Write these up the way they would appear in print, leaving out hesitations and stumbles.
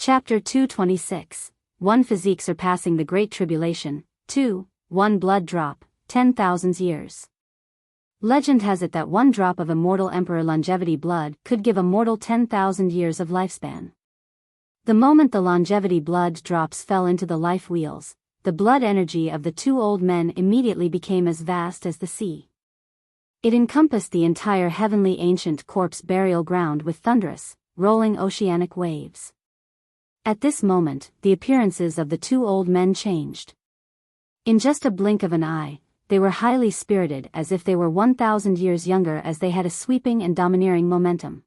Chapter 226. 1 Physique surpassing the Great Tribulation. 2. 1 blood drop, 10,000 years. Legend has it that 1 drop of immortal Emperor longevity blood could give a mortal 10,000 years of lifespan. The moment the longevity blood drops fell into the life wheels, the blood energy of the 2 old men immediately became as vast as the sea. It encompassed the entire heavenly ancient corpse burial ground with thunderous, rolling oceanic waves. At this moment, the appearances of the 2 old men changed. In just a blink of an eye, they were highly spirited as if they were 1,000 years younger, as they had a sweeping and domineering momentum.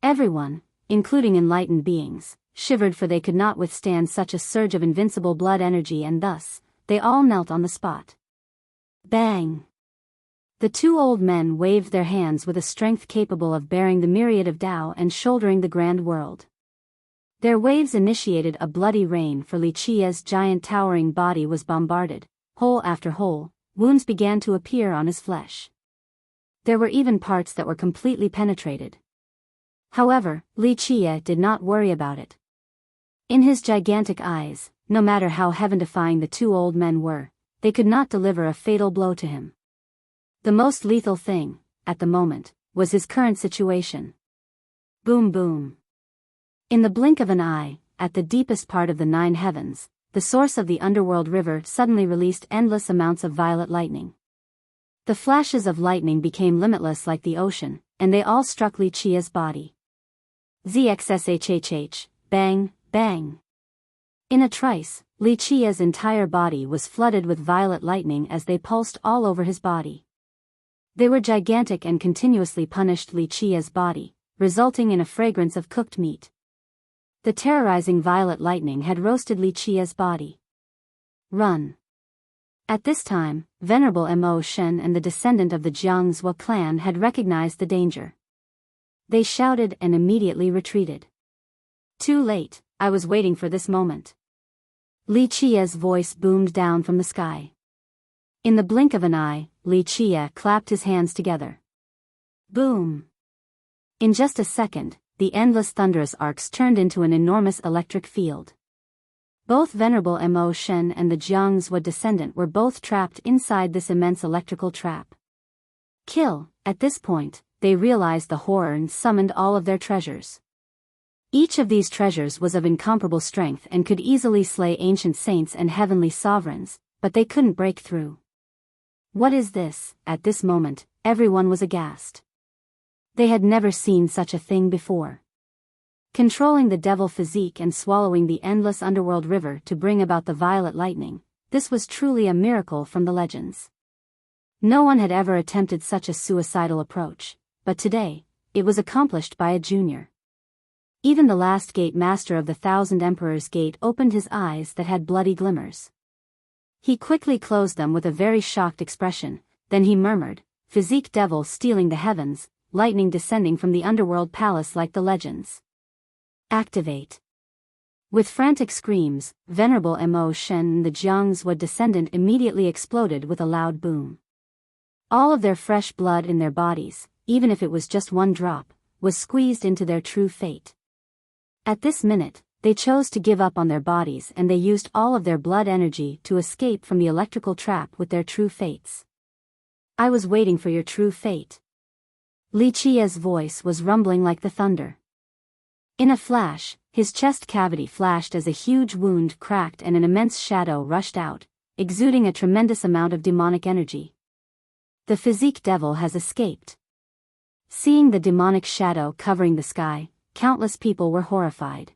Everyone, including enlightened beings, shivered, for they could not withstand such a surge of invincible blood energy, and thus, they all knelt on the spot. Bang! The 2 old men waved their hands with a strength capable of bearing the myriad of Tao and shouldering the grand world. Their waves initiated a bloody rain, for Li Qi's giant towering body was bombarded. Hole after hole, wounds began to appear on his flesh. There were even parts that were completely penetrated. However, Li Qi did not worry about it. In his gigantic eyes, no matter how heaven-defying the 2 old men were, they could not deliver a fatal blow to him. The most lethal thing, at the moment, was his current situation. Boom boom. In the blink of an eye, at the deepest part of the 9 heavens, the source of the underworld river suddenly released endless amounts of violet lightning. The flashes of lightning became limitless like the ocean, and they all struck Li Qi's body. Zxshhh, bang, bang. In a trice, Li Qi's entire body was flooded with violet lightning as they pulsed all over his body. They were gigantic and continuously punished Li Qi's body, resulting in a fragrance of cooked meat. The terrorizing violet lightning had roasted Li Qi's body. Run! At this time, Venerable Mo Shen and the descendant of the Jiangzhou clan had recognized the danger. They shouted and immediately retreated. Too late, I was waiting for this moment. Li Qi's voice boomed down from the sky. In the blink of an eye, Li Qi clapped his hands together. Boom! In just a second, the endless thunderous arcs turned into an enormous electric field. Both Venerable Mo Shen and the Jiangzhou descendant were both trapped inside this immense electrical trap. Kill! At this point, they realized the horror and summoned all of their treasures. Each of these treasures was of incomparable strength and could easily slay ancient saints and heavenly sovereigns, but they couldn't break through. What is this? At this moment, everyone was aghast. They had never seen such a thing before. Controlling the devil physique and swallowing the endless underworld river to bring about the violet lightning, this was truly a miracle from the legends. No one had ever attempted such a suicidal approach, but today, it was accomplished by a junior. Even the last gate master of the 1,000 Emperors Gate opened his eyes that had bloody glimmers. He quickly closed them with a very shocked expression, then he murmured, "Physique devil stealing the heavens, lightning descending from the underworld palace like the legends. Activate." With frantic screams, Venerable Mo Shen and the Jiangzhou descendant immediately exploded with a loud boom. All of their fresh blood in their bodies, even if it was just 1 drop, was squeezed into their true fate. At this minute, they chose to give up on their bodies, and they used all of their blood energy to escape from the electrical trap with their true fates. I was waiting for your true fate. Li Qi's voice was rumbling like the thunder. In a flash, his chest cavity flashed as a huge wound cracked and an immense shadow rushed out, exuding a tremendous amount of demonic energy. The physique devil has escaped. Seeing the demonic shadow covering the sky, countless people were horrified.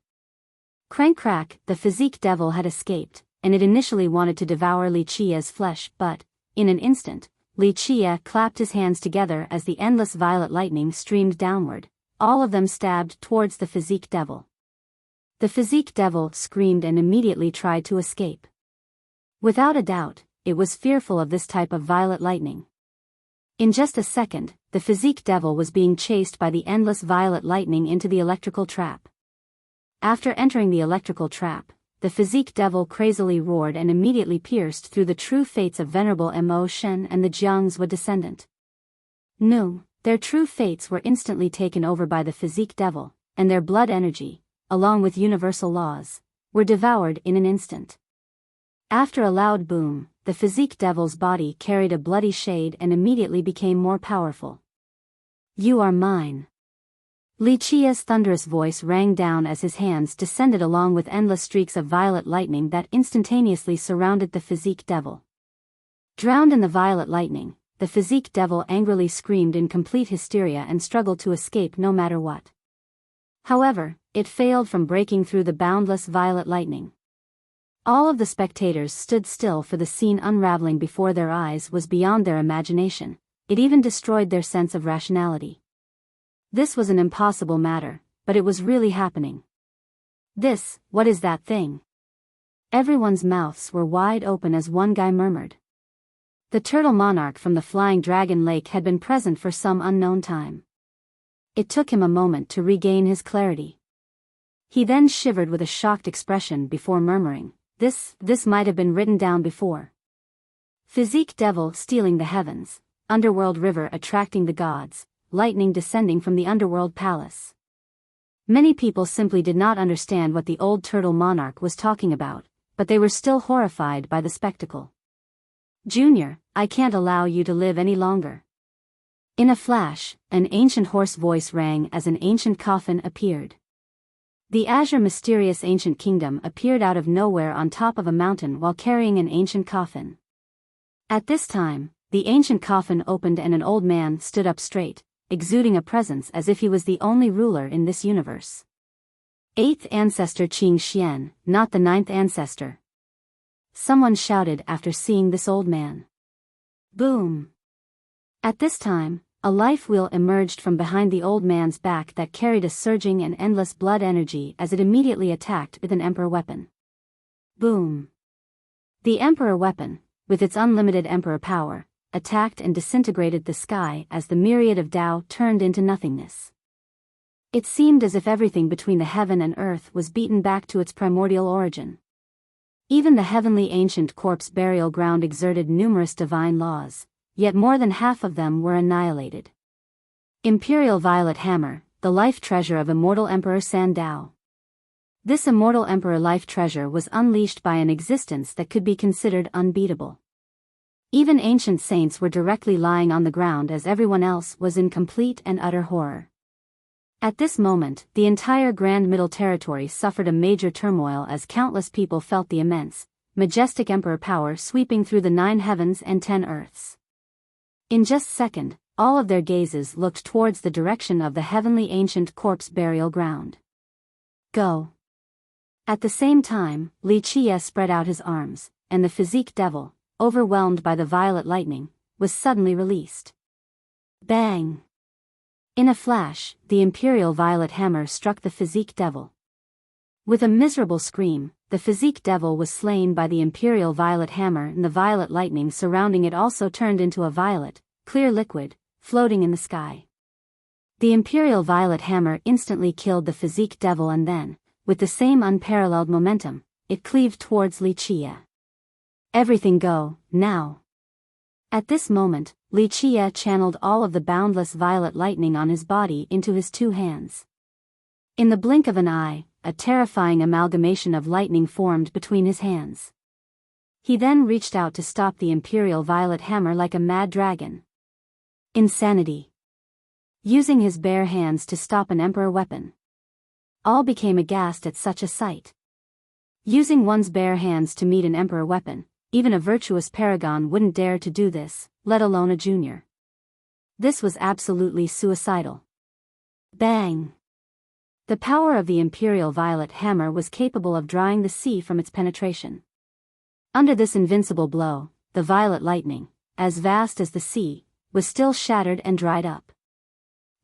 Crack! The physique devil had escaped, and it initially wanted to devour Li Qi's flesh, but, in an instant, Li Qi clapped his hands together as the endless violet lightning streamed downward, all of them stabbed towards the physique devil. The physique devil screamed and immediately tried to escape. Without a doubt, it was fearful of this type of violet lightning. In just a second, the physique devil was being chased by the endless violet lightning into the electrical trap. After entering the electrical trap, the physique devil crazily roared and immediately pierced through the true fates of Venerable Mo Shen and the Jiangzhou descendant. No, their true fates were instantly taken over by the physique devil, and their blood energy, along with universal laws, were devoured in an instant. After a loud boom, the physique devil's body carried a bloody shade and immediately became more powerful. "You are mine." Li Qia's thunderous voice rang down as his hands descended along with endless streaks of violet lightning that instantaneously surrounded the physique devil. Drowned in the violet lightning, the physique devil angrily screamed in complete hysteria and struggled to escape no matter what. However, it failed from breaking through the boundless violet lightning. All of the spectators stood still, for the scene unraveling before their eyes was beyond their imagination. It even destroyed their sense of rationality. This was an impossible matter, but it was really happening. What is that thing?" Everyone's mouths were wide open as one guy murmured. The turtle monarch from the Flying Dragon Lake had been present for some unknown time. It took him a moment to regain his clarity. He then shivered with a shocked expression before murmuring, This might have been written down before. Physique devil stealing the heavens, underworld river attracting the gods, lightning descending from the underworld palace." Many people simply did not understand what the old turtle monarch was talking about, but they were still horrified by the spectacle. "Junior, I can't allow you to live any longer." In a flash, an ancient hoarse voice rang as an ancient coffin appeared. The azure mysterious ancient kingdom appeared out of nowhere on top of a mountain while carrying an ancient coffin. At this time, the ancient coffin opened and an old man stood up straight, exuding a presence as if he was the only ruler in this universe. "Eighth ancestor Qing Xian, not the ninth ancestor," someone shouted after seeing this old man. Boom! At this time, a life wheel emerged from behind the old man's back that carried a surging and endless blood energy as it immediately attacked with an emperor weapon. Boom! The emperor weapon, with its unlimited emperor power, attacked and disintegrated the sky as the myriad of Tao turned into nothingness. It seemed as if everything between the heaven and earth was beaten back to its primordial origin. Even the heavenly ancient corpse burial ground exerted numerous divine laws, yet more than half of them were annihilated. Imperial Violet Hammer, the life treasure of immortal Emperor Sandao. This immortal emperor life treasure was unleashed by an existence that could be considered unbeatable. Even ancient saints were directly lying on the ground as everyone else was in complete and utter horror. At this moment, the entire Grand Middle Territory suffered a major turmoil as countless people felt the immense, majestic emperor power sweeping through the 9 heavens and 10 earths. In just a second, all of their gazes looked towards the direction of the heavenly ancient corpse burial ground. Go! At the same time, Li Qia spread out his arms, and the physique devil, overwhelmed by the violet lightning, was suddenly released. Bang! In a flash, the imperial violet hammer struck the physique devil. With a miserable scream, the physique devil was slain by the imperial violet hammer, and the violet lightning surrounding it also turned into a violet, clear liquid, floating in the sky. The imperial violet hammer instantly killed the physique devil and then, with the same unparalleled momentum, it cleaved towards Li Qia. Everything go, now! At this moment, Li Qia channeled all of the boundless violet lightning on his body into his 2 hands. In the blink of an eye, a terrifying amalgamation of lightning formed between his hands. He then reached out to stop the imperial violet hammer like a mad dragon. Insanity! Using his bare hands to stop an emperor weapon. All became aghast at such a sight. Using one's bare hands to meet an emperor weapon, even a virtuous paragon wouldn't dare to do this, let alone a junior. This was absolutely suicidal. Bang! The power of the imperial violet hammer was capable of drying the sea from its penetration. Under this invincible blow, the violet lightning, as vast as the sea, was still shattered and dried up.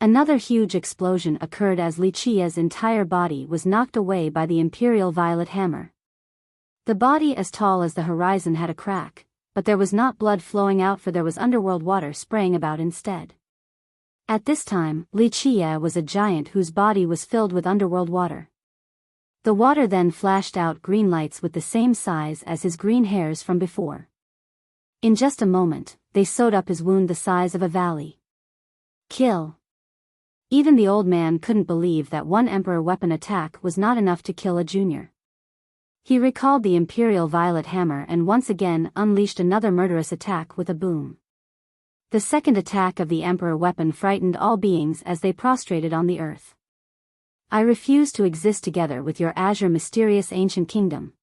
Another huge explosion occurred as Li Qia's entire body was knocked away by the imperial violet hammer. The body as tall as the horizon had a crack, but there was not blood flowing out, for there was underworld water spraying about instead. At this time, Li Qia was a giant whose body was filled with underworld water. The water then flashed out green lights with the same size as his green hairs from before. In just a moment, they sewed up his wound the size of a valley. Kill! Even the old man couldn't believe that one emperor weapon attack was not enough to kill a junior. He recalled the Imperial Violet Hammer and once again unleashed another murderous attack with a boom. The second attack of the Emperor weapon frightened all beings as they prostrated on the earth. I refuse to exist together with your azure mysterious ancient kingdom.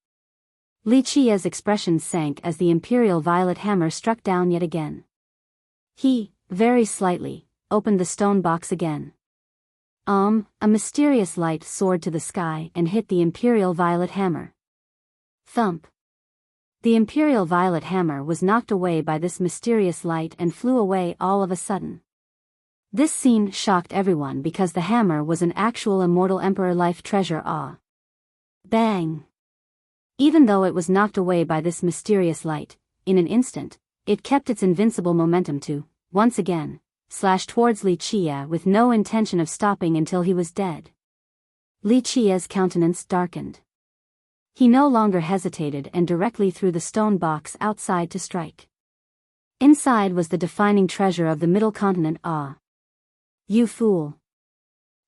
Li Qia's expression sank as the Imperial Violet Hammer struck down yet again. He, very slightly, opened the stone box again. A mysterious light soared to the sky and hit the Imperial Violet Hammer. Thump. The Imperial Violet Hammer was knocked away by this mysterious light and flew away all of a sudden. This scene shocked everyone because the hammer was an actual immortal emperor life treasure. Bang! Even though it was knocked away by this mysterious light, in an instant, it kept its invincible momentum to, once again, slash towards Li Qia with no intention of stopping until he was dead. Li Qia's countenance darkened. He no longer hesitated and directly threw the stone box outside to strike. Inside was the defining treasure of the Middle Continent. You fool!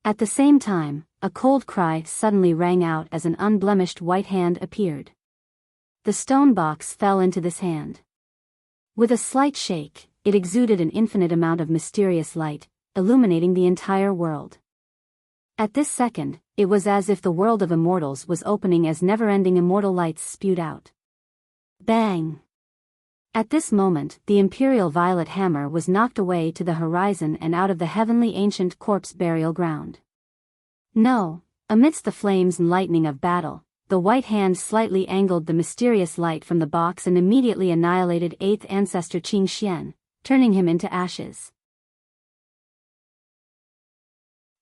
At the same time, a cold cry suddenly rang out as an unblemished white hand appeared. The stone box fell into this hand. With a slight shake, it exuded an infinite amount of mysterious light, illuminating the entire world. At this second, it was as if the world of immortals was opening as never-ending immortal lights spewed out. Bang! At this moment, the Imperial Violet Hammer was knocked away to the horizon and out of the heavenly ancient corpse burial ground. No, amidst the flames and lightning of battle, the white hand slightly angled the mysterious light from the box and immediately annihilated 8th ancestor Qing Xian, turning him into ashes.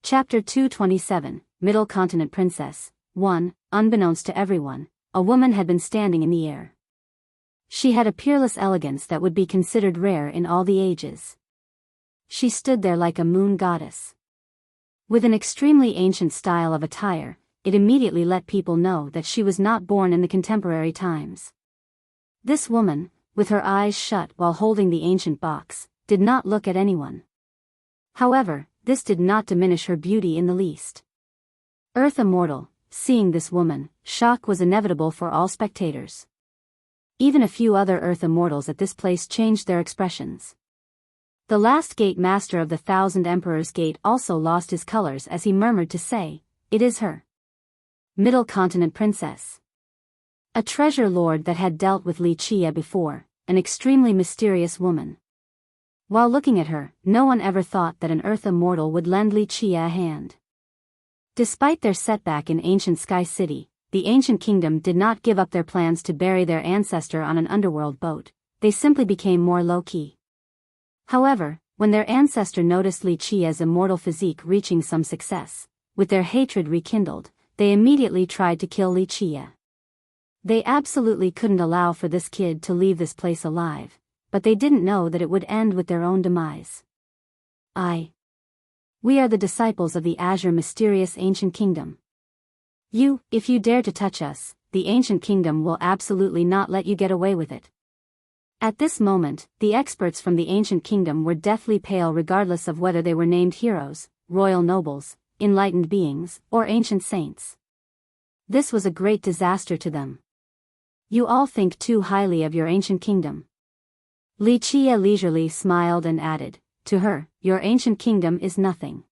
Chapter 227, Middle Continent Princess. 1. Unbeknownst to everyone, a woman had been standing in the air. She had a peerless elegance that would be considered rare in all the ages. She stood there like a moon goddess. With an extremely ancient style of attire, it immediately let people know that she was not born in the contemporary times. This woman, with her eyes shut while holding the ancient box, did not look at anyone. However, this did not diminish her beauty in the least. Earth Immortal, seeing this woman, shock was inevitable for all spectators. Even a few other Earth Immortals at this place changed their expressions. The last gate master of the 1,000 Emperors Gate also lost his colors as he murmured to say, "It is her. Middle Continent Princess." A treasure lord that had dealt with Li Qia before, an extremely mysterious woman. While looking at her, no one ever thought that an Earth Immortal would lend Li Qia a hand. Despite their setback in ancient Sky City, the ancient kingdom did not give up their plans to bury their ancestor on an underworld boat, they simply became more low-key. However, when their ancestor noticed Li Qia's immortal physique reaching some success, with their hatred rekindled, they immediately tried to kill Li Qia. They absolutely couldn't allow for this kid to leave this place alive, but they didn't know that it would end with their own demise. We are the disciples of the Azure Mysterious Ancient Kingdom. If you dare to touch us, the Ancient Kingdom will absolutely not let you get away with it. At this moment, the experts from the Ancient Kingdom were deathly pale regardless of whether they were named heroes, royal nobles, enlightened beings, or ancient saints. This was a great disaster to them. You all think too highly of your Ancient Kingdom. Li Qia leisurely smiled and added, "To her, your ancient kingdom is nothing.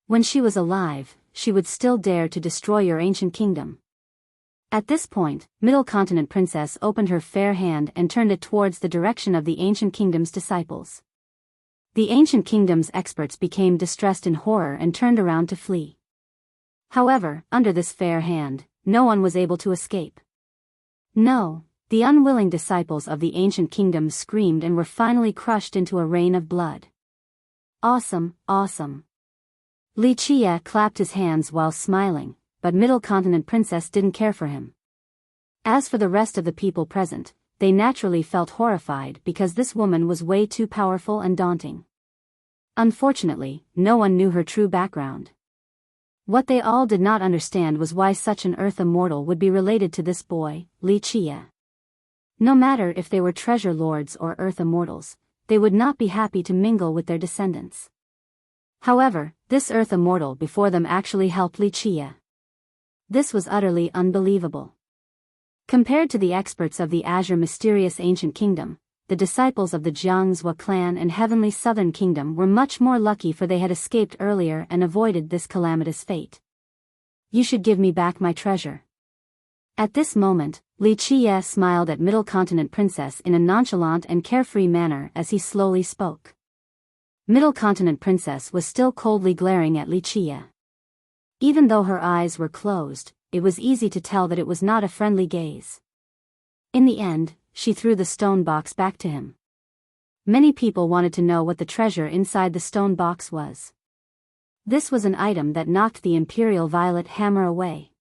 When she was alive, she would still dare to destroy your ancient kingdom." At this point, Middle Continent Princess opened her fair hand and turned it towards the direction of the ancient kingdom's disciples. The ancient kingdom's experts became distressed in horror and turned around to flee. However, under this fair hand, no one was able to escape. No. The unwilling disciples of the ancient kingdom screamed and were finally crushed into a rain of blood. Awesome, awesome. Li Qia clapped his hands while smiling, but Middle Continent Princess didn't care for him. As for the rest of the people present, they naturally felt horrified because this woman was way too powerful and daunting. Unfortunately, no one knew her true background. What they all did not understand was why such an Earth Immortal would be related to this boy, Li Qia. No matter if they were treasure lords or Earth Immortals, they would not be happy to mingle with their descendants. However, this earth immortal before them actually helped Li Qie. This was utterly unbelievable. Compared to the experts of the Azure mysterious ancient kingdom, the disciples of the Jiangzhou clan and heavenly southern kingdom were much more lucky, for they had escaped earlier and avoided this calamitous fate. You should give me back my treasure. At this moment, Li Qie smiled at Middle Continent Princess in a nonchalant and carefree manner as he slowly spoke. Middle Continent Princess was still coldly glaring at Li Qie. Even though her eyes were closed, it was easy to tell that it was not a friendly gaze. In the end, she threw the stone box back to him. Many people wanted to know what the treasure inside the stone box was. This was an item that knocked the Imperial Violet Hammer away.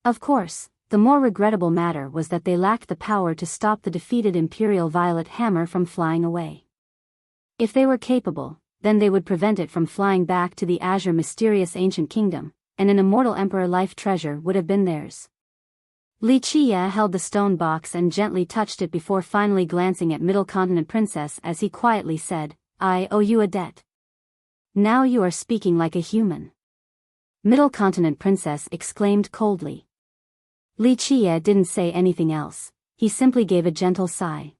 Of course, the more regrettable matter was that they lacked the power to stop the defeated Imperial Violet Hammer from flying away. If they were capable, then they would prevent it from flying back to the Azure mysterious ancient kingdom, and an immortal emperor life treasure would have been theirs. Li Qie held the stone box and gently touched it before finally glancing at Middle Continent Princess as he quietly said, "I owe you a debt." "Now you are speaking like a human," Middle Continent Princess exclaimed coldly. Li Qie didn't say anything else, he simply gave a gentle sigh.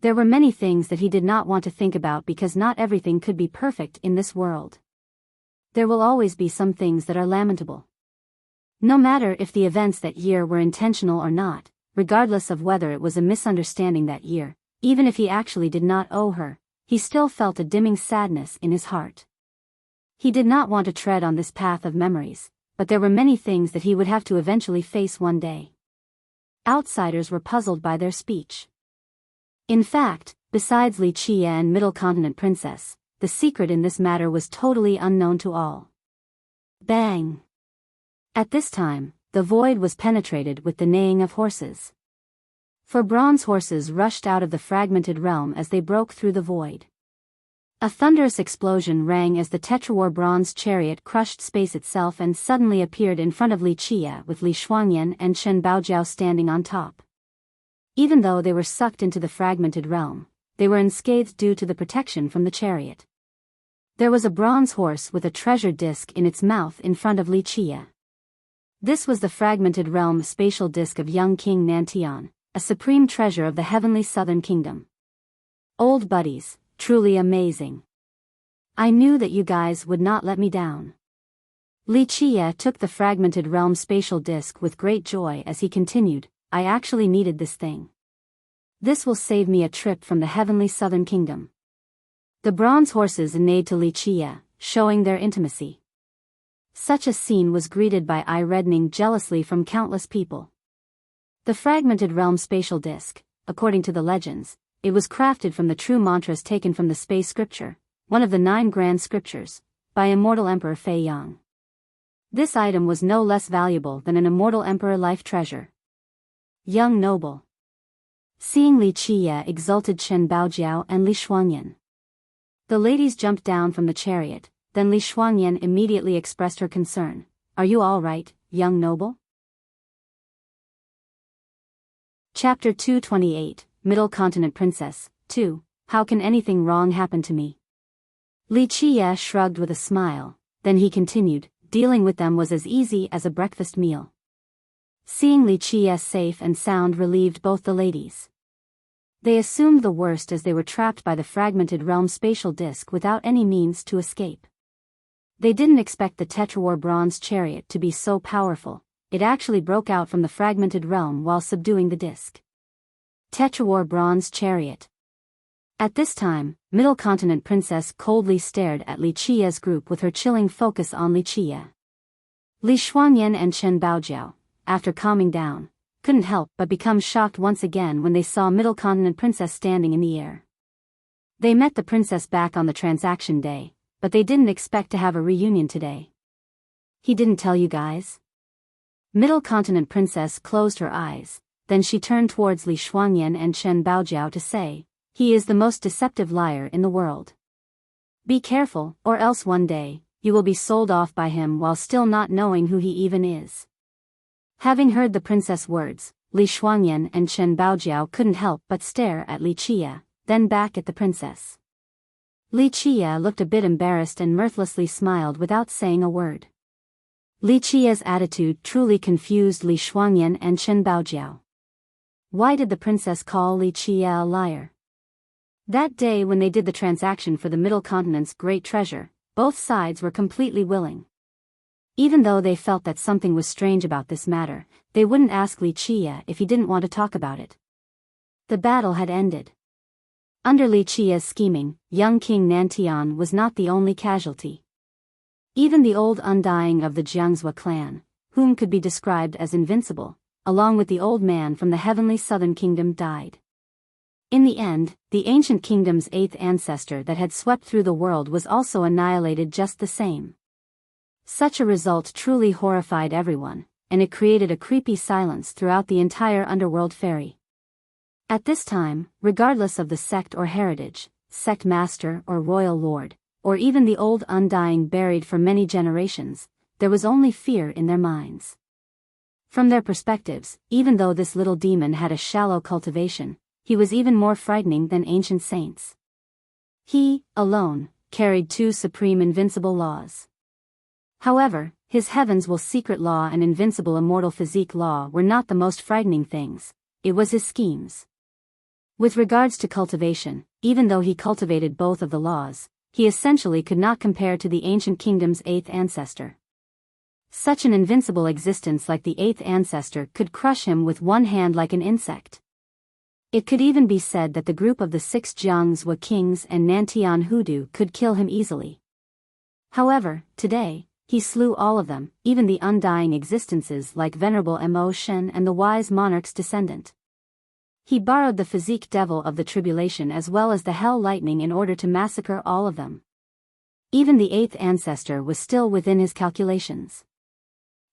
There were many things that he did not want to think about because not everything could be perfect in this world. There will always be some things that are lamentable. No matter if the events that year were intentional or not, regardless of whether it was a misunderstanding that year, even if he actually did not owe her, he still felt a dimming sadness in his heart. He did not want to tread on this path of memories, but there were many things that he would have to eventually face one day. Outsiders were puzzled by their speech. In fact, besides Li Qie and Middle Continent Princess, the secret in this matter was totally unknown to all. Bang! At this time, the void was penetrated with the neighing of horses. 4 bronze horses rushed out of the fragmented realm as they broke through the void. A thunderous explosion rang as the Tetrawar bronze chariot crushed space itself and suddenly appeared in front of Li Qie with Li Shuangyan and Shen Baojiao standing on top. Even though they were sucked into the fragmented realm, they were unscathed due to the protection from the chariot. There was a bronze horse with a treasure disc in its mouth in front of Li Qie. This was the fragmented realm spatial disc of young King Nantian, a supreme treasure of the heavenly southern kingdom. Old buddies, truly amazing. I knew that you guys would not let me down. Li Qie took the fragmented realm spatial disc with great joy as he continued, I actually needed this thing. This will save me a trip from the heavenly southern kingdom. The bronze horses neighed to Li Qie, showing their intimacy. Such a scene was greeted by eye-reddening jealousy from countless people. The fragmented realm spatial disc, according to the legends, it was crafted from the true mantras taken from the space scripture, one of the 9 grand scriptures, by immortal Emperor Fei Yang. This item was no less valuable than an immortal emperor life treasure. Young noble. Seeing Li Qie exulted Shen Baojiao and Li Shuangyan. The ladies jumped down from the chariot. Then Li Shuangyan immediately expressed her concern. Are you all right, young noble? Chapter 228, Middle Continent Princess, 2, How can anything wrong happen to me? Li Qie shrugged with a smile, then he continued, dealing with them was as easy as a breakfast meal. Seeing Li Qie safe and sound relieved both the ladies. They assumed the worst as they were trapped by the fragmented realm spatial disc without any means to escape. They didn't expect the Tetrawar bronze chariot to be so powerful, it actually broke out from the fragmented realm while subduing the disc. Tetrawar bronze chariot. At this time, Middle Continent Princess coldly stared at Li Qie's group with her chilling focus on Li Qie. Li Shuangyan and Shen Baojiao, after calming down, couldn't help but become shocked once again when they saw Middle Continent Princess standing in the air. They met the princess back on the transaction day, but they didn't expect to have a reunion today. He didn't tell you guys? Middle Continent Princess closed her eyes, then she turned towards Li Shuangyan and Shen Baojiao to say, he is the most deceptive liar in the world. Be careful, or else one day, you will be sold off by him while still not knowing who he even is. Having heard the princess' words, Li Shuangyan and Shen Baojiao couldn't help but stare at Li Qie, then back at the princess. Li Qie looked a bit embarrassed and mirthlessly smiled without saying a word. Li Qie's attitude truly confused Li Shuangyan and Chen Baojiao. Why did the princess call Li Qie a liar? That day when they did the transaction for the Middle Continent's great treasure, both sides were completely willing. Even though they felt that something was strange about this matter, they wouldn't ask Li Qie if he didn't want to talk about it. The battle had ended. Under Li Qie's scheming, young King Nantian was not the only casualty. Even the old undying of the Jiangzhou clan, whom could be described as invincible, along with the old man from the heavenly southern kingdom died. In the end, the ancient kingdom's eighth ancestor that had swept through the world was also annihilated just the same. Such a result truly horrified everyone, and it created a creepy silence throughout the entire underworld ferry. At this time, regardless of the sect or heritage, sect master or royal lord, or even the old undying buried for many generations, there was only fear in their minds. From their perspectives, even though this little demon had a shallow cultivation, he was even more frightening than ancient saints. He, alone, carried two supreme invincible laws. However, his heavens will secret law and invincible immortal physique law were not the most frightening things, it was his schemes. With regards to cultivation, even though he cultivated both of the laws, he essentially could not compare to the ancient kingdom's eighth ancestor. Such an invincible existence like the eighth ancestor could crush him with one hand like an insect. It could even be said that the group of the six Jiangzhou kings and Nantian Hudu could kill him easily. However, today, he slew all of them, even the undying existences like Venerable Mo Shen and the wise monarch's descendant. He borrowed the physique devil of the tribulation as well as the hell lightning in order to massacre all of them. Even the eighth ancestor was still within his calculations.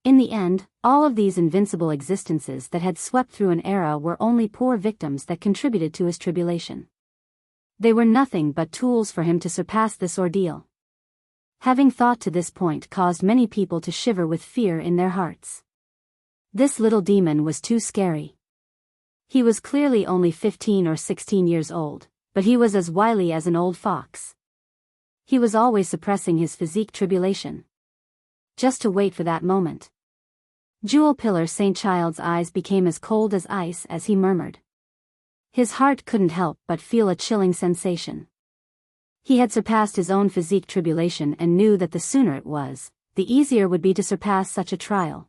In the end, all of these invincible existences that had swept through an era were only poor victims that contributed to his tribulation. They were nothing but tools for him to surpass this ordeal. Having thought to this point caused many people to shiver with fear in their hearts. This little demon was too scary. He was clearly only 15 or 16 years old, but he was as wily as an old fox. He was always suppressing his physique tribulation. Just to wait for that moment. Jewel Pillar Saint Child's eyes became as cold as ice as he murmured. His heart couldn't help but feel a chilling sensation. He had surpassed his own physique tribulation and knew that the sooner it was, the easier would be to surpass such a trial.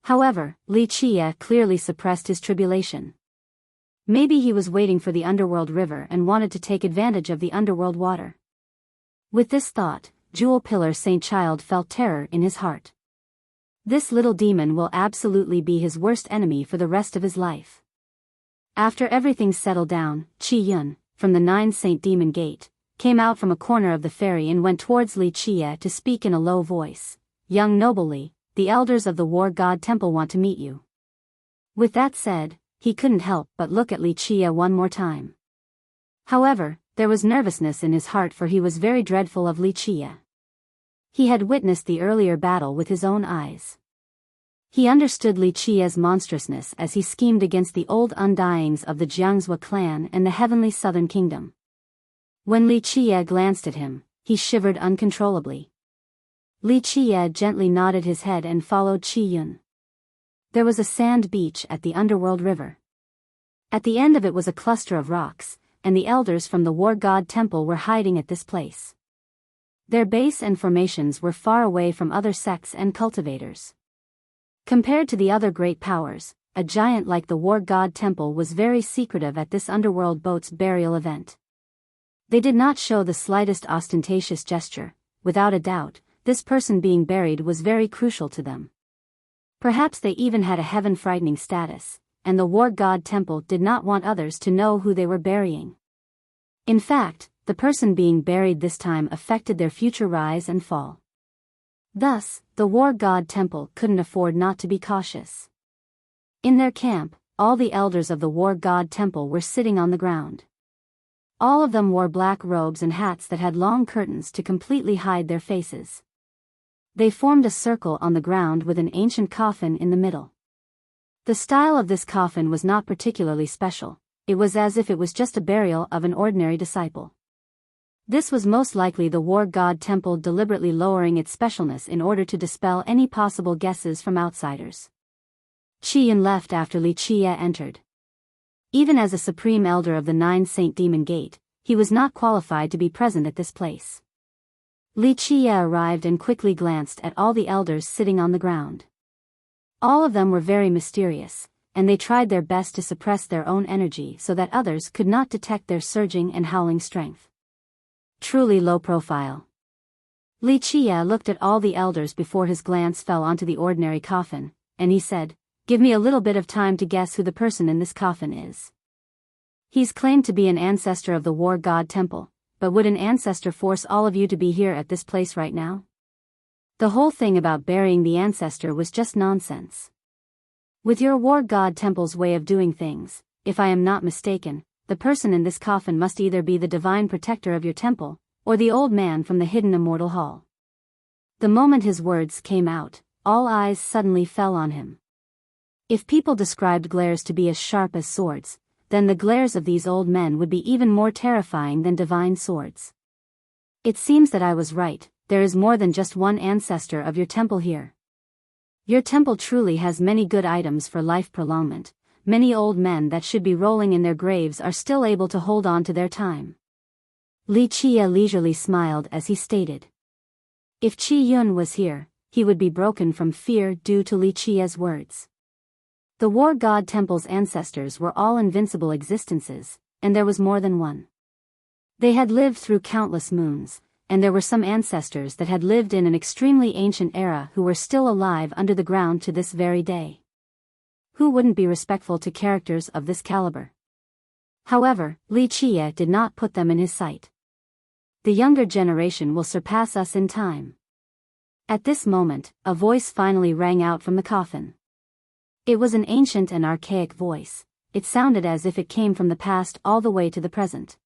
However, Li Qie clearly suppressed his tribulation. Maybe he was waiting for the underworld river and wanted to take advantage of the underworld water. With this thought, Jewel Pillar Saint Child felt terror in his heart. This little demon will absolutely be his worst enemy for the rest of his life. After everything settled down, Qi Yun, from the 9 Saint Demon Gate, came out from a corner of the ferry and went towards Li Qie to speak in a low voice. "Young noble Li, the elders of the War God Temple want to meet you." With that said, he couldn't help but look at Li Qie one more time. However, there was nervousness in his heart for he was very dreadful of Li Qie. He had witnessed the earlier battle with his own eyes. He understood Li Qie's monstrousness as he schemed against the old undyings of the Jiangzhou clan and the heavenly southern kingdom. When Li Qie glanced at him, he shivered uncontrollably. Li Qie gently nodded his head and followed Qi Yun. There was a sand beach at the underworld river. At the end of it was a cluster of rocks, and the elders from the War God Temple were hiding at this place. Their base and formations were far away from other sects and cultivators. Compared to the other great powers, a giant like the War God Temple was very secretive at this underworld boat's burial event. They did not show the slightest ostentatious gesture. Without a doubt, this person being buried was very crucial to them. Perhaps they even had a heaven-frightening status, and the War God Temple did not want others to know who they were burying. In fact, the person being buried this time affected their future rise and fall. Thus, the War God Temple couldn't afford not to be cautious. In their camp, all the elders of the War God Temple were sitting on the ground. All of them wore black robes and hats that had long curtains to completely hide their faces. They formed a circle on the ground with an ancient coffin in the middle. The style of this coffin was not particularly special, it was as if it was just a burial of an ordinary disciple. This was most likely the war god temple deliberately lowering its specialness in order to dispel any possible guesses from outsiders. Qi Yun left after Li Qie entered. Even as a supreme elder of the Nine Saint Demon Gate, he was not qualified to be present at this place. Li Qie arrived and quickly glanced at all the elders sitting on the ground. All of them were very mysterious, and they tried their best to suppress their own energy so that others could not detect their surging and howling strength. Truly low profile. Li Qie looked at all the elders before his glance fell onto the ordinary coffin, and he said, "Give me a little bit of time to guess who the person in this coffin is. He's claimed to be an ancestor of the war god temple, but would an ancestor force all of you to be here at this place right now? The whole thing about burying the ancestor was just nonsense. With your war god temple's way of doing things, if I am not mistaken, the person in this coffin must either be the divine protector of your temple, or the old man from the hidden immortal hall." The moment his words came out, all eyes suddenly fell on him. If people described glares to be as sharp as swords, then the glares of these old men would be even more terrifying than divine swords. "It seems that I was right, there is more than just one ancestor of your temple here. Your temple truly has many good items for life prolongment. Many old men that should be rolling in their graves are still able to hold on to their time." Li Qie leisurely smiled as he stated. If Qi Yun was here, he would be broken from fear due to Li Qie's words. The war god temple's ancestors were all invincible existences, and there was more than one. They had lived through countless moons, and there were some ancestors that had lived in an extremely ancient era who were still alive under the ground to this very day. Who wouldn't be respectful to characters of this caliber? However, Li Qie did not put them in his sight. The younger generation will surpass us in time. At this moment, a voice finally rang out from the coffin. It was an ancient and archaic voice. It sounded as if it came from the past all the way to the present.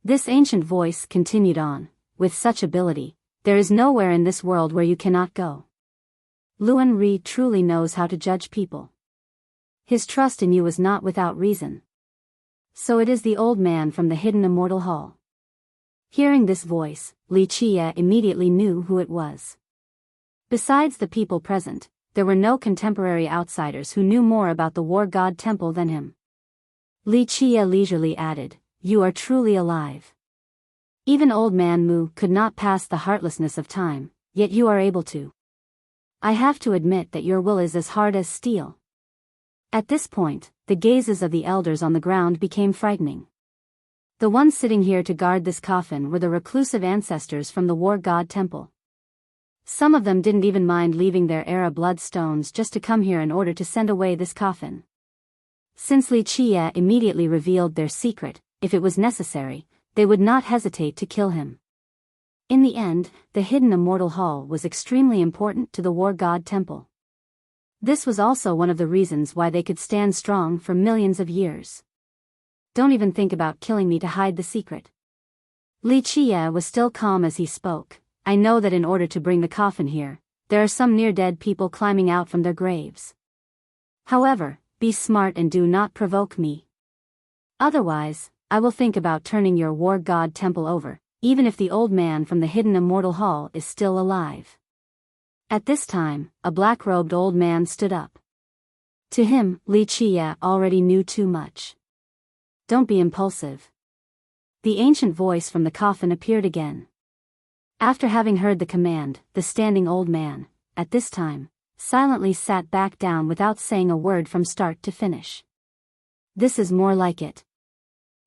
This ancient voice continued on, "With such ability, there is nowhere in this world where you cannot go. Luan Ri truly knows how to judge people. His trust in you is not without reason. So it is the old man from the hidden immortal hall." Hearing this voice, Li Qie immediately knew who it was. Besides the people present, there were no contemporary outsiders who knew more about the war god temple than him. Li Qie leisurely added, "You are truly alive. Even old man Mu could not pass the heartlessness of time, yet you are able to. I have to admit that your will is as hard as steel." At this point, the gazes of the elders on the ground became frightening. The ones sitting here to guard this coffin were the reclusive ancestors from the war god temple. Some of them didn't even mind leaving their era bloodstones just to come here in order to send away this coffin. Since Li Qie immediately revealed their secret, if it was necessary, they would not hesitate to kill him. In the end, the hidden immortal hall was extremely important to the war god temple. This was also one of the reasons why they could stand strong for millions of years. "Don't even think about killing me to hide the secret." Li Qie was still calm as he spoke. "I know that in order to bring the coffin here, there are some near-dead people climbing out from their graves. However, be smart and do not provoke me. Otherwise, I will think about turning your war god temple over, even if the old man from the hidden immortal hall is still alive." At this time, a black-robed old man stood up. To him, Li Qie already knew too much. "Don't be impulsive." The ancient voice from the coffin appeared again. After having heard the command, the standing old man, at this time, silently sat back down without saying a word from start to finish. "This is more like it."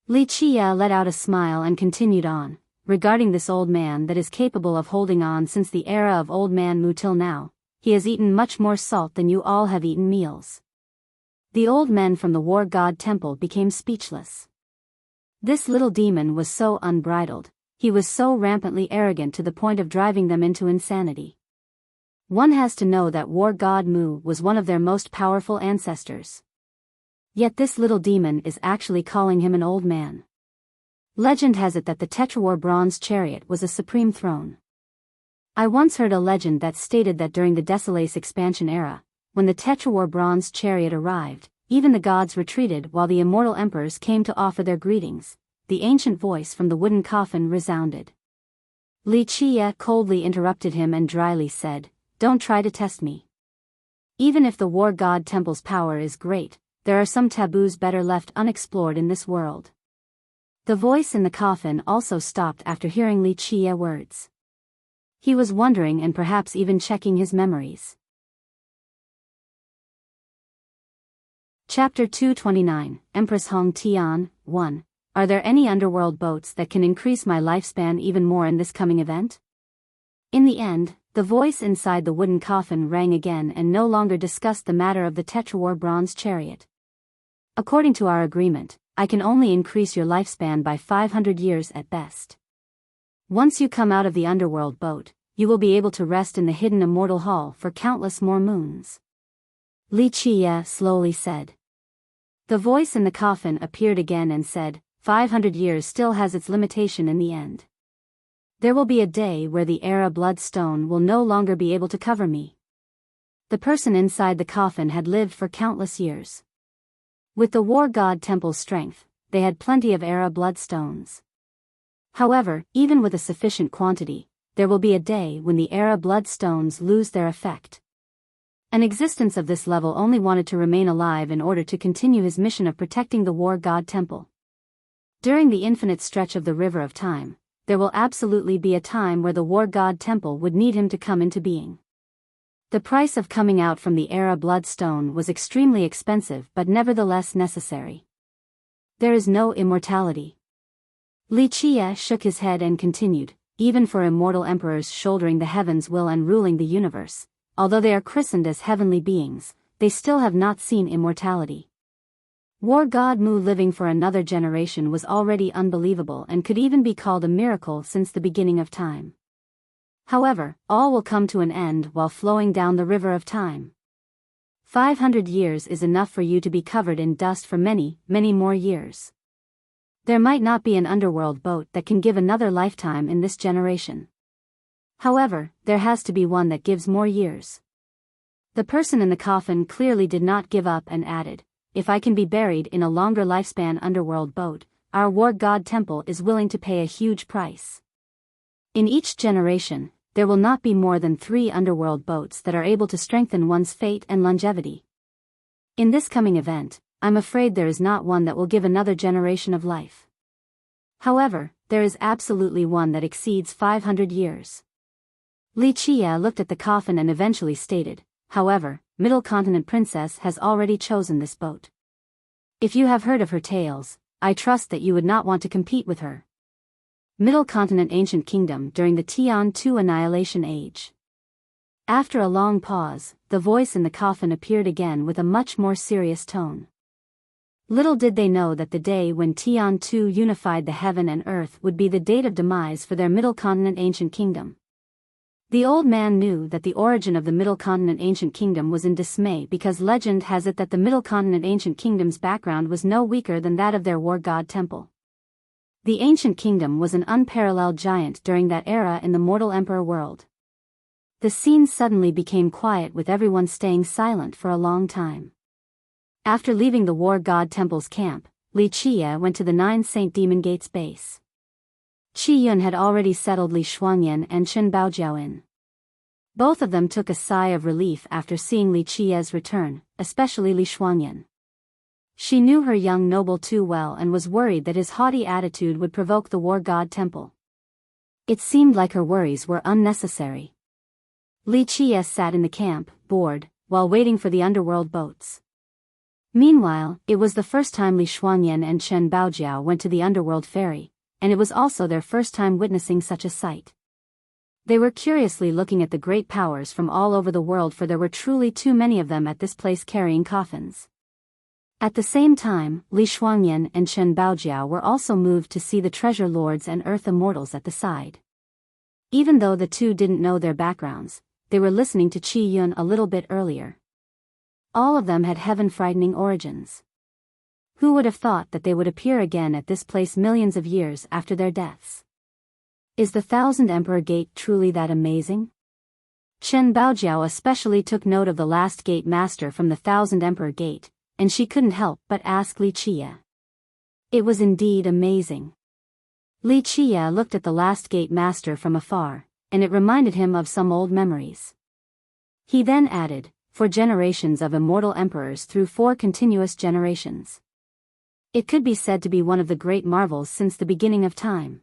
Li Qie let out a smile and continued on. "Regarding this old man that is capable of holding on since the era of old man Mu till now, he has eaten much more salt than you all have eaten meals." The old men from the war god temple became speechless. This little demon was so unbridled, he was so rampantly arrogant to the point of driving them into insanity. One has to know that war god Mu was one of their most powerful ancestors. Yet this little demon is actually calling him an old man. Legend has it that the Tetrawar bronze chariot was a supreme throne. I once heard a legend that stated that during the Desolace expansion era, when the Tetrawar bronze chariot arrived, even the gods retreated while the immortal emperors came to offer their greetings, the ancient voice from the wooden coffin resounded. Li Qie coldly interrupted him and dryly said, "Don't try to test me. Even if the war god temple's power is great, there are some taboos better left unexplored in this world." The voice in the coffin also stopped after hearing Li Qie's words. He was wondering and perhaps even checking his memories. Chapter 229, Empress Hong Tian, 1. Are there any underworld boats that can increase my lifespan even more in this coming event? In the end, the voice inside the wooden coffin rang again and no longer discussed the matter of the Tetrawar bronze chariot. "According to our agreement, I can only increase your lifespan by 500 years at best. Once you come out of the underworld boat, you will be able to rest in the hidden immortal hall for countless more moons," Li Qie slowly said. The voice in the coffin appeared again and said, 500 years still has its limitation in the end. There will be a day where the Era bloodstone will no longer be able to cover me. The person inside the coffin had lived for countless years. With the war god temple's strength, they had plenty of Era bloodstones. However, even with a sufficient quantity, there will be a day when the Era bloodstones lose their effect. An existence of this level only wanted to remain alive in order to continue his mission of protecting the war god temple. During the infinite stretch of the river of time, there will absolutely be a time where the war god temple would need him to come into being. The price of coming out from the Era bloodstone was extremely expensive but nevertheless necessary. There is no immortality. Li Qie shook his head and continued, even for immortal emperors shouldering the heavens will and ruling the universe, although they are christened as heavenly beings, they still have not seen immortality. War god Mu living for another generation was already unbelievable and could even be called a miracle since the beginning of time. However, all will come to an end while flowing down the river of time. 500 years is enough for you to be covered in dust for many, many more years. There might not be an underworld boat that can give another lifetime in this generation. However, there has to be one that gives more years. The person in the coffin clearly did not give up and added, "If I can be buried in a longer lifespan underworld boat, our war god temple is willing to pay a huge price." In each generation, there will not be more than 3 underworld boats that are able to strengthen one's fate and longevity. In this coming event, I'm afraid there is not one that will give another generation of life. However, there is absolutely one that exceeds 500 years. Li Qie looked at the coffin and eventually stated, "However, Middle Continent Princess has already chosen this boat. If you have heard of her tales, I trust that you would not want to compete with her." Middle Continent Ancient Kingdom during the Tian II Annihilation Age. After a long pause, the voice in the coffin appeared again with a much more serious tone. Little did they know that the day when Tian II unified the heaven and earth would be the date of demise for their Middle Continent Ancient Kingdom. The old man knew that the origin of the Middle Continent Ancient Kingdom was in dismay because legend has it that the Middle Continent Ancient Kingdom's background was no weaker than that of their war god temple. The Ancient Kingdom was an unparalleled giant during that era in the mortal emperor world. The scene suddenly became quiet with everyone staying silent for a long time. After leaving the war god temple's camp, Li Qie went to the 9 Saint Demon Gates base. Qi Yun had already settled Li Shuangyan and Chen Baojiao in. Both of them took a sigh of relief after seeing Li Qie's return, especially Li Shuangyan. She knew her young noble too well and was worried that his haughty attitude would provoke the war god temple. It seemed like her worries were unnecessary. Li Qie sat in the camp, bored, while waiting for the underworld boats. Meanwhile, it was the first time Li Shuangyan and Chen Baojiao went to the underworld ferry, and it was also their first time witnessing such a sight. They were curiously looking at the great powers from all over the world, for there were truly too many of them at this place carrying coffins. At the same time, Li Shuangyan and Chen Baojiao were also moved to see the treasure lords and earth immortals at the side. Even though the two didn't know their backgrounds, they were listening to Qi Yun a little bit earlier. All of them had heaven-frightening origins. Who would have thought that they would appear again at this place millions of years after their deaths? Is the Thousand Emperor Gate truly that amazing? Chen Baojiao especially took note of the last gate master from the Thousand Emperor Gate, and she couldn't help but ask Li Qie. It was indeed amazing. Li Qie looked at the last gate master from afar, and it reminded him of some old memories. He then added, for generations of immortal emperors through 4 continuous generations. It could be said to be one of the great marvels since the beginning of time.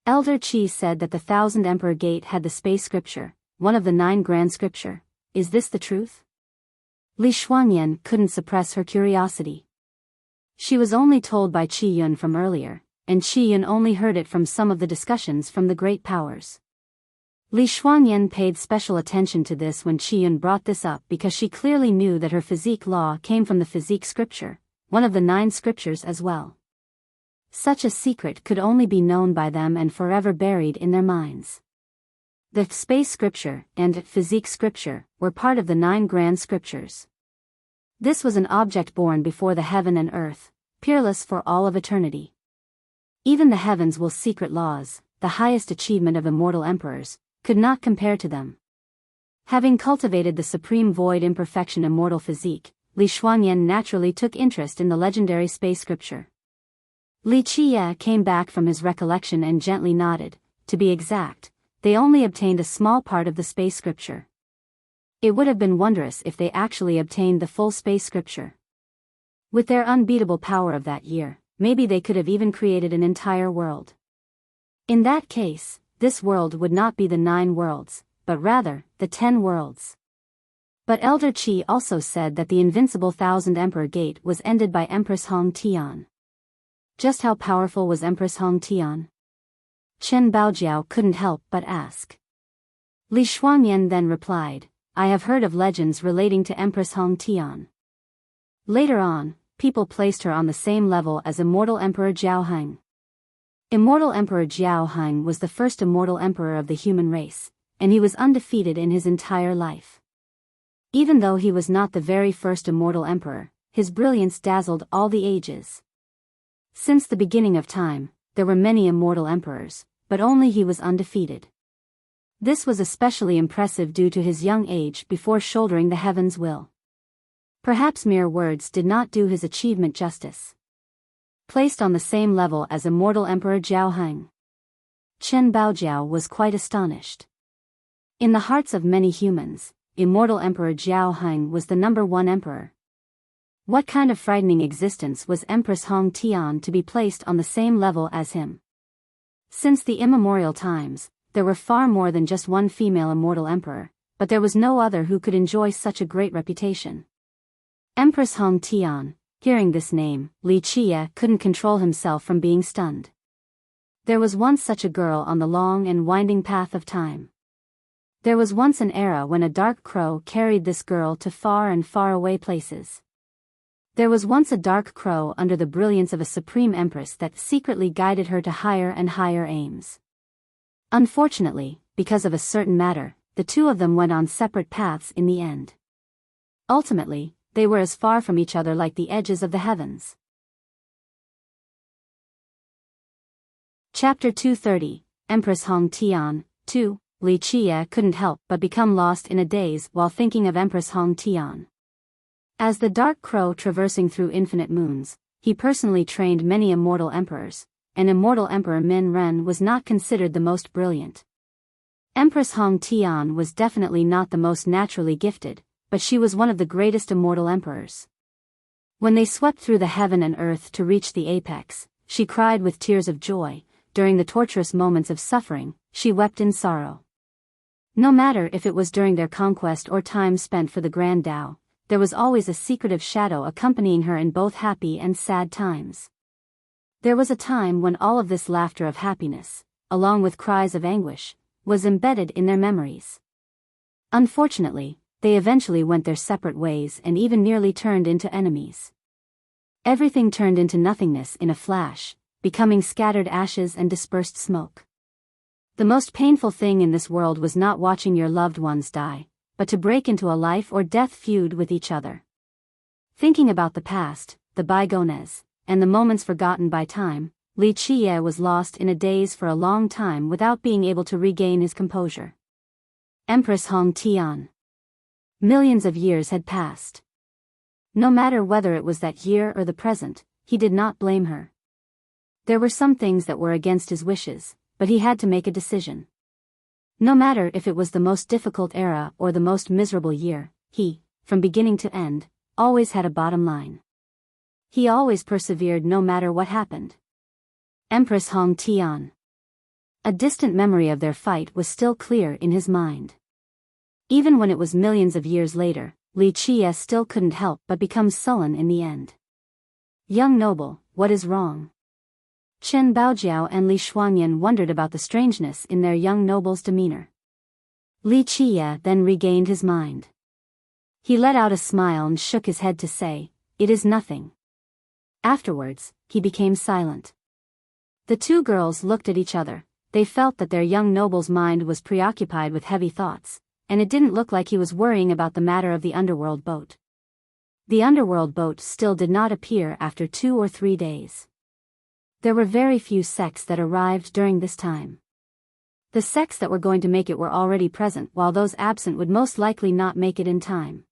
Elder Qi said that the 1000 Emperor Gate had the space scripture, one of the 9 grand scripture. Is this the truth? Li Shuangyan couldn't suppress her curiosity. She was only told by Qi Yun from earlier, and Qi Yun only heard it from some of the discussions from the great powers. Li Shuangyan paid special attention to this when Qi Yun brought this up because she clearly knew that her physique law came from the physique scripture, one of the 9 scriptures as well. Such a secret could only be known by them and forever buried in their minds. The space scripture and physique scripture were part of the 9 grand scriptures. This was an object born before the heaven and earth, peerless for all of eternity. Even the heavens' will secret laws, the highest achievement of immortal emperors, could not compare to them. Having cultivated the supreme void imperfection immortal physique, Li Shuangyan naturally took interest in the legendary space scripture. Li Qie came back from his recollection and gently nodded. To be exact, they only obtained a small part of the space scripture. It would have been wondrous if they actually obtained the full space scripture. With their unbeatable power of that year, maybe they could have even created an entire world. In that case, this world would not be the 9 worlds, but rather, the 10 worlds. But Elder Qi also said that the invincible 1000 Emperor Gate was ended by Empress Hong Tian. Just how powerful was Empress Hong Tian? Chen Baojiao couldn't help but ask. Li Shuangyan then replied, I have heard of legends relating to Empress Hong Tian. Later on, people placed her on the same level as immortal Emperor Jiao Heng. Immortal Emperor Jiao Heng was the first immortal emperor of the human race, and he was undefeated in his entire life. Even though he was not the very first immortal emperor, his brilliance dazzled all the ages. Since the beginning of time, there were many immortal emperors, but only he was undefeated. This was especially impressive due to his young age before shouldering the heaven's will. Perhaps mere words did not do his achievement justice. Placed on the same level as immortal Emperor Jiao Heng, Chen Baojiao was quite astonished. In the hearts of many humans, immortal Emperor Jiao Heng was the number 1 emperor. What kind of frightening existence was Empress Hong Tian to be placed on the same level as him? Since the immemorial times, there were far more than just one female immortal emperor, but there was no other who could enjoy such a great reputation. Empress Hong Tian. Hearing this name, Li Qie couldn't control himself from being stunned. There was once such a girl on the long and winding path of time. There was once an era when a dark crow carried this girl to far and far away places. There was once a dark crow under the brilliance of a supreme empress that secretly guided her to higher and higher aims. Unfortunately, because of a certain matter, the 2 of them went on separate paths in the end. Ultimately, they were as far from each other like the edges of the heavens. Chapter 230, Empress Hong Tian, 2. Li Qie couldn't help but become lost in a daze while thinking of Empress Hong Tian. As the dark crow traversing through infinite moons, he personally trained many immortal emperors, and immortal Emperor Min Ren was not considered the most brilliant. Empress Hong Tian was definitely not the most naturally gifted, but she was one of the greatest immortal emperors. When they swept through the heaven and earth to reach the apex, she cried with tears of joy. During the torturous moments of suffering, she wept in sorrow. No matter if it was during their conquest or time spent for the Grand Tao, there was always a secretive shadow accompanying her in both happy and sad times. There was a time when all of this laughter of happiness, along with cries of anguish, was embedded in their memories. Unfortunately, they eventually went their separate ways and even nearly turned into enemies. Everything turned into nothingness in a flash, becoming scattered ashes and dispersed smoke. The most painful thing in this world was not watching your loved ones die, but to break into a life or death feud with each other. Thinking about the past, the bygones, and the moments forgotten by time, Li Qie was lost in a daze for a long time without being able to regain his composure. Empress Hong Tian. Millions of years had passed. No matter whether it was that year or the present, he did not blame her. There were some things that were against his wishes, but he had to make a decision. No matter if it was the most difficult era or the most miserable year, he, from beginning to end, always had a bottom line. He always persevered no matter what happened. Empress Hong Tian. A distant memory of their fight was still clear in his mind. Even when it was millions of years later, Li Qie still couldn't help but become sullen in the end. Young noble, what is wrong? Chen Baojiao and Li Shuangyan wondered about the strangeness in their young noble's demeanor. Li Qie then regained his mind. He let out a smile and shook his head to say, "It is nothing." Afterwards, he became silent. The two girls looked at each other. They felt that their young noble's mind was preoccupied with heavy thoughts, and it didn't look like he was worrying about the matter of the underworld boat. The underworld boat still did not appear after 2 or 3 days. There were very few sects that arrived during this time. The sects that were going to make it were already present, while those absent would most likely not make it in time.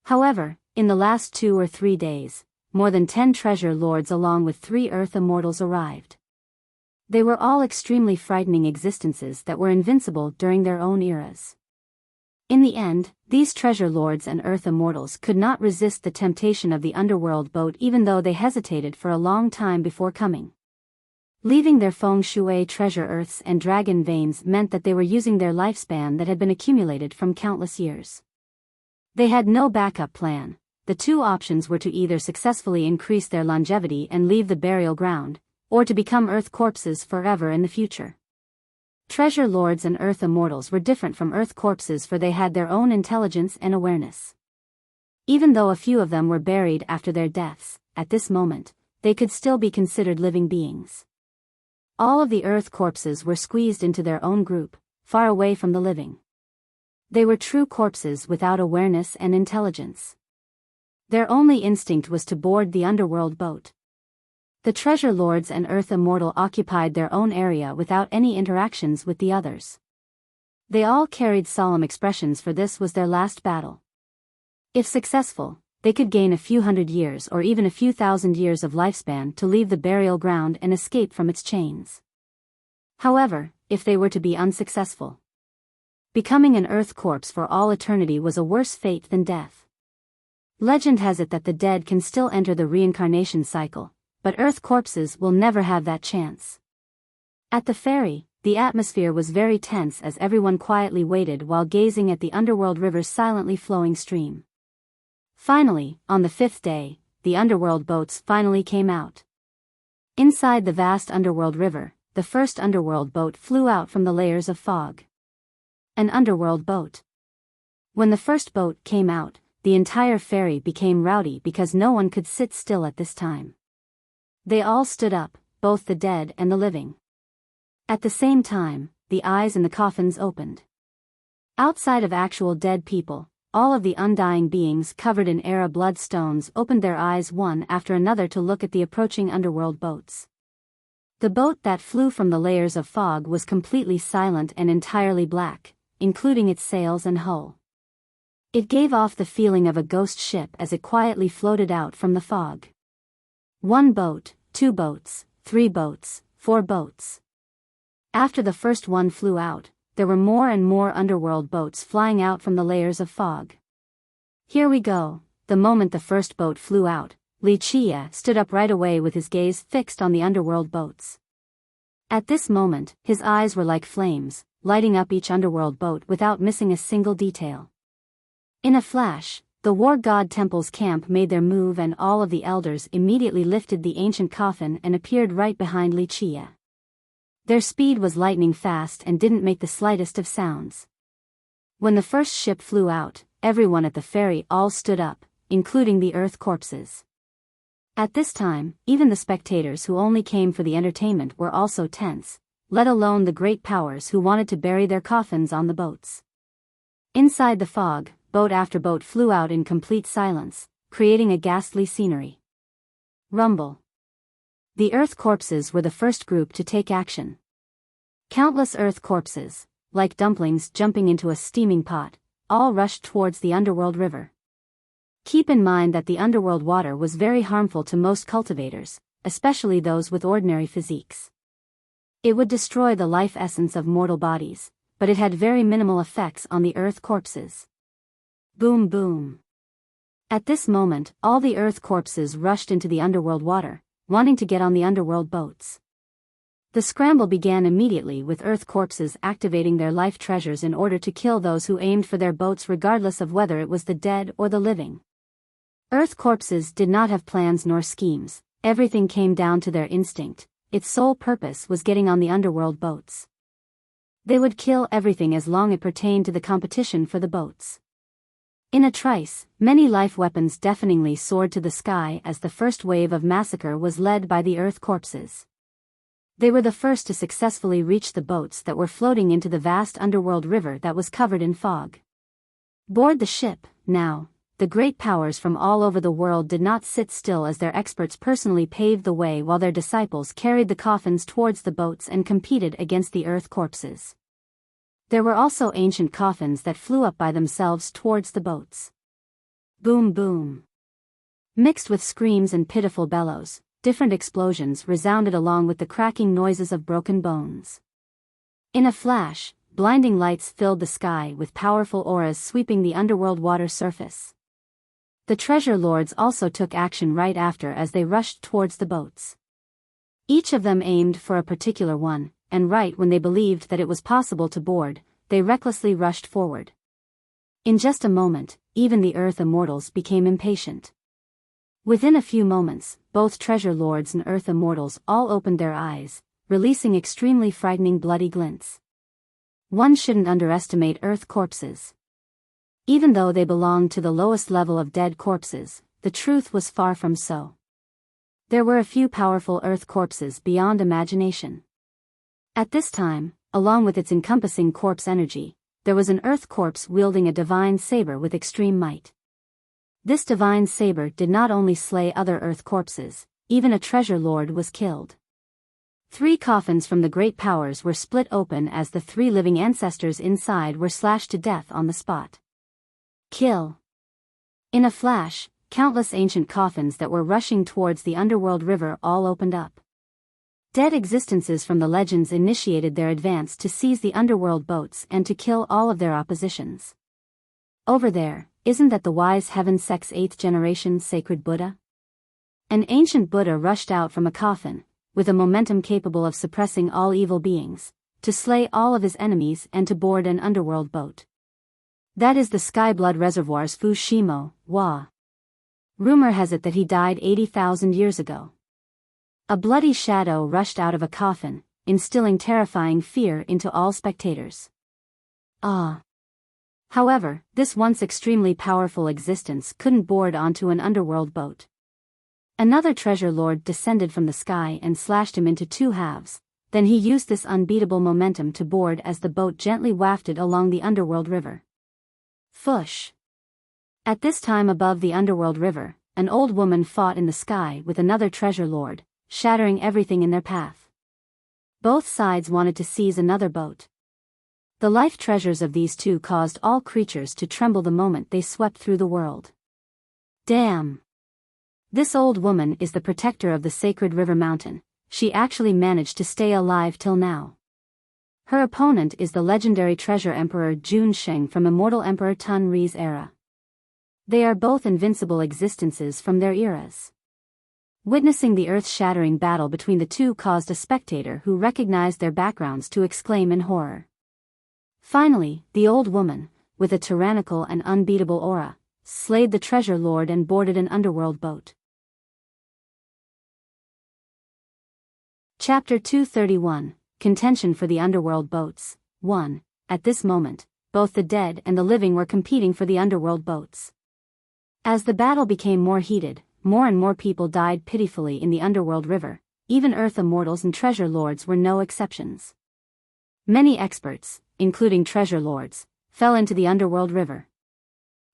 However, in the last 2 or 3 days, more than 10 treasure lords along with 3 earth immortals arrived. They were all extremely frightening existences that were invincible during their own eras. In the end, these treasure lords and earth immortals could not resist the temptation of the underworld boat, even though they hesitated for a long time before coming. Leaving their feng shui treasure earths and dragon veins meant that they were using their lifespan that had been accumulated from countless years. They had no backup plan. The two options were to either successfully increase their longevity and leave the burial ground, or to become earth corpses forever in the future. Treasure lords and earth immortals were different from earth corpses, for they had their own intelligence and awareness. Even though a few of them were buried after their deaths, at this moment, they could still be considered living beings. All of the earth corpses were squeezed into their own group, far away from the living. They were true corpses without awareness and intelligence. Their only instinct was to board the underworld boat. The treasure lords and earth immortal occupied their own area without any interactions with the others. They all carried solemn expressions, for this was their last battle. If successful, they could gain a few hundred years or even a few thousand years of lifespan to leave the burial ground and escape from its chains. However, if they were to be unsuccessful, becoming an earth corpse for all eternity was a worse fate than death. Legend has it that the dead can still enter the reincarnation cycle, but earth corpses will never have that chance. At the ferry, the atmosphere was very tense as everyone quietly waited while gazing at the underworld river's silently flowing stream. Finally, on the 5th day, the underworld boats finally came out. Inside the vast underworld river, the first underworld boat flew out from the layers of fog. An underworld boat. When the first boat came out, the entire ferry became rowdy because no one could sit still at this time. They all stood up, both the dead and the living. At the same time, the eyes in the coffins opened. Outside of actual dead people, all of the undying beings covered in Era bloodstones opened their eyes one after another to look at the approaching underworld boats. The boat that flew from the layers of fog was completely silent and entirely black, including its sails and hull. It gave off the feeling of a ghost ship as it quietly floated out from the fog. 1 boat, 2 boats, 3 boats, 4 boats. After the first one flew out, there were more and more underworld boats flying out from the layers of fog. Here we go. The moment the first boat flew out, Li Qie stood up right away with his gaze fixed on the underworld boats. At this moment, his eyes were like flames, lighting up each underworld boat without missing a single detail. In a flash, the war god temple's camp made their move, and all of the elders immediately lifted the ancient coffin and appeared right behind Li Qie. Their speed was lightning fast and didn't make the slightest of sounds. When the first ship flew out, everyone at the ferry all stood up, including the earth corpses. At this time, even the spectators who only came for the entertainment were also tense, let alone the great powers who wanted to bury their coffins on the boats. Inside the fog, boat after boat flew out in complete silence, creating a ghastly scenery. Rumble. The earth corpses were the first group to take action. Countless earth corpses, like dumplings jumping into a steaming pot, all rushed towards the underworld river. Keep in mind that the underworld water was very harmful to most cultivators, especially those with ordinary physiques. It would destroy the life essence of mortal bodies, but it had very minimal effects on the earth corpses. Boom boom. At this moment, all the earth corpses rushed into the underworld water, wanting to get on the underworld boats. The scramble began immediately with earth corpses activating their life treasures in order to kill those who aimed for their boats regardless of whether it was the dead or the living. Earth corpses did not have plans nor schemes, everything came down to their instinct, its sole purpose was getting on the underworld boats. They would kill everything as long as it pertained to the competition for the boats. In a trice, many life weapons deafeningly soared to the sky as the first wave of massacre was led by the earth corpses. They were the first to successfully reach the boats that were floating into the vast underworld river that was covered in fog. Board the ship, now. The great powers from all over the world did not sit still as their experts personally paved the way while their disciples carried the coffins towards the boats and competed against the earth corpses. There were also ancient coffins that flew up by themselves towards the boats. Boom boom. Mixed with screams and pitiful bellows, different explosions resounded along with the cracking noises of broken bones. In a flash, blinding lights filled the sky with powerful auras sweeping the underworld water surface. The treasure lords also took action right after as they rushed towards the boats. Each of them aimed for a particular one, and right when they believed that it was possible to board, they recklessly rushed forward. In just a moment, even the earth immortals became impatient. Within a few moments, both treasure lords and earth immortals all opened their eyes, releasing extremely frightening bloody glints. One shouldn't underestimate earth corpses. Even though they belonged to the lowest level of dead corpses, the truth was far from so. There were a few powerful earth corpses beyond imagination. At this time, along with its encompassing corpse energy, there was an earth corpse wielding a divine saber with extreme might. This divine saber did not only slay other earth corpses, even a treasure lord was killed. 3 coffins from the great powers were split open as the 3 living ancestors inside were slashed to death on the spot. Kill. In a flash, countless ancient coffins that were rushing towards the underworld river all opened up. Dead existences from the legends initiated their advance to seize the underworld boats and to kill all of their oppositions. Over there, isn't that the wise heaven sect's 8th generation sacred Buddha? An ancient Buddha rushed out from a coffin, with a momentum capable of suppressing all evil beings, to slay all of his enemies and to board an underworld boat. That is the Skyblood Reservoir's Fu Shimo, Wa. Rumor has it that he died 80,000 years ago. A bloody shadow rushed out of a coffin, instilling terrifying fear into all spectators. However, this once extremely powerful existence couldn't board onto an underworld boat. Another treasure lord descended from the sky and slashed him into 2 halves, then he used this unbeatable momentum to board as the boat gently wafted along the underworld river. Fush! At this time above the underworld river, an old woman fought in the sky with another treasure lord, shattering everything in their path. Both sides wanted to seize another boat. The life treasures of these 2 caused all creatures to tremble the moment they swept through the world. Damn! This old woman is the protector of the sacred river mountain, she actually managed to stay alive till now. Her opponent is the legendary treasure emperor Jun Sheng from immortal Emperor Tun Ri's era. They are both invincible existences from their eras. Witnessing the earth-shattering battle between the 2 caused a spectator who recognized their backgrounds to exclaim in horror. Finally, the old woman, with a tyrannical and unbeatable aura, slayed the treasure lord and boarded an underworld boat. Chapter 231, Contention for the Underworld Boats. 1. At this moment, both the dead and the living were competing for the underworld boats. As the battle became more heated, more and more people died pitifully in the underworld river, even earth immortals and treasure lords were no exceptions. Many experts, including treasure lords, fell into the underworld river.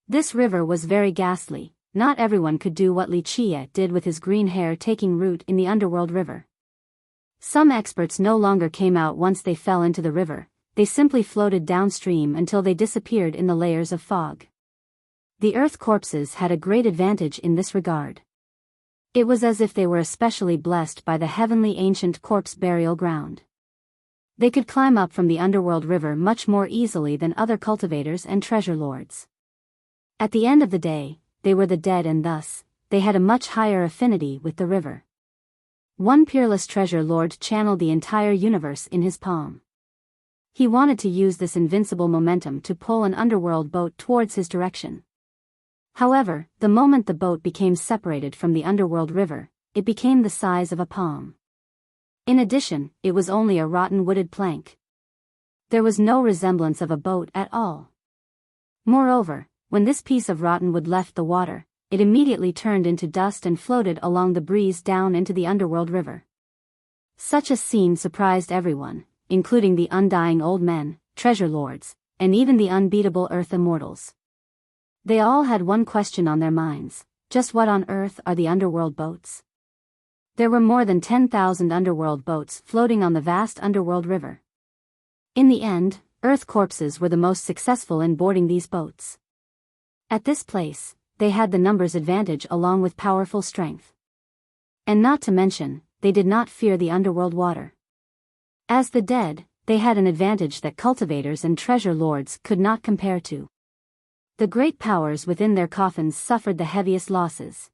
This river was very ghastly, not everyone could do what Li Qie did with his green hair taking root in the underworld river. Some experts no longer came out once they fell into the river, they simply floated downstream until they disappeared in the layers of fog. The earth corpses had a great advantage in this regard. It was as if they were especially blessed by the heavenly ancient corpse burial ground. They could climb up from the underworld river much more easily than other cultivators and treasure lords. At the end of the day, they were the dead and thus, they had a much higher affinity with the river. One peerless treasure lord channeled the entire universe in his palm. He wanted to use this invincible momentum to pull an underworld boat towards his direction. However, the moment the boat became separated from the underworld river, it became the size of a palm. In addition, it was only a rotten wooded plank. There was no resemblance of a boat at all. Moreover, when this piece of rotten wood left the water, it immediately turned into dust and floated along the breeze down into the underworld river. Such a scene surprised everyone, including the undying old men, treasure lords, and even the unbeatable earth immortals. They all had one question on their minds: just what on earth are the underworld boats? There were more than 10,000 underworld boats floating on the vast underworld river. In the end, earth corpses were the most successful in boarding these boats. At this place, they had the numbers advantage along with powerful strength. And not to mention, they did not fear the underworld water. As the dead, they had an advantage that cultivators and treasure lords could not compare to. The great powers within their coffins suffered the heaviest losses.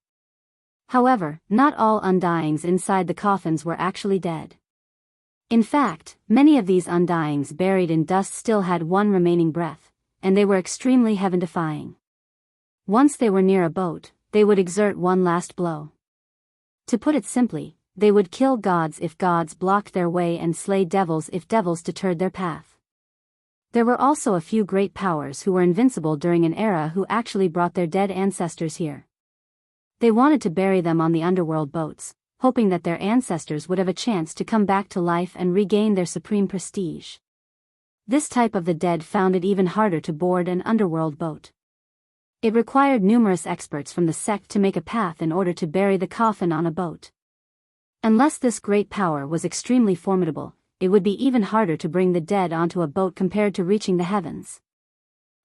However, not all undyings inside the coffins were actually dead. In fact, many of these undyings buried in dust still had one remaining breath, and they were extremely heaven-defying. Once they were near a boat, they would exert one last blow. To put it simply, they would kill gods if gods blocked their way and slay devils if devils deterred their path. There were also a few great powers who were invincible during an era who actually brought their dead ancestors here. They wanted to bury them on the underworld boats, hoping that their ancestors would have a chance to come back to life and regain their supreme prestige. This type of the dead found it even harder to board an underworld boat. It required numerous experts from the sect to make a path in order to bury the coffin on a boat. Unless this great power was extremely formidable, it would be even harder to bring the dead onto a boat compared to reaching the heavens.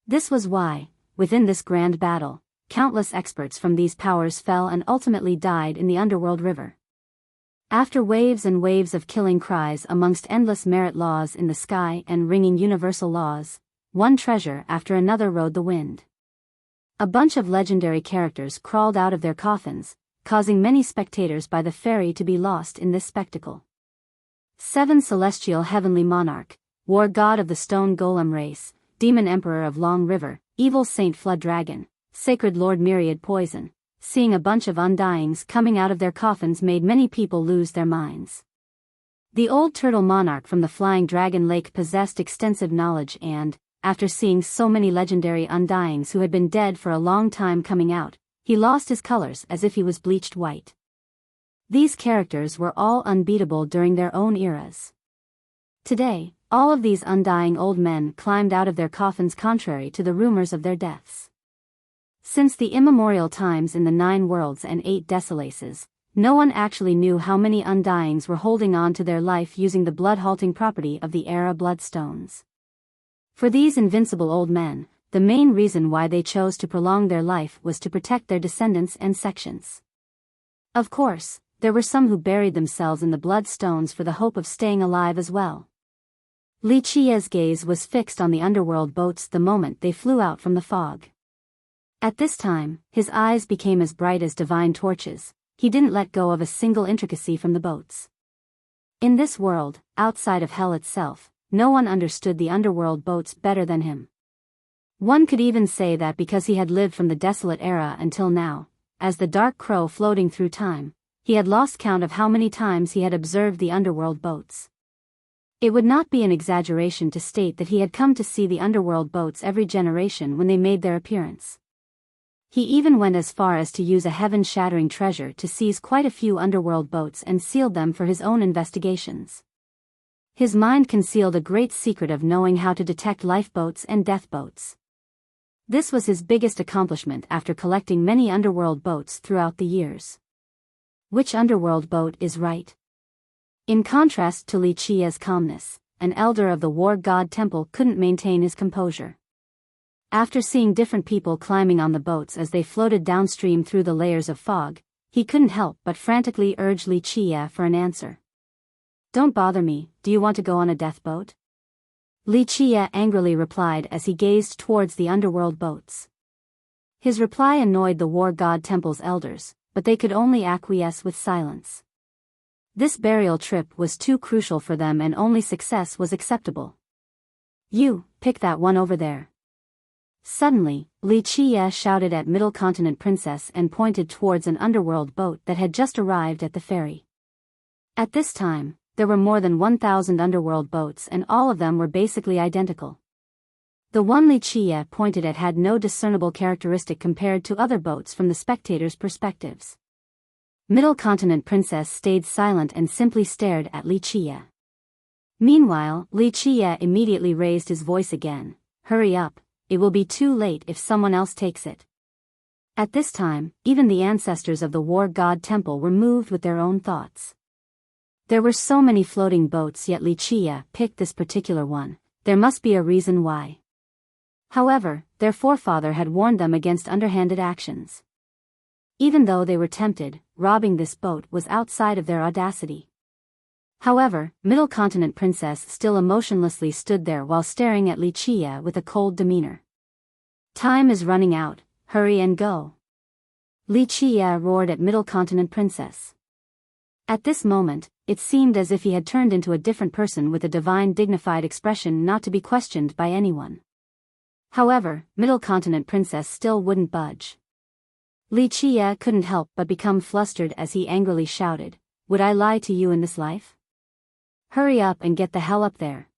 This was why, within this grand battle, countless experts from these powers fell and ultimately died in the underworld river. After waves and waves of killing cries amongst endless merit laws in the sky and ringing universal laws, one treasure after another rode the wind. A bunch of legendary characters crawled out of their coffins, causing many spectators by the ferry to be lost in this spectacle. 7 Celestial Heavenly Monarch, War God of the Stone Golem Race, Demon Emperor of Long River, Evil Saint Flood Dragon, Sacred Lord Myriad Poison. Seeing a bunch of undyings coming out of their coffins made many people lose their minds. The old turtle monarch from the Flying Dragon Lake possessed extensive knowledge and, after seeing so many legendary undyings who had been dead for a long time coming out, he lost his colors as if he was bleached white. These characters were all unbeatable during their own eras. Today, all of these undying old men climbed out of their coffins contrary to the rumors of their deaths. Since the immemorial times in the 9 worlds and 8 desolaces, no one actually knew how many undyings were holding on to their life using the blood-halting property of the era bloodstones. For these invincible old men, the main reason why they chose to prolong their life was to protect their descendants and sections. Of course, there were some who buried themselves in the bloodstones for the hope of staying alive as well. Li Qi's gaze was fixed on the underworld boats the moment they flew out from the fog. At this time, his eyes became as bright as divine torches. He didn't let go of a single intricacy from the boats. In this world, outside of hell itself, no one understood the underworld boats better than him. One could even say that because he had lived from the desolate era until now, as the dark crow floating through time, he had lost count of how many times he had observed the underworld boats. It would not be an exaggeration to state that he had come to see the underworld boats every generation when they made their appearance. He even went as far as to use a heaven-shattering treasure to seize quite a few underworld boats and sealed them for his own investigations. His mind concealed a great secret of knowing how to detect lifeboats and death boats. This was his biggest accomplishment after collecting many underworld boats throughout the years. Which underworld boat is right? In contrast to Li Qi's calmness, an elder of the War God Temple couldn't maintain his composure. After seeing different people climbing on the boats as they floated downstream through the layers of fog, he couldn't help but frantically urge Li Qie for an answer. "Don't bother me, do you want to go on a death boat?" Li Qie angrily replied as he gazed towards the underworld boats. His reply annoyed the war god temple's elders, but they could only acquiesce with silence. This burial trip was too crucial for them and only success was acceptable. "You, pick that one over there." Suddenly, Li Qie shouted at Middle Continent Princess and pointed towards an underworld boat that had just arrived at the ferry. At this time, there were more than 1,000 underworld boats and all of them were basically identical. The one Li Qie pointed at had no discernible characteristic compared to other boats from the spectators' perspectives. Middle Continent Princess stayed silent and simply stared at Li Qie. Meanwhile, Li Qie immediately raised his voice again. "Hurry up, it will be too late if someone else takes it." At this time, even the ancestors of the war god temple were moved with their own thoughts. There were so many floating boats yet Li Qie picked this particular one, there must be a reason why. However, their forefather had warned them against underhanded actions. Even though they were tempted, robbing this boat was outside of their audacity. However, Middle Continent Princess still emotionlessly stood there while staring at Li Qie with a cold demeanor. "Time is running out, hurry and go." Li Qie roared at Middle Continent Princess. At this moment, it seemed as if he had turned into a different person with a divine dignified expression not to be questioned by anyone. However, Middle Continent Princess still wouldn't budge. Li Qie couldn't help but become flustered as he angrily shouted, "Would I lie to you in this life? Hurry up and get the hell up there."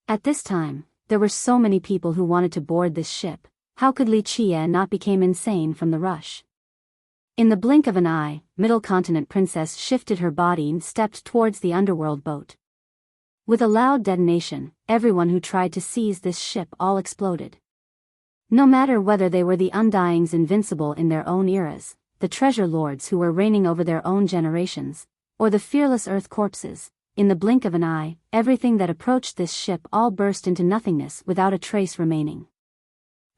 At this time, there were so many people who wanted to board this ship, how could Li Qie not become insane from the rush? In the blink of an eye, Middle Continent Princess shifted her body and stepped towards the underworld boat. With a loud detonation, everyone who tried to seize this ship all exploded. No matter whether they were the Undyings invincible in their own eras, the treasure lords who were reigning over their own generations, or the fearless earth corpses, in the blink of an eye, everything that approached this ship all burst into nothingness without a trace remaining.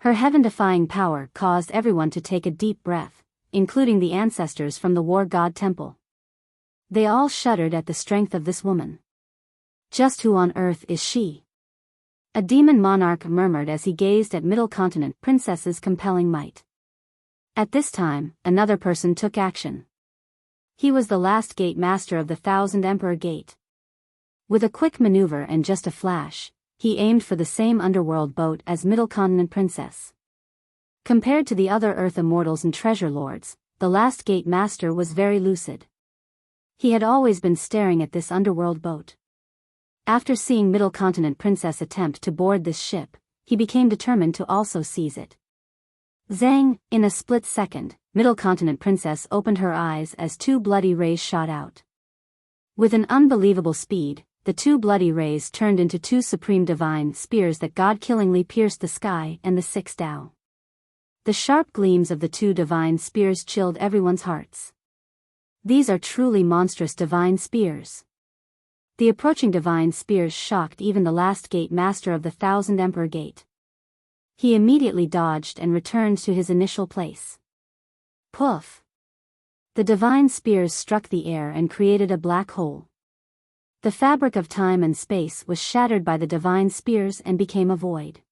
Her heaven-defying power caused everyone to take a deep breath, including the ancestors from the war god temple. They all shuddered at the strength of this woman. Just who on earth is she? A demon monarch murmured as he gazed at Middle Continent Princess's compelling might. At this time, another person took action. He was the last gate master of the Thousand Emperor Gate. With a quick maneuver and just a flash, he aimed for the same underworld boat as Middle Continent Princess. Compared to the other Earth Immortals and Treasure Lords, the last gate master was very lucid. He had always been staring at this underworld boat. After seeing Middle Continent Princess attempt to board this ship, he became determined to also seize it. Zang, in a split second, Middle Continent Princess opened her eyes as two bloody rays shot out. With an unbelievable speed, the two bloody rays turned into two supreme divine spears that god-killingly pierced the sky and the six Tao. The sharp gleams of the two divine spears chilled everyone's hearts. These are truly monstrous divine spears. The approaching divine spears shocked even the last gate master of the Thousand Emperor Gate. He immediately dodged and returned to his initial place. Poof! The divine spears struck the air and created a black hole. The fabric of time and space was shattered by the divine spears and became a void.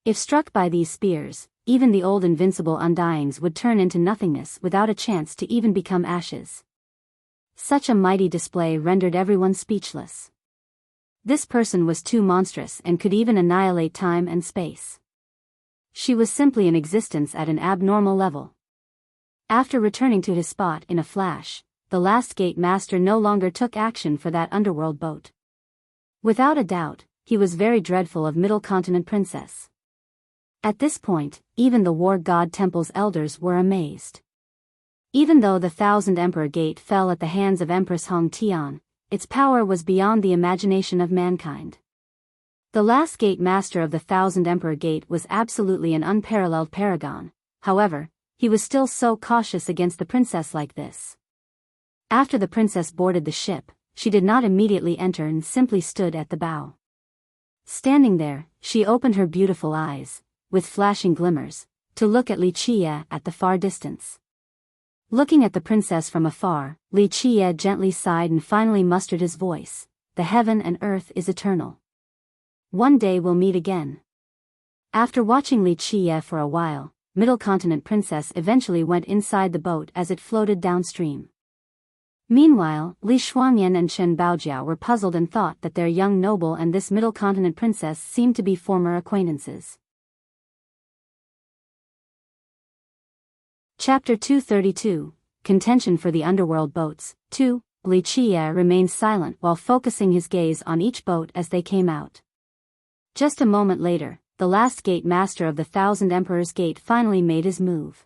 If struck by these spears, even the old invincible Undyings would turn into nothingness without a chance to even become ashes. Such a mighty display rendered everyone speechless. This person was too monstrous and could even annihilate time and space. She was simply in existence at an abnormal level. After returning to his spot in a flash, the last gate master no longer took action for that underworld boat. Without a doubt, he was very dreadful of Middle Continent Princess. At this point, even the war god temple's elders were amazed. Even though the Thousand Emperor Gate fell at the hands of Empress Hong Tian, its power was beyond the imagination of mankind. The last gate master of the Thousand Emperor Gate was absolutely an unparalleled paragon, however, he was still so cautious against the princess like this. After the princess boarded the ship, she did not immediately enter and simply stood at the bow. Standing there, she opened her beautiful eyes, with flashing glimmers, to look at Li Qie at the far distance. Looking at the princess from afar, Li Qie gently sighed and finally mustered his voice. The heaven and earth is eternal. One day we'll meet again. After watching Li Qie for a while, Middle Continent Princess eventually went inside the boat as it floated downstream. Meanwhile, Li Shuangyan and Chen Baojiao were puzzled and thought that their young noble and this Middle Continent Princess seemed to be former acquaintances. Chapter 232, Contention for the Underworld Boats. 2. Li Qie remained silent while focusing his gaze on each boat as they came out. Just a moment later, the last gate master of the Thousand Emperors Gate finally made his move.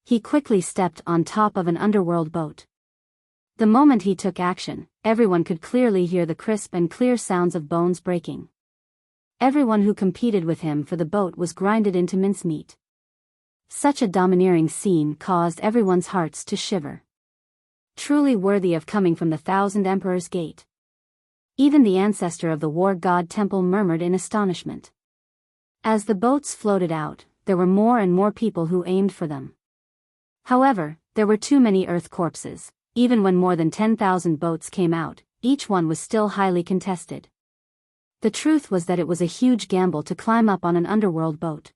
He quickly stepped on top of an underworld boat. The moment he took action, everyone could clearly hear the crisp and clear sounds of bones breaking. Everyone who competed with him for the boat was grinded into mincemeat. Such a domineering scene caused everyone's hearts to shiver. Truly worthy of coming from the Thousand Emperors Gate. Even the ancestor of the War God Temple murmured in astonishment. As the boats floated out, there were more and more people who aimed for them. However, there were too many earth corpses. Even when more than 10,000 boats came out, each one was still highly contested. The truth was that it was a huge gamble to climb up on an underworld boat.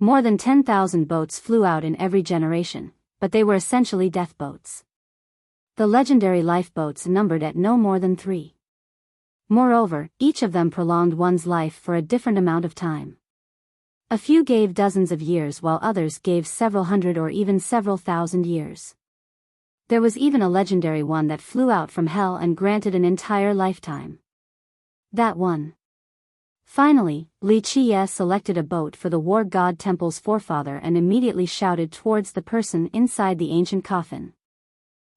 More than 10,000 boats flew out in every generation, but they were essentially death boats. The legendary lifeboats numbered at no more than 3. Moreover, each of them prolonged one's life for a different amount of time. A few gave dozens of years while others gave several hundred or even several thousand years. There was even a legendary one that flew out from hell and granted an entire lifetime. That one. Finally, Li Qie selected a boat for the War God Temple's forefather and immediately shouted towards the person inside the ancient coffin.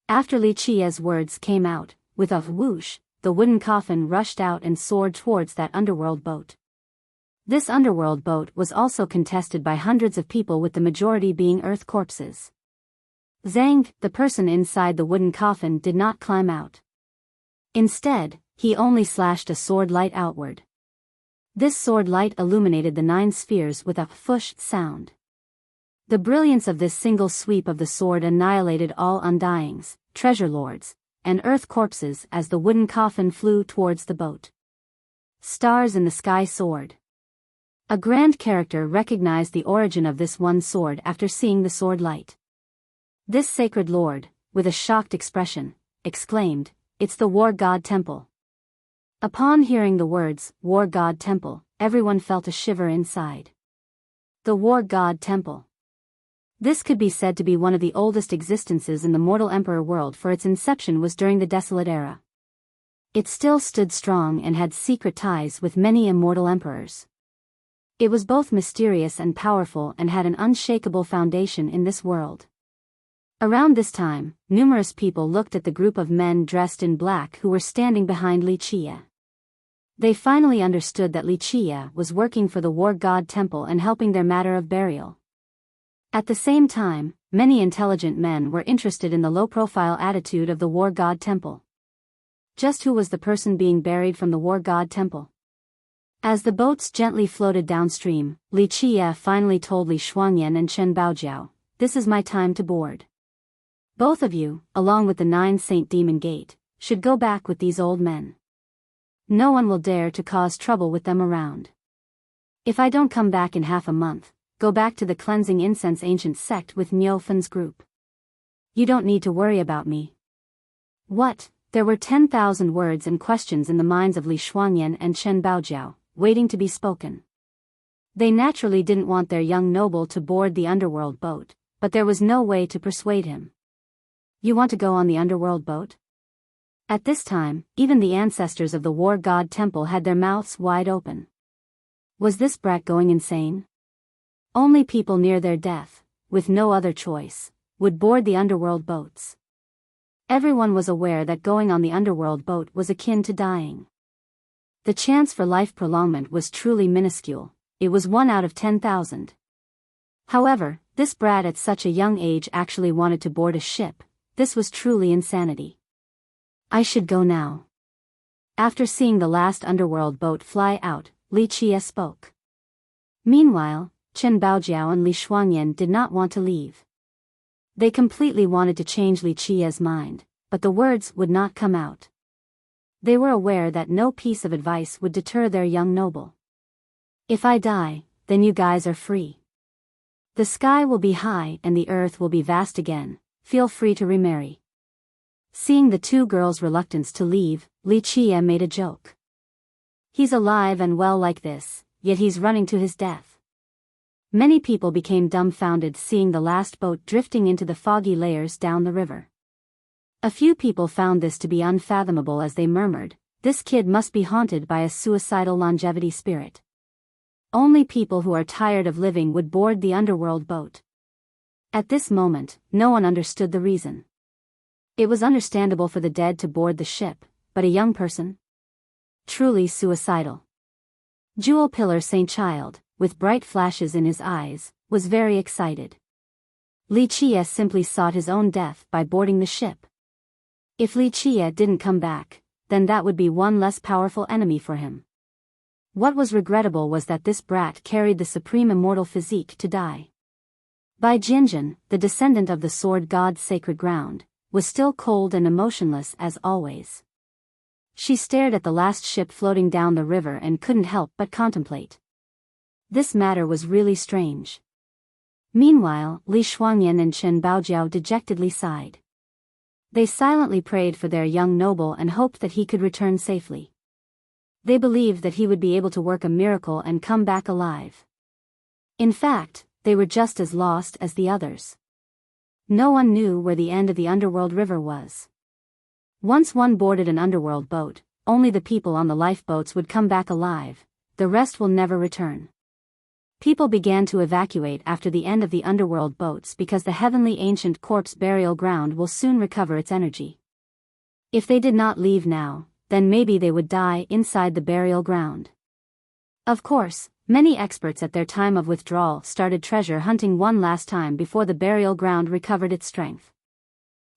After Li Qie's words came out, with a whoosh, the wooden coffin rushed out and soared towards that underworld boat. This underworld boat was also contested by hundreds of people, with the majority being earth corpses. Zhang, the person inside the wooden coffin, did not climb out. Instead, he only slashed a sword light outward. This sword light illuminated the 9 spheres with a whoosh sound. The brilliance of this single sweep of the sword annihilated all undyings, treasure lords, and earth corpses as the wooden coffin flew towards the boat. Stars in the sky soared. A grand character recognized the origin of this one sword after seeing the sword light. This sacred lord, with a shocked expression, exclaimed, "It's the War God Temple." Upon hearing the words, War God Temple, everyone felt a shiver inside. The War God Temple. This could be said to be one of the oldest existences in the mortal emperor world, for its inception was during the Desolate Era. It still stood strong and had secret ties with many immortal emperors. It was both mysterious and powerful and had an unshakable foundation in this world. Around this time, numerous people looked at the group of men dressed in black who were standing behind Li Qie. They finally understood that Li Qie was working for the War God Temple and helping their matter of burial. At the same time, many intelligent men were interested in the low-profile attitude of the War God Temple. Just who was the person being buried from the War God Temple? As the boats gently floated downstream, Li Qie finally told Li Shuangyan and Chen Baojiao, "This is my time to board. Both of you, along with the 9 Saint Demon Gate, should go back with these old men. No one will dare to cause trouble with them around. If I don't come back in half a month, go back to the Cleansing Incense Ancient Sect with Niu Fen's group. You don't need to worry about me." What? There were 10,000 words and questions in the minds of Li Shuangyan and Chen Baojiao, waiting to be spoken. They naturally didn't want their young noble to board the underworld boat, but there was no way to persuade him. "You want to go on the underworld boat?" At this time, even the ancestors of the War God Temple had their mouths wide open. Was this brat going insane? Only people near their death, with no other choice, would board the underworld boats. Everyone was aware that going on the underworld boat was akin to dying. The chance for life prolongment was truly minuscule, it was 1 out of 10,000. However, this brat at such a young age actually wanted to board a ship. This was truly insanity. "I should go now." After seeing the last underworld boat fly out, Li Qie spoke. Meanwhile, Chen Baojiao and Li Shuangyan did not want to leave. They completely wanted to change Li Qia's mind, but the words would not come out. They were aware that no piece of advice would deter their young noble. If I die, then you guys are free. The sky will be high and the earth will be vast again, feel free to remarry. Seeing the two girls' reluctance to leave, Li Qia made a joke. He's alive and well like this, yet he's running to his death. Many people became dumbfounded seeing the last boat drifting into the foggy layers down the river. A few people found this to be unfathomable as they murmured, "This kid must be haunted by a suicidal longevity spirit. Only people who are tired of living would board the underworld boat." At this moment, no one understood the reason. It was understandable for the dead to board the ship, but a young person? Truly suicidal. Jewel Pillar Saint Child, with bright flashes in his eyes, was very excited. Li Qia simply sought his own death by boarding the ship. If Li Qia didn't come back, then that would be one less powerful enemy for him. What was regrettable was that this brat carried the supreme immortal physique to die. Bai Jinjin, the descendant of the sword god's sacred ground, was still cold and emotionless as always. She stared at the last ship floating down the river and couldn't help but contemplate. This matter was really strange. Meanwhile, Li Shuangyan and Chen Baojiao dejectedly sighed. They silently prayed for their young noble and hoped that he could return safely. They believed that he would be able to work a miracle and come back alive. In fact, they were just as lost as the others. No one knew where the end of the underworld river was. Once one boarded an underworld boat, only the people on the lifeboats would come back alive, the rest will never return. People began to evacuate after the end of the underworld boats because the heavenly ancient corpse burial ground will soon recover its energy. If they did not leave now, then maybe they would die inside the burial ground. Of course, many experts at their time of withdrawal started treasure hunting one last time before the burial ground recovered its strength.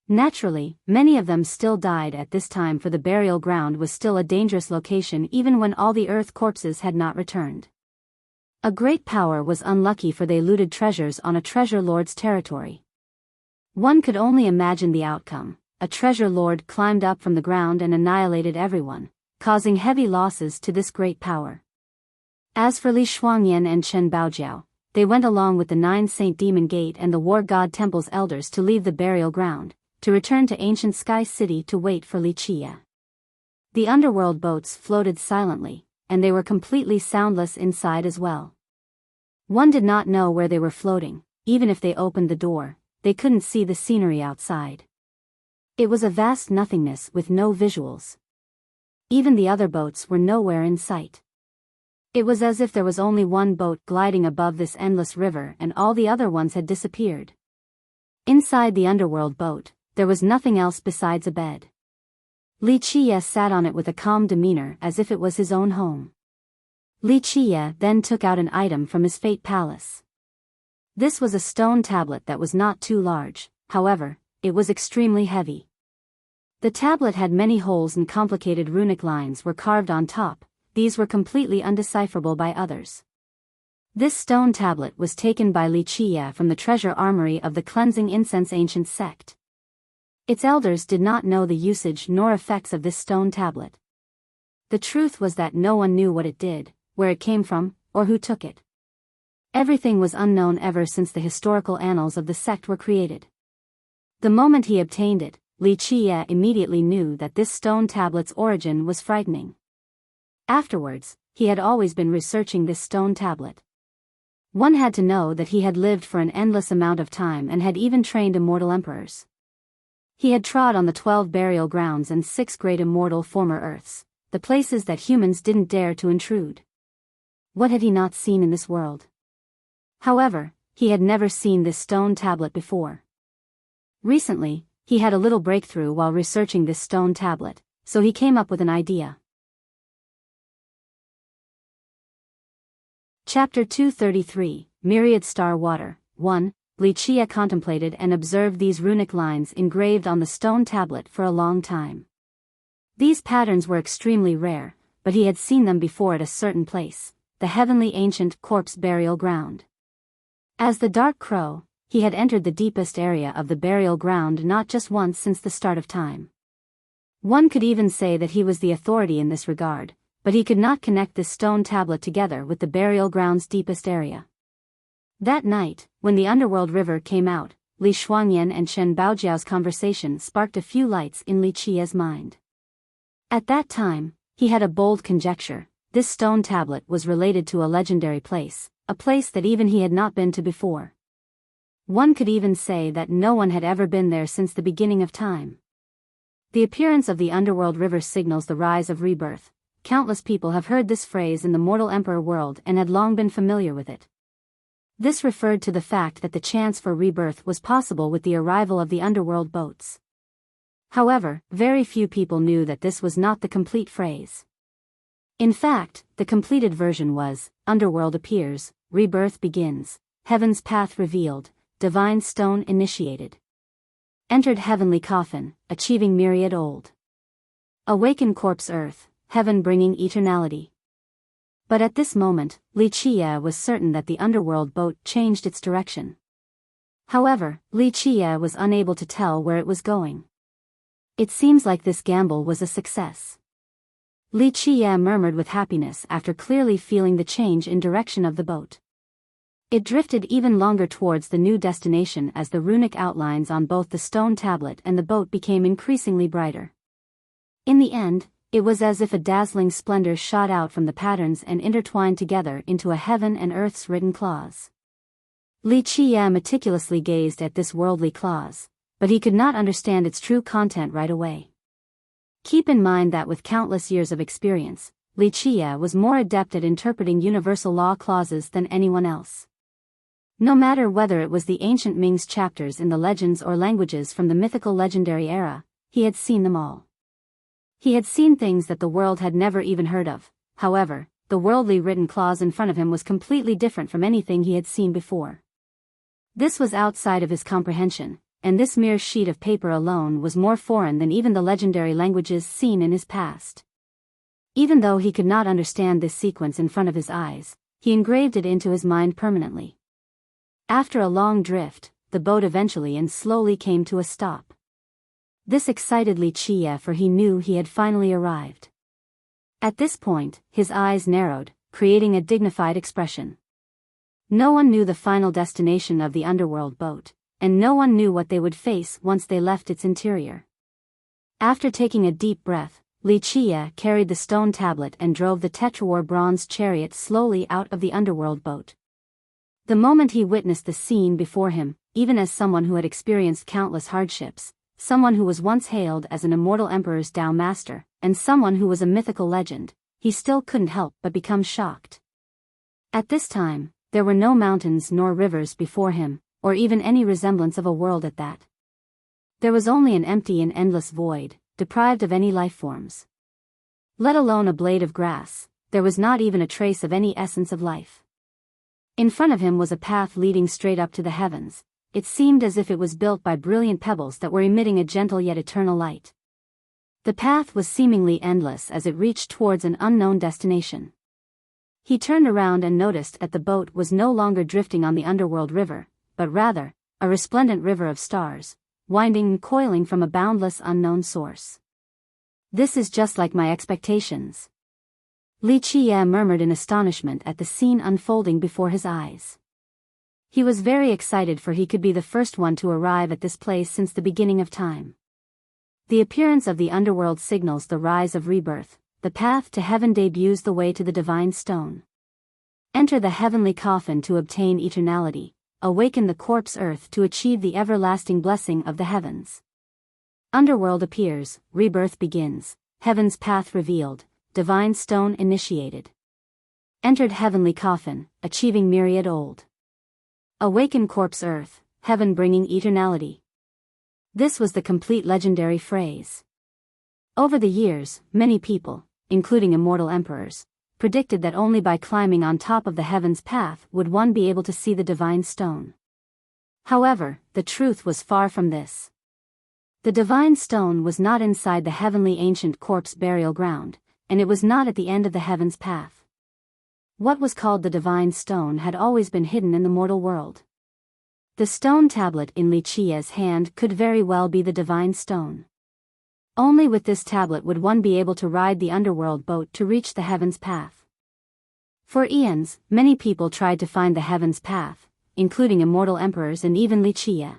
Naturally, many of them still died at this time, for the burial ground was still a dangerous location even when all the earth corpses had not returned. A great power was unlucky, for they looted treasures on a treasure lord's territory. One could only imagine the outcome. A treasure lord climbed up from the ground and annihilated everyone, causing heavy losses to this great power. As for Li Shuangyan and Chen Baojiao, they went along with the 9 Saint Demon Gate and the War God Temple's elders to leave the burial ground, to return to ancient Sky City to wait for Li Qia. The underworld boats floated silently, and they were completely soundless inside as well. One did not know where they were floating. Even if they opened the door, they couldn't see the scenery outside. It was a vast nothingness with no visuals. Even the other boats were nowhere in sight. It was as if there was only one boat gliding above this endless river and all the other ones had disappeared. Inside the underworld boat, there was nothing else besides a bed. Li Qia sat on it with a calm demeanor as if it was his own home. Li Qia then took out an item from his fate palace. This was a stone tablet that was not too large, however, it was extremely heavy. The tablet had many holes and complicated runic lines were carved on top. These were completely undecipherable by others. This stone tablet was taken by Li Qia from the treasure armory of the Cleansing Incense Ancient Sect. Its elders did not know the usage nor effects of this stone tablet. The truth was that no one knew what it did, where it came from, or who took it. Everything was unknown ever since the historical annals of the sect were created. The moment he obtained it, Li Qia immediately knew that this stone tablet's origin was frightening. Afterwards, he had always been researching this stone tablet. One had to know that he had lived for an endless amount of time and had even trained immortal emperors. He had trod on the 12 burial grounds and 6 great immortal former Earths, the places that humans didn't dare to intrude. What had he not seen in this world? However, he had never seen this stone tablet before. Recently, he had a little breakthrough while researching this stone tablet, so he came up with an idea. Chapter 233, Myriad Star Water. 1. Li Qia contemplated and observed these runic lines engraved on the stone tablet for a long time. These patterns were extremely rare, but he had seen them before at a certain place, the heavenly ancient corpse burial ground. As the dark crow, he had entered the deepest area of the burial ground not just once since the start of time. One could even say that he was the authority in this regard, but he could not connect this stone tablet together with the burial ground's deepest area. That night, when the underworld river came out, Li Shuangyan and Shen Baojiao's conversation sparked a few lights in Li Qiye's mind. At that time, he had a bold conjecture: this stone tablet was related to a legendary place, a place that even he had not been to before. One could even say that no one had ever been there since the beginning of time. The appearance of the underworld river signals the rise of rebirth. Countless people have heard this phrase in the mortal emperor world and had long been familiar with it. This referred to the fact that the chance for rebirth was possible with the arrival of the underworld boats. However, very few people knew that this was not the complete phrase. In fact, the completed version was: underworld appears, rebirth begins, heaven's path revealed, divine stone initiated. Entered heavenly coffin, achieving myriad old. Awaken corpse earth, heaven bringing eternality. But at this moment, Li Qiye was certain that the underworld boat changed its direction. However, Li Qiye was unable to tell where it was going. It seems like this gamble was a success. Li Qiye murmured with happiness after clearly feeling the change in direction of the boat. It drifted even longer towards the new destination as the runic outlines on both the stone tablet and the boat became increasingly brighter. In the end, it was as if a dazzling splendor shot out from the patterns and intertwined together into a heaven and earth's written clause. Li Qiye meticulously gazed at this worldly clause, but he could not understand its true content right away. Keep in mind that with countless years of experience, Li Qiye was more adept at interpreting universal law clauses than anyone else. No matter whether it was the ancient Ming's chapters in the legends or languages from the mythical legendary era, he had seen them all. He had seen things that the world had never even heard of. However, the worldly written clause in front of him was completely different from anything he had seen before. This was outside of his comprehension, and this mere sheet of paper alone was more foreign than even the legendary languages seen in his past. Even though he could not understand this sequence in front of his eyes, he engraved it into his mind permanently. After a long drift, the boat eventually and slowly came to a stop. This excited Li Qiye, for he knew he had finally arrived. At this point, his eyes narrowed, creating a dignified expression. No one knew the final destination of the underworld boat, and no one knew what they would face once they left its interior. After taking a deep breath, Li Qiye carried the stone tablet and drove the tetrawar bronze chariot slowly out of the underworld boat. The moment he witnessed the scene before him, even as someone who had experienced countless hardships, someone who was once hailed as an immortal emperor's Tao master, and someone who was a mythical legend, he still couldn't help but become shocked. At this time, there were no mountains nor rivers before him, or even any resemblance of a world at that. There was only an empty and endless void, deprived of any life forms. Let alone a blade of grass, there was not even a trace of any essence of life. In front of him was a path leading straight up to the heavens. It seemed as if it was built by brilliant pebbles that were emitting a gentle yet eternal light. The path was seemingly endless as it reached towards an unknown destination. He turned around and noticed that the boat was no longer drifting on the underworld river, but rather, a resplendent river of stars, winding and coiling from a boundless unknown source. This is just like my expectations. Li Qiye murmured in astonishment at the scene unfolding before his eyes. He was very excited, for he could be the first one to arrive at this place since the beginning of time. The appearance of the underworld signals the rise of rebirth. The path to heaven debuts the way to the divine stone. Enter the heavenly coffin to obtain eternality. Awaken the corpse earth to achieve the everlasting blessing of the heavens. Underworld appears, rebirth begins, heaven's path revealed, divine stone initiated. Entered heavenly coffin, achieving myriad old. Awaken corpse earth, heaven bringing eternality. This was the complete legendary phrase. Over the years, many people, including immortal emperors, predicted that only by climbing on top of the heaven's path would one be able to see the divine stone. However, the truth was far from this. The divine stone was not inside the heavenly ancient corpse burial ground, and it was not at the end of the heaven's path. What was called the divine stone had always been hidden in the mortal world. The stone tablet in Li Qia's hand could very well be the divine stone. Only with this tablet would one be able to ride the underworld boat to reach the heaven's path. For eons, many people tried to find the heaven's path, including immortal emperors and even Li Qia.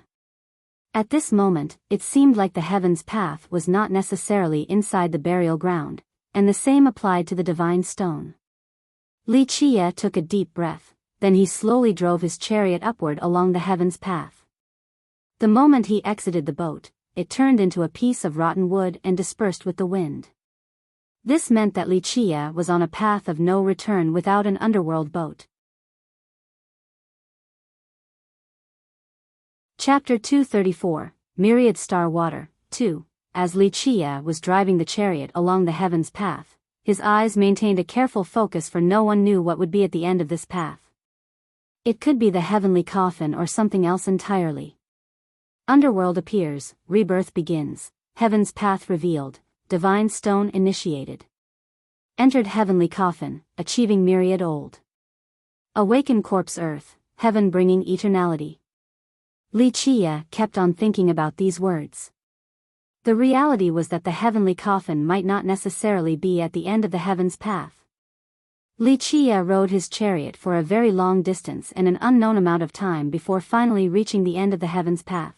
At this moment, it seemed like the heaven's path was not necessarily inside the burial ground, and the same applied to the divine stone. Li Qia took a deep breath, then he slowly drove his chariot upward along the heaven's path. The moment he exited the boat, it turned into a piece of rotten wood and dispersed with the wind. This meant that Li Qia was on a path of no return without an underworld boat. Chapter 234, Myriad Star Water, 2. As Li Qia was driving the chariot along the heaven's path, his eyes maintained a careful focus, for no one knew what would be at the end of this path. It could be the heavenly coffin or something else entirely. Underworld appears, rebirth begins, heaven's path revealed, divine stone initiated. Entered heavenly coffin, achieving myriad old. Awaken corpse earth, heaven bringing eternality. Li Qia kept on thinking about these words. The reality was that the heavenly coffin might not necessarily be at the end of the heaven's path. Li Qia rode his chariot for a very long distance and an unknown amount of time before finally reaching the end of the heaven's path.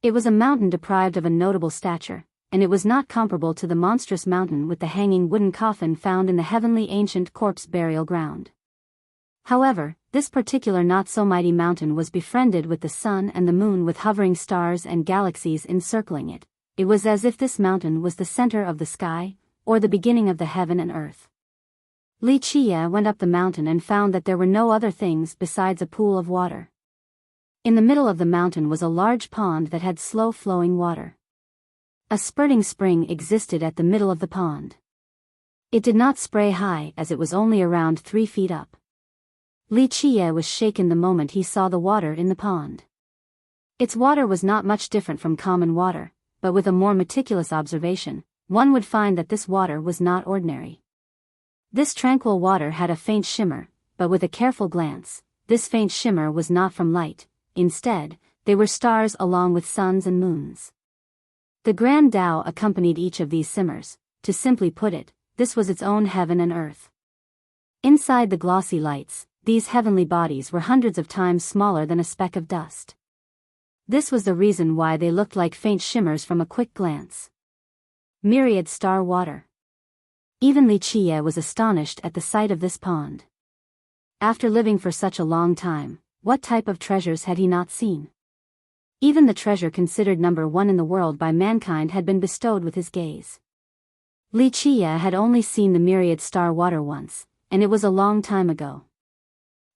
It was a mountain deprived of a notable stature, and it was not comparable to the monstrous mountain with the hanging wooden coffin found in the heavenly ancient corpse burial ground. However, this particular not-so-mighty mountain was befriended with the sun and the moon, with hovering stars and galaxies encircling it. It was as if this mountain was the center of the sky, or the beginning of the heaven and earth. Li Qia went up the mountain and found that there were no other things besides a pool of water. In the middle of the mountain was a large pond that had slow-flowing water. A spurting spring existed at the middle of the pond. It did not spray high, as it was only around 3 feet up. Li Qia was shaken the moment he saw the water in the pond. Its water was not much different from common water, but with a more meticulous observation, one would find that this water was not ordinary. This tranquil water had a faint shimmer, but with a careful glance, this faint shimmer was not from light. Instead, they were stars along with suns and moons. The Grand Tao accompanied each of these shimmers. To simply put it, this was its own heaven and earth. Inside the glossy lights, these heavenly bodies were hundreds of times smaller than a speck of dust. This was the reason why they looked like faint shimmers from a quick glance. Myriad star water. Even Li Qia was astonished at the sight of this pond. After living for such a long time, what type of treasures had he not seen? Even the treasure considered number one in the world by mankind had been bestowed with his gaze. Li Qia had only seen the myriad star water once, and it was a long time ago.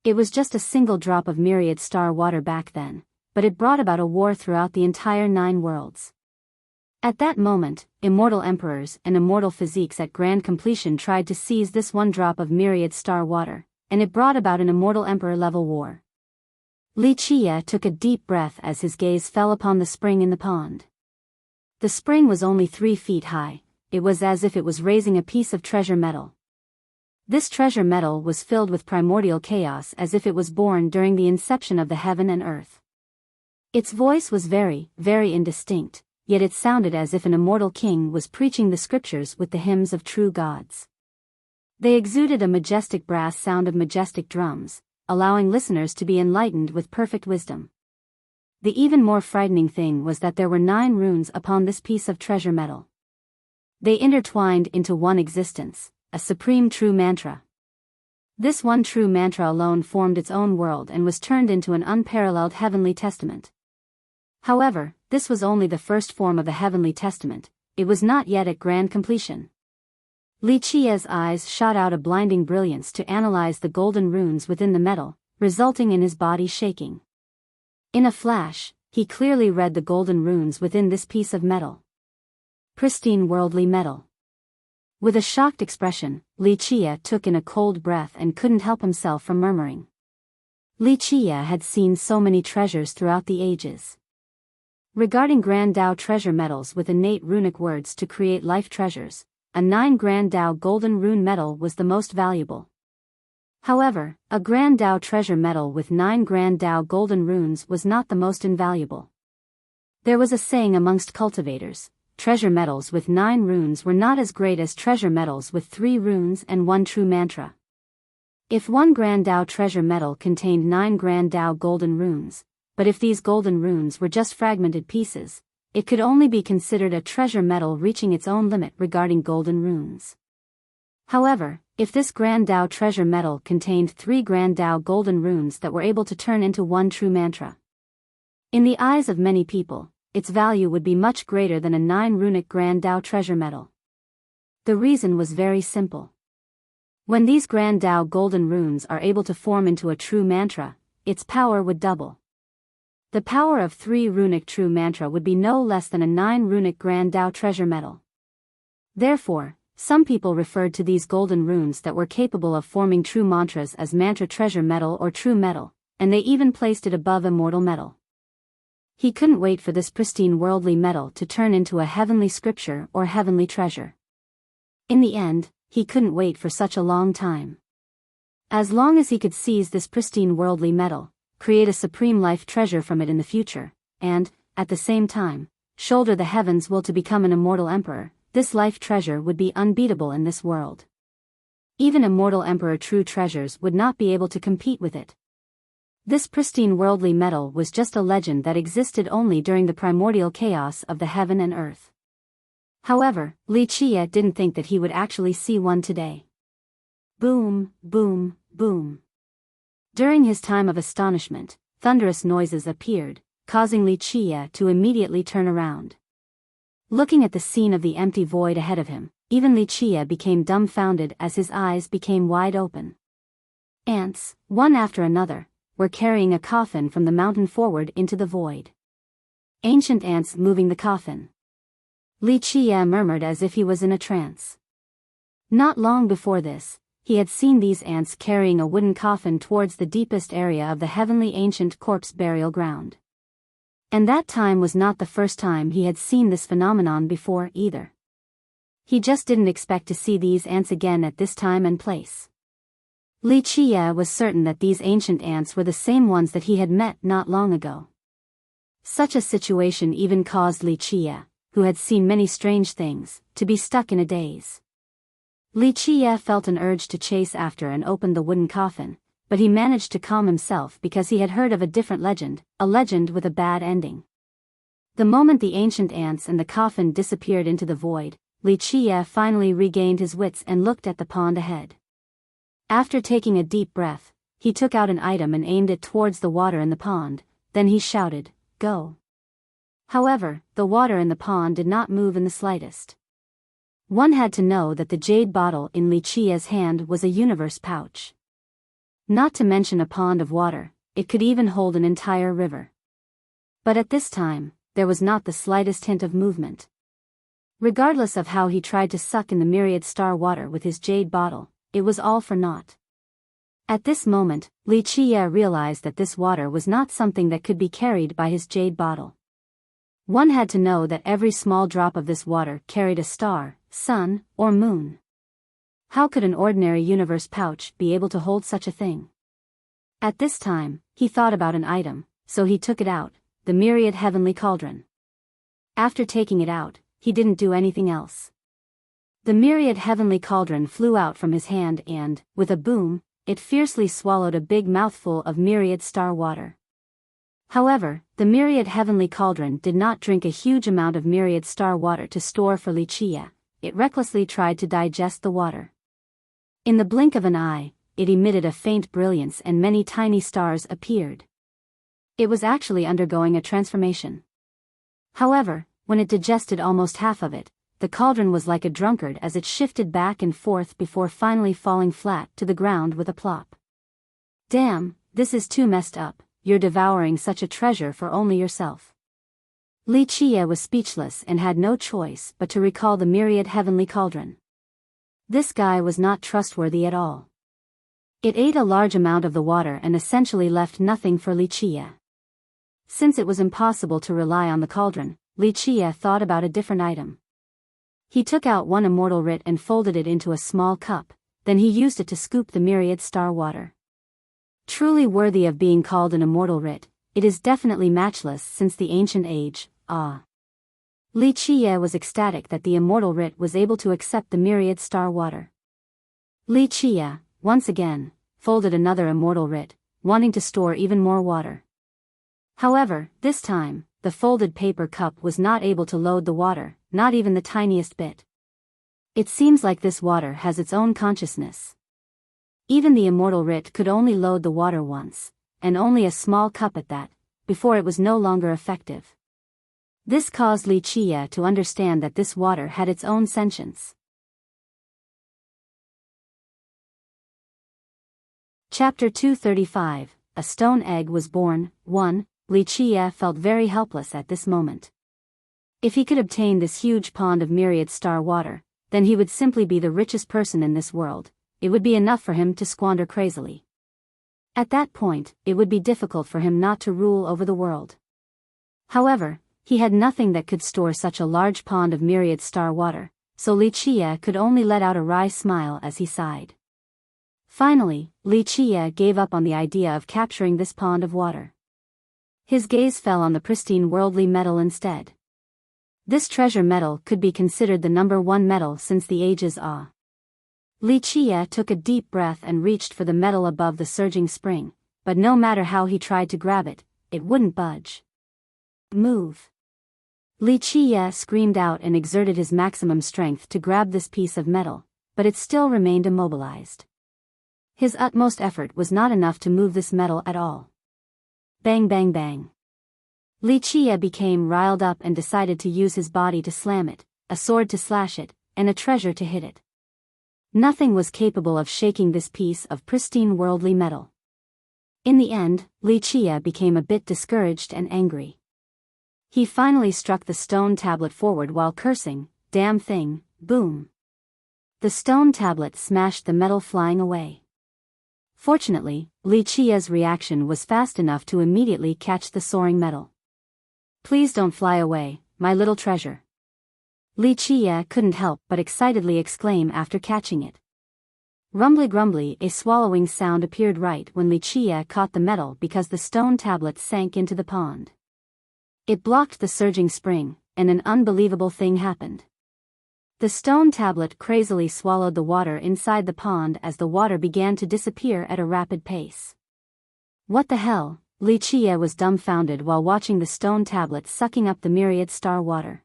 It was just a single drop of myriad star water back then, but it brought about a war throughout the entire 9 worlds. At that moment, immortal emperors and immortal physiques at grand completion tried to seize this one drop of myriad star water, and it brought about an immortal emperor-level war. Li Qia took a deep breath as his gaze fell upon the spring in the pond. The spring was only 3 feet high. It was as if it was raising a piece of treasure metal. This treasure metal was filled with primordial chaos, as if it was born during the inception of the heaven and earth. Its voice was very, very indistinct, yet it sounded as if an immortal king was preaching the scriptures with the hymns of true gods. They exuded a majestic brass sound of majestic drums, allowing listeners to be enlightened with perfect wisdom. The even more frightening thing was that there were 9 runes upon this piece of treasure metal. They intertwined into one existence, a supreme true mantra. This one true mantra alone formed its own world and was turned into an unparalleled heavenly testament. However, this was only the first form of the heavenly testament. It was not yet at grand completion. Li Qia's eyes shot out a blinding brilliance to analyze the golden runes within the metal, resulting in his body shaking. In a flash, he clearly read the golden runes within this piece of metal. Pristine worldly metal. With a shocked expression, Li Qia took in a cold breath and couldn't help himself from murmuring. Li Qia had seen so many treasures throughout the ages. Regarding Grand Tao treasure metals with innate runic words to create life treasures, a 9 Grand Tao golden rune metal was the most valuable. However, a Grand Dao treasure medal with 9 Grand Dao golden runes was not the most invaluable. There was a saying amongst cultivators: treasure medals with 9 runes were not as great as treasure medals with 3 runes and 1 true mantra. If 1 Grand Dao treasure medal contained 9 Grand Dao golden runes, but if these golden runes were just fragmented pieces, it could only be considered a treasure medal reaching its own limit regarding golden runes. However, if this Grand Dao treasure medal contained 3 Grand Dao golden runes that were able to turn into 1 true mantra, in the eyes of many people, its value would be much greater than a 9 runic Grand Dao treasure medal. The reason was very simple. When these Grand Dao golden runes are able to form into a true mantra, its power would double. The power of 3 runic true mantra would be no less than a 9 runic Grand Dao treasure medal. Therefore, some people referred to these golden runes that were capable of forming true mantras as mantra treasure medal or true medal, and they even placed it above immortal medal. He couldn't wait for this pristine worldly medal to turn into a heavenly scripture or heavenly treasure. In the end, he couldn't wait for such a long time. As long as he could seize this pristine worldly medal, create a supreme life treasure from it in the future, and, at the same time, shoulder the heavens will to become an immortal emperor, this life treasure would be unbeatable in this world. Even immortal emperor true treasures would not be able to compete with it. This pristine worldly medal was just a legend that existed only during the primordial chaos of the heaven and earth. However, Li Chia didn't think that he would actually see one today. Boom, boom, boom. During his time of astonishment, thunderous noises appeared, causing Li Chia to immediately turn around. Looking at the scene of the empty void ahead of him, even Li Chia became dumbfounded as his eyes became wide open. Ants, one after another, were carrying a coffin from the mountain forward into the void. Ancient ants moving the coffin. Li Chia murmured as if he was in a trance. Not long before this, he had seen these ants carrying a wooden coffin towards the deepest area of the heavenly ancient corpse burial ground. And that time was not the first time he had seen this phenomenon before either. He just didn't expect to see these ants again at this time and place. Li Chia was certain that these ancient ants were the same ones that he had met not long ago. Such a situation even caused Li Chia, who had seen many strange things, to be stuck in a daze. Li Chia felt an urge to chase after and open the wooden coffin, but he managed to calm himself because he had heard of a different legend, a legend with a bad ending. The moment the ancient ants and the coffin disappeared into the void, Li Chia finally regained his wits and looked at the pond ahead. After taking a deep breath, he took out an item and aimed it towards the water in the pond, then he shouted, "Go!" However, the water in the pond did not move in the slightest. One had to know that the jade bottle in Li Chia's hand was a universe pouch. Not to mention a pond of water, it could even hold an entire river. But at this time, there was not the slightest hint of movement. Regardless of how he tried to suck in the myriad star water with his jade bottle, it was all for naught. At this moment, Li Chia realized that this water was not something that could be carried by his jade bottle. One had to know that every small drop of this water carried a star, sun, or moon. How could an ordinary universe pouch be able to hold such a thing? At this time, he thought about an item, so he took it out, the myriad heavenly cauldron. After taking it out, he didn't do anything else. The myriad heavenly cauldron flew out from his hand and, with a boom, it fiercely swallowed a big mouthful of myriad star water. However, the myriad heavenly cauldron did not drink a huge amount of myriad star water to store for Li Chia. It recklessly tried to digest the water. In the blink of an eye, it emitted a faint brilliance and many tiny stars appeared. It was actually undergoing a transformation. However, when it digested almost half of it, the cauldron was like a drunkard as it shifted back and forth before finally falling flat to the ground with a plop. Damn, this is too messed up, you're devouring such a treasure for only yourself. Li Chia was speechless and had no choice but to recall the myriad heavenly cauldron. This guy was not trustworthy at all. It ate a large amount of the water and essentially left nothing for Li Chia. Since it was impossible to rely on the cauldron, Li Chia thought about a different item. He took out one immortal writ and folded it into a small cup, then he used it to scoop the myriad star water. Truly worthy of being called an immortal writ, it is definitely matchless since the ancient age. Li Qiye was ecstatic that the immortal writ was able to accept the myriad star water. Li Qiye, once again, folded another immortal writ, wanting to store even more water. However, this time, the folded paper cup was not able to load the water, not even the tiniest bit. It seems like this water has its own consciousness. Even the immortal writ could only load the water once, and only a small cup at that, before it was no longer effective. This caused Li Qiye to understand that this water had its own sentience. Chapter 235, A Stone Egg Was Born. 1. Li Qiye felt very helpless at this moment. If he could obtain this huge pond of myriad star water, then he would simply be the richest person in this world. It would be enough for him to squander crazily. At that point, it would be difficult for him not to rule over the world. However, he had nothing that could store such a large pond of myriad star water, so Li Qiye could only let out a wry smile as he sighed. Finally, Li Qiye gave up on the idea of capturing this pond of water. His gaze fell on the pristine worldly metal instead. This treasure metal could be considered the number one metal since the ages. Li Qiye took a deep breath and reached for the metal above the surging spring, but no matter how he tried to grab it, it wouldn't budge. Move! Li Qiye screamed out and exerted his maximum strength to grab this piece of metal, but it still remained immobilized. His utmost effort was not enough to move this metal at all. Bang bang bang. Li Qiye became riled up and decided to use his body to slam it, a sword to slash it, and a treasure to hit it. Nothing was capable of shaking this piece of pristine worldly metal. In the end, Li Qiye became a bit discouraged and angry. He finally struck the stone tablet forward while cursing, "Damn thing," boom. The stone tablet smashed the metal flying away. Fortunately, Li Qiye's reaction was fast enough to immediately catch the soaring metal. "Please don't fly away, my little treasure." Li Qiye couldn't help but excitedly exclaim after catching it. Rumbly grumbly, a swallowing sound appeared right when Li Qiye caught the metal because the stone tablet sank into the pond. It blocked the surging spring, and an unbelievable thing happened. The stone tablet crazily swallowed the water inside the pond as the water began to disappear at a rapid pace. What the hell? Li Qiye was dumbfounded while watching the stone tablet sucking up the myriad star water.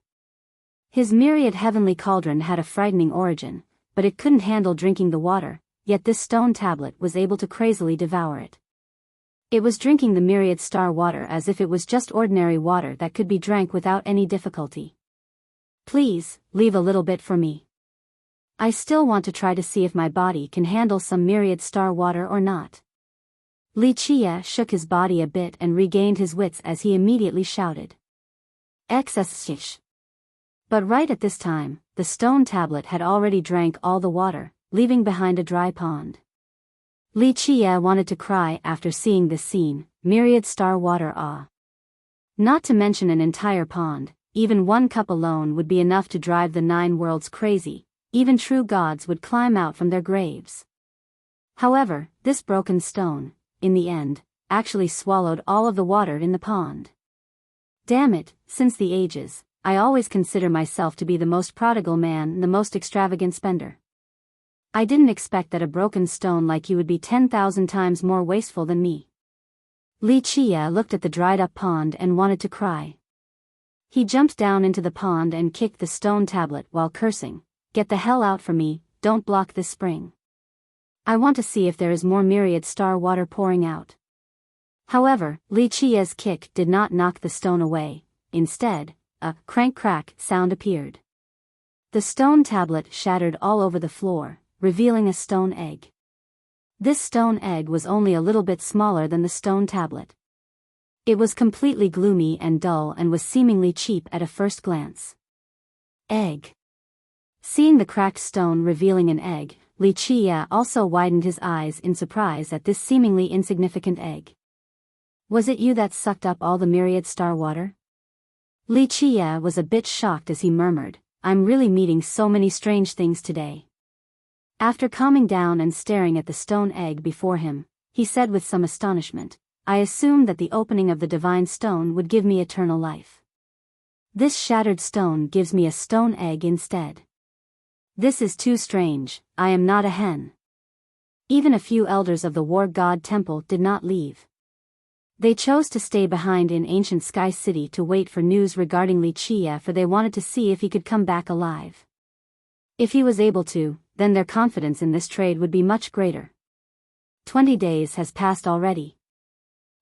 His myriad heavenly cauldron had a frightening origin, but it couldn't handle drinking the water, yet this stone tablet was able to crazily devour it. It was drinking the myriad star water as if it was just ordinary water that could be drank without any difficulty. "Please, leave a little bit for me. I still want to try to see if my body can handle some myriad star water or not." Li Qiye shook his body a bit and regained his wits as he immediately shouted, "Excess!" But right at this time, the stone tablet had already drank all the water, leaving behind a dry pond. Li Qiye wanted to cry after seeing this scene, myriad star water Not to mention an entire pond, even one cup alone would be enough to drive the 9 worlds crazy, even true gods would climb out from their graves. However, this broken stone, in the end, actually swallowed all of the water in the pond. Damn it, since the ages, I always consider myself to be the most prodigal man, the most extravagant spender. I didn't expect that a broken stone like you would be 10,000 times more wasteful than me. Li Qiye looked at the dried-up pond and wanted to cry. He jumped down into the pond and kicked the stone tablet while cursing, "Get the hell out from me, don't block this spring. I want to see if there is more myriad star water pouring out." However, Li Qiye's kick did not knock the stone away. Instead, a crank-crack sound appeared. The stone tablet shattered all over the floor, revealing a stone egg. This stone egg was only a little bit smaller than the stone tablet. It was completely gloomy and dull and was seemingly cheap at a first glance. Egg. Seeing the cracked stone revealing an egg, Li Qiye also widened his eyes in surprise at this seemingly insignificant egg. "Was it you that sucked up all the myriad star water?" Li Qiye was a bit shocked as he murmured, "I'm really meeting so many strange things today." After calming down and staring at the stone egg before him, he said with some astonishment, "I assumed that the opening of the divine stone would give me eternal life. This shattered stone gives me a stone egg instead. This is too strange, I am not a hen." Even a few elders of the war god temple did not leave. They chose to stay behind in ancient Sky City to wait for news regarding Li Chia, for they wanted to see if he could come back alive. If he was able to, then their confidence in this trade would be much greater. 20 days has passed already.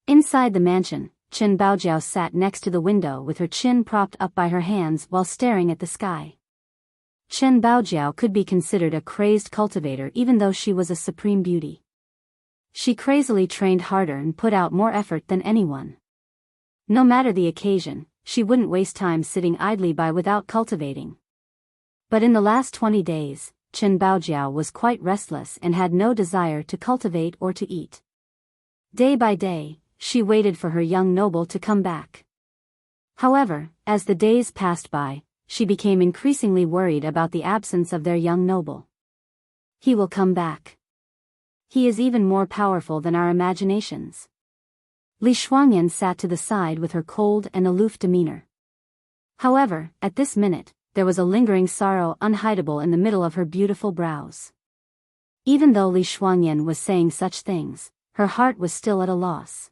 Inside the mansion, Chen Baojiao sat next to the window with her chin propped up by her hands while staring at the sky. Chen Baojiao could be considered a crazed cultivator even though she was a supreme beauty. She crazily trained harder and put out more effort than anyone. No matter the occasion, she wouldn't waste time sitting idly by without cultivating. But in the last 20 days, Chen Baojiao was quite restless and had no desire to cultivate or to eat. Day by day, she waited for her young noble to come back. However, as the days passed by, she became increasingly worried about the absence of their young noble. He will come back. He is even more powerful than our imaginations. Li Shuangyan sat to the side with her cold and aloof demeanor. However, at this minute, there was a lingering sorrow unhideable in the middle of her beautiful brows. Even though Li Shuangyan was saying such things, her heart was still at a loss.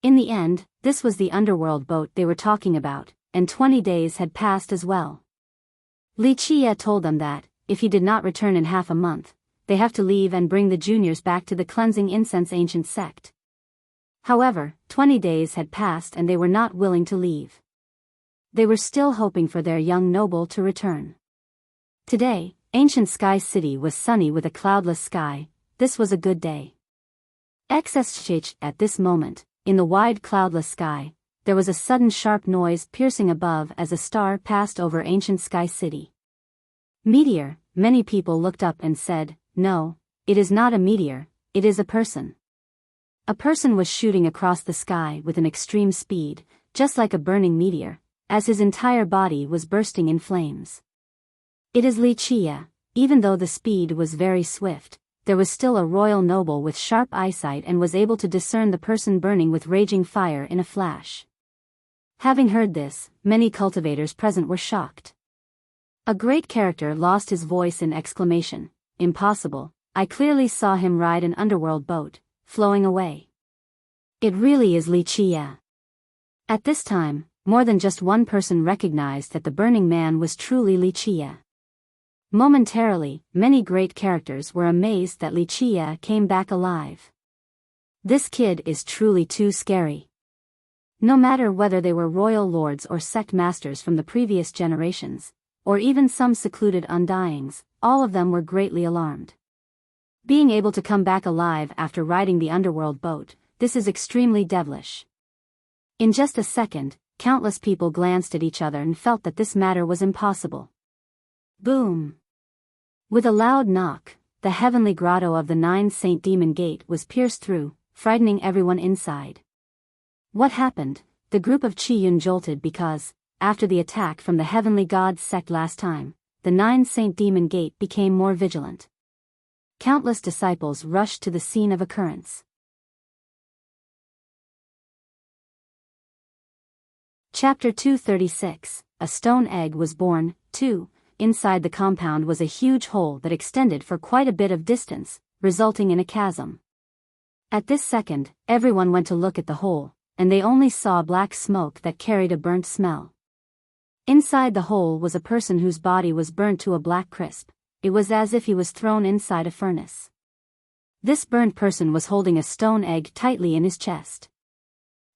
In the end, this was the underworld boat they were talking about, and 20 days had passed as well. Li Chia told them that, if he did not return in half a month, they have to leave and bring the juniors back to the cleansing incense ancient sect. However, 20 days had passed and they were not willing to leave. They were still hoping for their young noble to return. Today, ancient Sky City was sunny with a cloudless sky. This was a good day. At this moment, in the wide cloudless sky, there was a sudden sharp noise piercing above as a star passed over ancient Sky City. Meteor, many people looked up and said, "No, it is not a meteor, it is a person." A person was shooting across the sky with an extreme speed, just like a burning meteor, as his entire body was bursting in flames. It is Li Chia. Even though the speed was very swift, there was still a royal noble with sharp eyesight and was able to discern the person burning with raging fire in a flash. Having heard this, many cultivators present were shocked. A great character lost his voice in exclamation, "Impossible, I clearly saw him ride an underworld boat, flowing away. It really is Li Chia." At this time, more than just one person recognized that the burning man was truly Li Chia. Momentarily, many great characters were amazed that Li Chia came back alive. This kid is truly too scary. No matter whether they were royal lords or sect masters from the previous generations, or even some secluded undyings, all of them were greatly alarmed. Being able to come back alive after riding the underworld boat, this is extremely devilish. In just a second, countless people glanced at each other and felt that this matter was impossible. Boom! With a loud knock, the heavenly grotto of the 9 Saint Demon Gate was pierced through, frightening everyone inside. What happened? The group of Qiyun jolted because, after the attack from the heavenly god's sect last time, the 9 Saint Demon Gate became more vigilant. Countless disciples rushed to the scene of occurrence. Chapter 236, A Stone Egg was born. 2. Inside the compound was a huge hole that extended for quite a bit of distance, resulting in a chasm. At this second, everyone went to look at the hole, and they only saw black smoke that carried a burnt smell. Inside the hole was a person whose body was burnt to a black crisp. It was as if he was thrown inside a furnace. This burnt person was holding a stone egg tightly in his chest.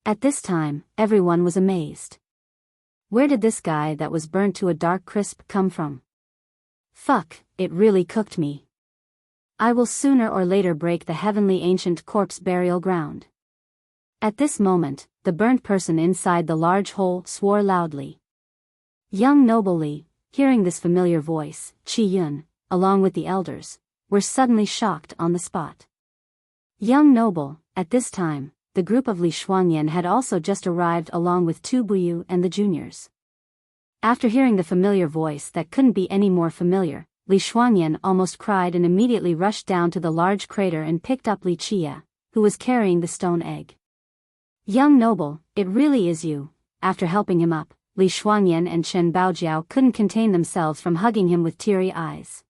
At this time, everyone was amazed. Where did this guy that was burnt to a dark crisp come from? Fuck, it really cooked me. I will sooner or later break the heavenly ancient corpse burial ground. At this moment, the burnt person inside the large hole swore loudly. Young noble Li, hearing this familiar voice, Qiyun, along with the elders, were suddenly shocked on the spot. Young noble, at this time, the group of Li Shuangyan had also just arrived along with Tu Buyu and the juniors. After hearing the familiar voice that couldn't be any more familiar, Li Shuangyan almost cried and immediately rushed down to the large crater and picked up Li Qie, who was carrying the stone egg. Young noble, it really is you. After helping him up, Li Shuangyan and Chen Baojiao couldn't contain themselves from hugging him with teary eyes.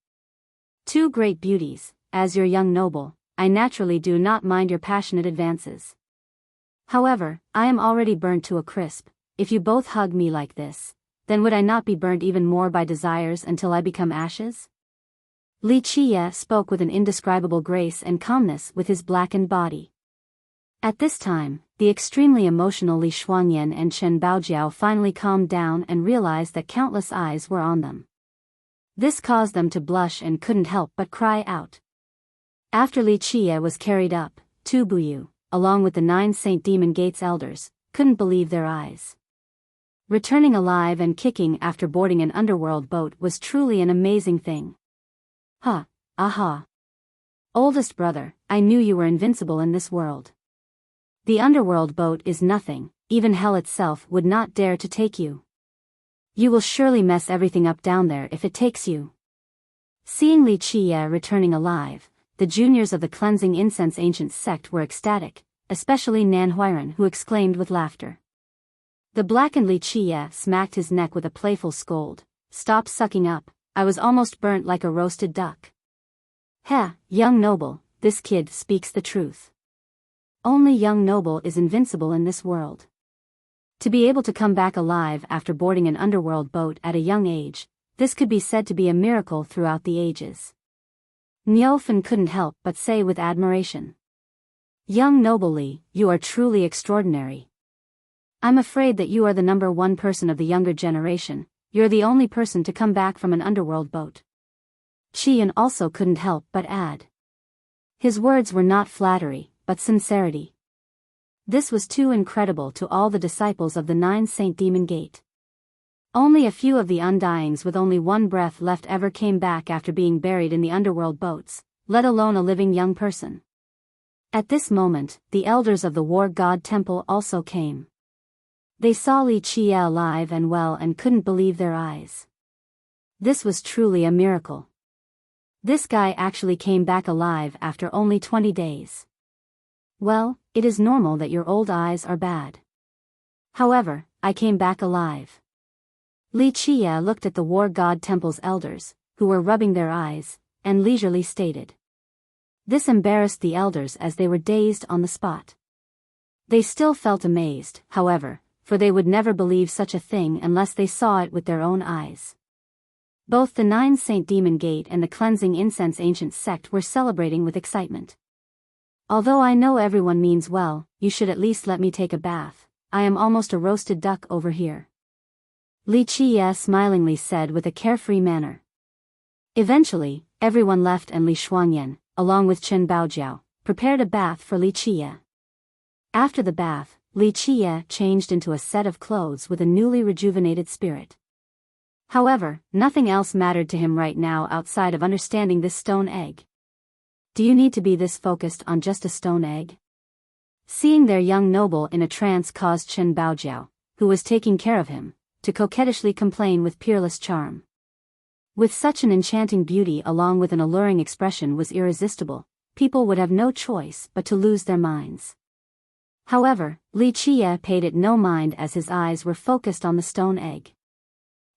Two great beauties, as your young noble, I naturally do not mind your passionate advances. However, I am already burnt to a crisp. If you both hug me like this, then would I not be burnt even more by desires until I become ashes? Li Qie spoke with an indescribable grace and calmness with his blackened body. At this time, the extremely emotional Li Shuangyan and Chen Baojiao finally calmed down and realized that countless eyes were on them. This caused them to blush and couldn't help but cry out. After Li Qie was carried up, Tu Buyu, along with the 9 Saint Demon Gates elders, couldn't believe their eyes. Returning alive and kicking after boarding an underworld boat was truly an amazing thing. Ha, aha. Oldest brother, I knew you were invincible in this world. The underworld boat is nothing, even hell itself would not dare to take you. You will surely mess everything up down there if it takes you. Seeing Li Qie returning alive, the juniors of the Cleansing Incense Ancient Sect were ecstatic, especially Nan Huiran, who exclaimed with laughter. The blackened Li Qie smacked his neck with a playful scold. Stop sucking up, I was almost burnt like a roasted duck. Heh, young noble, this kid speaks the truth. Only young noble is invincible in this world. To be able to come back alive after boarding an underworld boat at a young age, this could be said to be a miracle throughout the ages. Niufen couldn't help but say with admiration. Young noble Li, you are truly extraordinary. I'm afraid that you are the number one person of the younger generation, you're the only person to come back from an underworld boat. Qian also couldn't help but add. His words were not flattery, but sincerity. This was too incredible to all the disciples of the 9 Saint Demon Gate. Only a few of the undyings with only one breath left ever came back after being buried in the underworld boats, let alone a living young person. At this moment, the elders of the War God Temple also came. They saw Li Qie alive and well and couldn't believe their eyes. This was truly a miracle. This guy actually came back alive after only 20 days. Well, it is normal that your old eyes are bad. However, I came back alive. Li Qie looked at the War God Temple's elders, who were rubbing their eyes, and leisurely stated. This embarrassed the elders as they were dazed on the spot. They still felt amazed, however, for they would never believe such a thing unless they saw it with their own eyes. Both the 9 Saint Demon Gate and the Cleansing Incense Ancient Sect were celebrating with excitement. Although I know everyone means well, you should at least let me take a bath, I am almost a roasted duck over here. Li Qie smilingly said with a carefree manner. Eventually, everyone left and Li Shuangyan, along with Chen Baojiao, prepared a bath for Li Qie. After the bath, Li Qie changed into a set of clothes with a newly rejuvenated spirit. However, nothing else mattered to him right now outside of understanding this stone egg. Do you need to be this focused on just a stone egg? Seeing their young noble in a trance caused Chen Baojiao, who was taking care of him, to coquettishly complain with peerless charm. With such an enchanting beauty along with an alluring expression was irresistible, people would have no choice but to lose their minds. However, Li Qie paid it no mind as his eyes were focused on the stone egg.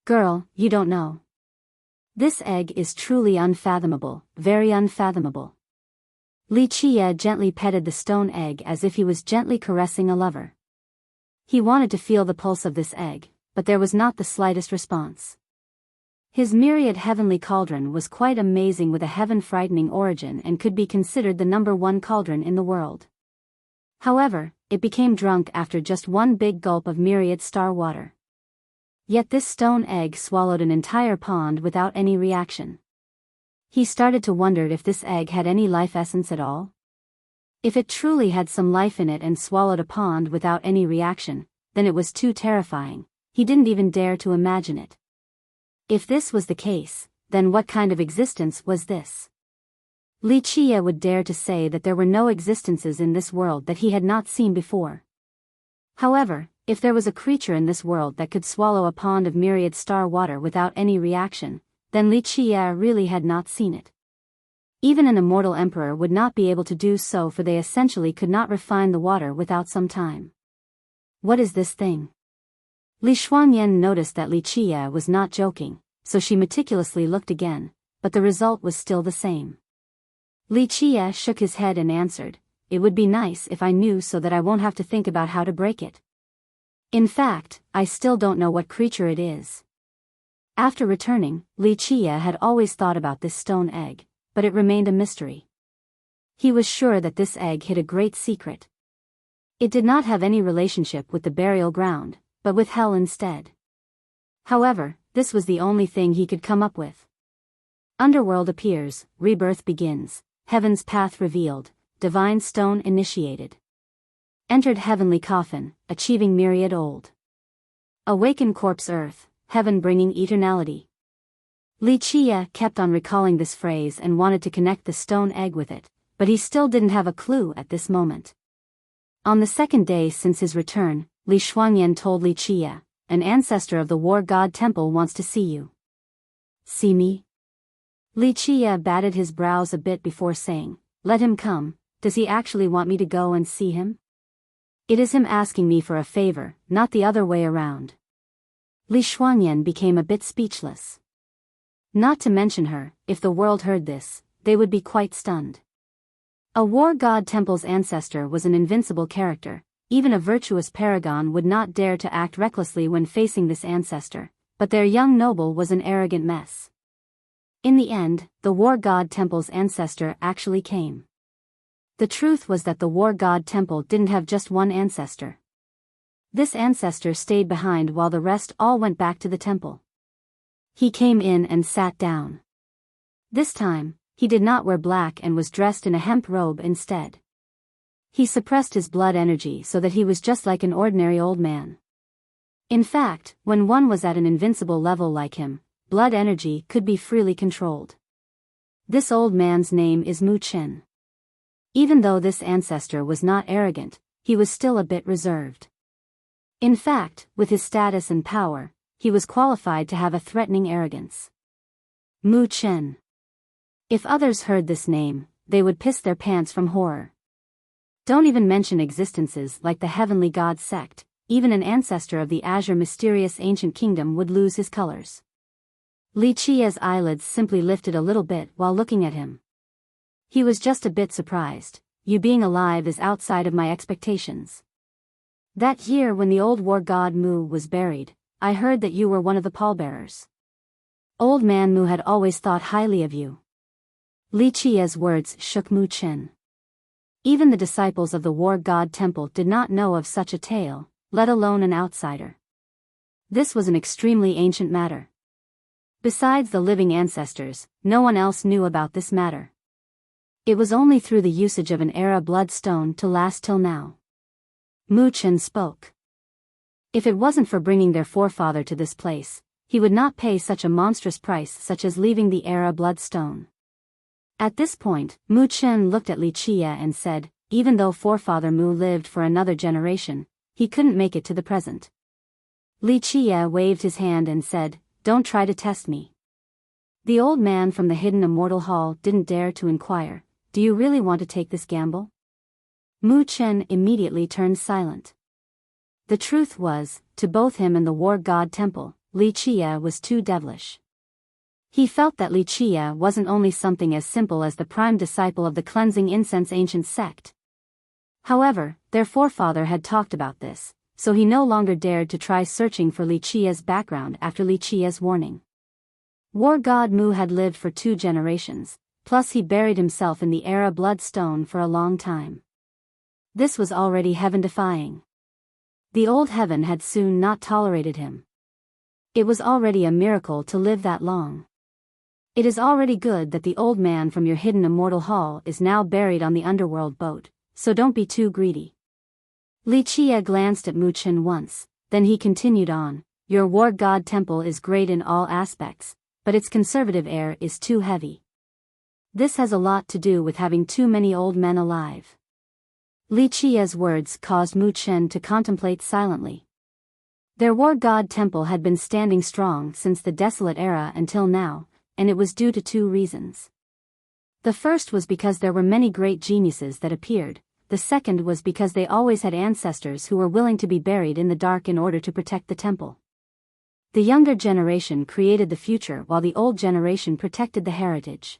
Girl, you don't know. This egg is truly unfathomable, very unfathomable. Li Qie gently petted the stone egg as if he was gently caressing a lover. He wanted to feel the pulse of this egg, but there was not the slightest response. His myriad heavenly cauldron was quite amazing with a heaven-frightening origin and could be considered the number one cauldron in the world. However, it became drunk after just one big gulp of myriad star water. Yet this stone egg swallowed an entire pond without any reaction. He started to wonder if this egg had any life essence at all. If it truly had some life in it and swallowed a pond without any reaction, then it was too terrifying, he didn't even dare to imagine it. If this was the case, then what kind of existence was this? Li Qie would dare to say that there were no existences in this world that he had not seen before. However, if there was a creature in this world that could swallow a pond of myriad star water without any reaction, then Li Qie really had not seen it. Even an immortal emperor would not be able to do so, for they essentially could not refine the water without some time. What is this thing? Li Shuangyan noticed that Li Qie was not joking, so she meticulously looked again, but the result was still the same. Li Qie shook his head and answered, "It would be nice if I knew so that I won't have to think about how to break it. In fact, I still don't know what creature it is." After returning, Li Qie had always thought about this stone egg, but it remained a mystery. He was sure that this egg hid a great secret. It did not have any relationship with the burial ground, but with hell instead. However, this was the only thing he could come up with. Underworld appears, rebirth begins, heaven's path revealed, divine stone initiated. Entered heavenly coffin, achieving myriad old. Awaken corpse earth, heaven bringing eternality. Li Qie kept on recalling this phrase and wanted to connect the stone egg with it, but he still didn't have a clue at this moment. On the second day since his return, Li Shuangyan told Li Qie, "An ancestor of the war god temple wants to see you." "See me?" Li Qie batted his brows a bit before saying, "Let him come. Does he actually want me to go and see him?" "It is him asking me for a favor, not the other way around." Li Shuangyan became a bit speechless. Not to mention her, if the world heard this, they would be quite stunned. A war god temple's ancestor was an invincible character. Even a virtuous paragon would not dare to act recklessly when facing this ancestor, but their young noble was an arrogant mess. In the end, the war god temple's ancestor actually came. The truth was that the war god temple didn't have just one ancestor. This ancestor stayed behind while the rest all went back to the temple. He came in and sat down. This time, he did not wear black and was dressed in a hemp robe instead. He suppressed his blood energy so that he was just like an ordinary old man. In fact, when one was at an invincible level like him, blood energy could be freely controlled. This old man's name is Mu Chen. Even though this ancestor was not arrogant, he was still a bit reserved. In fact, with his status and power, he was qualified to have a threatening arrogance. Mu Chen. If others heard this name, they would piss their pants from horror. Don't even mention existences like the Heavenly God sect, even an ancestor of the Azure mysterious ancient kingdom would lose his colors. Li Qie's eyelids simply lifted a little bit while looking at him. He was just a bit surprised. "You being alive is outside of my expectations. That year when the old war god Mu was buried, I heard that you were one of the pallbearers. Old man Mu had always thought highly of you." Li Qie's words shook Mu Chen. Even the disciples of the war god temple did not know of such a tale, let alone an outsider. This was an extremely ancient matter. Besides the living ancestors, no one else knew about this matter. It was only through the usage of an era bloodstone to last till now. Mu Chen spoke. If it wasn't for bringing their forefather to this place, he would not pay such a monstrous price such as leaving the era bloodstone. At this point, Mu Chen looked at Li Qie and said, "Even though forefather Mu lived for another generation, he couldn't make it to the present." Li Qie waved his hand and said, "Don't try to test me." The old man from the hidden immortal hall didn't dare to inquire, "Do you really want to take this gamble?" Mu Chen immediately turned silent. The truth was, to both him and the war god temple, Li Qie was too devilish. He felt that Li Qie wasn't only something as simple as the prime disciple of the cleansing incense ancient sect. However, their forefather had talked about this, so he no longer dared to try searching for Li Qie's background after Li Qie's warning. War god Mu had lived for 2 generations, plus he buried himself in the era bloodstone for a long time. This was already heaven-defying. The old heaven had soon not tolerated him. It was already a miracle to live that long. It is already good that the old man from your hidden immortal hall is now buried on the underworld boat, so don't be too greedy. Li Qie glanced at Mu Chen once, then he continued on, "Your war god temple is great in all aspects, but its conservative air is too heavy. This has a lot to do with having too many old men alive." Li Qie's words caused Mu Chen to contemplate silently. Their war god temple had been standing strong since the desolate era until now, and it was due to two reasons. The first was because there were many great geniuses that appeared, the second was because they always had ancestors who were willing to be buried in the dark in order to protect the temple. The younger generation created the future while the old generation protected the heritage.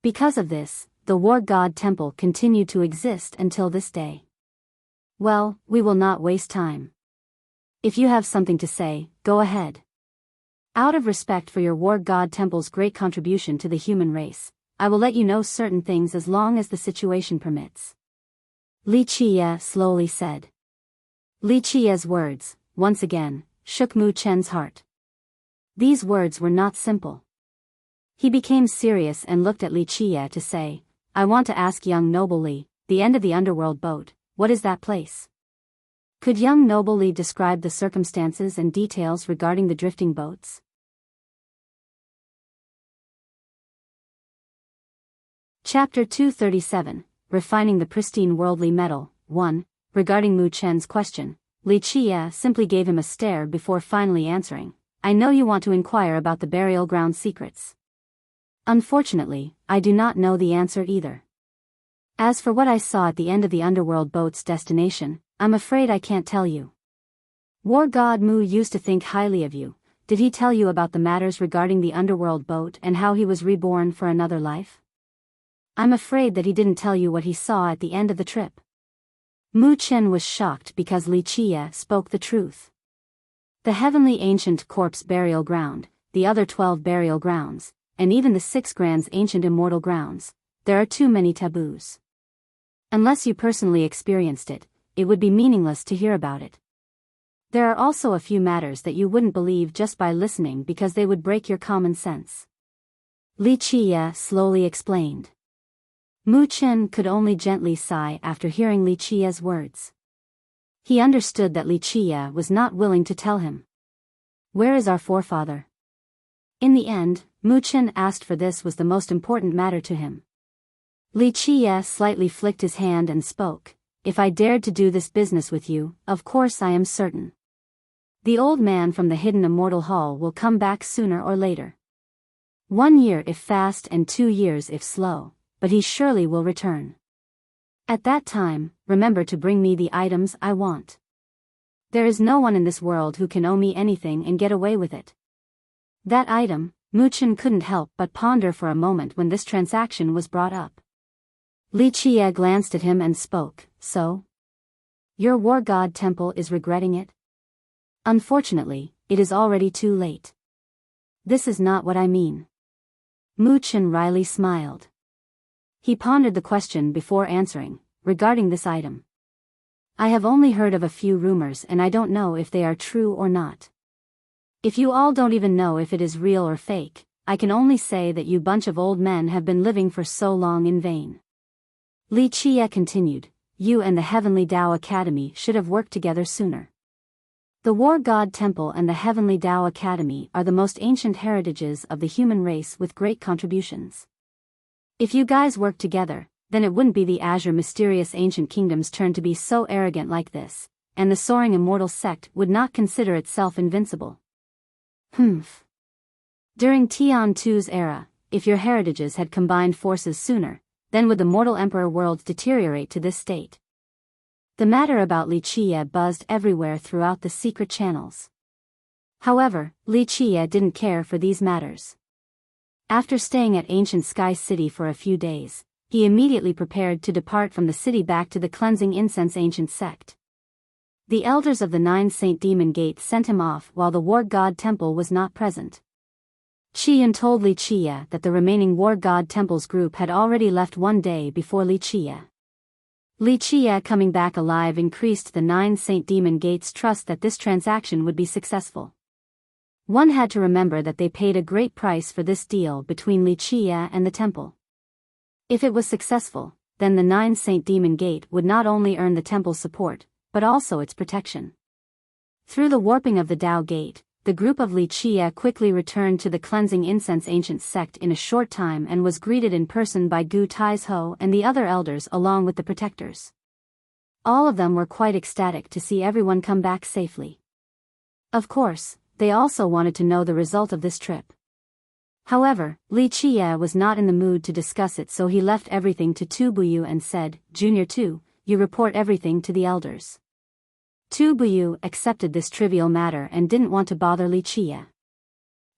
Because of this, the War God Temple continued to exist until this day. Well, we will not waste time. If you have something to say, go ahead. Out of respect for your War God Temple's great contribution to the human race, I will let you know certain things as long as the situation permits. Li Qiye slowly said. Li Qiye's words, once again, shook Mu Chen's heart. These words were not simple. He became serious and looked at Li Qiye to say, I want to ask young noble Li, the end of the underworld boat, what is that place? Could young noble Li describe the circumstances and details regarding the drifting boats? Chapter 237, Refining the Pristine Worldly Metal, 1. Regarding Mu Chen's question, Li Qiye simply gave him a stare before finally answering, I know you want to inquire about the burial ground secrets. Unfortunately, I do not know the answer either. As for what I saw at the end of the underworld boat's destination, I'm afraid I can't tell you. War God Mu used to think highly of you. Did he tell you about the matters regarding the underworld boat and how he was reborn for another life? I'm afraid that he didn't tell you what he saw at the end of the trip. Mu Chen was shocked because Li Qiye spoke the truth. The heavenly ancient corpse burial ground, the other 12 burial grounds, and even the 6 grands ancient immortal grounds, there are too many taboos. Unless you personally experienced it, it would be meaningless to hear about it. There are also a few matters that you wouldn't believe just by listening because they would break your common sense. Li Qiye slowly explained. Mu Chen could only gently sigh after hearing Li Qiye's words. He understood that Li Qiye was not willing to tell him. Where is our forefather? In the end, Mu Chen asked for this was the most important matter to him. Li Qiye slightly flicked his hand and spoke, If I dared to do this business with you, of course I am certain. The old man from the hidden immortal hall will come back sooner or later. 1 year if fast and 2 years if slow, but he surely will return. At that time, remember to bring me the items I want. There is no one in this world who can owe me anything and get away with it. That item, Mu Chen couldn't help but ponder for a moment when this transaction was brought up. Li Qiye glanced at him and spoke, So? Your War God Temple is regretting it? Unfortunately, it is already too late. This is not what I mean. Mu Chen wryly smiled. He pondered the question before answering, regarding this item. I have only heard of a few rumors and I don't know if they are true or not. If you all don't even know if it is real or fake, I can only say that you bunch of old men have been living for so long in vain. Li Qiye continued, You and the Heavenly Tao Academy should have worked together sooner. The War God Temple and the Heavenly Tao Academy are the most ancient heritages of the human race with great contributions. If you guys worked together, then it wouldn't be the Azure mysterious ancient kingdom's turn to be so arrogant like this, and the soaring immortal sect would not consider itself invincible. During Tian Tu's era, if your heritages had combined forces sooner, then would the mortal emperor worlds deteriorate to this state. The matter about Li Qiye buzzed everywhere throughout the secret channels. However, Li Qiye didn't care for these matters. After staying at ancient Sky City for a few days, he immediately prepared to depart from the city back to the cleansing incense ancient sect. The elders of the 9 Saint Demon Gate sent him off while the War God Temple was not present. Qian told Li Qiye that the remaining War God Temple's group had already left 1 day before Li Qiye. Li Qiye coming back alive increased the 9 Saint Demon Gate's trust that this transaction would be successful. One had to remember that they paid a great price for this deal between Li Qiye and the temple. If it was successful, then the 9 Saint Demon Gate would not only earn the temple's support, but also its protection. Through the warping of the Tao Gate, the group of Li Qiye quickly returned to the cleansing incense ancient sect in a short time and was greeted in person by Gu Taizhou and the other elders along with the protectors. All of them were quite ecstatic to see everyone come back safely. Of course, they also wanted to know the result of this trip. However, Li Qie was not in the mood to discuss it, so he left everything to Tu Buyu and said, Junior Tu, you report everything to the elders. Tu Buyu accepted this trivial matter and didn't want to bother Li Qie.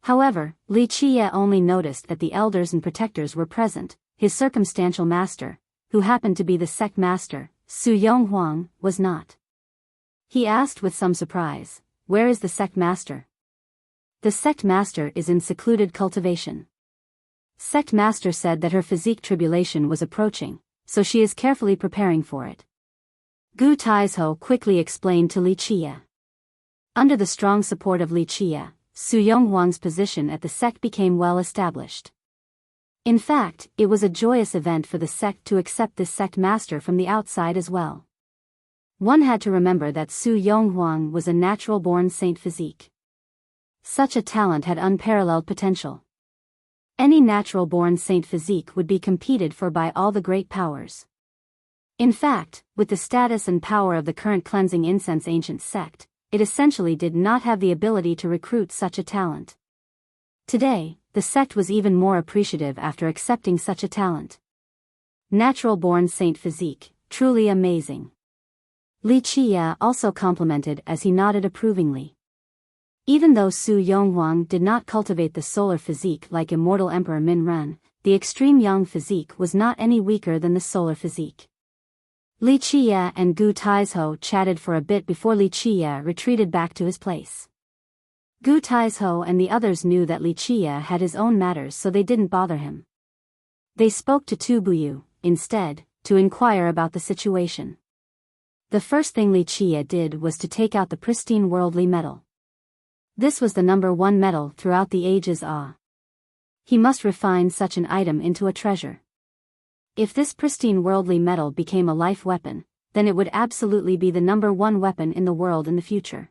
However, Li Qie only noticed that the elders and protectors were present. His circumstantial master, who happened to be the sect master, Su Yonghuang, was not. He asked with some surprise, where is the sect master? The sect master is in secluded cultivation. Sect master said that her physique tribulation was approaching, so she is carefully preparing for it. Gu Taizhou quickly explained to Li Qie. Under the strong support of Li Qie, Su Yonghuang's position at the sect became well established. In fact, it was a joyous event for the sect to accept this sect master from the outside as well. One had to remember that Su Yonghuang was a natural-born saint physique. Such a talent had unparalleled potential. Any natural-born saint physique would be competed for by all the great powers. In fact, with the status and power of the current cleansing incense ancient sect, it essentially did not have the ability to recruit such a talent. Today, the sect was even more appreciative after accepting such a talent. Natural-born saint physique, truly amazing. Li Qie also complimented as he nodded approvingly. Even though Su Yonghuang did not cultivate the solar physique like immortal Emperor Min Ren, the extreme yang physique was not any weaker than the solar physique. Li Qie and Gu Taizhou chatted for a bit before Li Qie retreated back to his place. Gu Taizhou and the others knew that Li Qie had his own matters, so they didn't bother him. They spoke to Tu Buyu, instead, to inquire about the situation. The first thing Li Qie did was to take out the pristine worldly metal. This was the #1 metal throughout the ages. He must refine such an item into a treasure. If this pristine worldly metal became a life weapon, then it would absolutely be the #1 weapon in the world in the future.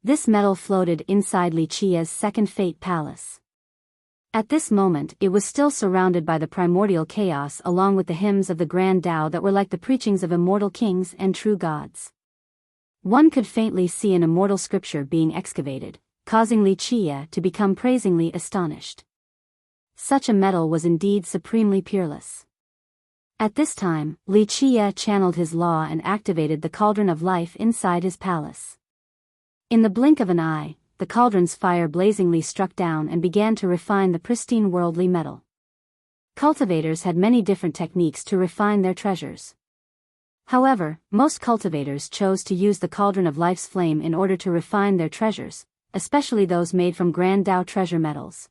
This metal floated inside Li Qie's second fate palace. At this moment it was still surrounded by the primordial chaos along with the hymns of the Grand Tao that were like the preachings of immortal kings and true gods. One could faintly see an immortal scripture being excavated, causing Li Qie to become praisingly astonished. Such a metal was indeed supremely peerless. At this time, Li Qie channeled his law and activated the cauldron of life inside his palace. In the blink of an eye, the cauldron's fire blazingly struck down and began to refine the pristine worldly metal. Cultivators had many different techniques to refine their treasures. However, most cultivators chose to use the cauldron of life's flame in order to refine their treasures, especially those made from Grand Tao treasure metals.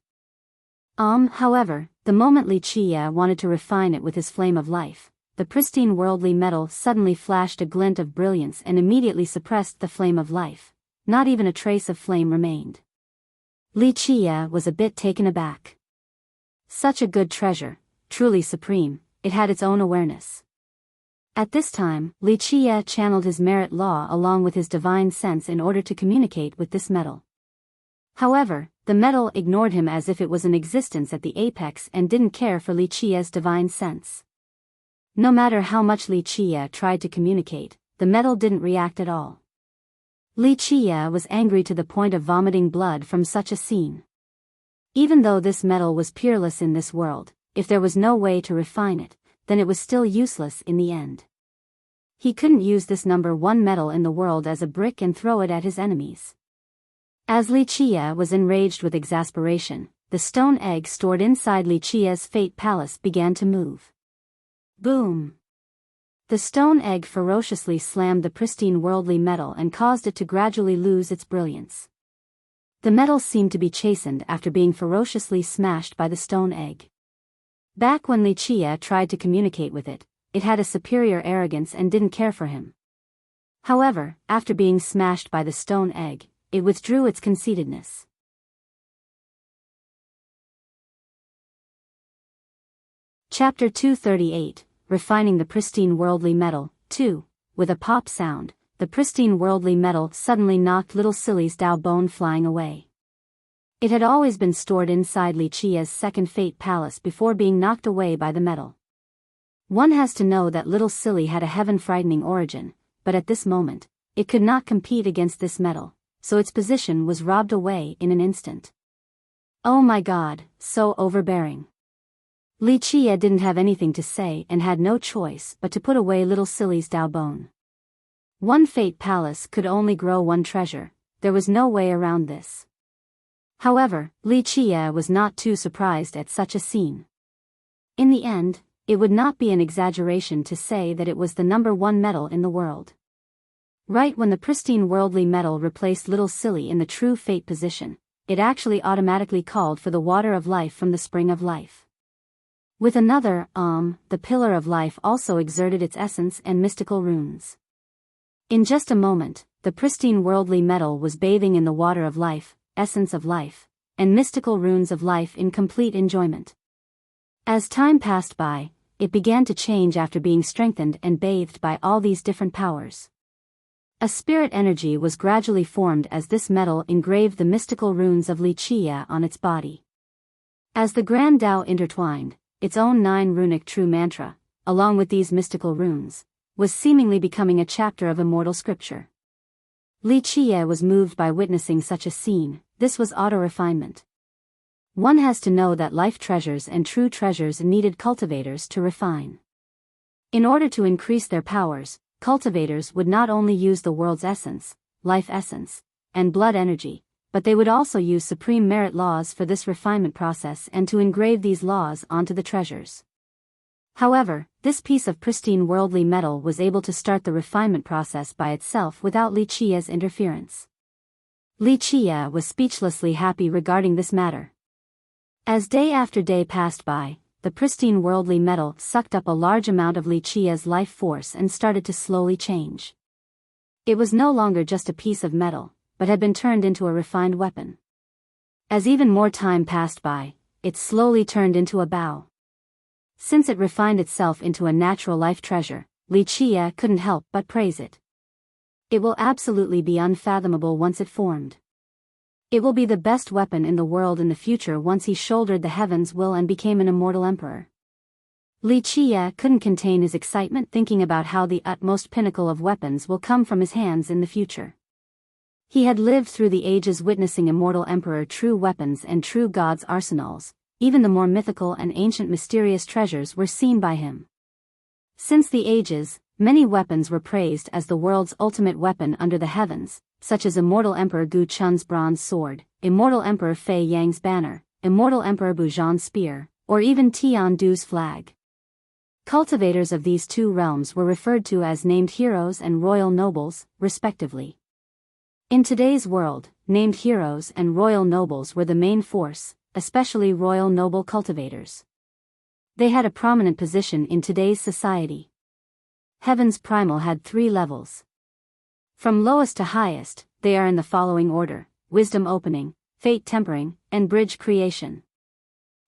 However, the moment Li Qie wanted to refine it with his flame of life, the pristine worldly metal suddenly flashed a glint of brilliance and immediately suppressed the flame of life. Not even a trace of flame remained. Li Qie was a bit taken aback. Such a good treasure, truly supreme, it had its own awareness. At this time, Li Qie channeled his merit law along with his divine sense in order to communicate with this metal. However, the metal ignored him as if it was in existence at the apex and didn't care for Li Qie's divine sense. No matter how much Li Qie tried to communicate, the metal didn't react at all. Li Qie was angry to the point of vomiting blood from such a scene. Even though this metal was peerless in this world, if there was no way to refine it, then it was still useless in the end. He couldn't use this #1 metal in the world as a brick and throw it at his enemies. As Li Qie was enraged with exasperation, the stone egg stored inside Li Qie's fate palace began to move. Boom! The stone egg ferociously slammed the pristine worldly metal and caused it to gradually lose its brilliance. The metal seemed to be chastened after being ferociously smashed by the stone egg. Back when Li Qie tried to communicate with it, it had a superior arrogance and didn't care for him. However, after being smashed by the stone egg, it withdrew its conceitedness. Chapter 238, Refining the Pristine Worldly Metal, 2. With a pop sound, the pristine worldly metal suddenly knocked little Silly's Dao bone flying away. It had always been stored inside Li Qie's second fate palace before being knocked away by the metal. One has to know that little Silly had a heaven-frightening origin, but at this moment, it could not compete against this metal, so its position was robbed away in an instant. Oh my god, so overbearing. Li Chia didn't have anything to say and had no choice but to put away little Silly's Dao bone. One fate palace could only grow one treasure, there was no way around this. However, Li Chia was not too surprised at such a scene. In the end, it would not be an exaggeration to say that it was the #1 medal in the world. Right when the pristine worldly medal replaced little Silly in the true fate position, it actually automatically called for the water of life from the spring of life. With another, the pillar of life also exerted its essence and mystical runes. In just a moment, the pristine worldly medal was bathing in the water of life, essence of life, and mystical runes of life in complete enjoyment. As time passed by, it began to change after being strengthened and bathed by all these different powers. A spirit energy was gradually formed as this medal engraved the mystical runes of Li Chia on its body. As the Grand Tao intertwined, its own 9 runic true mantra, along with these mystical runes, was seemingly becoming a chapter of immortal scripture. Li Chia was moved by witnessing such a scene. This was auto-refinement. One has to know that life treasures and true treasures needed cultivators to refine. In order to increase their powers, cultivators would not only use the world's essence, life essence, and blood energy, but they would also use supreme merit laws for this refinement process and to engrave these laws onto the treasures. However, this piece of pristine worldly metal was able to start the refinement process by itself without Li Chia's interference. Li Chia was speechlessly happy regarding this matter. As day after day passed by, the pristine worldly metal sucked up a large amount of Li Chia's life force and started to slowly change. It was no longer just a piece of metal, but had been turned into a refined weapon. As even more time passed by, it slowly turned into a Bao. Since it refined itself into a natural life treasure, Li Chia couldn't help but praise it. It will absolutely be unfathomable once it formed. It will be the best weapon in the world in the future once he shouldered the heaven's will and became an immortal emperor. Li Chia couldn't contain his excitement thinking about how the utmost pinnacle of weapons will come from his hands in the future. He had lived through the ages witnessing immortal emperor true weapons and true gods' arsenals, even the more mythical and ancient mysterious treasures were seen by him. Since the ages, many weapons were praised as the world's ultimate weapon under the heavens, such as Immortal Emperor Gu Chun's bronze sword, Immortal Emperor Fei Yang's banner, Immortal Emperor Buzhan's spear, or even Tian Du's flag. Cultivators of these two realms were referred to as named heroes and royal nobles, respectively. In today's world, named heroes and royal nobles were the main force, especially royal noble cultivators. They had a prominent position in today's society. Heaven's primal had 3 levels. From lowest to highest, they are in the following order: wisdom opening, fate tempering, and bridge creation.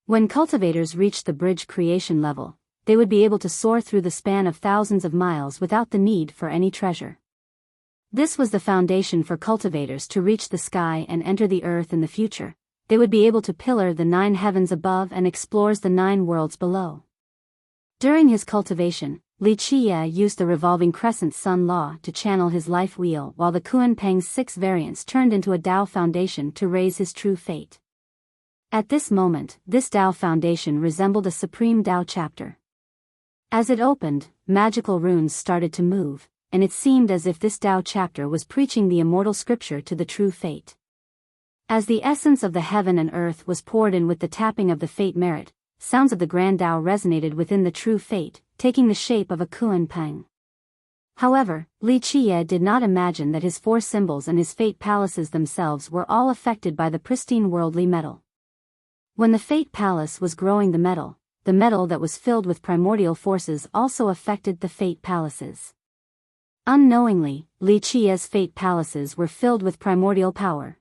When cultivators reached the bridge creation level, they would be able to soar through the span of thousands of miles without the need for any treasure. This was the foundation for cultivators to reach the sky and enter the earth in the future. They would be able to pillar the 9 heavens above and explore the 9 worlds below. During his cultivation, Li Chia used the revolving crescent sun law to channel his life wheel while the Kuan Peng's 6 variants turned into a Tao foundation to raise his true fate. At this moment, this Tao foundation resembled a supreme Tao chapter. As it opened, magical runes started to move, and it seemed as if this Tao chapter was preaching the immortal scripture to the true fate. As the essence of the heaven and earth was poured in with the tapping of the fate merit, sounds of the Grand Tao resonated within the true fate, taking the shape of a Kuan Peng. However, Li Chia did not imagine that his 4 symbols and his fate palaces themselves were all affected by the pristine worldly metal. When the fate palace was growing the metal that was filled with primordial forces also affected the fate palaces. Unknowingly, Li Chia's fate palaces were filled with primordial power.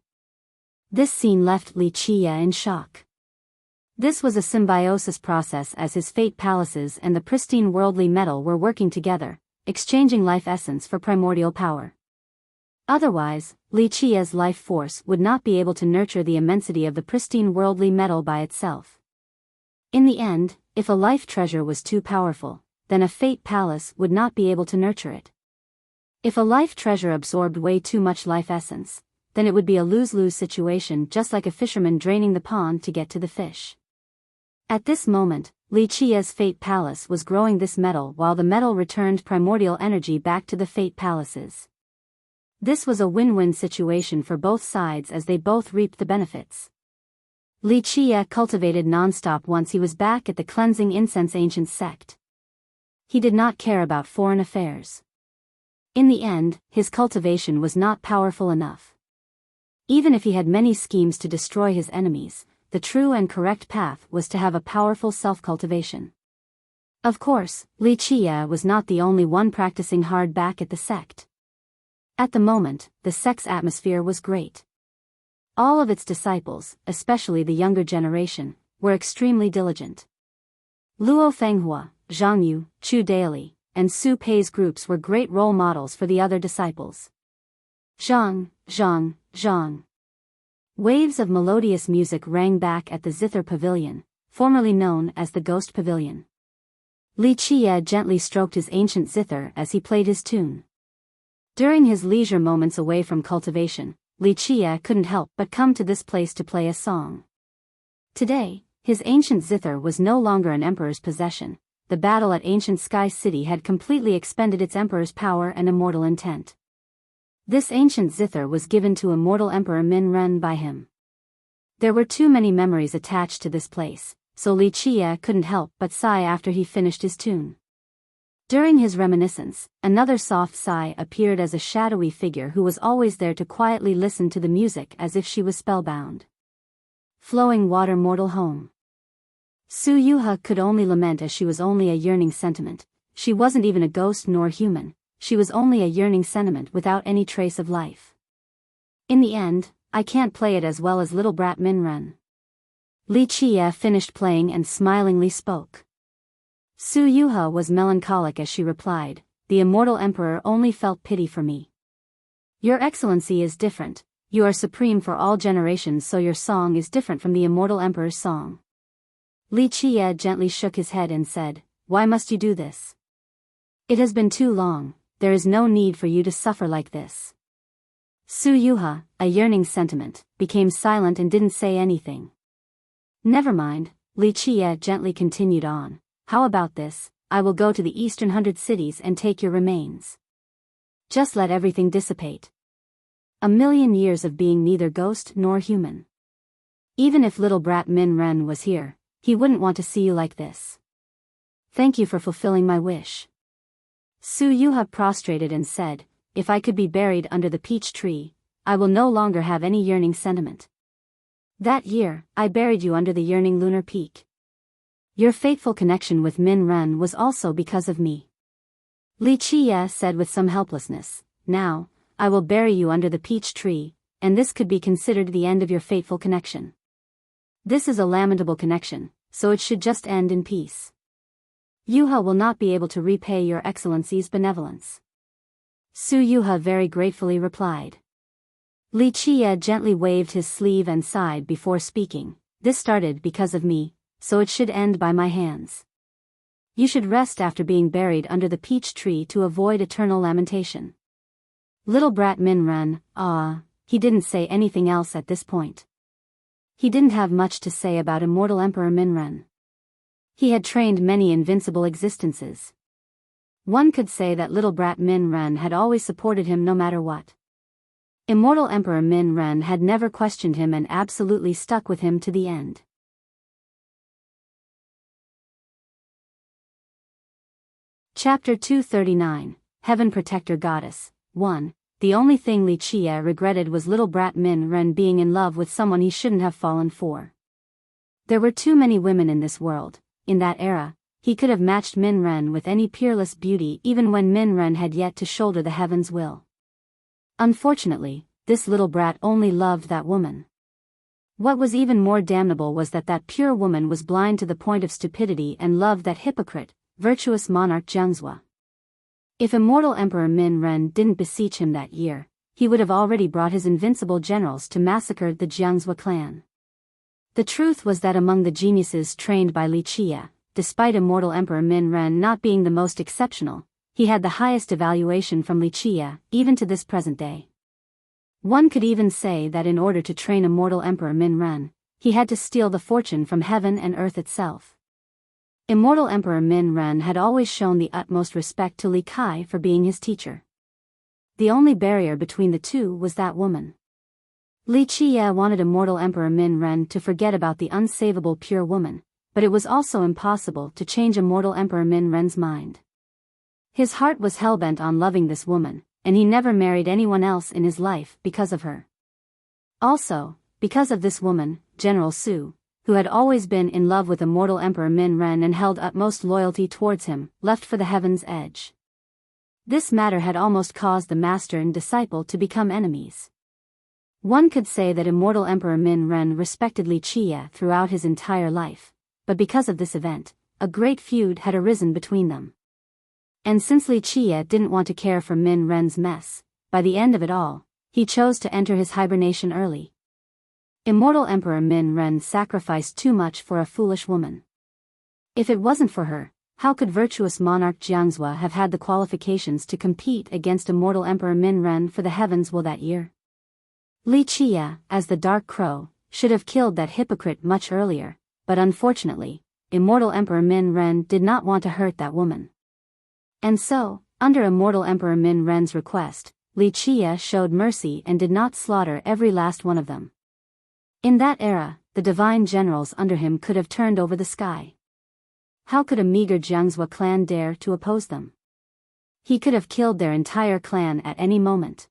This scene left Li Chia in shock. This was a symbiosis process as his fate palaces and the pristine worldly metal were working together, exchanging life essence for primordial power. Otherwise, Li Chia's life force would not be able to nurture the immensity of the pristine worldly metal by itself. In the end, if a life treasure was too powerful, then a fate palace would not be able to nurture it. If a life treasure absorbed way too much life essence, then it would be a lose-lose situation, just like a fisherman draining the pond to get to the fish. At this moment, Li Qia's Fate Palace was growing this metal while the metal returned primordial energy back to the Fate Palaces. This was a win-win situation for both sides as they both reaped the benefits. Li Qia cultivated non-stop once he was back at the Cleansing Incense Ancient Sect. He did not care about foreign affairs. In the end, his cultivation was not powerful enough. Even if he had many schemes to destroy his enemies, the true and correct path was to have a powerful self-cultivation. Of course, Li Qia was not the only one practicing hard back at the sect. At the moment, the sect's atmosphere was great. All of its disciples, especially the younger generation, were extremely diligent. Luo Fenghua, Zhang Yu, Chu Daili, and Su Pei's groups were great role models for the other disciples. Zhang. Waves of melodious music rang back at the Zither Pavilion, formerly known as the Ghost Pavilion. Li Qia gently stroked his ancient zither as he played his tune. During his leisure moments away from cultivation, Li Qia couldn't help but come to this place to play a song. Today, his ancient zither was no longer an emperor's possession. The battle at ancient Sky City had completely expended its emperor's power and immortal intent. This ancient zither was given to immortal Emperor Min Ren by him. There were too many memories attached to this place, so Li Qia couldn't help but sigh after he finished his tune. During his reminiscence, another soft sigh appeared as a shadowy figure who was always there to quietly listen to the music as if she was spellbound. Flowing water, mortal home. Su Yuha could only lament as she was only a yearning sentiment. She wasn't even a ghost nor human. She was only a yearning sentiment without any trace of life. In the end, I can't play it as well as little brat Min Ren. Li Qia finished playing and smilingly spoke. Su Yuha was melancholic as she replied, "The immortal emperor only felt pity for me. Your excellency is different, you are supreme for all generations, so your song is different from the immortal emperor's song." Li Qia gently shook his head and said, "Why must you do this? It has been too long. There is no need for you to suffer like this." Su Yuha, a yearning sentiment, became silent and didn't say anything. "Never mind," Li Qia gently continued on. "How about this? I will go to the eastern 100 cities and take your remains. Just let everything dissipate. A million years of being neither ghost nor human. Even if little brat Min Ren was here, he wouldn't want to see you like this. Thank you for fulfilling my wish." Su Yuha prostrated and said, "If I could be buried under the peach tree, I will no longer have any yearning sentiment. That year, I buried you under the yearning lunar peak. Your fateful connection with Min Ren was also because of me." Li Qia said with some helplessness, "Now, I will bury you under the peach tree, and this could be considered the end of your fateful connection. This is a lamentable connection, so it should just end in peace. Yuha will not be able to repay your excellency's benevolence." Su Yuha very gratefully replied. Li Qia gently waved his sleeve and sighed before speaking, "This started because of me, so it should end by my hands. You should rest after being buried under the peach tree to avoid eternal lamentation." Little brat Min Ren, he didn't say anything else at this point. He didn't have much to say about immortal Emperor Min Ren. He had trained many invincible existences. One could say that little brat Min Ren had always supported him no matter what. Immortal Emperor Min Ren had never questioned him and absolutely stuck with him to the end. Chapter 239, Heaven Protector Goddess, 1. The only thing Li Qia regretted was little brat Min Ren being in love with someone he shouldn't have fallen for. There were too many women in this world. In that era, he could have matched Min Ren with any peerless beauty even when Min Ren had yet to shoulder the heaven's will. Unfortunately, this little brat only loved that woman. What was even more damnable was that that pure woman was blind to the point of stupidity and loved that hypocrite, virtuous monarch Jiangzhua. If immortal Emperor Min Ren didn't beseech him that year, he would have already brought his invincible generals to massacre the Jiangzhua clan. The truth was that among the geniuses trained by Li Qia, despite immortal Emperor Min Ren not being the most exceptional, he had the highest evaluation from Li Qia, even to this present day. One could even say that in order to train immortal Emperor Min Ren, he had to steal the fortune from heaven and earth itself. Immortal Emperor Min Ren had always shown the utmost respect to Li Kai for being his teacher. The only barrier between the two was that woman. Li Qiye wanted immortal Emperor Min Ren to forget about the unsavable pure woman, but it was also impossible to change immortal Emperor Min Ren's mind. His heart was hellbent on loving this woman, and he never married anyone else in his life because of her. Also, because of this woman, General Su, who had always been in love with immortal Emperor Min Ren and held utmost loyalty towards him, left for the heaven's edge. This matter had almost caused the master and disciple to become enemies. One could say that immortal Emperor Min Ren respected Li Qiye throughout his entire life, but because of this event, a great feud had arisen between them. And since Li Qiye didn't want to care for Min Ren's mess, by the end of it all, he chose to enter his hibernation early. Immortal Emperor Min Ren sacrificed too much for a foolish woman. If it wasn't for her, how could virtuous monarch Jiangzhou have had the qualifications to compete against immortal Emperor Min Ren for the heavens will that year? Li Qiye, as the Dark Crow, should have killed that hypocrite much earlier, but unfortunately, immortal Emperor Min Ren did not want to hurt that woman. And so, under immortal Emperor Min Ren's request, Li Qiye showed mercy and did not slaughter every last one of them. In that era, the divine generals under him could have turned over the sky. How could a meager Jiangzhou clan dare to oppose them? He could have killed their entire clan at any moment.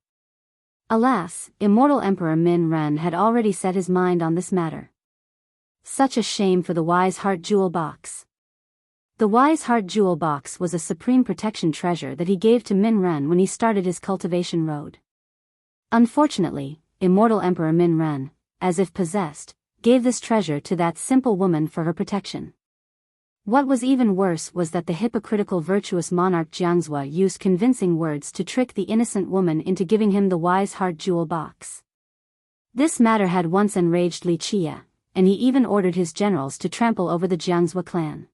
Alas, immortal Emperor Min Ren had already set his mind on this matter. Such a shame for the Wise Heart Jewel Box. The Wise Heart Jewel Box was a supreme protection treasure that he gave to Min Ren when he started his cultivation road. Unfortunately, immortal Emperor Min Ren, as if possessed, gave this treasure to that simple woman for her protection. What was even worse was that the hypocritical virtuous monarch Jiangzhou used convincing words to trick the innocent woman into giving him the Wise Heart Jewel Box. This matter had once enraged Li Qiye, and he even ordered his generals to trample over the Jiangzhou clan.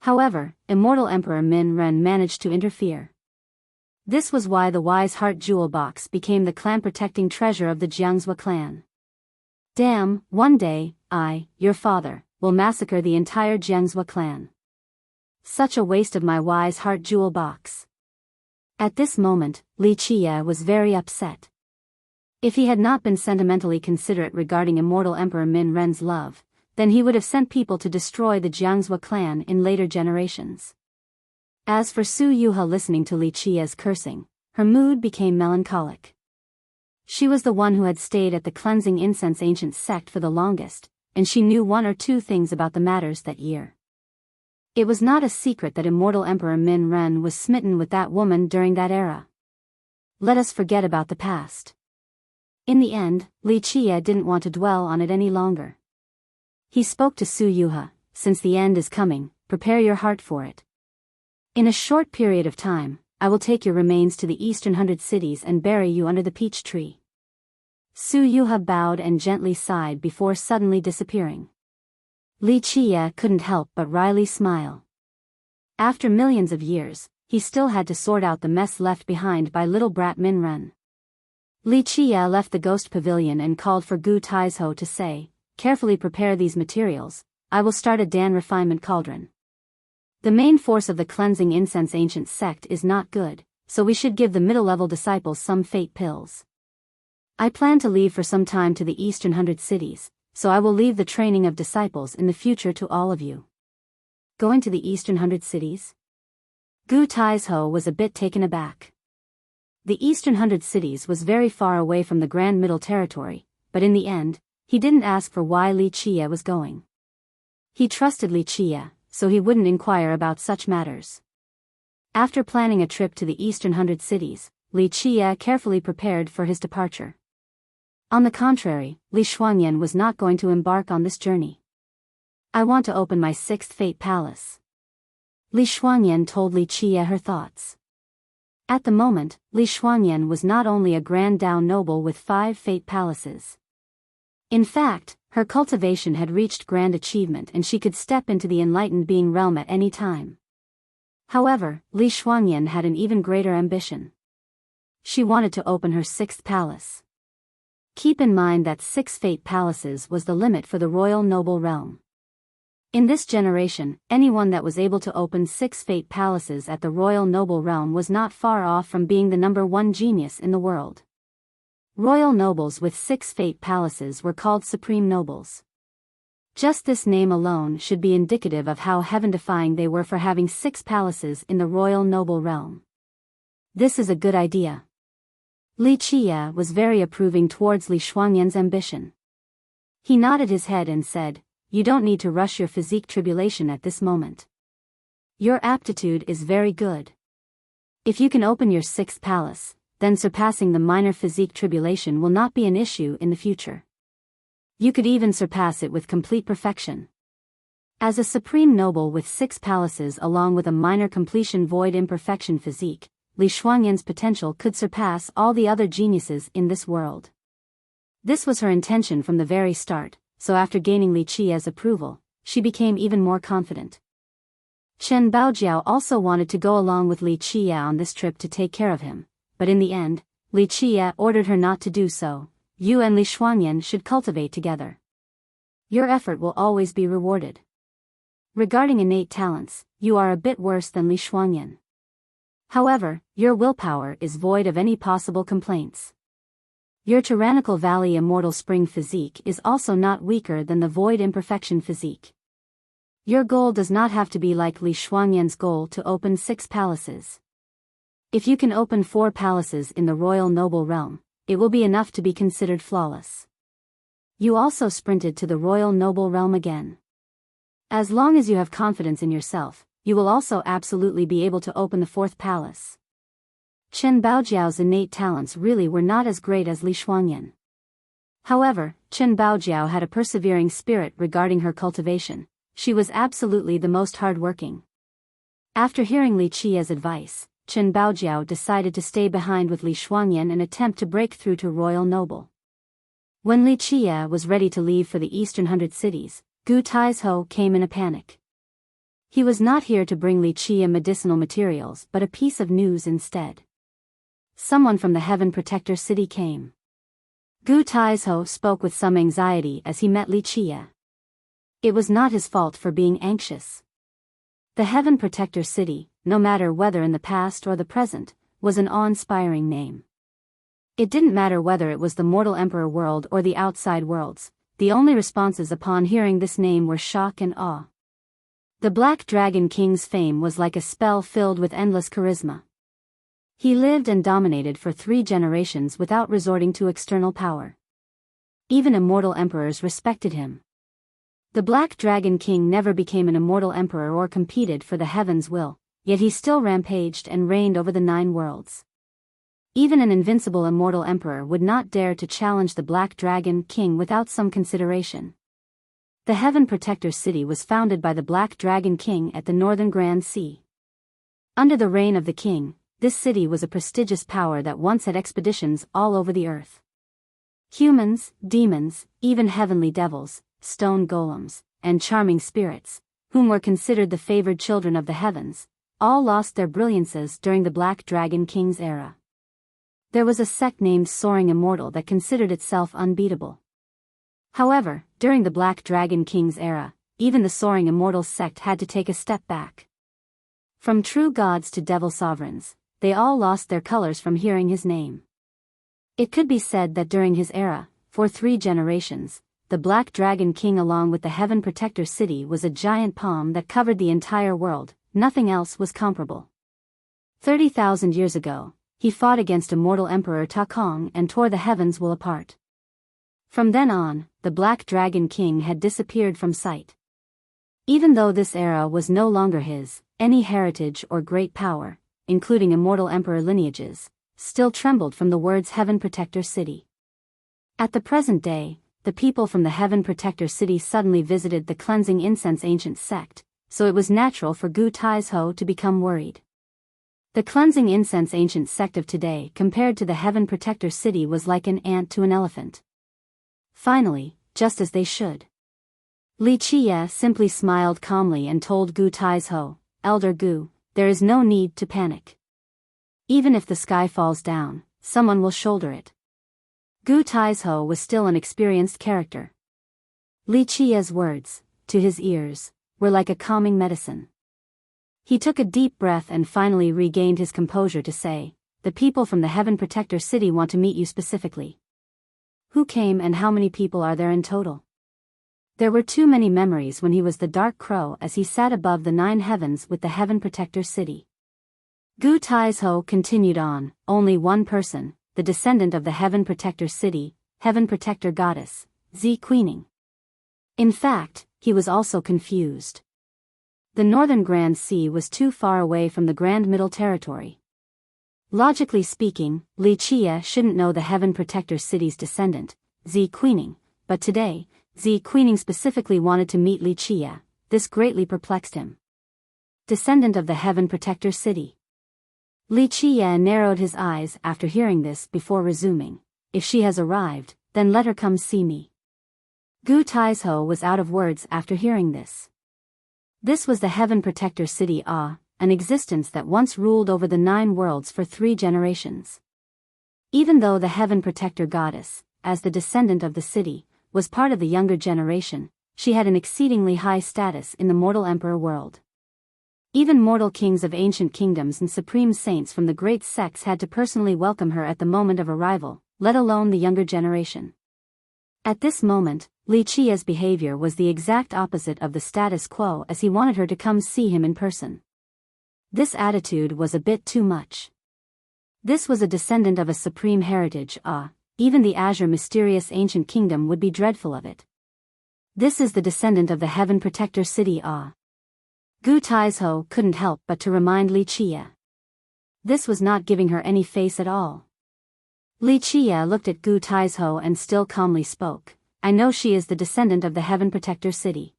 However, immortal Emperor Min Ren managed to interfere. This was why the Wise Heart Jewel Box became the clan-protecting treasure of the Jiangzhou clan. Damn, one day, I, your father, will massacre the entire Jiangzhou clan. Such a waste of my Wise Heart Jewel Box. At this moment, Li Qiye was very upset. If he had not been sentimentally considerate regarding immortal Emperor Min Ren's love, then he would have sent people to destroy the Jiangzhou clan in later generations. As for Su Yuha listening to Li Qiye's cursing, her mood became melancholic. She was the one who had stayed at the cleansing incense ancient sect for the longest, and she knew one or two things about the matters that year. It was not a secret that immortal Emperor Min Ren was smitten with that woman during that era. Let us forget about the past. In the end, Li Qiye didn't want to dwell on it any longer. He spoke to Su Yuha, since the end is coming, prepare your heart for it. In a short period of time, I will take your remains to the eastern 100 cities and bury you under the peach tree. Su Yuha bowed and gently sighed before suddenly disappearing. Li Qiye couldn't help but wryly smile. After millions of years, he still had to sort out the mess left behind by little brat Min Ren. Li Qiye left the ghost pavilion and called for Gu Taizhou to say, carefully prepare these materials, I will start a Dan refinement cauldron. The main force of the cleansing incense ancient sect is not good, so we should give the middle-level disciples some fate pills. I plan to leave for some time to the eastern 100 cities, so I will leave the training of disciples in the future to all of you. Going to the eastern 100 cities? Gu Taizhou was a bit taken aback. The eastern 100 cities was very far away from the Grand Middle Territory, but in the end, he didn't ask for why Li Qiye was going. He trusted Li Qiye, so he wouldn't inquire about such matters. After planning a trip to the eastern 100 cities, Li Qiye carefully prepared for his departure. On the contrary, Li Shuangyan was not going to embark on this journey. I want to open my 6th Fate Palace. Li Shuangyan told Li Qiye her thoughts. At the moment, Li Shuangyan was not only a Grand Dao noble with 5 Fate Palaces. In fact, her cultivation had reached grand achievement and she could step into the enlightened being realm at any time. However, Li Shuangyan had an even greater ambition. She wanted to open her 6th palace. Keep in mind that 6 fate palaces was the limit for the royal noble realm. In this generation, anyone that was able to open 6 fate palaces at the royal noble realm was not far off from being the #1 genius in the world. Royal nobles with 6 fate palaces were called supreme nobles. Just this name alone should be indicative of how heaven-defying they were for having 6 palaces in the royal noble realm. This is a good idea. Li Qie was very approving towards Li Shuangyan's ambition. He nodded his head and said, "You don't need to rush your physique tribulation at this moment. Your aptitude is very good. If you can open your 6th palace, then surpassing the minor physique tribulation will not be an issue in the future. You could even surpass it with complete perfection." As a supreme noble with 6 palaces along with a minor completion void imperfection physique, Li Shuangyan's potential could surpass all the other geniuses in this world. This was her intention from the very start, so after gaining Li Qie's approval, she became even more confident. Chen Baojiao also wanted to go along with Li Qie on this trip to take care of him, but in the end, Li Qie ordered her not to do so. You and Li Shuangyan should cultivate together. Your effort will always be rewarded. Regarding innate talents, you are a bit worse than Li Shuangyan. However, your willpower is void of any possible complaints. Your tyrannical valley immortal spring physique is also not weaker than the void imperfection physique. Your goal does not have to be like Li Shuangyan's goal to open 6 palaces. If you can open 4 palaces in the royal noble realm, it will be enough to be considered flawless. You also sprinted to the royal noble realm again. As long as you have confidence in yourself, you will also absolutely be able to open the 4th palace. Chen Baojiao's innate talents really were not as great as Li Shuangyan. However, Chen Baojiao had a persevering spirit regarding her cultivation. She was absolutely the most hard-working. After hearing Li Qie's advice, Chen Baojiao decided to stay behind with Li Shuangyan and attempt to break through to royal noble. When Li Qie was ready to leave for the eastern 100 cities, Gu Taizhou came in a panic. He was not here to bring Li Qie medicinal materials but a piece of news instead. Someone from the Heaven Protector City came. Gu Taizhou spoke with some anxiety as he met Li Qie. It was not his fault for being anxious. The Heaven Protector City, no matter whether in the past or the present, was an awe-inspiring name. It didn't matter whether it was the mortal emperor world or the outside worlds, the only responses upon hearing this name were shock and awe. The Black Dragon King's fame was like a spell filled with endless charisma. He lived and dominated for 3 generations without resorting to external power. Even immortal emperors respected him. The Black Dragon King never became an immortal emperor or competed for the heaven's will, yet he still rampaged and reigned over the 9 worlds. Even an invincible immortal emperor would not dare to challenge the Black Dragon King without some consideration. The Heaven Protector City was founded by the Black Dragon King at the Northern Grand Sea. Under the reign of the king, this city was a prestigious power that once had expeditions all over the earth. Humans, demons, even heavenly devils, stone golems, and charming spirits, whom were considered the favored children of the heavens, all lost their brilliances during the Black Dragon King's era. There was a sect named Soaring Immortal that considered itself unbeatable. However, during the Black Dragon King's era, even the Soaring Immortal sect had to take a step back. From true gods to devil sovereigns, they all lost their colors from hearing his name. It could be said that during his era, for 3 generations, the Black Dragon King along with the Heaven Protector City was a giant palm that covered the entire world, nothing else was comparable. 30,000 years ago, he fought against immortal Emperor Ta Kong and tore the heavens will apart. From then on, the Black Dragon King had disappeared from sight. Even though this era was no longer his, any heritage or great power, including immortal emperor lineages, still trembled from the words Heaven Protector City. At the present day, the people from the Heaven Protector City suddenly visited the Cleansing Incense Ancient Sect, so it was natural for Gu Taizhou to become worried. The Cleansing Incense Ancient Sect of today compared to the Heaven Protector City was like an ant to an elephant. Finally, just as they should. Li Qie simply smiled calmly and told Gu Taizhou, "Elder Gu, there is no need to panic. Even if the sky falls down, someone will shoulder it." Gu Taizhou was still an experienced character. Li Qia's words, to his ears, were like a calming medicine. He took a deep breath and finally regained his composure to say, "The people from the Heaven Protector City want to meet you specifically." Who came and how many people are there in total? There were too many memories when he was the Dark Crow as he sat above the 9 heavens with the Heaven Protector City. Gu Taizhou continued on, only one person, the descendant of the Heaven Protector City, Heaven Protector Goddess, Zi Queening. In fact, he was also confused. The Northern Grand Sea was too far away from the Grand Middle Territory. Logically speaking, Li Qia shouldn't know the Heaven Protector City's descendant, Zi Queening, but today, Zi Queening specifically wanted to meet Li Qia. This greatly perplexed him. Descendant of the Heaven Protector City. Li Qia narrowed his eyes after hearing this before resuming, "If she has arrived, then let her come see me." Gu Taizhou was out of words after hearing this. This was the Heaven Protector City an existence that once ruled over the 9 worlds for 3 generations. Even though the Heaven Protector Goddess, as the descendant of the city, was part of the younger generation, she had an exceedingly high status in the mortal emperor world. Even mortal kings of ancient kingdoms and supreme saints from the great sects had to personally welcome her at the moment of arrival, let alone the younger generation. At this moment, Li Qia's behavior was the exact opposite of the status quo as he wanted her to come see him in person. This attitude was a bit too much. This was a descendant of a supreme heritage, even the Azure mysterious ancient kingdom would be dreadful of it. This is the descendant of the Heaven Protector City, Gu Taizhou couldn't help but to remind Li Qia. This was not giving her any face at all. Li Qia looked at Gu Taizhou and still calmly spoke, "I know she is the descendant of the Heaven Protector City."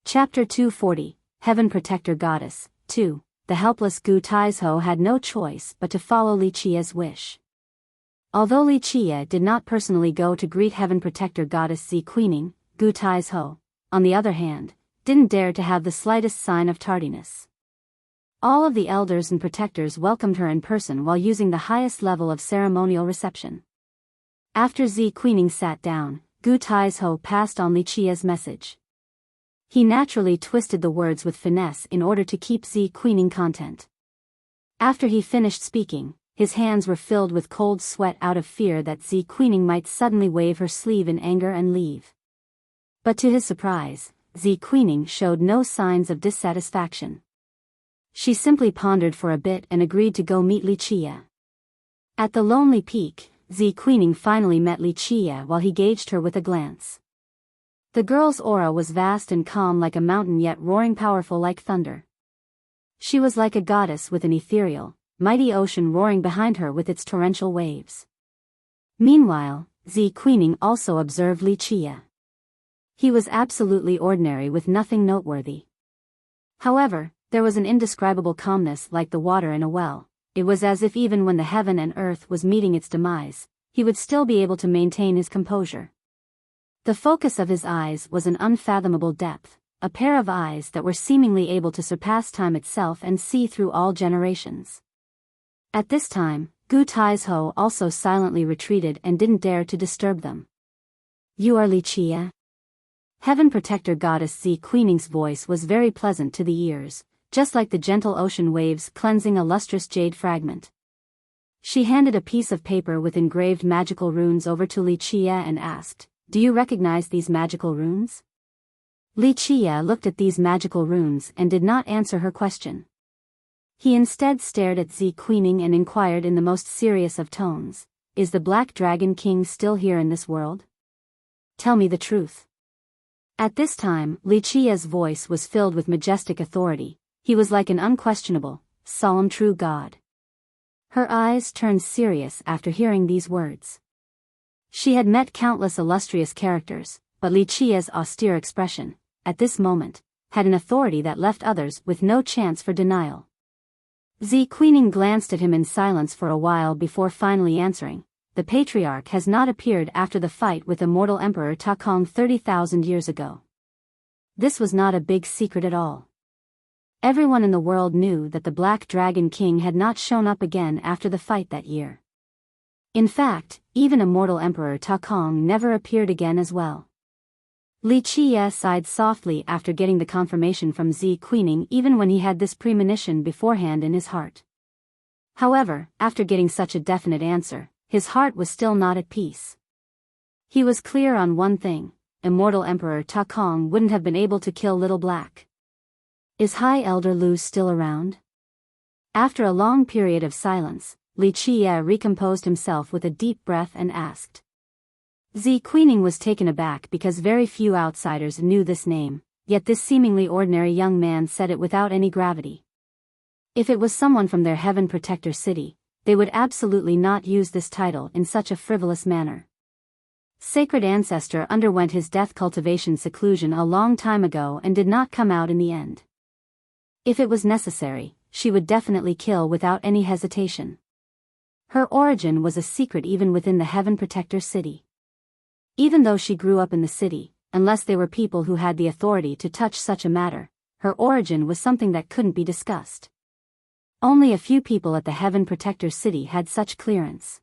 Chapter 240, Heaven Protector Goddess, 2. The helpless Gu Taizhou had no choice but to follow Li Qia's wish. Although Li Qia did not personally go to greet Heaven Protector Goddess Zi Queening, Gu Taizhou, on the other hand, didn't dare to have the slightest sign of tardiness. All of the elders and protectors welcomed her in person while using the highest level of ceremonial reception. After Zi Queening sat down, Gu Taizhou passed on Li Qia's message. He naturally twisted the words with finesse in order to keep Zi Queening content. After he finished speaking, his hands were filled with cold sweat out of fear that Zi Queening might suddenly wave her sleeve in anger and leave. But to his surprise, Zi Queening showed no signs of dissatisfaction. She simply pondered for a bit and agreed to go meet Li Qia. At the lonely peak, Zi Queening finally met Li Qia while he gauged her with a glance. The girl's aura was vast and calm like a mountain yet roaring powerful like thunder. She was like a goddess with an ethereal, mighty ocean roaring behind her with its torrential waves. Meanwhile, Zi Queening also observed Li Qia. He was absolutely ordinary with nothing noteworthy. However, there was an indescribable calmness like the water in a well. It was as if even when the heaven and earth was meeting its demise, he would still be able to maintain his composure. The focus of his eyes was an unfathomable depth, a pair of eyes that were seemingly able to surpass time itself and see through all generations. At this time, Gu Taizhou also silently retreated and didn't dare to disturb them. "You are Li Qia?" Heaven Protector Goddess Zi Queening's voice was very pleasant to the ears, just like the gentle ocean waves cleansing a lustrous jade fragment. She handed a piece of paper with engraved magical runes over to Li Qia and asked, "Do you recognize these magical runes?" Li Qia looked at these magical runes and did not answer her question. He instead stared at Zi Queening and inquired in the most serious of tones, "Is the Black Dragon King still here in this world? Tell me the truth." At this time, Li Qia's voice was filled with majestic authority. He was like an unquestionable, solemn true god. Her eyes turned serious after hearing these words. She had met countless illustrious characters, but Li Qia's austere expression, at this moment, had an authority that left others with no chance for denial. Zi Queening glanced at him in silence for a while before finally answering, "The patriarch has not appeared after the fight with immortal Emperor Ta Kong 30,000 years ago." This was not a big secret at all. Everyone in the world knew that the Black Dragon King had not shown up again after the fight that year. In fact, even immortal Emperor Ta Kong never appeared again as well. Li Qie sighed softly after getting the confirmation from Zi Queening, even when he had this premonition beforehand in his heart. However, after getting such a definite answer, his heart was still not at peace. He was clear on one thing: immortal Emperor Ta Kong wouldn't have been able to kill Little Black. Is High Elder Lu still around? After a long period of silence, Li Qie recomposed himself with a deep breath and asked. Zi Queening was taken aback because very few outsiders knew this name, yet this seemingly ordinary young man said it without any gravity. If it was someone from their Heaven Protector city, they would absolutely not use this title in such a frivolous manner. Sacred Ancestor underwent his death cultivation seclusion a long time ago and did not come out in the end. If it was necessary, she would definitely kill without any hesitation. Her origin was a secret even within the Heaven Protector city. Even though she grew up in the city, unless they were people who had the authority to touch such a matter, her origin was something that couldn't be discussed. Only a few people at the Heaven Protector city had such clearance.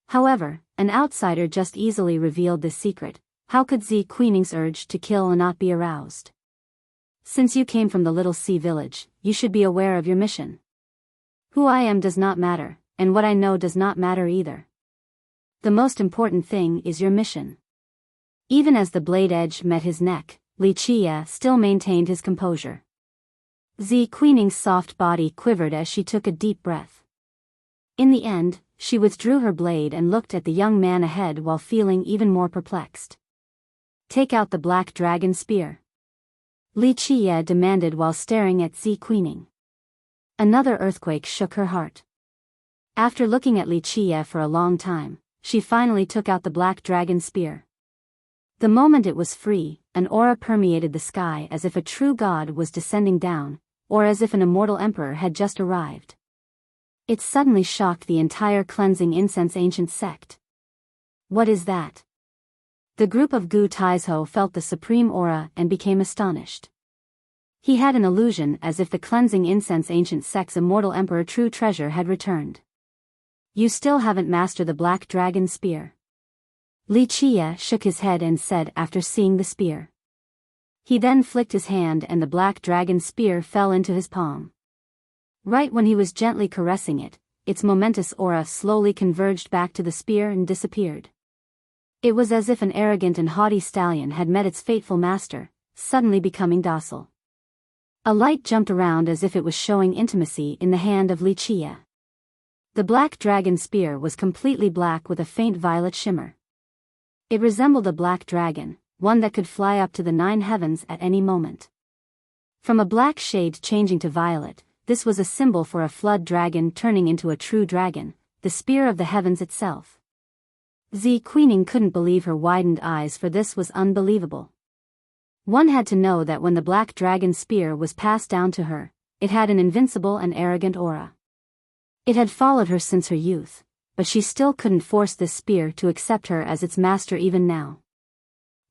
However, an outsider just easily revealed this secret. How could Zi Queening's urge to kill not be aroused? Since you came from the Little Sea Village, you should be aware of your mission. Who I am does not matter, and what I know does not matter either. The most important thing is your mission. Even as the blade edge met his neck, Li Qie still maintained his composure. Zi Queening's soft body quivered as she took a deep breath. In the end, she withdrew her blade and looked at the young man ahead while feeling even more perplexed. Take out the Black Dragon Spear, Li Qie demanded while staring at Zi Queening. Another earthquake shook her heart. After looking at Li Qie for a long time, she finally took out the Black Dragon Spear. The moment it was free, an aura permeated the sky as if a true god was descending down, or as if an immortal emperor had just arrived. It suddenly shocked the entire cleansing incense ancient sect. What is that? The group of Gu Taizhou felt the supreme aura and became astonished. He had an illusion as if the cleansing incense ancient sect's immortal emperor true treasure had returned. You still haven't mastered the Black Dragon Spear. Li Qie shook his head and said after seeing the spear. He then flicked his hand and the Black Dragon Spear fell into his palm. Right when he was gently caressing it, its momentous aura slowly converged back to the spear and disappeared. It was as if an arrogant and haughty stallion had met its fateful master, suddenly becoming docile. A light jumped around as if it was showing intimacy in the hand of Li Qie. The Black Dragon Spear was completely black with a faint violet shimmer. It resembled a black dragon, one that could fly up to the 9 heavens at any moment. From a black shade changing to violet, this was a symbol for a flood dragon turning into a true dragon, the spear of the heavens itself. Zi Queening couldn't believe her widened eyes, for this was unbelievable. One had to know that when the Black Dragon Spear was passed down to her, it had an invincible and arrogant aura. It had followed her since her youth, but she still couldn't force this spear to accept her as its master even now.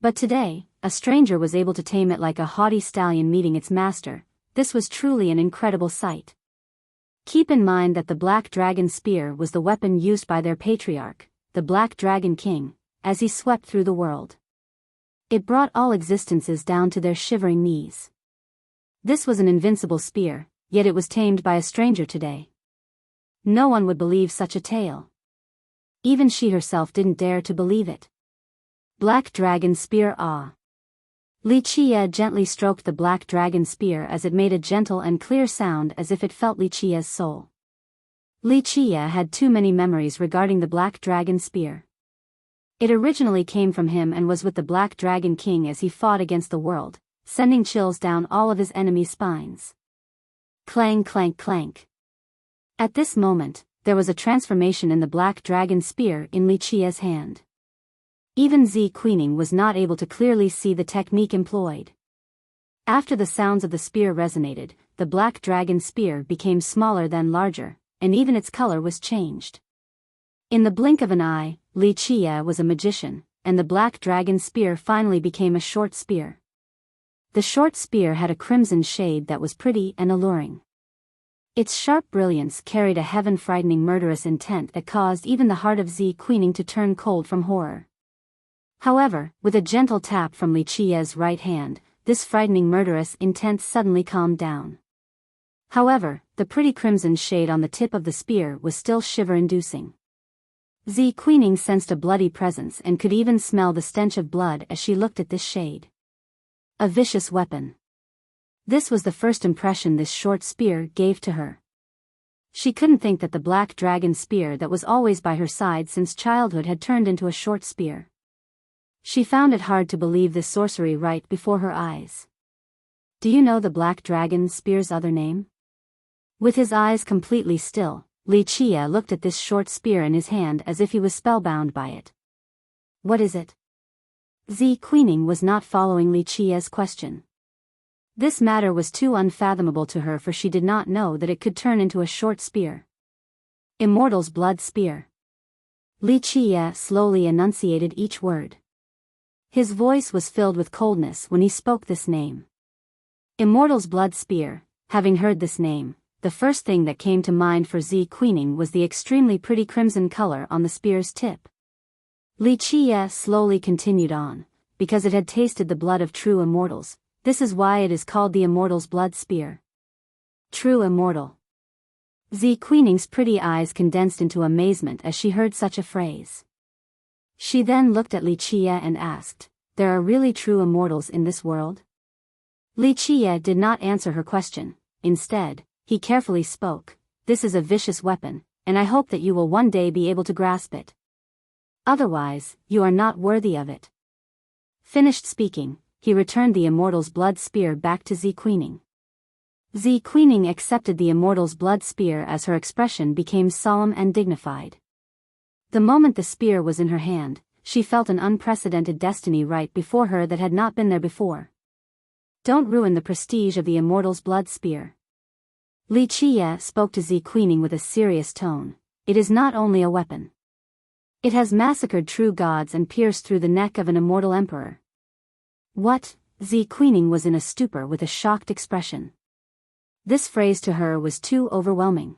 But today, a stranger was able to tame it like a haughty stallion meeting its master. This was truly an incredible sight. Keep in mind that the Black Dragon Spear was the weapon used by their patriarch, the Black Dragon King, as he swept through the world. It brought all existences down to their shivering knees. This was an invincible spear, yet it was tamed by a stranger today. No one would believe such a tale. Even she herself didn't dare to believe it. Black Dragon Spear. Ah! Li Qie gently stroked the Black Dragon Spear as it made a gentle and clear sound as if it felt Li Qie's soul. Li Qie had too many memories regarding the Black Dragon Spear. It originally came from him and was with the Black Dragon King as he fought against the world, sending chills down all of his enemies' spines. Clang clank clank. At this moment, there was a transformation in the Black Dragon Spear in Li Qie's hand. Even Zi Queening was not able to clearly see the technique employed. After the sounds of the spear resonated, the Black Dragon Spear became smaller than larger, and even its color was changed. In the blink of an eye, Li Qie was a magician, and the Black Dragon Spear finally became a short spear. The short spear had a crimson shade that was pretty and alluring. Its sharp brilliance carried a heaven-frightening murderous intent that caused even the heart of Zi Queening to turn cold from horror. However, with a gentle tap from Li Qia's right hand, this frightening murderous intent suddenly calmed down. However, the pretty crimson shade on the tip of the spear was still shiver-inducing. Zi Queening sensed a bloody presence and could even smell the stench of blood as she looked at this shade. A vicious weapon. This was the first impression this short spear gave to her. She couldn't think that the black dragon spear that was always by her side since childhood had turned into a short spear. She found it hard to believe this sorcery right before her eyes. Do you know the black dragon spear's other name? With his eyes completely still, Li Qia looked at this short spear in his hand as if he was spellbound by it. What is it? Zi Queening was not following Li Qia's question. This matter was too unfathomable to her, for she did not know that it could turn into a short spear. Immortal's blood spear. Li Qia slowly enunciated each word. His voice was filled with coldness when he spoke this name. Immortal's blood spear. Having heard this name, the first thing that came to mind for Zi Queening was the extremely pretty crimson color on the spear's tip. Li Qia slowly continued on, because it had tasted the blood of true immortals. This is why it is called the Immortal's blood spear. True immortal. Zi Queening's pretty eyes condensed into amazement as she heard such a phrase. She then looked at Li Qia and asked, "There are really true immortals in this world?" Li Qia did not answer her question. Instead, he carefully spoke, "This is a vicious weapon, and I hope that you will one day be able to grasp it. Otherwise, you are not worthy of it." Finished speaking, he returned the Immortal's blood spear back to Zi Queening. Zi Queening accepted the Immortal's blood spear as her expression became solemn and dignified. The moment the spear was in her hand, she felt an unprecedented destiny right before her that had not been there before. Don't ruin the prestige of the Immortal's blood spear. Li Qia spoke to Zi Queening with a serious tone. It is not only a weapon. It has massacred true gods and pierced through the neck of an immortal emperor. What? Zi Queening was in a stupor with a shocked expression. This phrase to her was too overwhelming.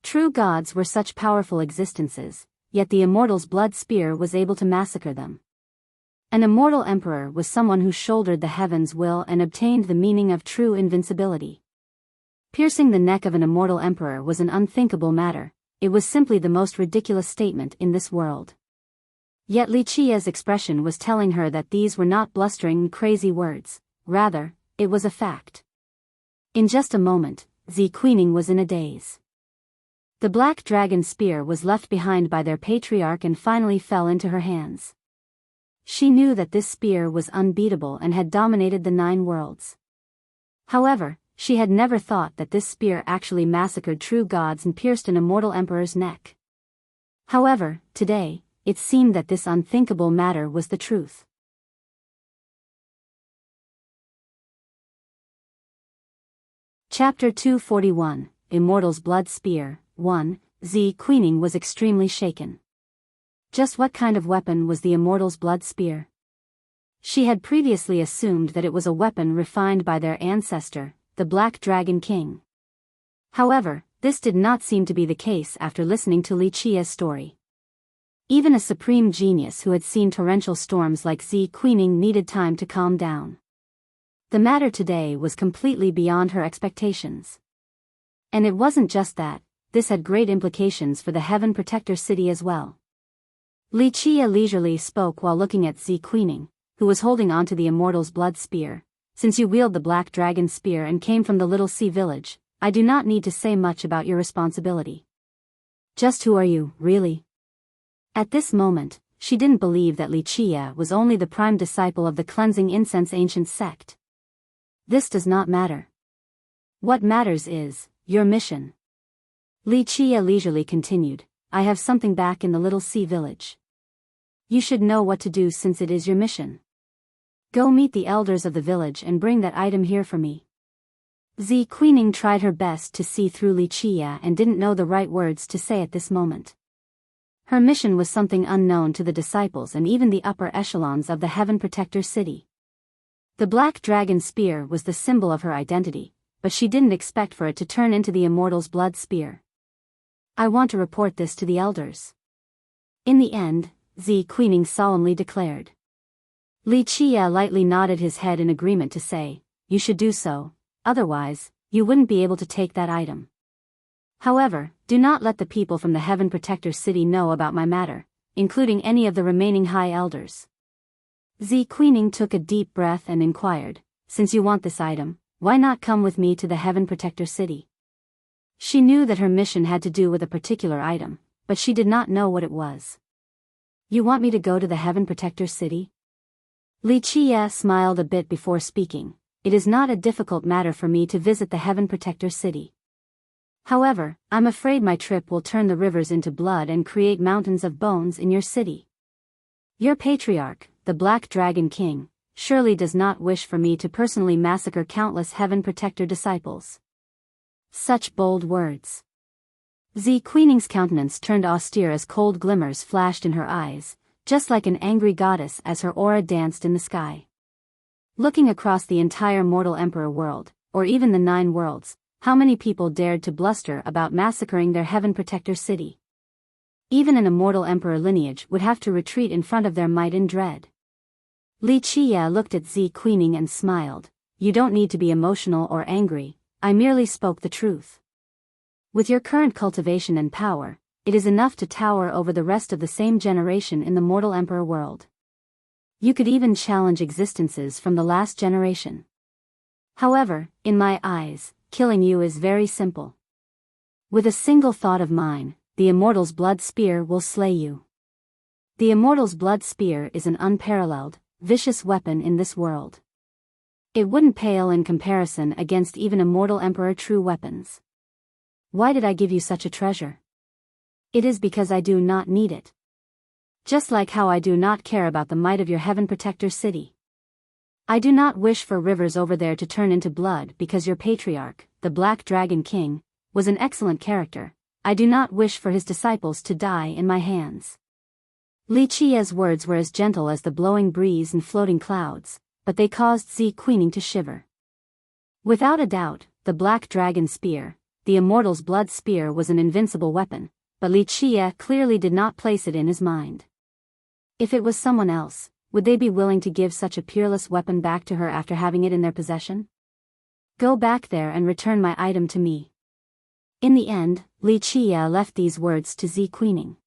True gods were such powerful existences, yet the Immortal's blood spear was able to massacre them. An immortal emperor was someone who shouldered the heaven's will and obtained the meaning of true invincibility. Piercing the neck of an immortal emperor was an unthinkable matter. It was simply the most ridiculous statement in this world. Yet Li Qia's expression was telling her that these were not blustering and crazy words, rather, it was a fact. In just a moment, Zi Queening was in a daze. The black dragon spear was left behind by their patriarch and finally fell into her hands. She knew that this spear was unbeatable and had dominated the 9 worlds. However, she had never thought that this spear actually massacred true gods and pierced an immortal emperor's neck. However, today, it seemed that this unthinkable matter was the truth. Chapter 241, Immortal's Blood Spear. 1. Zi Queening was extremely shaken. Just what kind of weapon was the Immortal's blood spear? She had previously assumed that it was a weapon refined by their ancestor, the Black Dragon King. However, this did not seem to be the case after listening to Li Qia's story. Even a supreme genius who had seen torrential storms like Zi Queening needed time to calm down. The matter today was completely beyond her expectations. And it wasn't just that, this had great implications for the Heaven Protector City as well. Li Qia leisurely spoke while looking at Zi Queening, who was holding onto the Immortal's blood spear. Since you wield the Black Dragon spear and came from the Little Sea Village, I do not need to say much about your responsibility. Just who are you, really? At this moment, she didn't believe that Li Qia was only the prime disciple of the Cleansing Incense ancient sect. This does not matter. What matters is your mission. Li Qia leisurely continued, I have something back in the Little Sea Village. You should know what to do since it is your mission. Go meet the elders of the village and bring that item here for me. Zi Queening tried her best to see through Li Qia and didn't know the right words to say at this moment. Her mission was something unknown to the disciples and even the upper echelons of the Heaven Protector City. The black dragon spear was the symbol of her identity, but she didn't expect for it to turn into the immortal's blood spear. I want to report this to the elders. In the end, Zi Queening solemnly declared. Li Qie lightly nodded his head in agreement to say, you should do so, otherwise, you wouldn't be able to take that item. However, do not let the people from the Heaven Protector City know about my matter, including any of the remaining high elders. Zi Queening took a deep breath and inquired, since you want this item, why not come with me to the Heaven Protector City? She knew that her mission had to do with a particular item, but she did not know what it was. You want me to go to the Heaven Protector City? Li Qie smiled a bit before speaking. It is not a difficult matter for me to visit the Heaven Protector City. However, I'm afraid my trip will turn the rivers into blood and create mountains of bones in your city. Your patriarch, the Black Dragon King, surely does not wish for me to personally massacre countless Heaven Protector disciples. Such bold words. Zi Queening's countenance turned austere as cold glimmers flashed in her eyes, just like an angry goddess as her aura danced in the sky. Looking across the entire mortal emperor world, or even the 9 worlds, how many people dared to bluster about massacring their Heaven Protector City? Even an immortal emperor lineage would have to retreat in front of their might in dread. Li Qie looked at Zi Queening and smiled. You don't need to be emotional or angry, I merely spoke the truth. With your current cultivation and power, it is enough to tower over the rest of the same generation in the mortal emperor world. You could even challenge existences from the last generation. However, in my eyes, killing you is very simple. With a single thought of mine, the Immortal's blood spear will slay you. The Immortal's blood spear is an unparalleled, vicious weapon in this world. It wouldn't pale in comparison against even Immortal Emperor true weapons. Why did I give you such a treasure? It is because I do not need it. Just like how I do not care about the might of your Heaven Protector City. I do not wish for rivers over there to turn into blood because your patriarch, the Black Dragon King, was an excellent character. I do not wish for his disciples to die in my hands. Li Qie's words were as gentle as the blowing breeze and floating clouds, but they caused Zi Queening to shiver. Without a doubt, the Black Dragon Spear, the Immortal's blood spear, was an invincible weapon, but Li Qie clearly did not place it in his mind. If it was someone else, would they be willing to give such a peerless weapon back to her after having it in their possession? Go back there and return my item to me. In the end, Li Qie left these words to Zi Queening.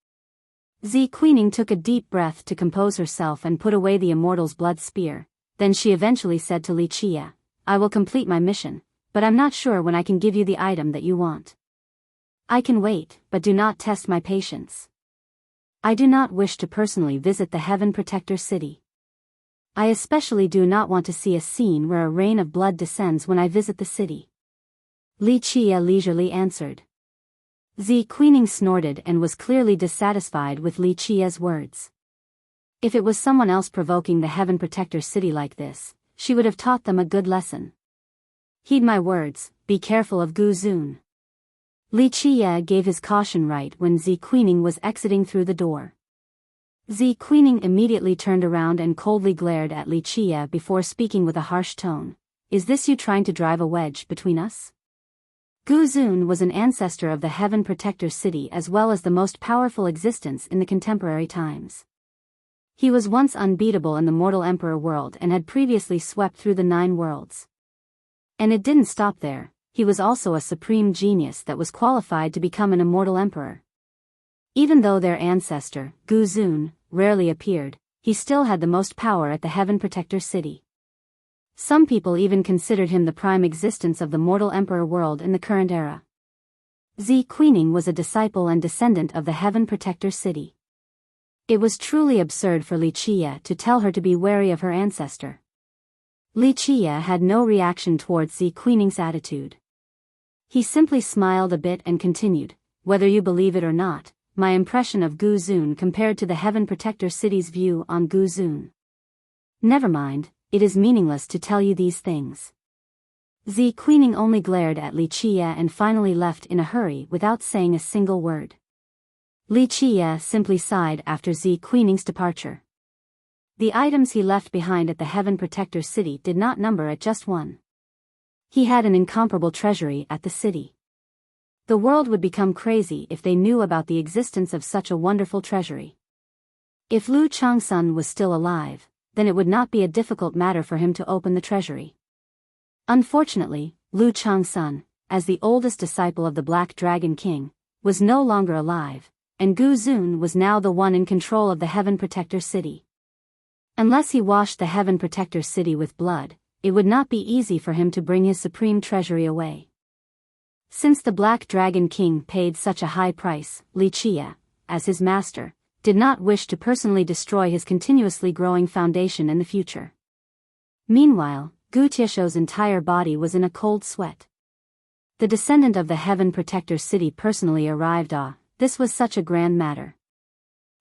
Zi Queening took a deep breath to compose herself and put away the Immortal's blood spear, then she eventually said to Li Qie, I will complete my mission, but I'm not sure when I can give you the item that you want. I can wait, but do not test my patience. I do not wish to personally visit the Heaven Protector City. I especially do not want to see a scene where a rain of blood descends when I visit the city. Li Qie leisurely answered. Zi Queening snorted and was clearly dissatisfied with Li Qie's words. If it was someone else provoking the Heaven Protector City like this, she would have taught them a good lesson. Heed my words, be careful of Gu Zun. Li Qie gave his caution right when Zi Queening was exiting through the door. Zi Queening immediately turned around and coldly glared at Li Qie before speaking with a harsh tone. Is this you trying to drive a wedge between us? Gu Zun was an ancestor of the Heaven Protector City as well as the most powerful existence in the contemporary times. He was once unbeatable in the mortal emperor world and had previously swept through the 9 worlds. And it didn't stop there, he was also a supreme genius that was qualified to become an immortal emperor. Even though their ancestor, Gu Zun, rarely appeared, he still had the most power at the Heaven Protector City. Some people even considered him the prime existence of the mortal emperor world in the current era. Zi Queening was a disciple and descendant of the Heaven Protector City. It was truly absurd for Li Qie to tell her to be wary of her ancestor. Li Qie had no reaction towards Zi Queening's attitude. He simply smiled a bit and continued, whether you believe it or not, my impression of Gu Zun compared to the Heaven Protector City's view on Gu Zun. Never mind, it is meaningless to tell you these things. Zi Queening only glared at Li Qie and finally left in a hurry without saying a single word. Li Qie simply sighed after Zi Queening's departure. The items he left behind at the Heaven Protector city did not number at just one. He had an incomparable treasury at the city. The world would become crazy if they knew about the existence of such a wonderful treasury. If Lu Changsun was still alive, then it would not be a difficult matter for him to open the treasury. Unfortunately, Lu Changsun, as the oldest disciple of the Black Dragon King, was no longer alive, and Gu Zun was now the one in control of the Heaven Protector city. Unless he washed the Heaven Protector city with blood, it would not be easy for him to bring his supreme treasury away. Since the Black Dragon King paid such a high price, Li Chia, as his master, did not wish to personally destroy his continuously growing foundation in the future. Meanwhile, Gu Tiesho's entire body was in a cold sweat. The descendant of the Heaven Protector city personally arrived. This was such a grand matter.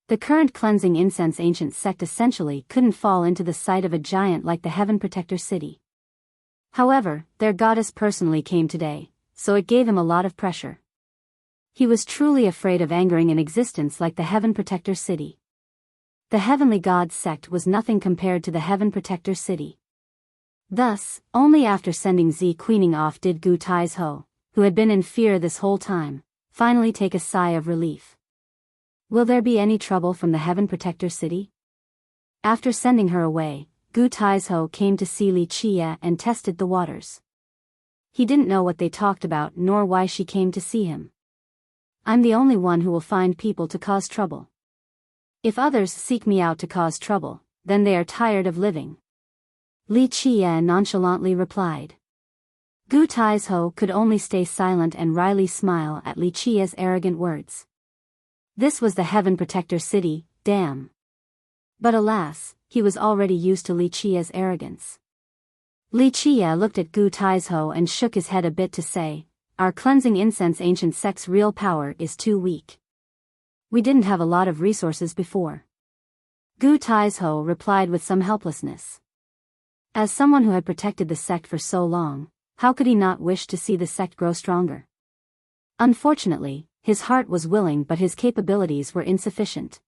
The current cleansing incense ancient sect essentially couldn't fall into the sight of a giant like the Heaven Protector city. However, their goddess personally came today, so it gave him a lot of pressure. He was truly afraid of angering an existence like the Heaven Protector city. The Heavenly God sect was nothing compared to the Heaven Protector city. Thus, only after sending Zi Queening off did Gu Taizhou, who had been in fear this whole time, finally take a sigh of relief. Will there be any trouble from the Heaven Protector city? After sending her away, Gu Taizhou came to see Li Chia and tested the waters. He didn't know what they talked about nor why she came to see him. I'm the only one who will find people to cause trouble. If others seek me out to cause trouble, then they are tired of living. Li Chia nonchalantly replied. Gu Taizhou could only stay silent and wryly smile at Li Chia's arrogant words. This was the Heaven Protector city, damn. But alas, he was already used to Li Chia's arrogance. Li Chia looked at Gu Taizhou and shook his head a bit to say, our cleansing incense ancient sect's real power is too weak. We didn't have a lot of resources before. Gu Taizhou replied with some helplessness. As someone who had protected the sect for so long, how could he not wish to see the sect grow stronger? Unfortunately, his heart was willing but his capabilities were insufficient.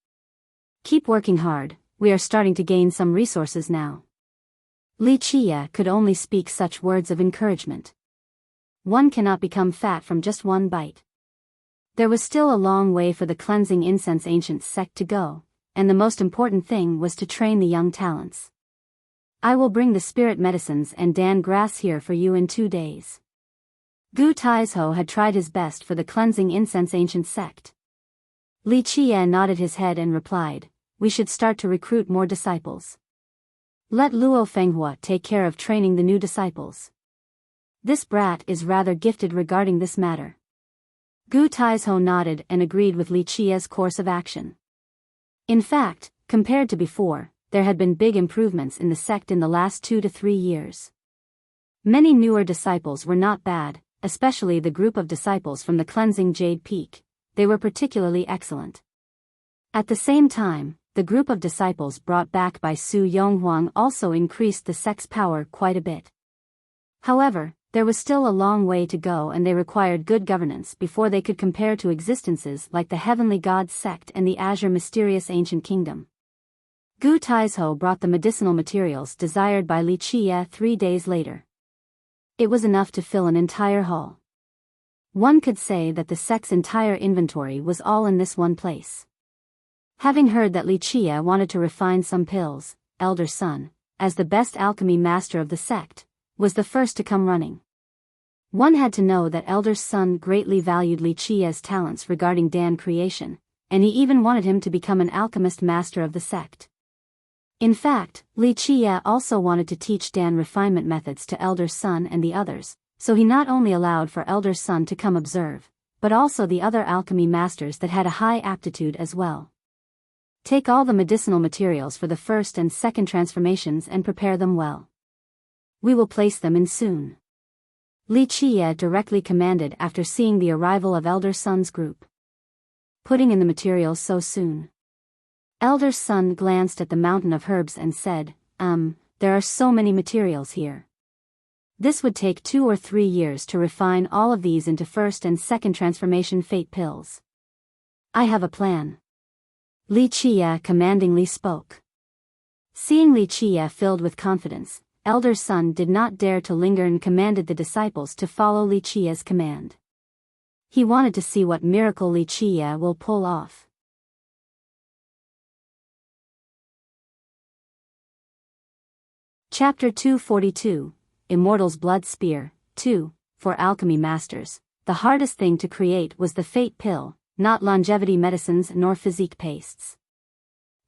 Keep working hard, we are starting to gain some resources now. Li Chia could only speak such words of encouragement. One cannot become fat from just one bite. There was still a long way for the cleansing incense ancient sect to go, and the most important thing was to train the young talents. I will bring the spirit medicines and Dan grass here for you in 2 days. Gu Taizhou had tried his best for the cleansing incense ancient sect. Li Chia nodded his head and replied, we should start to recruit more disciples. Let Luo Fenghua take care of training the new disciples. This brat is rather gifted regarding this matter. Gu Taizhou nodded and agreed with Li Chia's course of action. In fact, compared to before, there had been big improvements in the sect in the last 2 to 3 years. Many newer disciples were not bad, especially the group of disciples from the cleansing Jade Peak. They were particularly excellent. At the same time, the group of disciples brought back by Su Yonghuang also increased the sect's power quite a bit. However, there was still a long way to go and they required good governance before they could compare to existences like the Heavenly God sect and the Azure Mysterious Ancient Kingdom. Gu Taizhou brought the medicinal materials desired by Li Chia 3 days later. It was enough to fill an entire hall. One could say that the sect's entire inventory was all in this one place. Having heard that Li Chia wanted to refine some pills, Elder Sun, as the best alchemy master of the sect, was the first to come running. One had to know that Elder Sun greatly valued Li Chia's talents regarding Dan creation, and he even wanted him to become an alchemist master of the sect. In fact, Li Chia also wanted to teach Dan refinement methods to Elder Sun and the others, so he not only allowed for Elder Sun to come observe, but also the other alchemy masters that had a high aptitude as well. Take all the medicinal materials for the first and second transformations and prepare them well. We will place them in soon. Li Chia directly commanded after seeing the arrival of Elder Sun's group. Putting in the materials so soon. Elder Sun glanced at the mountain of herbs and said, there are so many materials here. This would take 2 or 3 years to refine all of these into first and second transformation fate pills. I have a plan. Li Chia commandingly spoke. Seeing Li Qie filled with confidence, Elder Sun did not dare to linger and commanded the disciples to follow Li Qie's command. He wanted to see what miracle Li Qie will pull off. Chapter 242, Immortal's Blood Spear, 2. For alchemy masters, the hardest thing to create was the fate pill, not longevity medicines nor physique pastes.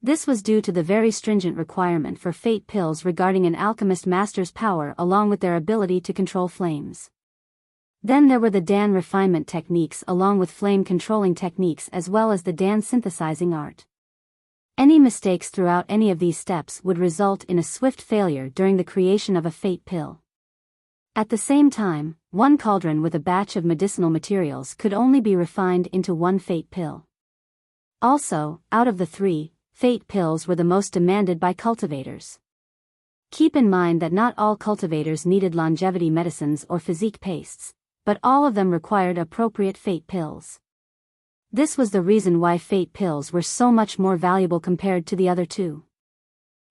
This was due to the very stringent requirement for fate pills regarding an alchemist master's power along with their ability to control flames. Then there were the Dan refinement techniques along with flame controlling techniques as well as the Dan synthesizing art. Any mistakes throughout any of these steps would result in a swift failure during the creation of a fate pill. At the same time, one cauldron with a batch of medicinal materials could only be refined into one fate pill. Also, out of the three, fate pills were the most demanded by cultivators. Keep in mind that not all cultivators needed longevity medicines or physique pastes, but all of them required appropriate fate pills. This was the reason why fate pills were so much more valuable compared to the other two.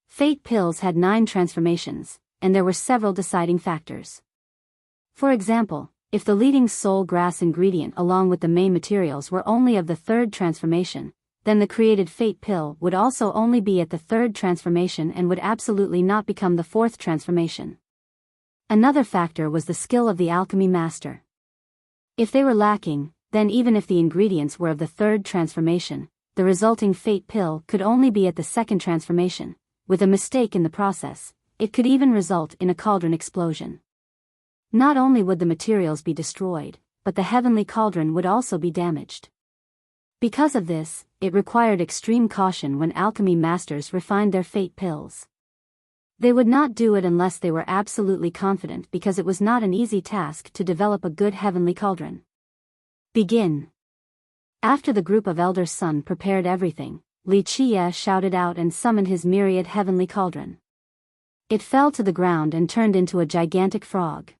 Fate pills had 9 transformations, and there were several deciding factors. For example, if the leading soul grass ingredient along with the main materials were only of the 3rd transformation, then the created fate pill would also only be at the 3rd transformation and would absolutely not become the 4th transformation. Another factor was the skill of the alchemy master. If they were lacking, then even if the ingredients were of the 3rd transformation, the resulting fate pill could only be at the 2nd transformation. With a mistake in the process, it could even result in a cauldron explosion. Not only would the materials be destroyed, but the heavenly cauldron would also be damaged. Because of this, it required extreme caution when alchemy masters refined their fate pills. They would not do it unless they were absolutely confident because it was not an easy task to develop a good heavenly cauldron. Begin. After the group of Elder Sun prepared everything, Li Qie shouted out and summoned his myriad heavenly cauldron. It fell to the ground and turned into a gigantic frog.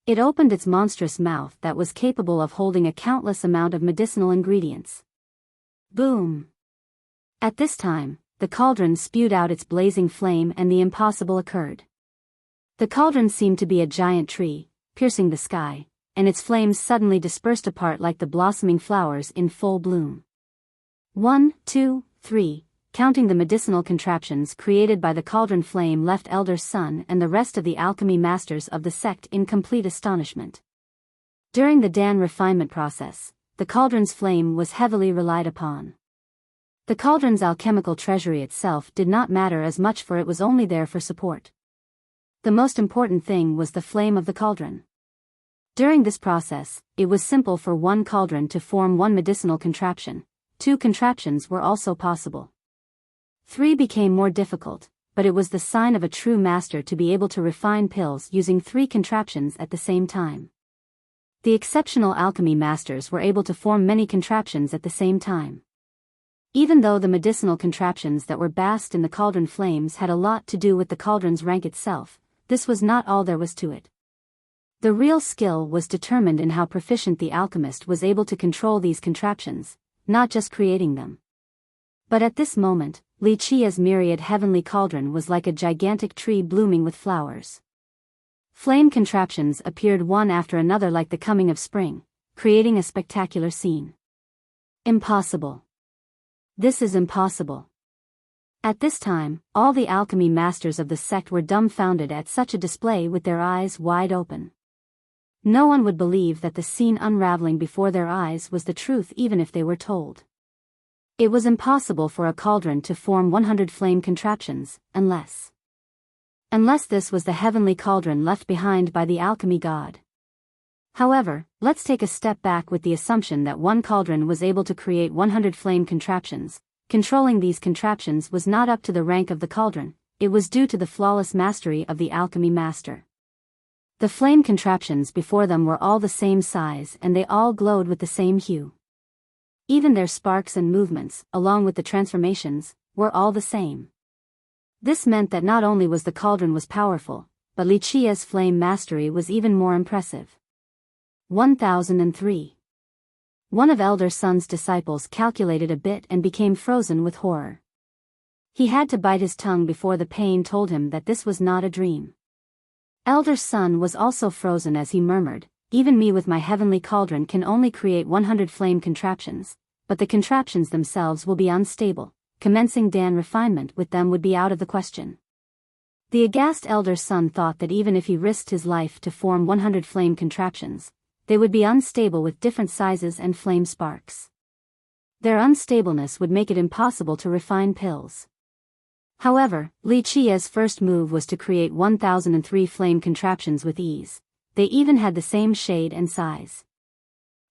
It opened its monstrous mouth that was capable of holding a countless amount of medicinal ingredients. Boom! At this time, the cauldron spewed out its blazing flame and the impossible occurred. The cauldron seemed to be a giant tree, piercing the sky, and its flames suddenly dispersed apart like the blossoming flowers in full bloom. 1, 2, 3, counting the medicinal contraptions created by the cauldron flame left Elder Sun and the rest of the alchemy masters of the sect in complete astonishment. During the Dan refinement process, the cauldron's flame was heavily relied upon. The cauldron's alchemical treasury itself did not matter as much for it was only there for support. The most important thing was the flame of the cauldron. During this process, it was simple for one cauldron to form one medicinal contraption. 2 contraptions were also possible. 3 became more difficult, but it was the sign of a true master to be able to refine pills using 3 contraptions at the same time. The exceptional alchemy masters were able to form many contraptions at the same time. Even though the medicinal contraptions that were basked in the cauldron flames had a lot to do with the cauldron's rank itself, this was not all there was to it. The real skill was determined in how proficient the alchemist was able to control these contraptions, not just creating them. But at this moment, Li Qie's myriad heavenly cauldron was like a gigantic tree blooming with flowers. Flame contraptions appeared one after another like the coming of spring, creating a spectacular scene. Impossible. This is impossible. At this time, all the alchemy masters of the sect were dumbfounded at such a display with their eyes wide open. No one would believe that the scene unraveling before their eyes was the truth even if they were told. It was impossible for a cauldron to form 100 flame contraptions, unless this was the heavenly cauldron left behind by the alchemy god. However, let's take a step back with the assumption that one cauldron was able to create 100 flame contraptions. Controlling these contraptions was not up to the rank of the cauldron, it was due to the flawless mastery of the alchemy master. The flame contraptions before them were all the same size and they all glowed with the same hue. Even their sparks and movements, along with the transformations, were all the same. This meant that not only was the cauldron was powerful, but Li Qie's flame mastery was even more impressive. 1003. One of Elder Sun's disciples calculated a bit and became frozen with horror. He had to bite his tongue before the pain told him that this was not a dream. Elder Sun was also frozen as he murmured, "Even me with my heavenly cauldron can only create 100 flame contraptions, but the contraptions themselves will be unstable. Commencing Dan refinement with them would be out of the question." The aghast Elder Sun thought that even if he risked his life to form 100 flame contraptions, they would be unstable with different sizes and flame sparks. Their unstableness would make it impossible to refine pills. However, Li Qia's first move was to create 1003 flame contraptions with ease. They even had the same shade and size.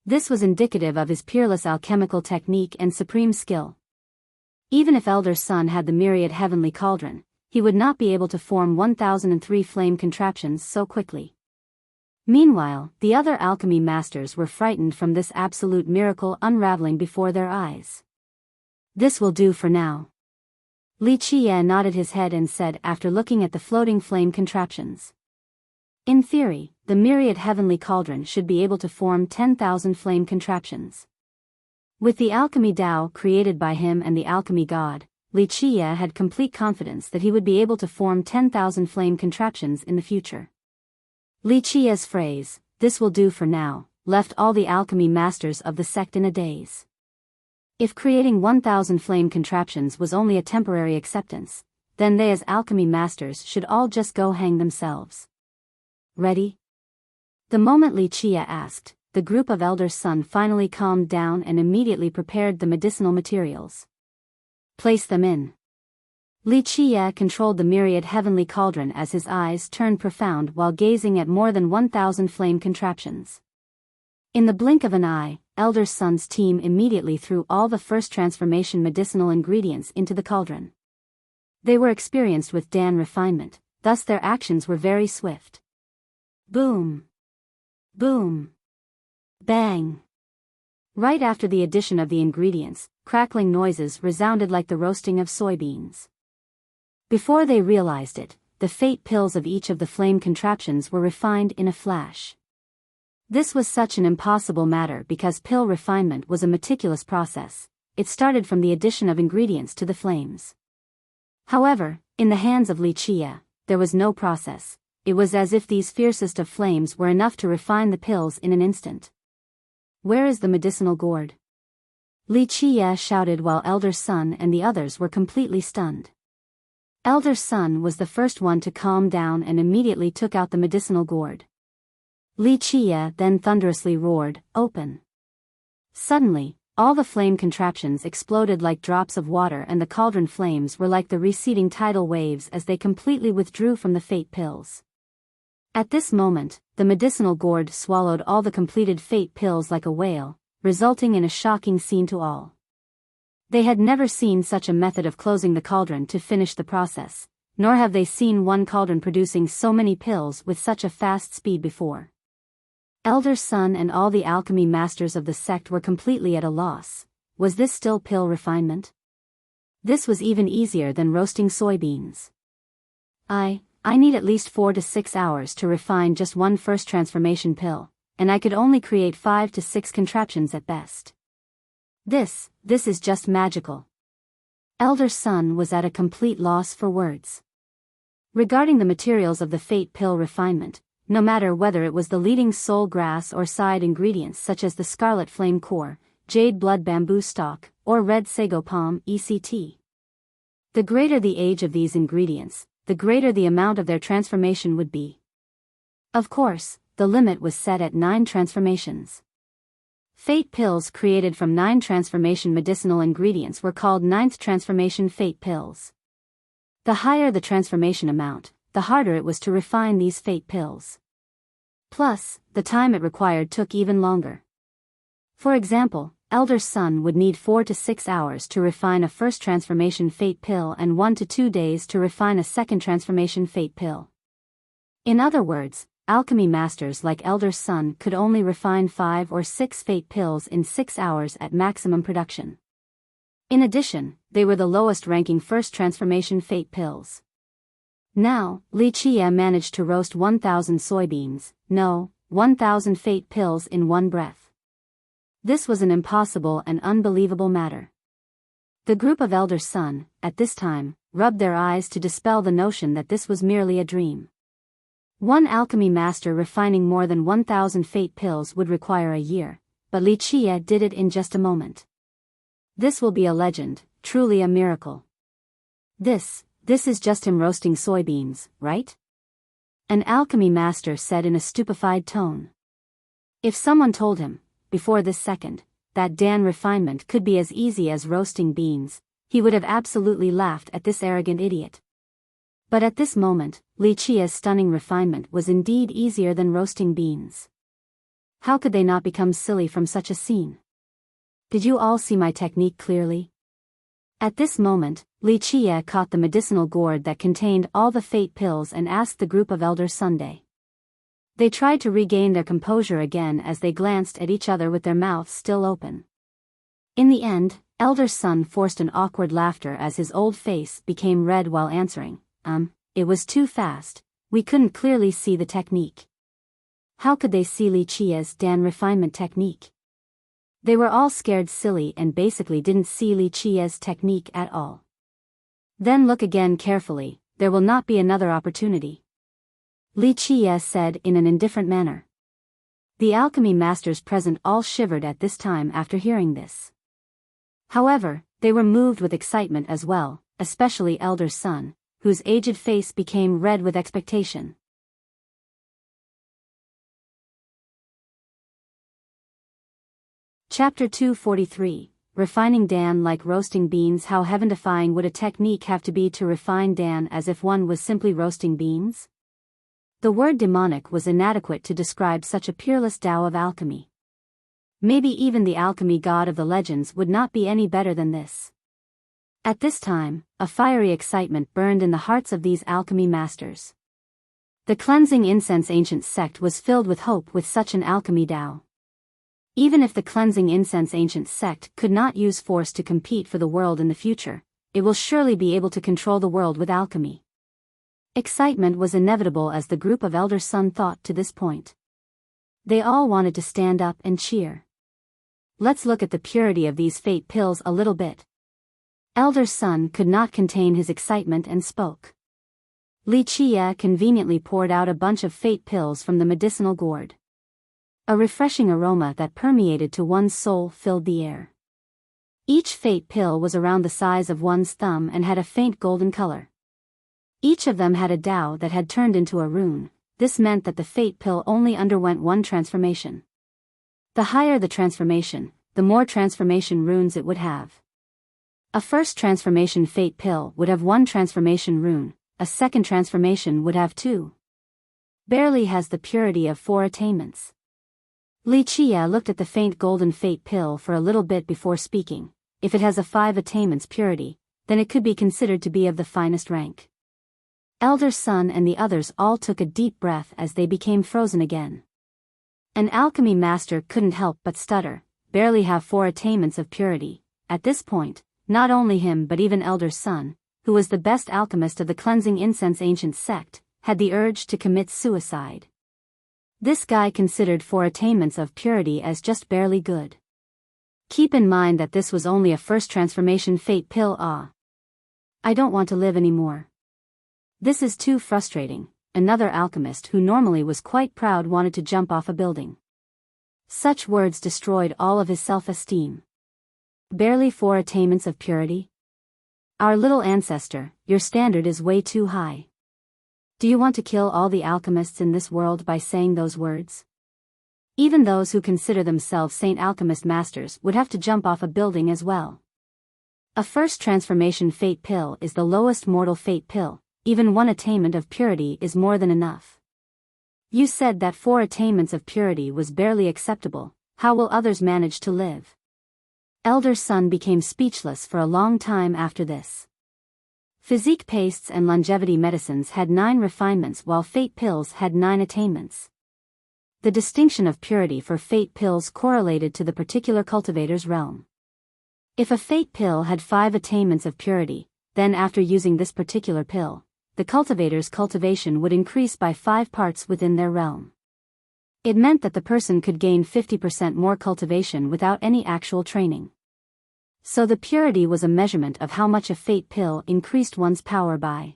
This was indicative of his peerless alchemical technique and supreme skill. Even if Elder Sun had the myriad heavenly cauldron, he would not be able to form 1003 flame contraptions so quickly. Meanwhile, the other alchemy masters were frightened from this absolute miracle unraveling before their eyes. "This will do for now." Li Qia nodded his head and said after looking at the floating flame contraptions. In theory, the myriad heavenly cauldron should be able to form 10,000 flame contraptions. With the alchemy Tao created by him and the alchemy god, Li Qia had complete confidence that he would be able to form 10,000 flame contraptions in the future. Li Qia's phrase, "This will do for now," left all the alchemy masters of the sect in a daze. If creating 1,000 flame contraptions was only a temporary acceptance, then they as alchemy masters should all just go hang themselves. "Ready?" The moment Li Qia asked, the group of Elder Sun finally calmed down and immediately prepared the medicinal materials. "Place them in." Li Qia controlled the myriad heavenly cauldron as his eyes turned profound while gazing at more than 1,000 flame contraptions. In the blink of an eye, Elder Sun's team immediately threw all the first transformation medicinal ingredients into the cauldron. They were experienced with Dan refinement, thus their actions were very swift. Boom! Boom! Bang! Right after the addition of the ingredients, crackling noises resounded like the roasting of soybeans. Before they realized it, the fate pills of each of the flame contraptions were refined in a flash. This was such an impossible matter because pill refinement was a meticulous process. It started from the addition of ingredients to the flames. However, in the hands of Li Qia, there was no process. It was as if these fiercest of flames were enough to refine the pills in an instant. "Where is the medicinal gourd?" Li Qia shouted while Elder Sun and the others were completely stunned. Elder Sun was the first one to calm down and immediately took out the medicinal gourd. Li Qia then thunderously roared, "Open!" Suddenly, all the flame contraptions exploded like drops of water and the cauldron flames were like the receding tidal waves as they completely withdrew from the fate pills. At this moment, the medicinal gourd swallowed all the completed fate pills like a whale, resulting in a shocking scene to all. They had never seen such a method of closing the cauldron to finish the process, nor have they seen one cauldron producing so many pills with such a fast speed before. Elder Sun and all the alchemy masters of the sect were completely at a loss. Was this still pill refinement? This was even easier than roasting soybeans. I need at least 4 to 6 hours to refine just one first transformation pill, and I could only create 5 to 6 contraptions at best. This is just magical. Elder Sun was at a complete loss for words. Regarding the materials of the fate pill refinement, no matter whether it was the leading soul grass or side ingredients such as the scarlet flame core, jade blood bamboo stalk, or red sago palm ECT. The greater the age of these ingredients, the greater the amount of their transformation would be. Of course, the limit was set at 9 transformations. Fate pills created from 9 transformation medicinal ingredients were called 9th transformation fate pills. The higher the transformation amount, the harder it was to refine these fate pills. Plus, the time it required took even longer. For example, Elder Sun would need 4 to 6 hours to refine a first transformation fate pill and 1 to 2 days to refine a second transformation fate pill. In other words, alchemy masters like Elder Sun could only refine 5 or 6 fate pills in 6 hours at maximum production. In addition, they were the lowest ranking first transformation fate pills. Now, Li Qia managed to roast 1,000 soybeans, 1,000 fate pills in one breath. This was an impossible and unbelievable matter. The group of Elder Sun, at this time, rubbed their eyes to dispel the notion that this was merely a dream. One alchemy master refining more than 1,000 fate pills would require a year, but Li Qie did it in just a moment. This will be a legend, truly a miracle. This is just him roasting soybeans, right? An alchemy master said in a stupefied tone. If someone told him, before this second, that Dan refinement could be as easy as roasting beans, he would have absolutely laughed at this arrogant idiot. But at this moment, Li Qie's stunning refinement was indeed easier than roasting beans. How could they not become silly from such a scene? Did you all see my technique clearly? At this moment, Li Qie caught the medicinal gourd that contained all the fate pills and asked the group of Elder Sunday. They tried to regain their composure again as they glanced at each other with their mouths still open. In the end, Elder Sun forced an awkward laughter as his old face became red while answering, it was too fast, we couldn't clearly see the technique. How could they see Li Qie's Dan refinement technique? They were all scared silly and basically didn't see Li Qie's technique at all. Then look again carefully, there will not be another opportunity. Li Qie said in an indifferent manner. The alchemy masters present all shivered at this time after hearing this. However, they were moved with excitement as well, especially Elder Sun, whose aged face became red with expectation. Chapter 243, Refining Dan like roasting beans. How heaven-defying would a technique have to be to refine Dan as if one was simply roasting beans? The word demonic was inadequate to describe such a peerless Tao of alchemy. Maybe even the alchemy god of the legends would not be any better than this. At this time, a fiery excitement burned in the hearts of these alchemy masters. The cleansing incense ancient sect was filled with hope with such an alchemy Tao. Even if the cleansing incense ancient sect could not use force to compete for the world in the future, it will surely be able to control the world with alchemy. Excitement was inevitable as the group of Elder Sun thought to this point. They all wanted to stand up and cheer. Let's look at the purity of these fate pills a little bit. Elder Sun could not contain his excitement and spoke. Li Qie conveniently poured out a bunch of fate pills from the medicinal gourd. A refreshing aroma that permeated to one's soul filled the air. Each fate pill was around the size of one's thumb and had a faint golden color. Each of them had a Tao that had turned into a rune. This meant that the fate pill only underwent one transformation. The higher the transformation, the more transformation runes it would have. A first transformation fate pill would have one transformation rune, a second transformation would have two. Barely has the purity of 4 attainments. Li Qie looked at the faint golden fate pill for a little bit before speaking. If it has a 5 attainments purity, then it could be considered to be of the finest rank. Elder Sun and the others all took a deep breath as they became frozen again. An alchemy master couldn't help but stutter, barely have 4 attainments of purity. At this point, not only him but even Elder Sun, who was the best alchemist of the cleansing incense ancient sect, had the urge to commit suicide. This guy considered 4 attainments of purity as just barely good. Keep in mind that this was only a first transformation fate pill. I don't want to live anymore. This is too frustrating. Another alchemist who normally was quite proud wanted to jump off a building. Such words destroyed all of his self-esteem. Barely 4 attainments of purity? Our little ancestor, your standard is way too high. Do you want to kill all the alchemists in this world by saying those words? Even those who consider themselves Saint Alchemist Masters would have to jump off a building as well. A first transformation fate pill is the lowest mortal fate pill, even 1 attainment of purity is more than enough. You said that 4 attainments of purity was barely acceptable, how will others manage to live? Elder Sun became speechless for a long time after this. Physique pastes and longevity medicines had 9 refinements while fate pills had 9 attainments. The distinction of purity for fate pills correlated to the particular cultivator's realm. If a fate pill had 5 attainments of purity, then after using this particular pill, the cultivator's cultivation would increase by 5 parts within their realm. It meant that the person could gain 50% more cultivation without any actual training. So the purity was a measurement of how much a fate pill increased one's power by.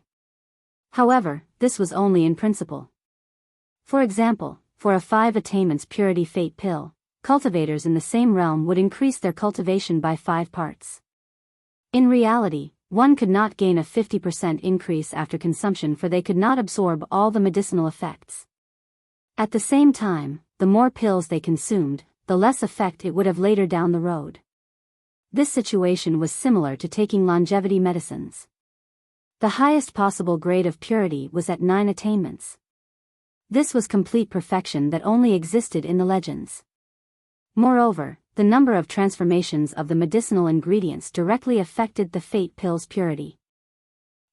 However, this was only in principle. For example, for a 5 attainments purity fate pill, cultivators in the same realm would increase their cultivation by 5 parts. In reality, one could not gain a 50% increase after consumption, for they could not absorb all the medicinal effects. At the same time, the more pills they consumed, the less effect it would have later down the road. This situation was similar to taking longevity medicines. The highest possible grade of purity was at 9 attainments. This was complete perfection that only existed in the legends. Moreover, the number of transformations of the medicinal ingredients directly affected the fate pill's purity.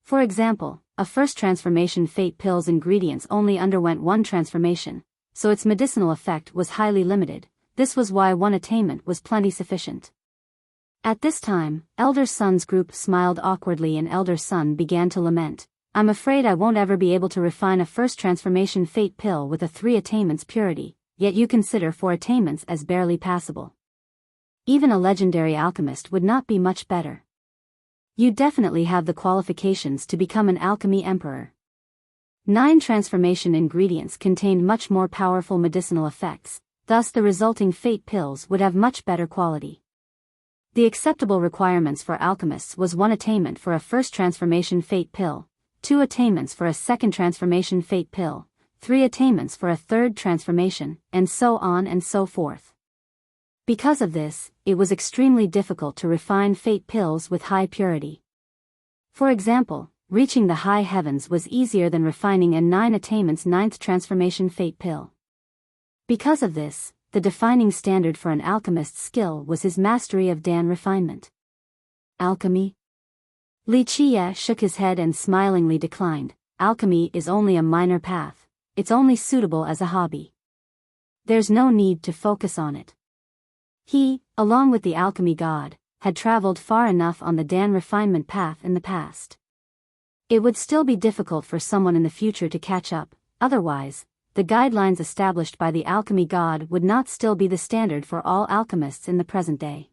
For example, a first transformation fate pill's ingredients only underwent 1 transformation, so its medicinal effect was highly limited. This was why 1 attainment was plenty sufficient. At this time, Elder Son's group smiled awkwardly and Elder Son began to lament. I'm afraid I won't ever be able to refine a first transformation fate pill with a 3 attainments purity, yet you consider 4 attainments as barely passable. Even a legendary alchemist would not be much better. You definitely have the qualifications to become an alchemy emperor. 9 transformation ingredients contained much more powerful medicinal effects, thus the resulting fate pills would have much better quality. The acceptable requirements for alchemists was 1 attainment for a first transformation fate pill, 2 attainments for a second transformation fate pill, 3 attainments for a third transformation, and so on and so forth. Because of this, it was extremely difficult to refine fate pills with high purity. For example, reaching the high heavens was easier than refining a 9 attainments 9th transformation fate pill. Because of this, the defining standard for an alchemist's skill was his mastery of Dan refinement. Alchemy? Li Qie shook his head and smilingly declined. Alchemy is only a minor path, it's only suitable as a hobby. There's no need to focus on it. He, along with the alchemy god, had traveled far enough on the Dan refinement path in the past. It would still be difficult for someone in the future to catch up, otherwise, the guidelines established by the alchemy god would not still be the standard for all alchemists in the present day.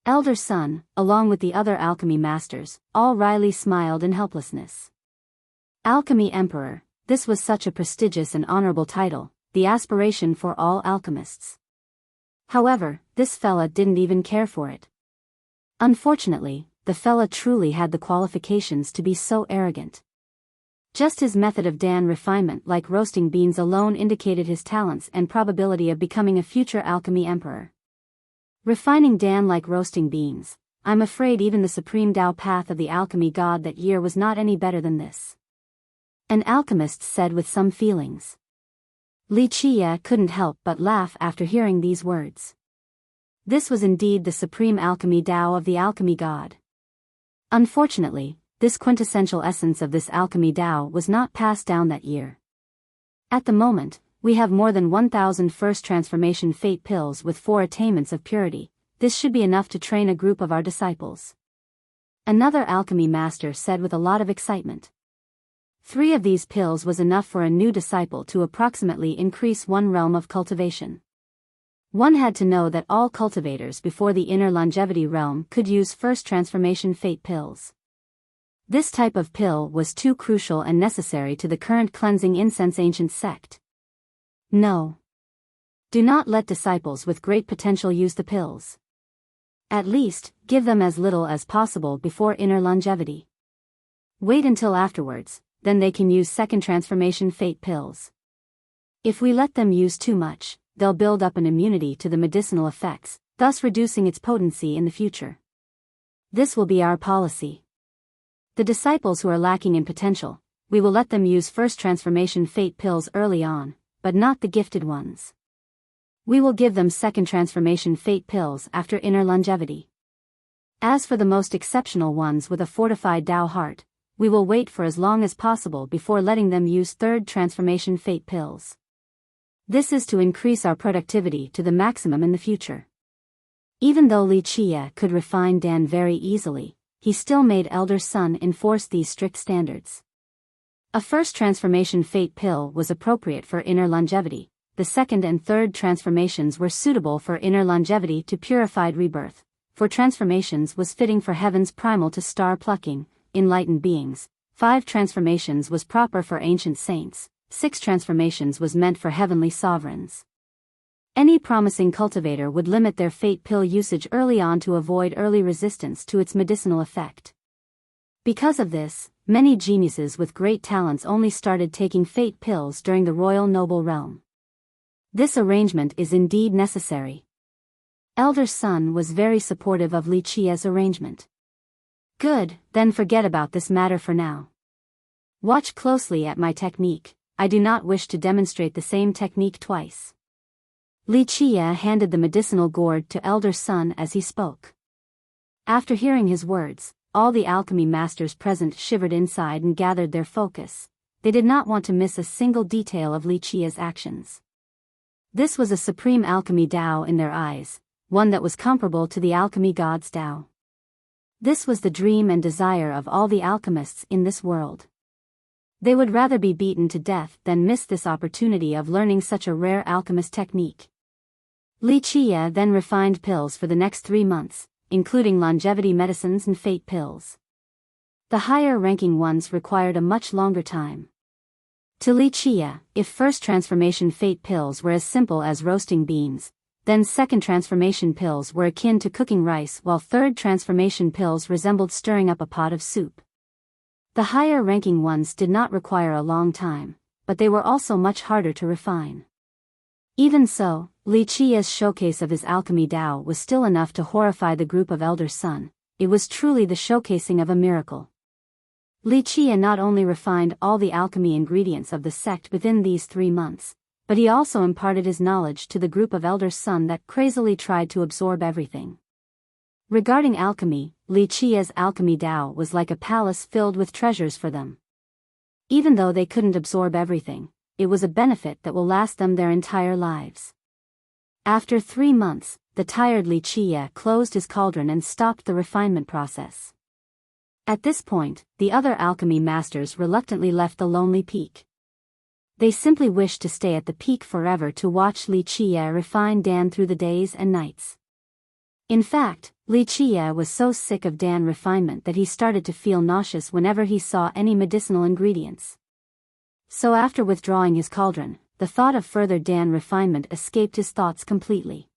Elder Son, along with the other alchemy masters, all wryly smiled in helplessness. Alchemy Emperor, this was such a prestigious and honorable title, the aspiration for all alchemists. However, this fella didn't even care for it. Unfortunately, the fella truly had the qualifications to be so arrogant. Just his method of Dan refinement, like roasting beans, alone indicated his talents and probability of becoming a future alchemy emperor. Refining Dan like roasting beans, I'm afraid even the supreme Tao path of the alchemy god that year was not any better than this. An alchemist said with some feelings. Li Qie couldn't help but laugh after hearing these words. This was indeed the supreme alchemy Tao of the alchemy god. Unfortunately, this quintessential essence of this alchemy Tao was not passed down that year. At the moment, we have more than 1,000 first transformation fate pills with 4 attainments of purity. This should be enough to train a group of our disciples. Another alchemy master said with a lot of excitement. 3 of these pills was enough for a new disciple to approximately increase 1 realm of cultivation. One had to know that all cultivators before the inner longevity realm could use first transformation fate pills. This type of pill was too crucial and necessary to the current cleansing incense ancient sect. No. Do not let disciples with great potential use the pills. At least, give them as little as possible before inner longevity. Wait until afterwards, then they can use second transformation fate pills. If we let them use too much, they'll build up an immunity to the medicinal effects, thus reducing its potency in the future. This will be our policy. The disciples who are lacking in potential, we will let them use first transformation fate pills early on, but not the gifted ones. We will give them second transformation fate pills after inner longevity. As for the most exceptional ones with a fortified Tao heart, we will wait for as long as possible before letting them use third transformation fate pills. This is to increase our productivity to the maximum in the future. Even though Li Qie could refine Dan very easily, he still made Elder Son enforce these strict standards. A first transformation fate pill was appropriate for inner longevity, the second and third transformations were suitable for inner longevity to purified rebirth, 4 transformations was fitting for heaven's primal to star-plucking, enlightened beings, 5 transformations was proper for ancient saints, 6 transformations was meant for heavenly sovereigns. Any promising cultivator would limit their fate pill usage early on to avoid early resistance to its medicinal effect. Because of this, many geniuses with great talents only started taking fate pills during the royal noble realm. This arrangement is indeed necessary. Elder Sun was very supportive of Li Qia's arrangement. Good, then forget about this matter for now. Watch closely at my technique. I do not wish to demonstrate the same technique twice. Li Qia handed the medicinal gourd to Elder Sun as he spoke. After hearing his words, all the alchemy masters present shivered inside and gathered their focus. They did not want to miss a single detail of Li Qia's actions. This was a supreme alchemy Tao in their eyes, one that was comparable to the alchemy god's Tao. This was the dream and desire of all the alchemists in this world. They would rather be beaten to death than miss this opportunity of learning such a rare alchemist technique. Li Qia then refined pills for the next 3 months, including longevity medicines and fate pills. The higher-ranking ones required a much longer time. To Li Qia, if first transformation fate pills were as simple as roasting beans, then second transformation pills were akin to cooking rice, while third transformation pills resembled stirring up a pot of soup. The higher-ranking ones did not require a long time, but they were also much harder to refine. Even so, Li Qia's showcase of his alchemy Tao was still enough to horrify the group of Elder Sun. It was truly the showcasing of a miracle. Li Qia not only refined all the alchemy ingredients of the sect within these 3 months, but he also imparted his knowledge to the group of Elder Sun that crazily tried to absorb everything. Regarding alchemy, Li Qia's alchemy Tao was like a palace filled with treasures for them. Even though they couldn't absorb everything, it was a benefit that will last them their entire lives. After 3 months, the tired Li Qia closed his cauldron and stopped the refinement process. At this point, the other alchemy masters reluctantly left the lonely peak. They simply wished to stay at the peak forever to watch Li Qia refine Dan through the days and nights. In fact, Li Qia was so sick of Dan refinement that he started to feel nauseous whenever he saw any medicinal ingredients. So after withdrawing his cauldron, the thought of further Dan refinement escaped his thoughts completely.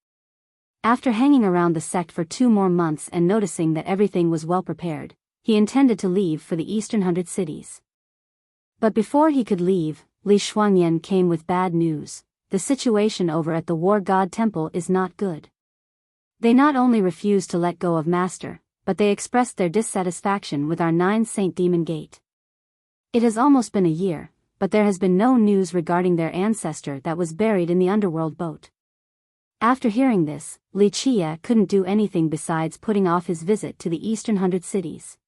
After hanging around the sect for 2 more months and noticing that everything was well prepared, he intended to leave for the eastern 100 cities. But before he could leave, Li Shuangyan came with bad news. The situation over at the War God Temple is not good. They not only refused to let go of Master, but they expressed their dissatisfaction with our 9 Saint Demon Gate. It has almost been a year, but there has been no news regarding their ancestor that was buried in the underworld boat. After hearing this, Li Qia couldn't do anything besides putting off his visit to the eastern 100 cities.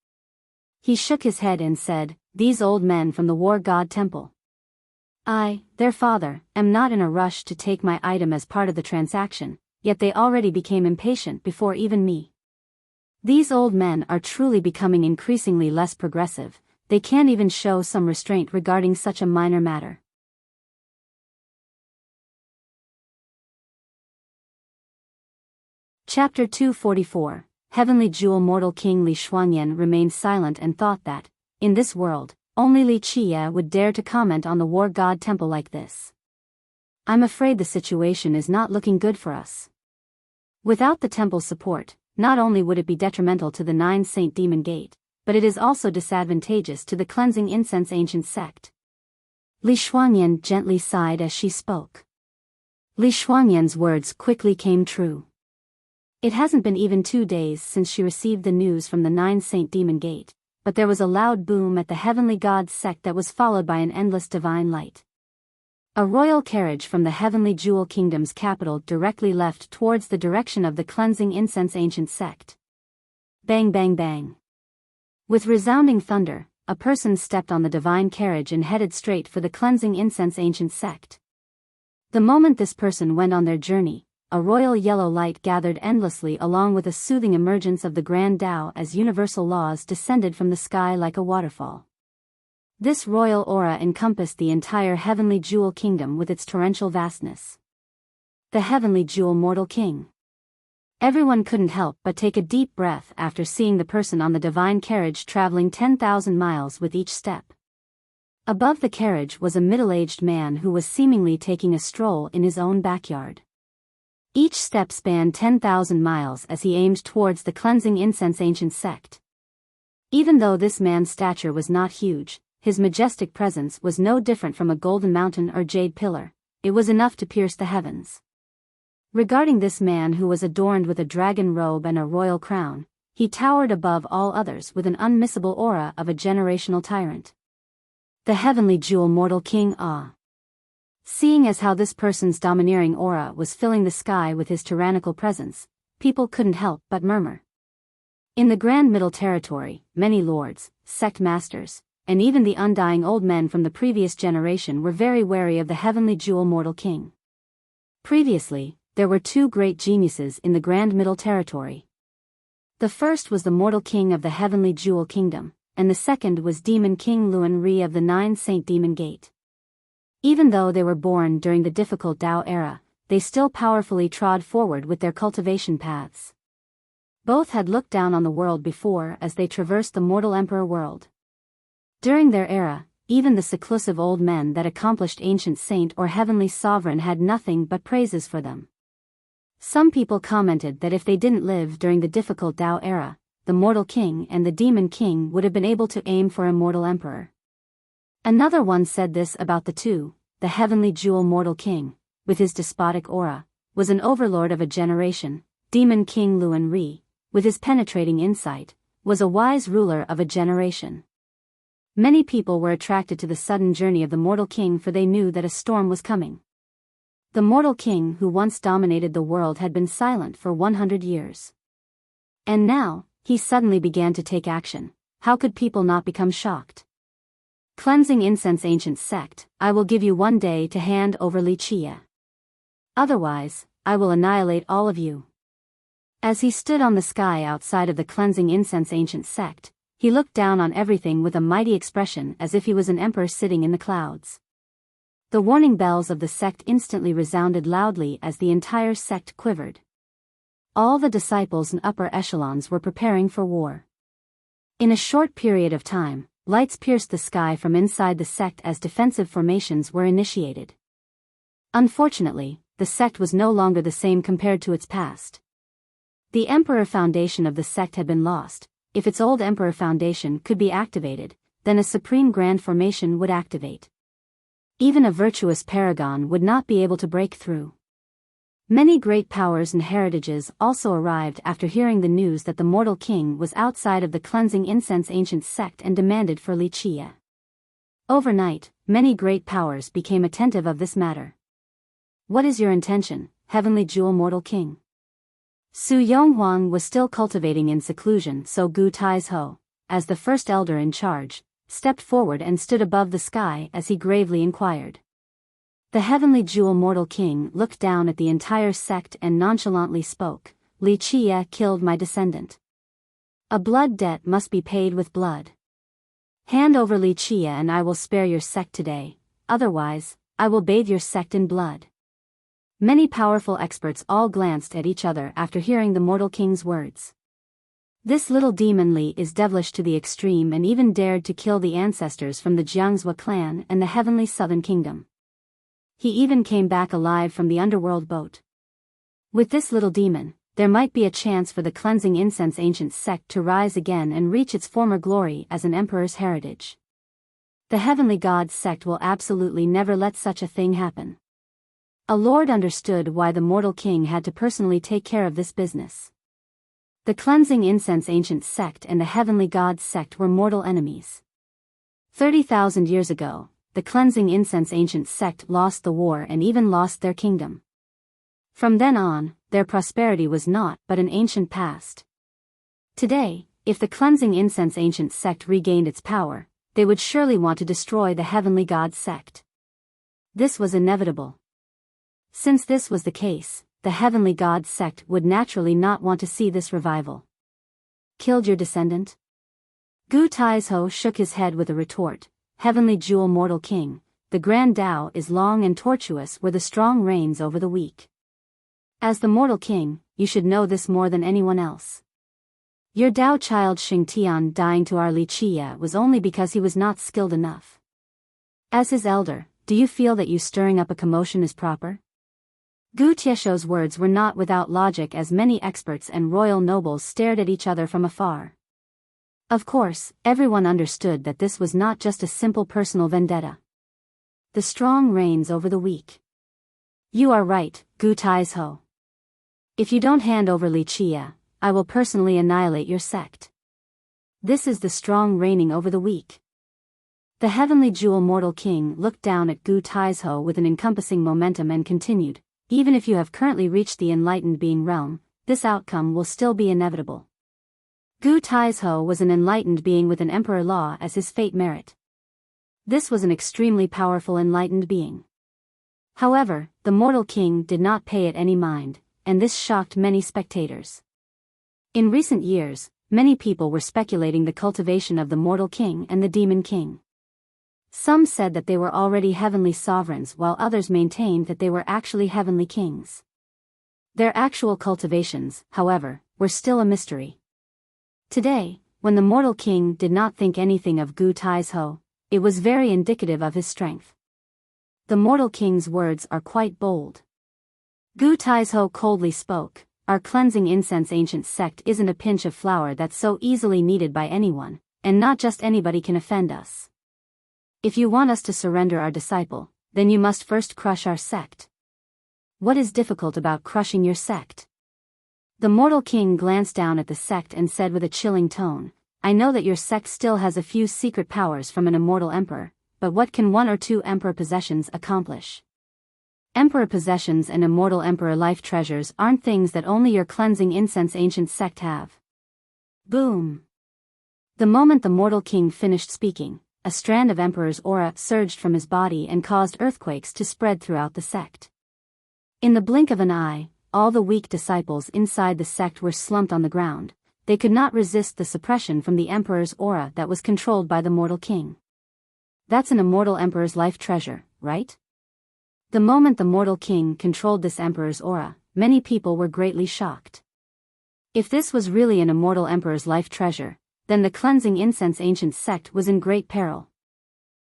He shook his head and said, "These old men from the War God Temple. I, their father, am not in a rush to take my item as part of the transaction, yet they already became impatient before even me. These old men are truly becoming increasingly less progressive. They can't even show some restraint regarding such a minor matter." Chapter 244. Heavenly Jewel. Mortal King Li Shuangyan remained silent and thought that, in this world, only Li Qia would dare to comment on the War God Temple like this. "I'm afraid the situation is not looking good for us. Without the temple's support, not only would it be detrimental to the 9 Saint Demon Gate, but it is also disadvantageous to the cleansing incense ancient sect." Li Shuangyan gently sighed as she spoke. Li Shuangyan's words quickly came true. It hasn't been even 2 days since she received the news from the 9 Saint Demon Gate, but there was a loud boom at the Heavenly God's sect that was followed by an endless divine light. A royal carriage from the Heavenly Jewel Kingdom's capital directly left towards the direction of the cleansing incense ancient sect. Bang bang bang. With resounding thunder, a person stepped on the divine carriage and headed straight for the cleansing incense ancient sect. The moment this person went on their journey, a royal yellow light gathered endlessly along with a soothing emergence of the Grand Tao as universal laws descended from the sky like a waterfall. This royal aura encompassed the entire Heavenly Jewel Kingdom with its torrential vastness. The Heavenly Jewel Mortal King. Everyone couldn't help but take a deep breath after seeing the person on the divine carriage traveling 10,000 miles with each step. Above the carriage was a middle-aged man who was seemingly taking a stroll in his own backyard. Each step spanned 10,000 miles as he aimed towards the cleansing incense ancient sect. Even though this man's stature was not huge, his majestic presence was no different from a golden mountain or jade pillar. It was enough to pierce the heavens. Regarding this man who was adorned with a dragon robe and a royal crown, he towered above all others with an unmissable aura of a generational tyrant. The heavenly jewel mortal king Ah. Seeing as how this person's domineering aura was filling the sky with his tyrannical presence, people couldn't help but murmur. In the Grand Middle Territory, many lords, sect masters, and even the undying old men from the previous generation were very wary of the heavenly jewel mortal king. Previously, there were two great geniuses in the Grand Middle Territory. The first was the mortal king of the heavenly jewel kingdom, and the second was Demon King Luan Ri of the Nine Saint Demon Gate. Even though they were born during the difficult Tao era, they still powerfully trod forward with their cultivation paths. Both had looked down on the world before as they traversed the mortal emperor world. During their era, even the seclusive old men that accomplished ancient saint or heavenly sovereign had nothing but praises for them. Some people commented that if they didn't live during the difficult Tao era, the mortal king and the demon king would have been able to aim for a mortal emperor. Another one said this about the two: the heavenly jewel mortal king, with his despotic aura, was an overlord of a generation. Demon King Luan Ri, with his penetrating insight, was a wise ruler of a generation. Many people were attracted to the sudden journey of the mortal king, for they knew that a storm was coming. The mortal king who once dominated the world had been silent for 100 years. And now, he suddenly began to take action. How could people not become shocked? Cleansing incense ancient sect, I will give you 1 day to hand over Wuxia. Otherwise, I will annihilate all of you. As he stood on the sky outside of the cleansing incense ancient sect, he looked down on everything with a mighty expression as if he was an emperor sitting in the clouds. The warning bells of the sect instantly resounded loudly as the entire sect quivered. All the disciples and upper echelons were preparing for war. In a short period of time, lights pierced the sky from inside the sect as defensive formations were initiated. Unfortunately, the sect was no longer the same compared to its past. The Emperor Foundation of the sect had been lost. If its old Emperor Foundation could be activated, then a Supreme Grand Formation would activate. Even a virtuous paragon would not be able to break through. Many great powers and heritages also arrived after hearing the news that the mortal king was outside of the cleansing incense ancient sect and demanded for Wuxia. Overnight, many great powers became attentive of this matter. What is your intention, heavenly jewel mortal king? Su Yonghuang was still cultivating in seclusion, so Gu Taizhou, as the first elder in charge, stepped forward and stood above the sky as he gravely inquired. The heavenly jewel mortal king looked down at the entire sect and nonchalantly spoke. Wuxia killed my descendant. A blood debt must be paid with blood. Hand over Wuxia and I will spare your sect today, otherwise, I will bathe your sect in blood. Many powerful experts all glanced at each other after hearing the mortal king's words. This little demon Li is devilish to the extreme and even dared to kill the ancestors from the Jiangzhou clan and the heavenly southern kingdom. He even came back alive from the underworld boat. With this little demon, there might be a chance for the cleansing incense ancient sect to rise again and reach its former glory as an emperor's heritage. The heavenly god sect will absolutely never let such a thing happen. A lord understood why the mortal king had to personally take care of this business. The cleansing incense ancient sect and the heavenly god sect were mortal enemies. 30,000 years ago, the cleansing incense ancient sect lost the war and even lost their kingdom. From then on, their prosperity was naught but an ancient past. Today, if the cleansing incense ancient sect regained its power, they would surely want to destroy the heavenly god sect. This was inevitable. Since this was the case, the heavenly god sect would naturally not want to see this revival. Killed your descendant? Gu Taizhou shook his head with a retort. Heavenly jewel mortal king, the grand Tao is long and tortuous where the strong reigns over the weak. As the mortal king, you should know this more than anyone else. Your Dao child Xingtian dying to our Li Qie was only because he was not skilled enough. As his elder, do you feel that you stirring up a commotion is proper? Gu Tieshou's words were not without logic as many experts and royal nobles stared at each other from afar. Of course, everyone understood that this was not just a simple personal vendetta. The strong reigns over the weak. You are right, Gu Taizhou. If you don't hand over Li Qie, I will personally annihilate your sect. This is the strong reigning over the weak. The heavenly jewel mortal king looked down at Gu Taizhou with an encompassing momentum and continued, even if you have currently reached the enlightened being realm, this outcome will still be inevitable. Gu Taizhou was an enlightened being with an emperor law as his fate merit. This was an extremely powerful enlightened being. However, the mortal king did not pay it any mind, and this shocked many spectators. In recent years, many people were speculating the cultivation of the mortal king and the demon king. Some said that they were already heavenly sovereigns while others maintained that they were actually heavenly kings. Their actual cultivations, however, were still a mystery. Today, when the mortal king did not think anything of Gu Taizhou, it was very indicative of his strength. The mortal king's words are quite bold. Gu Taizhou coldly spoke, our cleansing incense ancient sect isn't a pinch of flour that's so easily needed by anyone, and not just anybody can offend us. If you want us to surrender our disciple, then you must first crush our sect. What is difficult about crushing your sect? The mortal king glanced down at the sect and said with a chilling tone, I know that your sect still has a few secret powers from an immortal emperor, but what can 1 or 2 emperor possessions accomplish? Emperor possessions and immortal emperor life treasures aren't things that only your cleansing incense ancient sect have. Boom! The moment the mortal king finished speaking, a strand of emperor's aura surged from his body and caused earthquakes to spread throughout the sect. In the blink of an eye, all the weak disciples inside the sect were slumped on the ground. They could not resist the suppression from the emperor's aura that was controlled by the mortal king. That's an immortal emperor's life treasure, right? The moment the mortal king controlled this emperor's aura, many people were greatly shocked. If this was really an immortal emperor's life treasure, then the cleansing incense ancient sect was in great peril.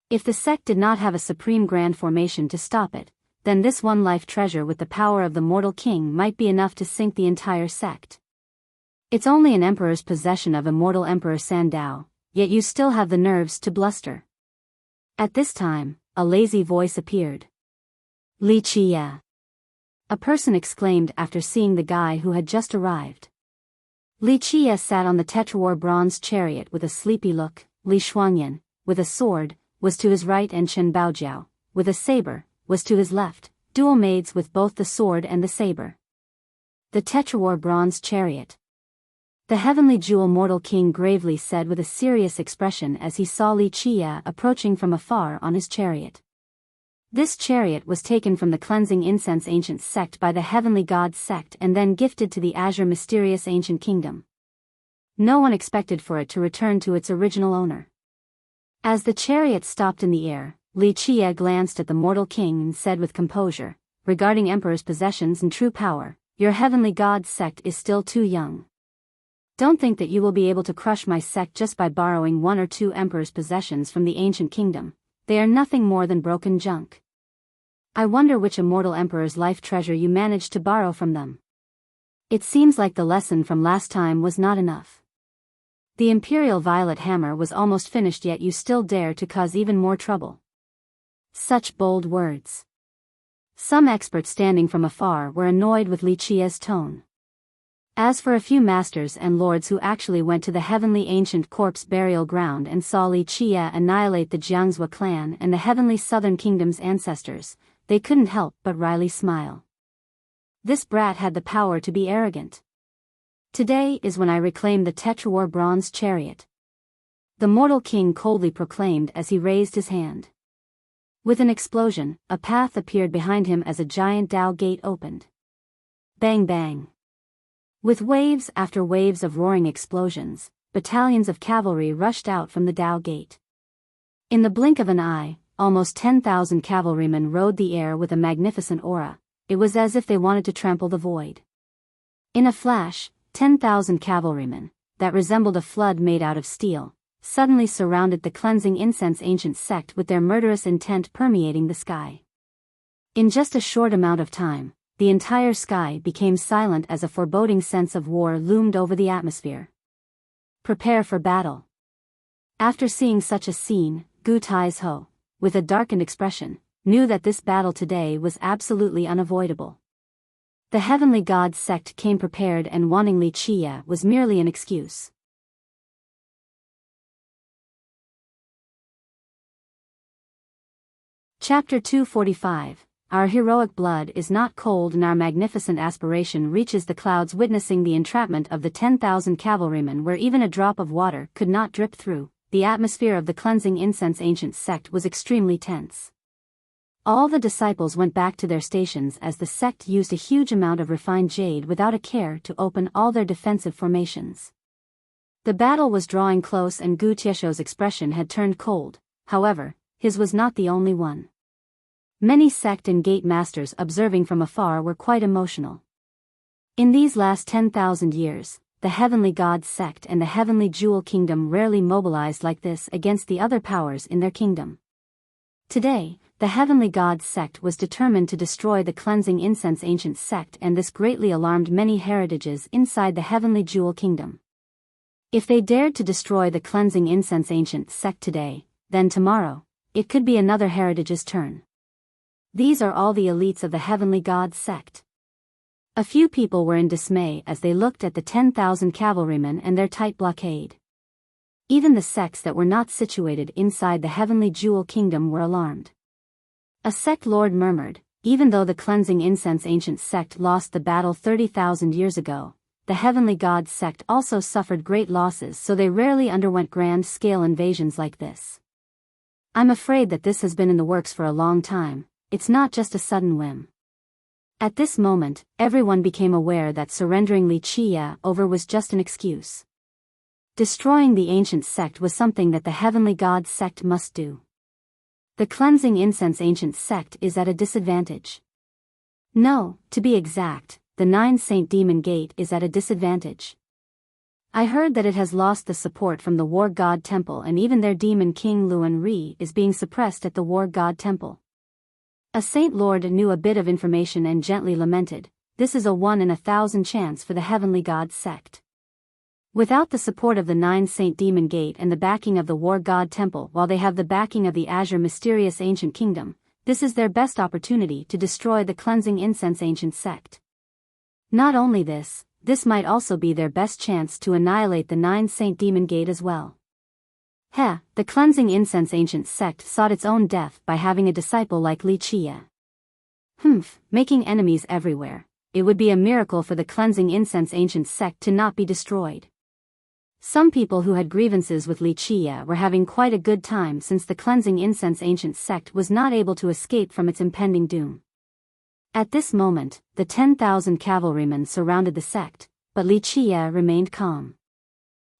If the sect did not have a supreme grand formation to stop it, then this one life treasure with the power of the mortal king might be enough to sink the entire sect. It's only an emperor's possession of immortal Emperor Sandao, yet you still have the nerves to bluster. At this time, a lazy voice appeared. Li Qie. A person exclaimed after seeing the guy who had just arrived. Li Qie sat on the Tetrawar bronze chariot with a sleepy look. Li Shuangyan, with a sword, was to his right and Chen Baojiao, with a saber, was to his left, dual maids with both the sword and the saber. The Tetrawar bronze chariot. The heavenly jewel mortal king gravely said with a serious expression as he saw Li Qie approaching from afar on his chariot. This chariot was taken from the cleansing incense ancient sect by the heavenly god sect and then gifted to the azure mysterious ancient kingdom. No one expected for it to return to its original owner. As the chariot stopped in the air, Li Qie glanced at the mortal king and said with composure, regarding emperor's possessions and true power, your heavenly god sect is still too young. Don't think that you will be able to crush my sect just by borrowing 1 or 2 emperor's possessions from the ancient kingdom. They are nothing more than broken junk. I wonder which immortal emperor's life treasure you managed to borrow from them. It seems like the lesson from last time was not enough. The imperial violet hammer was almost finished, yet you still dare to cause even more trouble. Such bold words. Some experts standing from afar were annoyed with Li Qie's tone. As for a few masters and lords who actually went to the heavenly ancient corpse burial ground and saw Li Qie annihilate the Jiangzhou clan and the heavenly southern kingdom's ancestors, they couldn't help but wryly smile. This brat had the power to be arrogant. Today is when I reclaim the Tetrawar bronze chariot. The mortal king coldly proclaimed as he raised his hand. With an explosion, a path appeared behind him as a giant Dao gate opened. Bang bang. With waves after waves of roaring explosions, battalions of cavalry rushed out from the Dao gate. In the blink of an eye, almost 10,000 cavalrymen rode the air with a magnificent aura. It was as if they wanted to trample the void. In a flash, 10,000 cavalrymen, that resembled a flood made out of steel, suddenly surrounded the cleansing incense ancient sect with their murderous intent permeating the sky. In just a short amount of time, the entire sky became silent as a foreboding sense of war loomed over the atmosphere. Prepare for battle. After seeing such a scene, Gu Taizhou, with a darkened expression, knew that this battle today was absolutely unavoidable. The heavenly god sect came prepared and wanting Li Qia was merely an excuse. Chapter 245. Our heroic blood is not cold and our magnificent aspiration reaches the clouds, witnessing the entrapment of the 10,000 cavalrymen where even a drop of water could not drip through. The atmosphere of the cleansing incense ancient sect was extremely tense. All the disciples went back to their stations as the sect used a huge amount of refined jade without a care to open all their defensive formations. The battle was drawing close and Gu Tieshou's expression had turned cold, however, his was not the only one. Many sect and gate masters observing from afar were quite emotional. In these last 10,000 years, the heavenly god sect and the heavenly jewel kingdom rarely mobilized like this against the other powers in their kingdom. Today, the heavenly god sect was determined to destroy the cleansing incense ancient sect, and this greatly alarmed many heritages inside the heavenly jewel kingdom. If they dared to destroy the cleansing incense ancient sect today, then tomorrow, it could be another heritage's turn. These are all the elites of the heavenly god sect. A few people were in dismay as they looked at the 10,000 cavalrymen and their tight blockade. Even the sects that were not situated inside the heavenly jewel kingdom were alarmed. A sect lord murmured, even though the cleansing incense ancient sect lost the battle 30,000 years ago, the heavenly god sect also suffered great losses, so they rarely underwent grand-scale invasions like this. I'm afraid that this has been in the works for a long time. It's not just a sudden whim. At this moment, everyone became aware that surrendering Li Qia over was just an excuse. Destroying the ancient sect was something that the heavenly god sect must do. The cleansing incense ancient sect is at a disadvantage. No, to be exact, the 9 Saint Demon Gate is at a disadvantage. I heard that it has lost the support from the War God Temple, and even their demon king Luan Ri is being suppressed at the War God Temple. A saint lord knew a bit of information and gently lamented, this is a 1 in 1,000 chance for the heavenly god sect. Without the support of the 9 Saint Demon Gate and the backing of the War God Temple, while they have the backing of the Azure Mysterious Ancient Kingdom, this is their best opportunity to destroy the cleansing incense ancient sect. Not only this might also be their best chance to annihilate the 9 Saint Demon Gate as well. The cleansing incense ancient sect sought its own death by having a disciple like Li Qia. Making enemies everywhere. It would be a miracle for the cleansing incense ancient sect to not be destroyed. Some people who had grievances with Li Qia were having quite a good time since the cleansing incense ancient sect was not able to escape from its impending doom. At this moment, the 10,000 cavalrymen surrounded the sect, but Li Qia remained calm.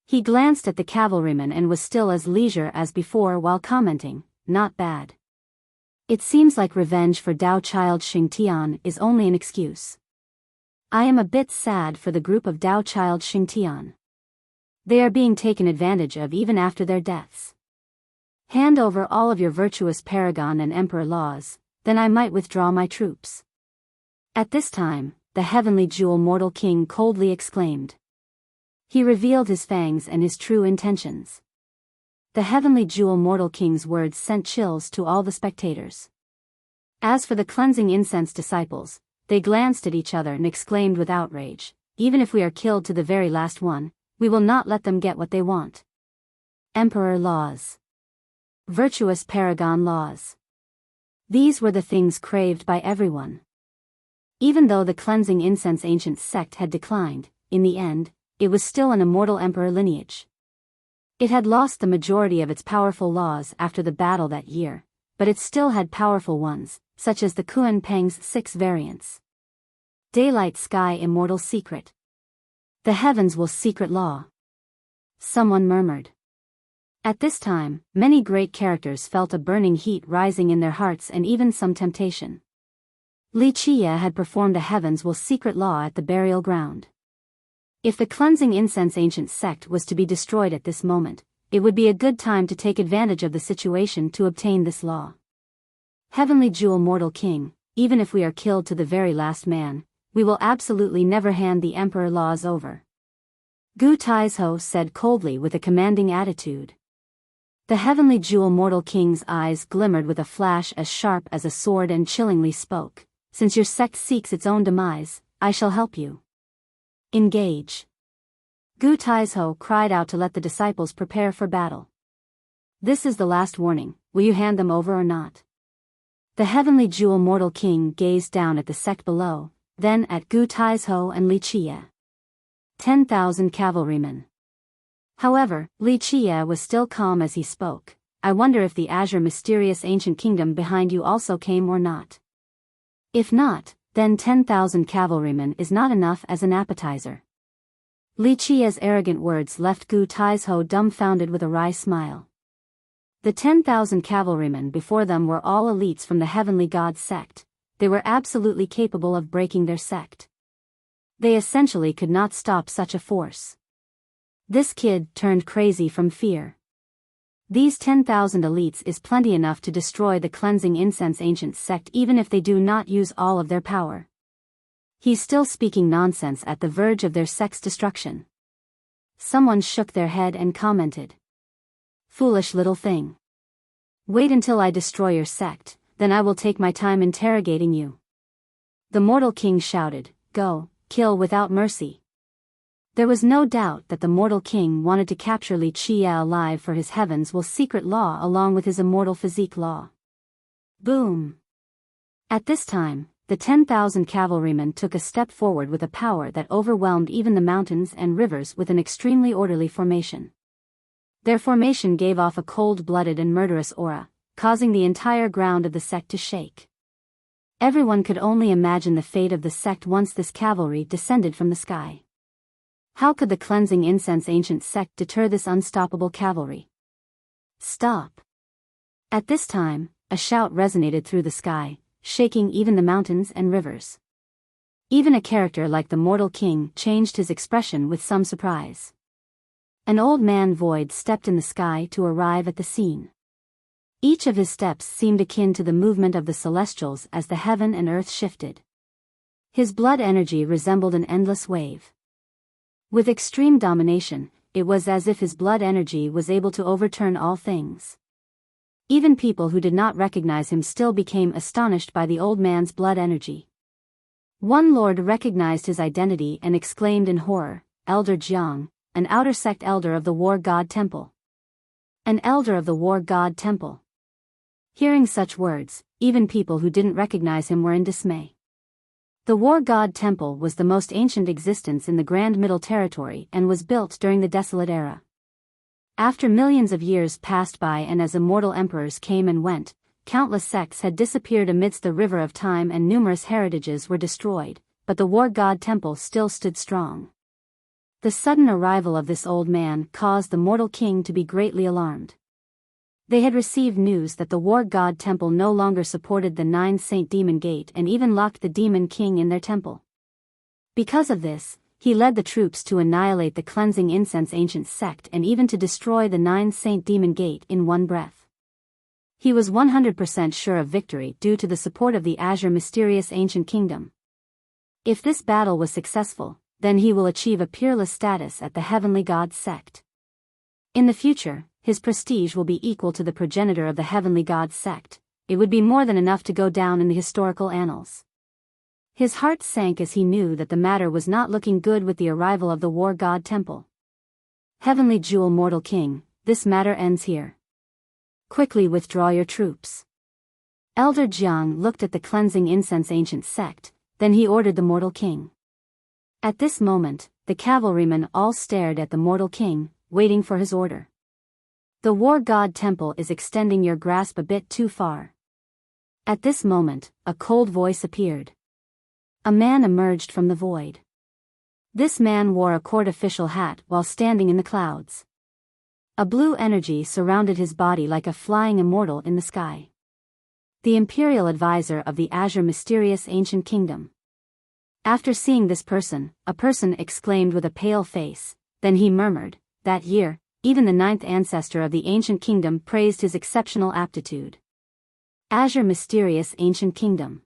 He glanced at the cavalrymen and was still as leisure as before while commenting, not bad. It seems like revenge for Dao Child Xingtian is only an excuse. I am a bit sad for the group of Dao Child Xingtian. They are being taken advantage of even after their deaths. Hand over all of your virtuous paragon and emperor laws, then I might withdraw my troops. At this time, the heavenly jewel mortal king coldly exclaimed. He revealed his fangs and his true intentions. The heavenly jewel mortal king's words sent chills to all the spectators. As for the cleansing incense disciples, they glanced at each other and exclaimed with outrage, even if we are killed to the very last one, we will not let them get what they want. Emperor laws. Virtuous paragon laws. These were the things craved by everyone. Even though the cleansing incense ancient sect had declined, in the end, it was still an immortal emperor lineage. It had lost the majority of its powerful laws after the battle that year, but it still had powerful ones, such as the Kuan Peng's 6 variants. Daylight Sky Immortal Secret. The Heavens Will Secret Law. Someone murmured. At this time, many great characters felt a burning heat rising in their hearts and even some temptation. Li Qia had performed the Heavens Will Secret Law at the burial ground. If the cleansing incense ancient sect was to be destroyed at this moment, it would be a good time to take advantage of the situation to obtain this law. Heavenly Jewel Mortal King, even if we are killed to the very last man, we will absolutely never hand the Emperor laws over. Gu Taizhou said coldly with a commanding attitude. The Heavenly Jewel Mortal King's eyes glimmered with a flash as sharp as a sword and chillingly spoke. Since your sect seeks its own demise, I shall help you. Engage. Gu Taizhou cried out to let the disciples prepare for battle. This is the last warning, will you hand them over or not? The Heavenly Jewel Mortal King gazed down at the sect below, then at Gu Taizhou and Li Qie. 10,000 cavalrymen. However, Li Qie was still calm as he spoke. I wonder if the Azure mysterious ancient kingdom behind you also came or not. If not, then 10,000 cavalrymen is not enough as an appetizer. Li Qie's arrogant words left Gu Taizhou dumbfounded with a wry smile. The 10,000 cavalrymen before them were all elites from the Heavenly God sect. They were absolutely capable of breaking their sect. They essentially could not stop such a force. This kid turned crazy from fear. These 10,000 elites is plenty enough to destroy the cleansing incense ancient sect even if they do not use all of their power. He's still speaking nonsense at the verge of their sect's destruction. Someone shook their head and commented. Foolish little thing. Wait until I destroy your sect, then I will take my time interrogating you. The Mortal King shouted, Go, kill without mercy. There was no doubt that the Mortal King wanted to capture Li Qie alive for his Heaven's Will secret law along with his immortal physique law. Boom! At this time, the 10,000 cavalrymen took a step forward with a power that overwhelmed even the mountains and rivers with an extremely orderly formation. Their formation gave off a cold-blooded and murderous aura, causing the entire ground of the sect to shake. Everyone could only imagine the fate of the sect once this cavalry descended from the sky. How could the cleansing incense ancient sect deter this unstoppable cavalry? Stop! At this time, a shout resonated through the sky, shaking even the mountains and rivers. Even a character like the Mortal King changed his expression with some surprise. An old man void stepped in the sky to arrive at the scene. Each of his steps seemed akin to the movement of the celestials as the heaven and earth shifted. His blood energy resembled an endless wave. With extreme domination, it was as if his blood energy was able to overturn all things. Even people who did not recognize him still became astonished by the old man's blood energy. One lord recognized his identity and exclaimed in horror, Elder Jiang, an outer sect elder of the War God Temple. An elder of the War God Temple. Hearing such words, even people who didn't recognize him were in dismay. The War God Temple was the most ancient existence in the Grand Middle Territory and was built during the Desolate Era. After millions of years passed by and as immortal emperors came and went, countless sects had disappeared amidst the river of time and numerous heritages were destroyed, but the War God Temple still stood strong. The sudden arrival of this old man caused the Mortal King to be greatly alarmed. They had received news that the War God Temple no longer supported the 9 Saint Demon Gate and even locked the Demon King in their temple. Because of this, he led the troops to annihilate the cleansing incense ancient sect and even to destroy the 9 Saint Demon Gate in one breath. He was 100% sure of victory due to the support of the Azure mysterious ancient kingdom. If this battle was successful, then he will achieve a peerless status at the Heavenly God sect. In the future, his prestige will be equal to the progenitor of the Heavenly God sect. It would be more than enough to go down in the historical annals. His heart sank as he knew that the matter was not looking good with the arrival of the War God Temple. Heavenly Jewel Mortal King, this matter ends here. Quickly withdraw your troops. Elder Jiang looked at the cleansing incense ancient sect, then he ordered the Mortal King. At this moment, the cavalrymen all stared at the Mortal King, waiting for his order. The War God Temple is extending your grasp a bit too far. At this moment, a cold voice appeared. A man emerged from the void. This man wore a court official hat while standing in the clouds. A blue energy surrounded his body like a flying immortal in the sky. The Imperial Advisor of the Azure Mysterious Ancient Kingdom. After seeing this person, a person exclaimed with a pale face. Then he murmured, that year, even the ninth ancestor of the ancient kingdom praised his exceptional aptitude. Azure mysterious ancient kingdom.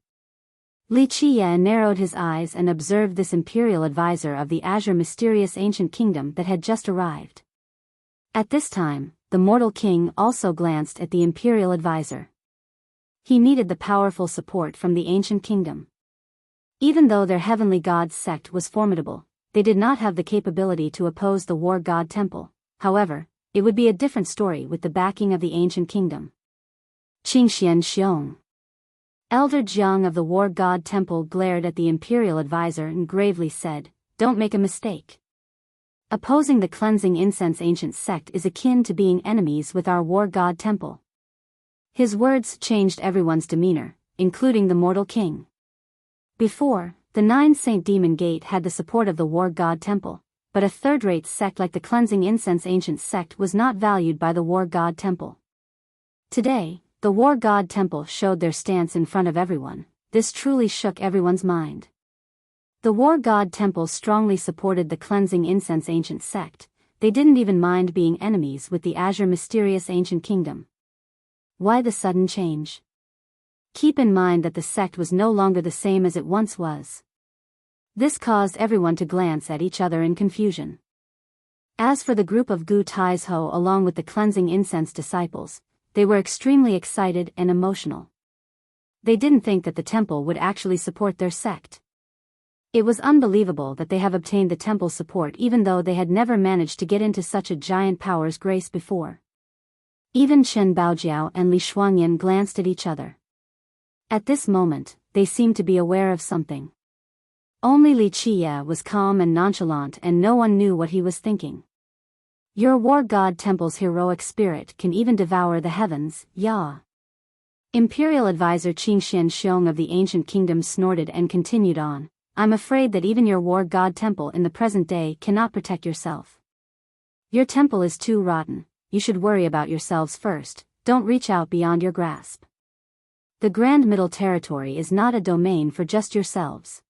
Li Qiye narrowed his eyes and observed this imperial advisor of the azure mysterious ancient kingdom that had just arrived. At this time, the mortal king also glanced at the imperial advisor. He needed the powerful support from the ancient kingdom. Even though their heavenly god's sect was formidable, they did not have the capability to oppose the war god temple. However, it would be a different story with the backing of the ancient kingdom. Qingxian Xiong. Elder Jiang of the war god temple glared at the imperial advisor and gravely said, "Don't make a mistake. Opposing the cleansing incense ancient sect is akin to being enemies with our war god temple." His words changed everyone's demeanor, including the mortal king. Before, the Nine Saint Demon Gate had the support of the war god temple, but a third-rate sect like the cleansing incense ancient sect was not valued by the war god temple. Today, the war god temple showed their stance in front of everyone. This truly shook everyone's mind. The war god temple strongly supported the cleansing incense ancient sect. They didn't even mind being enemies with the azure mysterious ancient kingdom. Why the sudden change? Keep in mind that the sect was no longer the same as it once was. This caused everyone to glance at each other in confusion. As for the group of Gu Taizhou along with the cleansing incense disciples, they were extremely excited and emotional. They didn't think that the temple would actually support their sect. It was unbelievable that they have obtained the temple's support even though they had never managed to get into such a giant power's grace before. Even Chen Baojiao and Li Shuangyan glanced at each other. At this moment, they seemed to be aware of something. Only Li Qiye was calm and nonchalant and no one knew what he was thinking. Your war god temple's heroic spirit can even devour the heavens, ya. Imperial advisor Qingxian Xiong of the ancient kingdom snorted and continued on. I'm afraid that even your war god temple in the present day cannot protect yourself. Your temple is too rotten, you should worry about yourselves first, don't reach out beyond your grasp. The Grand Middle Territory is not a domain for just yourselves.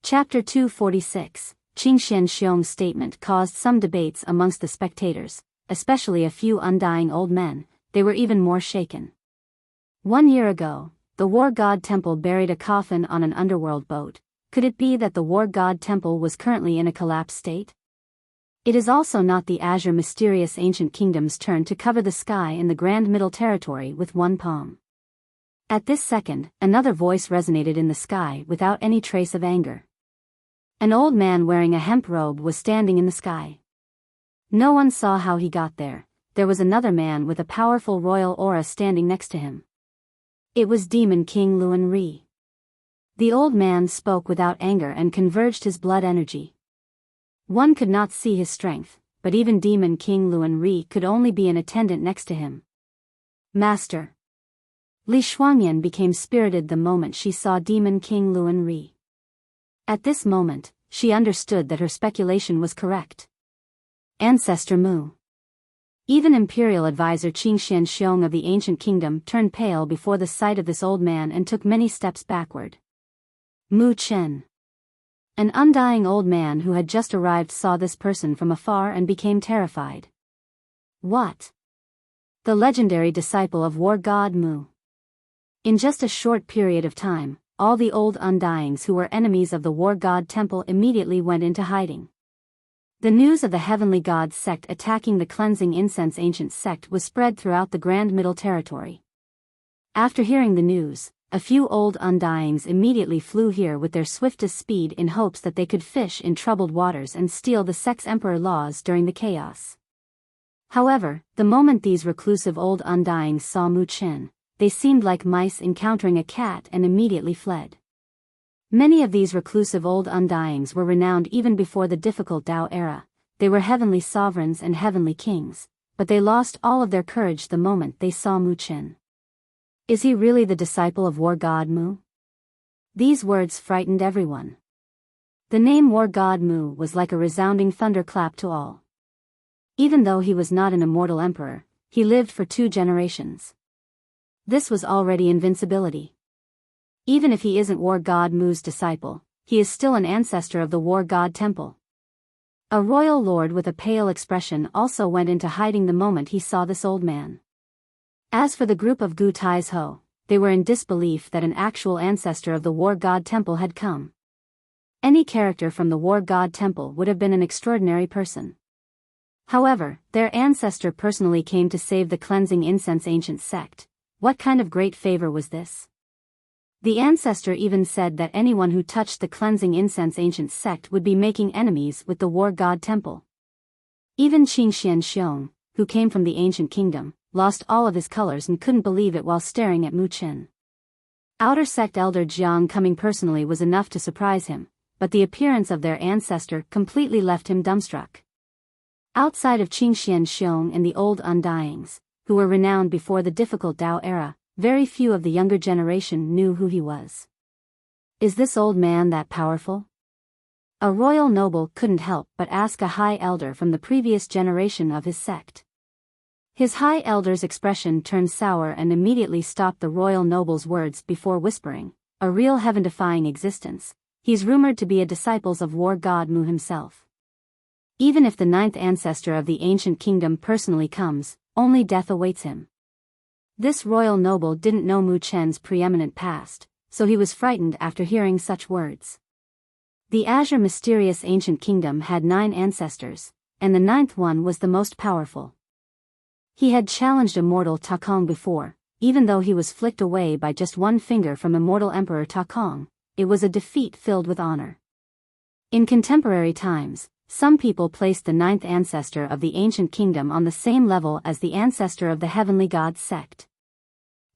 Chapter 246, Qingxian Xiong's statement caused some debates amongst the spectators, especially a few undying old men. They were even more shaken. 1 year ago, the war god temple buried a coffin on an underworld boat. Could it be that the war god temple was currently in a collapsed state? It is also not the azure mysterious ancient kingdom's turn to cover the sky in the Grand Middle Territory with one palm. At this second, another voice resonated in the sky without any trace of anger. An old man wearing a hemp robe was standing in the sky. No one saw how he got there. There was another man with a powerful royal aura standing next to him. It was Demon King Luan Ri. The old man spoke without anger and converged his blood energy. One could not see his strength, but even Demon King Luan Ri could only be an attendant next to him. Master. Li Shuangyan became spirited the moment she saw Demon King Luan Ri. At this moment, she understood that her speculation was correct. Ancestor Mu. Even Imperial Advisor Qingxian Xiong of the Ancient Kingdom turned pale before the sight of this old man and took many steps backward. Mu Chen. An undying old man who had just arrived saw this person from afar and became terrified. What? The legendary disciple of war god Mu. In just a short period of time, all the old undyings who were enemies of the war god temple immediately went into hiding. The news of the heavenly god sect attacking the cleansing incense ancient sect was spread throughout the Grand Middle Territory. After hearing the news, a few old undyings immediately flew here with their swiftest speed in hopes that they could fish in troubled waters and steal the sect's emperor laws during the chaos. However, the moment these reclusive old undyings saw Mu Chen, they seemed like mice encountering a cat and immediately fled. Many of these reclusive old undyings were renowned even before the difficult Tao era. They were heavenly sovereigns and heavenly kings, but they lost all of their courage the moment they saw Mu Chen. Is he really the disciple of war god Mu? These words frightened everyone. The name war god Mu was like a resounding thunderclap to all. Even though he was not an immortal emperor, he lived for 2 generations. This was already invincibility. Even if he isn't War God Mu's disciple, he is still an ancestor of the War God Temple. A royal lord with a pale expression also went into hiding the moment he saw this old man. As for the group of Gu Tai's Ho, they were in disbelief that an actual ancestor of the War God Temple had come. Any character from the War God Temple would have been an extraordinary person. However, their ancestor personally came to save the cleansing incense ancient sect. What kind of great favor was this? The ancestor even said that anyone who touched the cleansing incense ancient sect would be making enemies with the War God Temple. Even Qingxian Xiong, who came from the ancient kingdom, lost all of his colors and couldn't believe it while staring at Mu Qin. Outer sect elder Jiang coming personally was enough to surprise him, but the appearance of their ancestor completely left him dumbstruck. Outside of Qingxian Xiong and the old Undyings, who were renowned before the difficult Tao era, very few of the younger generation knew who he was. Is this old man that powerful? A royal noble couldn't help but ask a high elder from the previous generation of his sect. His high elder's expression turned sour and immediately stopped the royal noble's words before whispering, "A real heaven-defying existence. He's rumored to be a disciple of War God Mu himself. Even if the ninth ancestor of the ancient kingdom personally comes, only death awaits him." This royal noble didn't know Mu Chen's preeminent past, so he was frightened after hearing such words. The Azure mysterious ancient kingdom had 9 ancestors, and the 9th one was the most powerful. He had challenged immortal Ta Kong before, even though he was flicked away by just one finger from immortal Emperor Ta Kong. It was a defeat filled with honor. In contemporary times, some people placed the 9th ancestor of the ancient kingdom on the same level as the ancestor of the heavenly god sect.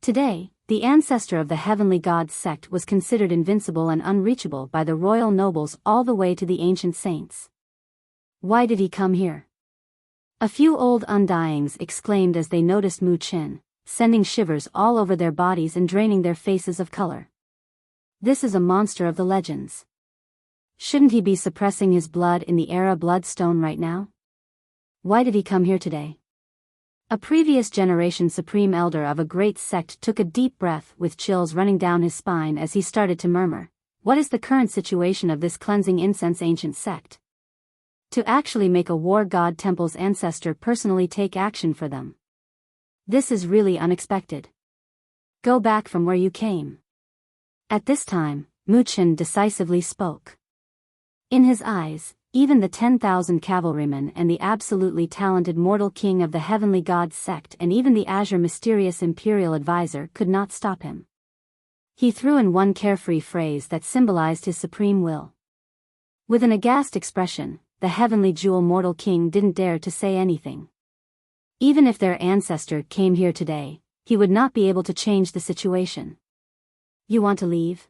Today, the ancestor of the heavenly god sect was considered invincible and unreachable by the royal nobles all the way to the ancient saints. Why did he come here? A few old Undyings exclaimed as they noticed Mu Qin, sending shivers all over their bodies and draining their faces of color. This is a monster of the legends. Shouldn't he be suppressing his blood in the Era Bloodstone right now? Why did he come here today? A previous generation supreme elder of a great sect took a deep breath with chills running down his spine as he started to murmur, "What is the current situation of this cleansing incense ancient sect? To actually make a War God Temple's ancestor personally take action for them. This is really unexpected. Go back from where you came." At this time, Mu Qin decisively spoke. In his eyes, even the 10,000 cavalrymen and the absolutely talented mortal king of the heavenly god sect and even the Azure mysterious imperial advisor could not stop him. He threw in one carefree phrase that symbolized his supreme will. With an aghast expression, the heavenly jewel mortal king didn't dare to say anything. Even if their ancestor came here today, he would not be able to change the situation. "You want to leave?"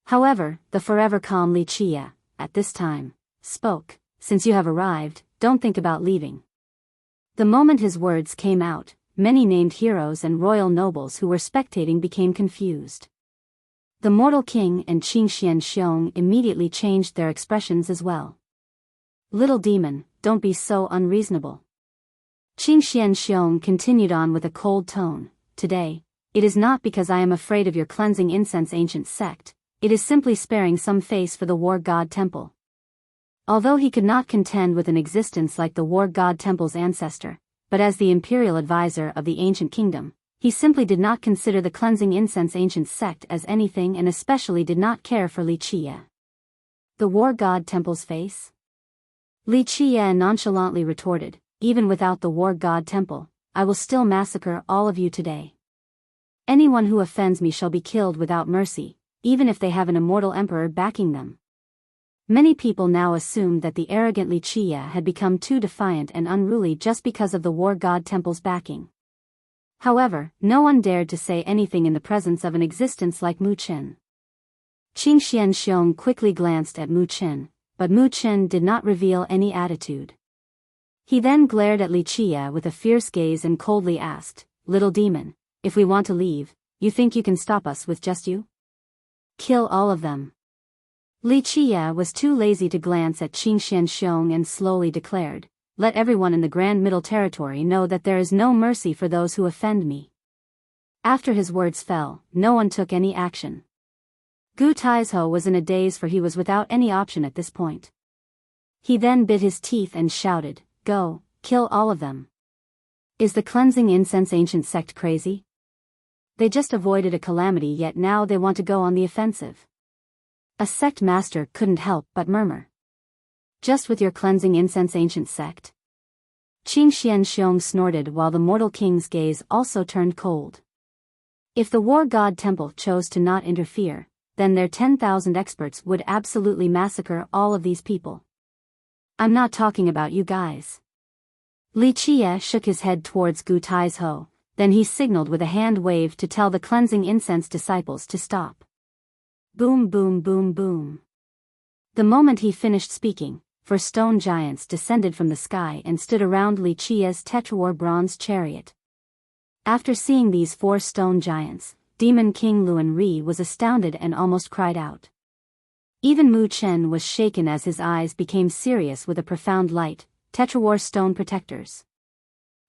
However, the forever calm Li Qia, at this time, spoke, "Since you have arrived, don't think about leaving." The moment his words came out, many named heroes and royal nobles who were spectating became confused. The mortal king and Qingxian Xiong immediately changed their expressions as well. "Little demon, don't be so unreasonable." Qingxian Xiong continued on with a cold tone, "Today, it is not because I am afraid of your cleansing incense ancient sect, it is simply sparing some face for the War God Temple." Although he could not contend with an existence like the War God Temple's ancestor, but as the imperial advisor of the ancient kingdom, he simply did not consider the cleansing incense ancient sect as anything and especially did not care for Li Qia. The War God Temple's face? Li Qia nonchalantly retorted, "Even without the War God Temple, I will still massacre all of you today. Anyone who offends me shall be killed without mercy, even if they have an immortal emperor backing them." Many people now assumed that the arrogant Li Qia had become too defiant and unruly just because of the War God Temple's backing. However, no one dared to say anything in the presence of an existence like Mu Qin. Qingxian Xiong quickly glanced at Mu Qin, but Mu Qin did not reveal any attitude. He then glared at Li Qia with a fierce gaze and coldly asked, "Little demon, if we want to leave, you think you can stop us with just you? Kill all of them." Li Qia was too lazy to glance at Qingxian Xiong and slowly declared, "Let everyone in the Grand Middle Territory know that there is no mercy for those who offend me." After his words fell, no one took any action. Gu Taizhou was in a daze, for he was without any option at this point. He then bit his teeth and shouted, "Go, kill all of them. Is the cleansing incense ancient sect crazy? They just avoided a calamity, yet now they want to go on the offensive." A sect master couldn't help but murmur. "Just with your cleansing incense ancient sect?" Qing Xianxiong snorted, while the mortal king's gaze also turned cold. If the war god temple chose to not interfere, then their 10,000 experts would absolutely massacre all of these people. "I'm not talking about you guys." Li Qie shook his head towards Gu Taizhou, then he signaled with a hand wave to tell the cleansing incense disciples to stop. Boom, boom, boom, boom. The moment he finished speaking, 4 stone giants descended from the sky and stood around Li Qie's Tetrawar bronze chariot. After seeing these 4 stone giants, Demon King Luan Ri was astounded and almost cried out. Even Mu Chen was shaken as his eyes became serious with a profound light. Tetrawar stone protectors.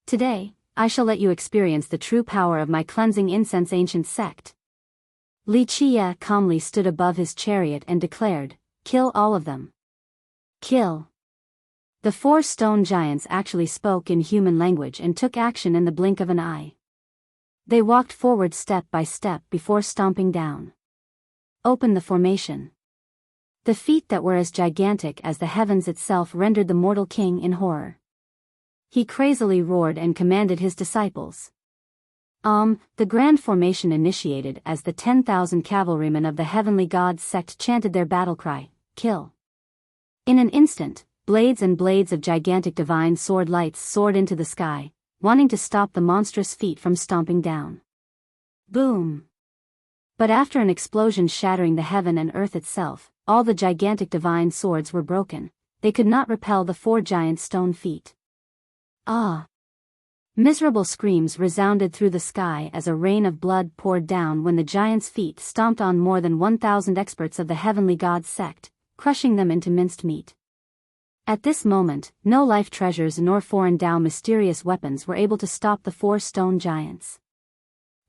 "Today, I shall let you experience the true power of my cleansing incense ancient sect." Li Qie calmly stood above his chariot and declared, "Kill all of them. Kill." The 4 stone giants actually spoke in human language and took action in the blink of an eye. They walked forward step by step before stomping down. Open the formation. The feet that were as gigantic as the heavens itself rendered the mortal king in horror. He crazily roared and commanded his disciples. The grand formation initiated as the 10,000 cavalrymen of the heavenly god sect chanted their battle cry, "Kill." In an instant, blades and blades of gigantic divine sword lights soared into the sky, wanting to stop the monstrous feet from stomping down. Boom! But after an explosion shattering the heaven and earth itself, all the gigantic divine swords were broken. They could not repel the 4 giant stone feet. Ah! Miserable screams resounded through the sky as a rain of blood poured down when the giants' feet stomped on more than 1,000 experts of the heavenly god sect, crushing them into minced meat. At this moment, no life treasures nor foreign Dao mysterious weapons were able to stop the 4 stone giants.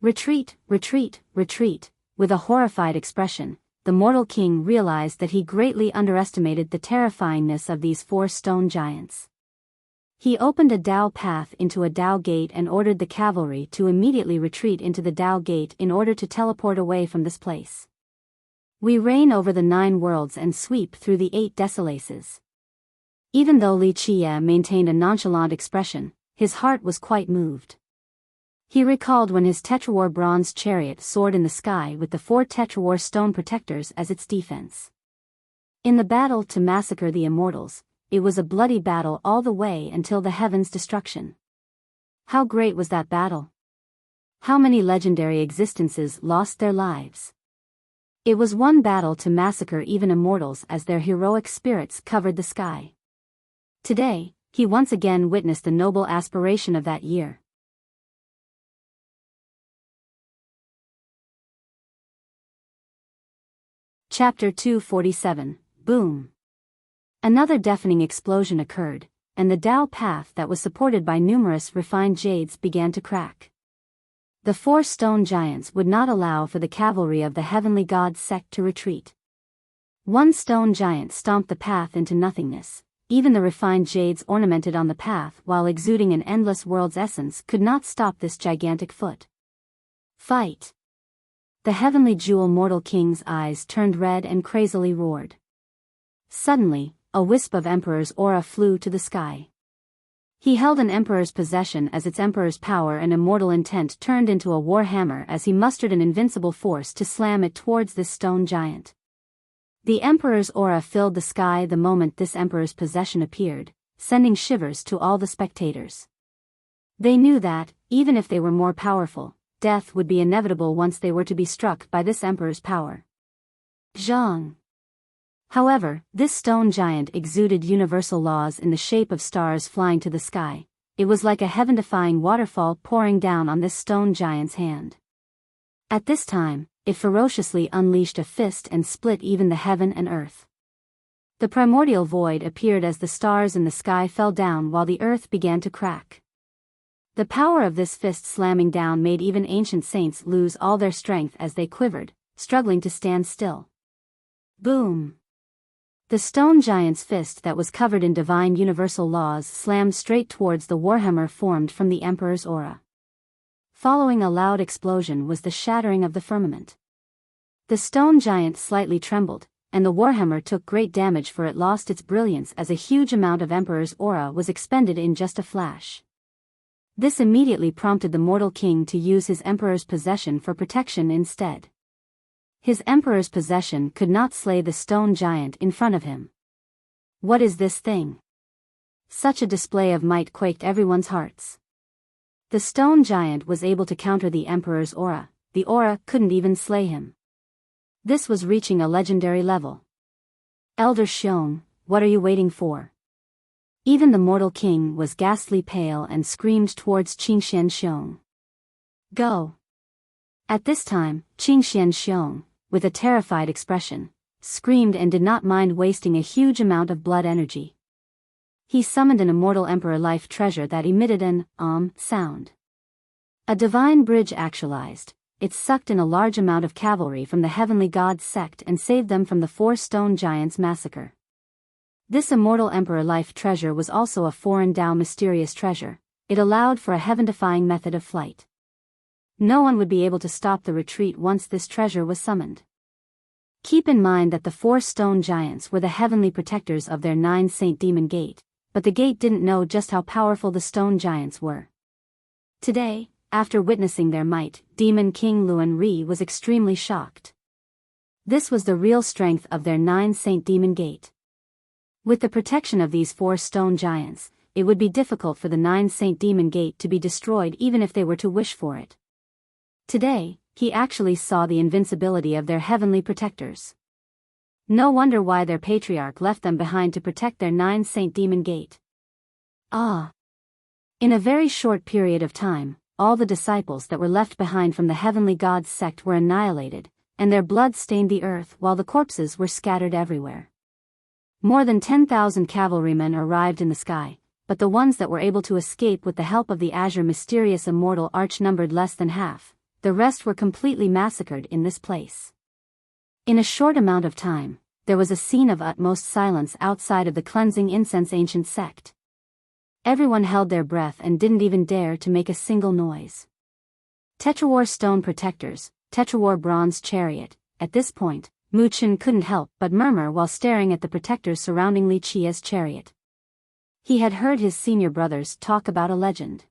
"Retreat, retreat, retreat." With a horrified expression, the mortal king realized that he greatly underestimated the terrifyingness of these 4 stone giants. He opened a Dao path into a Dao gate and ordered the cavalry to immediately retreat into the Dao gate in order to teleport away from this place. "We reign over the 9 worlds and sweep through the 8 desolaces." Even though Li Qie maintained a nonchalant expression, his heart was quite moved. He recalled when his Tetrawar bronze chariot soared in the sky with the 4 Tetrawar stone protectors as its defense. In the battle to massacre the immortals, it was a bloody battle all the way until the heaven's destruction. How great was that battle? How many legendary existences lost their lives? It was one battle to massacre even immortals as their heroic spirits covered the sky. Today, he once again witnessed the noble aspiration of that year. Chapter 247, Boom. Another deafening explosion occurred, and the Dao path that was supported by numerous refined jades began to crack. The 4 stone giants would not allow for the cavalry of the heavenly god sect to retreat. One stone giant stomped the path into nothingness. Even the refined jades ornamented on the path while exuding an endless world's essence could not stop this gigantic foot. Fight! The heavenly jewel mortal king's eyes turned red and crazily roared. Suddenly, a wisp of emperor's aura flew to the sky. He held an emperor's possession as its emperor's power and immortal intent turned into a war hammer as he mustered an invincible force to slam it towards this stone giant. The emperor's aura filled the sky the moment this emperor's possession appeared, sending shivers to all the spectators. They knew that, even if they were more powerful, death would be inevitable once they were to be struck by this emperor's power. Zhang. However, this stone giant exuded universal laws in the shape of stars flying to the sky. It was like a heaven-defying waterfall pouring down on this stone giant's hand. At this time, it ferociously unleashed a fist and split even the heaven and earth. The primordial void appeared as the stars in the sky fell down while the earth began to crack. The power of this fist slamming down made even ancient saints lose all their strength as they quivered, struggling to stand still. Boom! The stone giant's fist that was covered in divine universal laws slammed straight towards the warhammer formed from the Emperor's aura. Following a loud explosion was the shattering of the firmament. The stone giant slightly trembled, and the warhammer took great damage, for it lost its brilliance as a huge amount of Emperor's aura was expended in just a flash. This immediately prompted the mortal king to use his Emperor's possession for protection instead. His Emperor's possession could not slay the stone giant in front of him. What is this thing? Such a display of might quaked everyone's hearts. The stone giant was able to counter the Emperor's aura. The aura couldn't even slay him. This was reaching a legendary level. Elder Xiong, what are you waiting for? Even the mortal king was ghastly pale and screamed towards Qingxian Xiong. Go! At this time, Qingxian Xiong, with a terrified expression, screamed and did not mind wasting a huge amount of blood energy. He summoned an immortal emperor life treasure that emitted an sound. A divine bridge actualized. It sucked in a large amount of cavalry from the heavenly gods' sect and saved them from the 4 stone giants' massacre. This immortal emperor life treasure was also a foreign Dao mysterious treasure. It allowed for a heaven-defying method of flight. No one would be able to stop the retreat once this treasure was summoned. Keep in mind that the 4 stone giants were the heavenly protectors of their 9 Saint Demon Gate, but the gate didn't know just how powerful the stone giants were. Today, after witnessing their might, Demon King Luan Ri was extremely shocked. This was the real strength of their 9 Saint Demon Gate. With the protection of these 4 stone giants, it would be difficult for the 9 Saint Demon Gate to be destroyed even if they were to wish for it. Today, he actually saw the invincibility of their heavenly protectors. No wonder why their patriarch left them behind to protect their 9 Saint Demon Gate. In a very short period of time, all the disciples that were left behind from the heavenly gods' sect were annihilated, and their blood stained the earth while the corpses were scattered everywhere. More than 10,000 cavalrymen arrived in the sky, but the ones that were able to escape with the help of the Azure mysterious immortal arch numbered less than half. The rest were completely massacred in this place. In a short amount of time, there was a scene of utmost silence outside of the cleansing incense ancient sect. Everyone held their breath and didn't even dare to make a single noise. Tetrawar stone protectors, Tetrawar bronze chariot. At this point, Mu Chen couldn't help but murmur while staring at the protectors surrounding Li Qia's chariot. He had heard his senior brothers talk about a legend.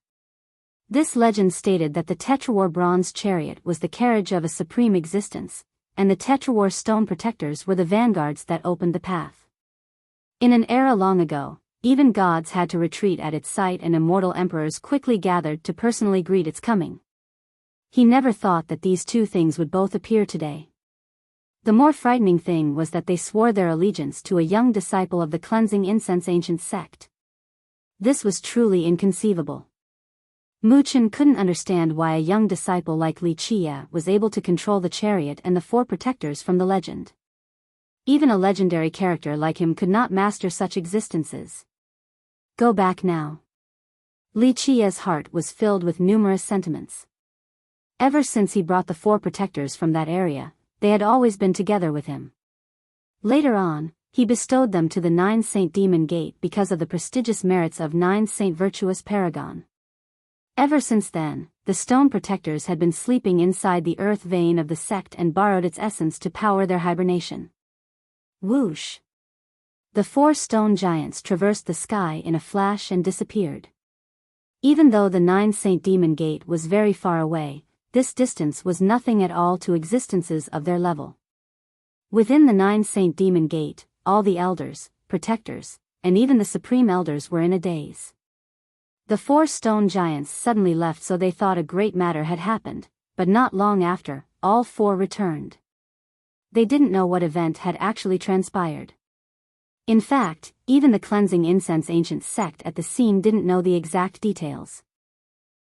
This legend stated that the Tetrawar bronze chariot was the carriage of a supreme existence, and the Tetrawar stone protectors were the vanguards that opened the path. In an era long ago, even gods had to retreat at its sight, and immortal emperors quickly gathered to personally greet its coming. He never thought that these two things would both appear today. The more frightening thing was that they swore their allegiance to a young disciple of the cleansing incense ancient sect. This was truly inconceivable. Mu Chen couldn't understand why a young disciple like Li Qia was able to control the chariot and the 4 protectors from the legend. Even a legendary character like him could not master such existences. Go back now. Li Qia's heart was filled with numerous sentiments. Ever since he brought the 4 protectors from that area, they had always been together with him. Later on, he bestowed them to the 9 Saint Demon Gate because of the prestigious merits of 9 Saint Virtuous Paragon. Ever since then, the stone protectors had been sleeping inside the earth vein of the sect and borrowed its essence to power their hibernation. Whoosh! The 4 stone giants traversed the sky in a flash and disappeared. Even though the 9 Saint Demon Gate was very far away, this distance was nothing at all to existences of their level. Within the 9 Saint Demon Gate, all the elders, protectors, and even the supreme elders were in a daze. The 4 stone giants suddenly left, so they thought a great matter had happened, but not long after, all 4 returned. They didn't know what event had actually transpired. In fact, even the cleansing incense ancient sect at the scene didn't know the exact details.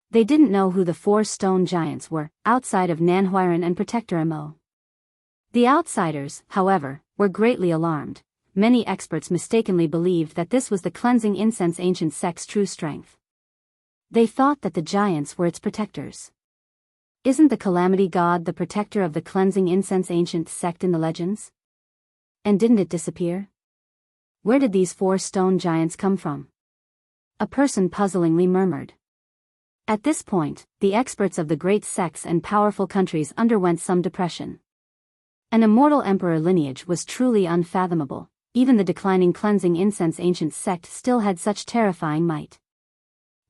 They didn't know who the 4 stone giants were, outside of Nanhuiran and Protector Mo. The outsiders, however, were greatly alarmed. Many experts mistakenly believed that this was the cleansing incense ancient sect's true strength. They thought that the giants were its protectors. Isn't the Calamity God the protector of the cleansing incense ancient sect in the legends? And didn't it disappear? Where did these 4 stone giants come from? A person puzzlingly murmured. At this point, the experts of the great sects and powerful countries underwent some depression. An immortal emperor lineage was truly unfathomable. Even the declining cleansing incense ancient sect still had such terrifying might.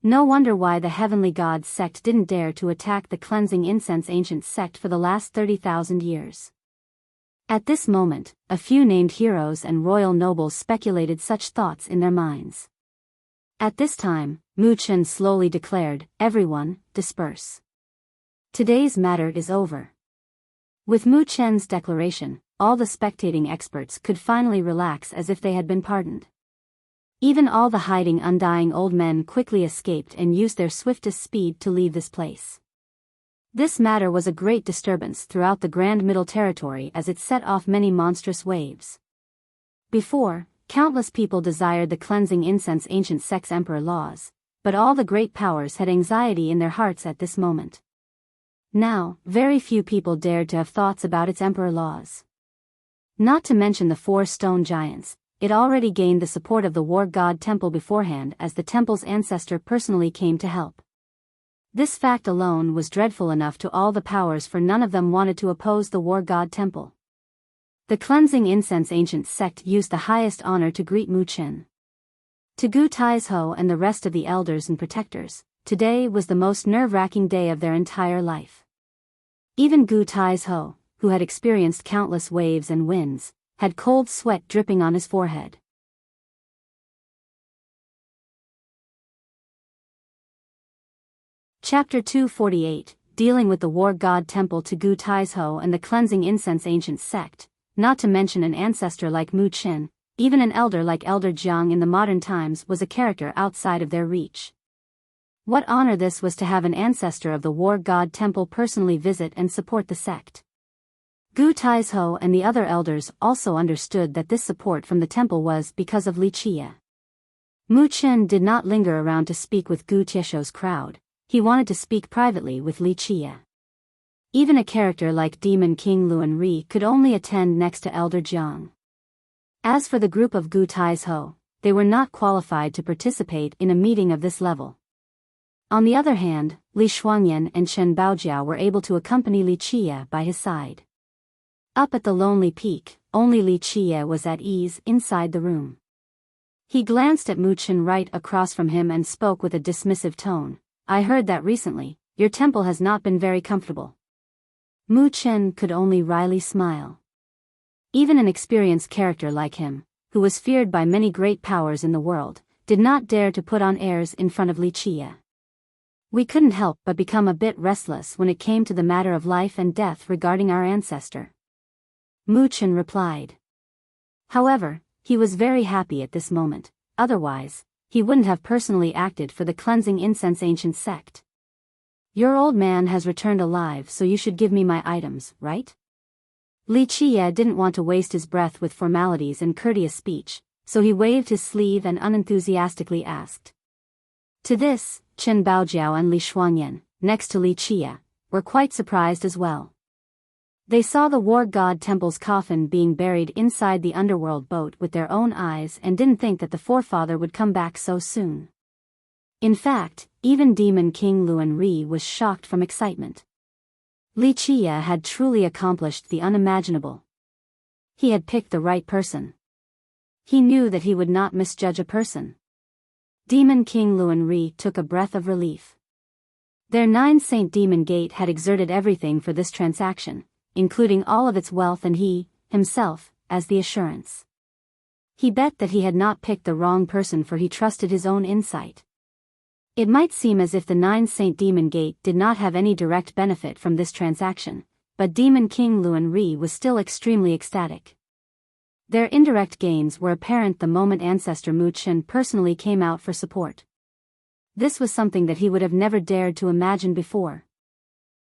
No wonder why the heavenly god sect didn't dare to attack the cleansing incense ancient sect for the last 30,000 years. At this moment, a few named heroes and royal nobles speculated such thoughts in their minds. At this time, Mu Chen slowly declared, "Everyone, disperse. Today's matter is over." With Mu Chen's declaration, all the spectating experts could finally relax as if they had been pardoned. Even all the hiding undying old men quickly escaped and used their swiftest speed to leave this place. This matter was a great disturbance throughout the Grand Middle Territory as it set off many monstrous waves. Before, countless people desired the cleansing incense ancient sect's emperor laws, but all the great powers had anxiety in their hearts at this moment. Now, very few people dared to have thoughts about its emperor laws. Not to mention the 4 stone giants, it already gained the support of the war god temple beforehand as the temple's ancestor personally came to help. This fact alone was dreadful enough to all the powers, for none of them wanted to oppose the war god temple. The cleansing incense ancient sect used the highest honor to greet Mu Chen. To Gu Taizhou and the rest of the elders and protectors, today was the most nerve-wracking day of their entire life. Even Gu Taizhou, who had experienced countless waves and winds, had cold sweat dripping on his forehead. Chapter 248, dealing with the war god temple to Gu Taizhou and the cleansing incense ancient sect, not to mention an ancestor like Mu Chen, even an elder like Elder Jiang in the modern times was a character outside of their reach. What honor this was to have an ancestor of the war god temple personally visit and support the sect. Gu Taizhou and the other elders also understood that this support from the temple was because of Li Qie. Mu Chen did not linger around to speak with Gu Tieshou's crowd. He wanted to speak privately with Li Qie. Even a character like Demon King Luan Ri could only attend next to Elder Jiang. As for the group of Gu Taizhou, they were not qualified to participate in a meeting of this level. On the other hand, Li Shuangyan and Chen Baojiao were able to accompany Li Qie by his side. Up at the lonely peak, only Li Qie was at ease inside the room. He glanced at Mu Chen right across from him and spoke with a dismissive tone. "I heard that recently, your temple has not been very comfortable." Mu Chen could only wryly smile. Even an experienced character like him, who was feared by many great powers in the world, did not dare to put on airs in front of Li Qie. "We couldn't help but become a bit restless when it came to the matter of life and death regarding our ancestor," Mu Chen replied. However, he was very happy at this moment, otherwise, he wouldn't have personally acted for the cleansing incense ancient sect. "Your old man has returned alive, so you should give me my items, right?" Li Qie didn't want to waste his breath with formalities and courteous speech, so he waved his sleeve and unenthusiastically asked. To this, Chen Baojiao and Li Shuangyan, next to Li Qie, were quite surprised as well. They saw the war god temple's coffin being buried inside the underworld boat with their own eyes and didn't think that the forefather would come back so soon. In fact, even Demon King Luan Ri was shocked from excitement. Li Qie had truly accomplished the unimaginable. He had picked the right person. He knew that he would not misjudge a person. Demon King Luan Ri took a breath of relief. Their 9 Saint Demon Gate had exerted everything for this transaction, including all of its wealth and he, himself, as the assurance. He bet that he had not picked the wrong person, for he trusted his own insight. It might seem as if the 9 Saint Demon Gate did not have any direct benefit from this transaction, but Demon King Luan Ri was still extremely ecstatic. Their indirect gains were apparent the moment Ancestor Mu Chen personally came out for support. This was something that he would have never dared to imagine before.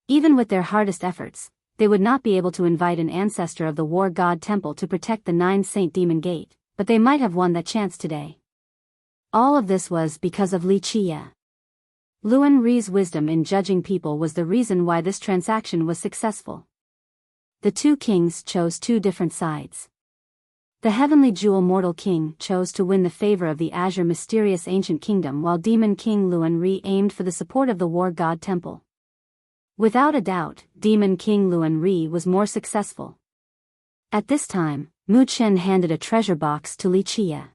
Even with their hardest efforts, they would not be able to invite an ancestor of the war god temple to protect the 9 Saint Demon Gate, but they might have won that chance today. All of this was because of Li Qie. Luan Ri's wisdom in judging people was the reason why this transaction was successful. The two kings chose two different sides. The Heavenly Jewel Mortal King chose to win the favor of the Azure Mysterious Ancient Kingdom, while Demon King Luan Ri aimed for the support of the War God Temple. Without a doubt, Demon King Luan Ri was more successful. At this time, Mu Chen handed a treasure box to Li Chia.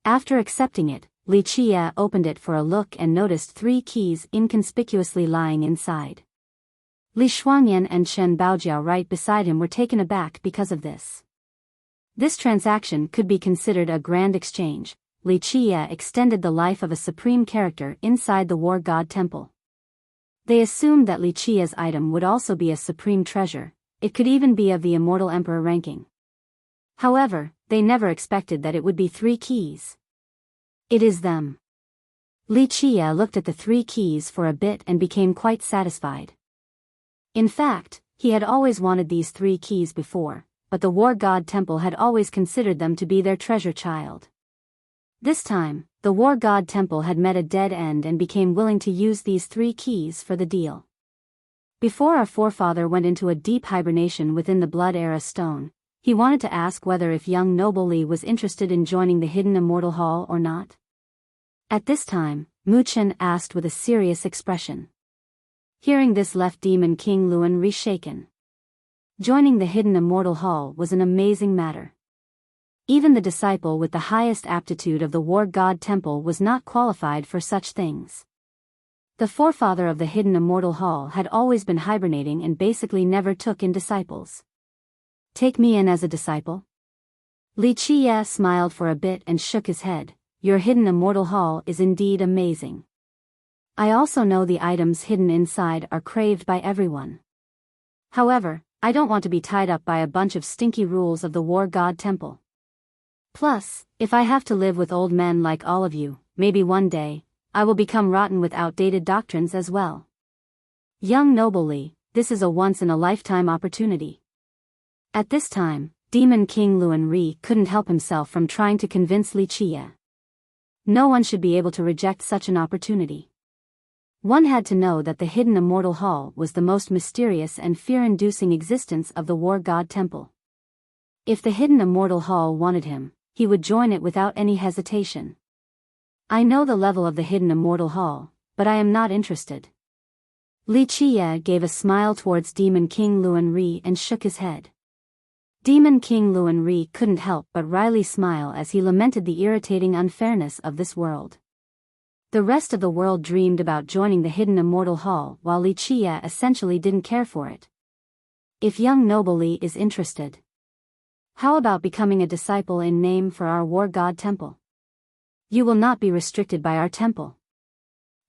After accepting it, Li Chia opened it for a look and noticed 3 keys inconspicuously lying inside. Li Shuangyan and Chen Baojiao right beside him were taken aback because of this. This transaction could be considered a grand exchange. Li Chia extended the life of a supreme character inside the War God Temple. They assumed that Li Chia's item would also be a supreme treasure. It could even be of the Immortal Emperor ranking. However, they never expected that it would be 3 keys. It is them. Li Chia looked at the 3 keys for a bit and became quite satisfied. In fact, he had always wanted these 3 keys before, but the War God Temple had always considered them to be their treasure child. This time, the War God Temple had met a dead end and became willing to use these 3 keys for the deal. Before our forefather went into a deep hibernation within the Blood Era Stone, he wanted to ask whether if young noble Li was interested in joining the Hidden Immortal Hall or not. At this time, Mu Chen asked with a serious expression. Hearing this left Demon King Luan Ri shaken. Joining the Hidden Immortal Hall was an amazing matter. Even the disciple with the highest aptitude of the War God Temple was not qualified for such things. The forefather of the Hidden Immortal Hall had always been hibernating and basically never took in disciples. Take me in as a disciple? Li Chia smiled for a bit and shook his head. Your Hidden Immortal Hall is indeed amazing. I also know the items hidden inside are craved by everyone. However, I don't want to be tied up by a bunch of stinky rules of the War God Temple. Plus, if I have to live with old men like all of you, maybe one day, I will become rotten with outdated doctrines as well. Young noble Li, this is a once-in-a-lifetime opportunity. At this time, Demon King Luan Ri couldn't help himself from trying to convince Li Chia. No one should be able to reject such an opportunity. One had to know that the Hidden Immortal Hall was the most mysterious and fear-inducing existence of the War God Temple. If the Hidden Immortal Hall wanted him, he would join it without any hesitation. I know the level of the Hidden Immortal Hall, but I am not interested. Li Chia gave a smile towards Demon King Luan Ri and shook his head. Demon King Luan Ri couldn't help but wryly smile as he lamented the irritating unfairness of this world. The rest of the world dreamed about joining the Hidden Immortal Hall while Li Chia essentially didn't care for it. If young noble Li is interested, how about becoming a disciple in name for our War God Temple? You will not be restricted by our temple.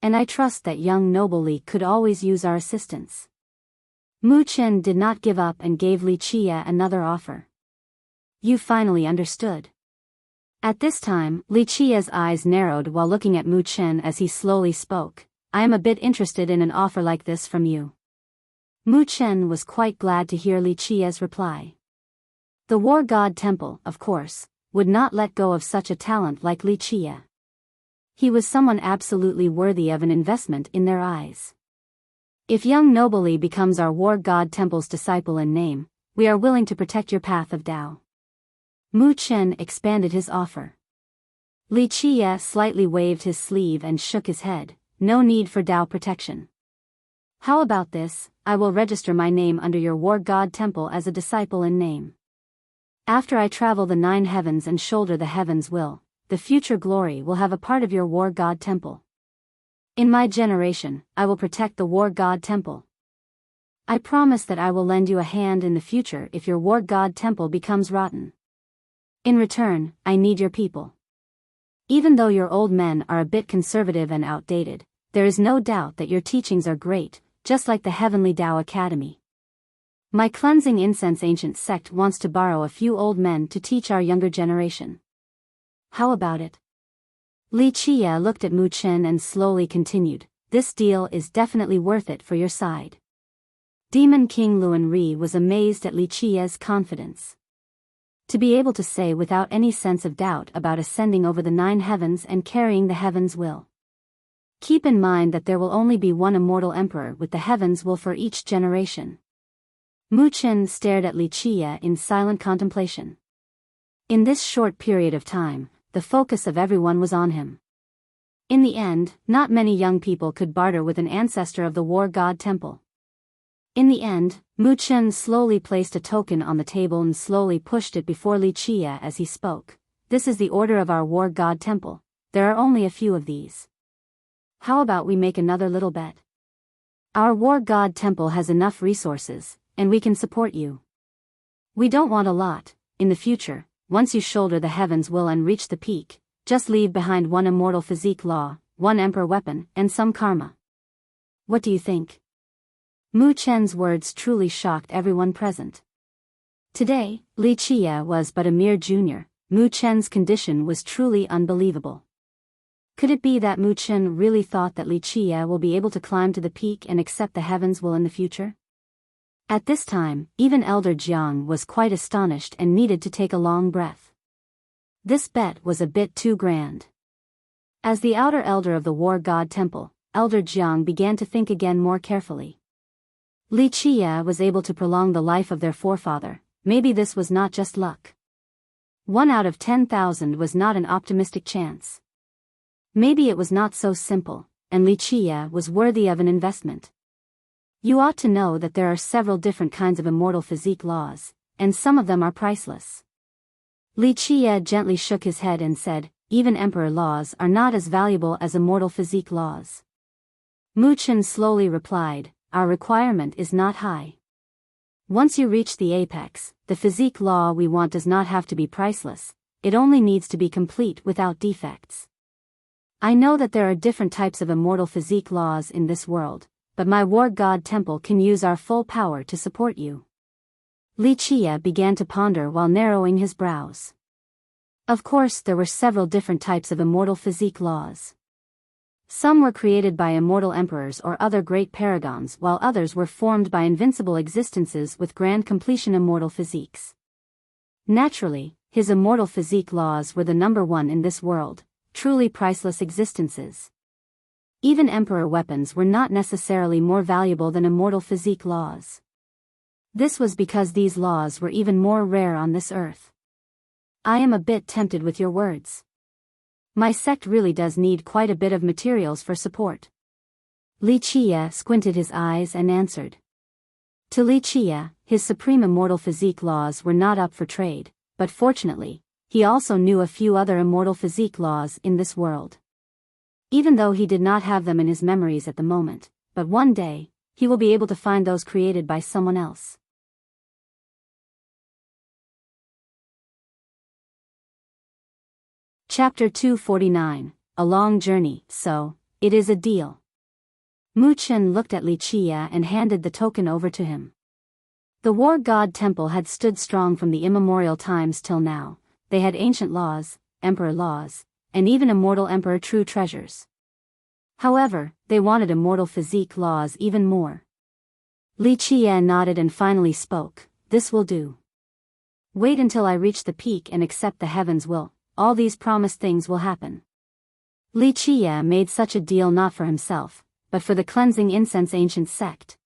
And I trust that young noble Li could always use our assistance. Mu Chen did not give up and gave Li Chia another offer. You finally understood. At this time, Li Chia's eyes narrowed while looking at Mu Chen as he slowly spoke. I am a bit interested in an offer like this from you. Mu Chen was quite glad to hear Li Chia's reply. The War God Temple, of course, would not let go of such a talent like Li Chia. He was someone absolutely worthy of an investment in their eyes. If young noble Li becomes our War God Temple's disciple in name, we are willing to protect your path of Tao. Mu Chen expanded his offer. Li Chia slightly waved his sleeve and shook his head. No need for Tao protection. How about this? I will register my name under your War God Temple as a disciple in name. After I travel the 9 heavens and shoulder the heavens the future glory will have a part of your War God Temple. In my generation, I will protect the War God Temple. I promise that I will lend you a hand in the future if your War God Temple becomes rotten. In return, I need your people. Even though your old men are a bit conservative and outdated, there is no doubt that your teachings are great, just like the Heavenly Tao Academy. My cleansing incense ancient sect wants to borrow a few old men to teach our younger generation. How about it? Li Chia looked at Mu Chen and slowly continued, this deal is definitely worth it for your side. Demon King Luan Ri was amazed at Li Chia's confidence. To be able to say without any sense of doubt about ascending over the 9 heavens and carrying the heavens will. Keep in mind that there will only be one immortal emperor with the heavens will for each generation. Mu Chen stared at Li Qie in silent contemplation. In this short period of time, the focus of everyone was on him. In the end, not many young people could barter with an ancestor of the war god temple. In the end, Mu Chen slowly placed a token on the table and slowly pushed it before Li Qie as he spoke. This is the order of our war god temple. There are only a few of these. How about we make another little bet? Our war god temple has enough resources, and we can support you. We don't want a lot. In the future, once you shoulder the heavens will and reach the peak, just leave behind one immortal physique law, one emperor weapon, and some karma. What do you think? Mu Chen's words truly shocked everyone present. Today, Li Qie was but a mere junior. Mu Chen's condition was truly unbelievable. Could it be that Mu Chen really thought that Li Qie will be able to climb to the peak and accept the heavens will in the future? At this time, even Elder Jiang was quite astonished and needed to take a long breath. This bet was a bit too grand. As the outer elder of the war god temple, Elder Jiang began to think again more carefully. Li Qie was able to prolong the life of their forefather. Maybe this was not just luck. 1 out of 10,000 was not an optimistic chance. Maybe it was not so simple, and Li Qie was worthy of an investment. You ought to know that there are several different kinds of immortal physique laws, and some of them are priceless. Li Qie gently shook his head and said, even emperor laws are not as valuable as immortal physique laws. Mu Chen slowly replied, our requirement is not high. Once you reach the apex, the physique law we want does not have to be priceless, it only needs to be complete without defects. I know that there are different types of immortal physique laws in this world, but my war god temple can use our full power to support you. Li Qie began to ponder while narrowing his brows. Of course there were several different types of immortal physique laws. Some were created by immortal emperors or other great paragons while others were formed by invincible existences with grand completion immortal physiques. Naturally, his immortal physique laws were the number one in this world, truly priceless existences. Even emperor weapons were not necessarily more valuable than immortal physique laws. This was because these laws were even more rare on this earth. I am a bit tempted with your words. My sect really does need quite a bit of materials for support. Li Qie squinted his eyes and answered. To Li Qie, his supreme immortal physique laws were not up for trade, but fortunately, he also knew a few other immortal physique laws in this world. Even though he did not have them in his memories at the moment, but one day, he will be able to find those created by someone else. Chapter 249, A Long Journey, so, it is a deal. Mu Chen looked at Li Qie and handed the token over to him. The war god temple had stood strong from the immemorial times till now. They had ancient laws, emperor laws, and even immortal emperor true treasures. However, they wanted immortal physique laws even more. Li Qie nodded and finally spoke, this will do. Wait until I reach the peak and accept the heavens will. All these promised things will happen. Li Qie made such a deal not for himself, but for the cleansing incense ancient sect.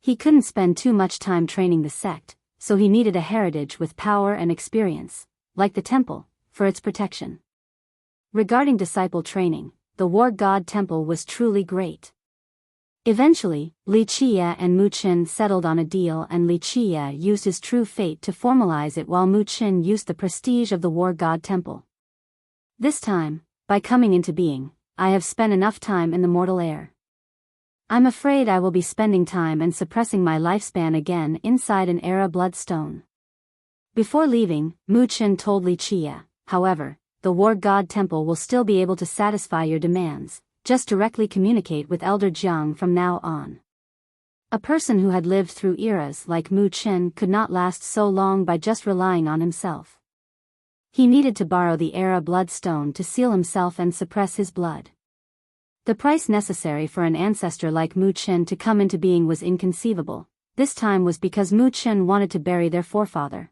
He couldn't spend too much time training the sect, so he needed a heritage with power and experience, like the temple, for its protection. Regarding disciple training, the war god temple was truly great. Eventually, Li Qie and Mu Chen settled on a deal and Li Qie used his true fate to formalize it while Mu Chen used the prestige of the war god temple. This time, by coming into being, I have spent enough time in the mortal air. I'm afraid I will be spending time and suppressing my lifespan again inside an era bloodstone. Before leaving, Mu Chen told Li Qie, however, the war god temple will still be able to satisfy your demands. Just directly communicate with Elder Jiang from now on. A person who had lived through eras like Mu Chen could not last so long by just relying on himself. He needed to borrow the era bloodstone to seal himself and suppress his blood. The price necessary for an ancestor like Mu Chen to come into being was inconceivable. This time was because Mu Chen wanted to bury their forefather.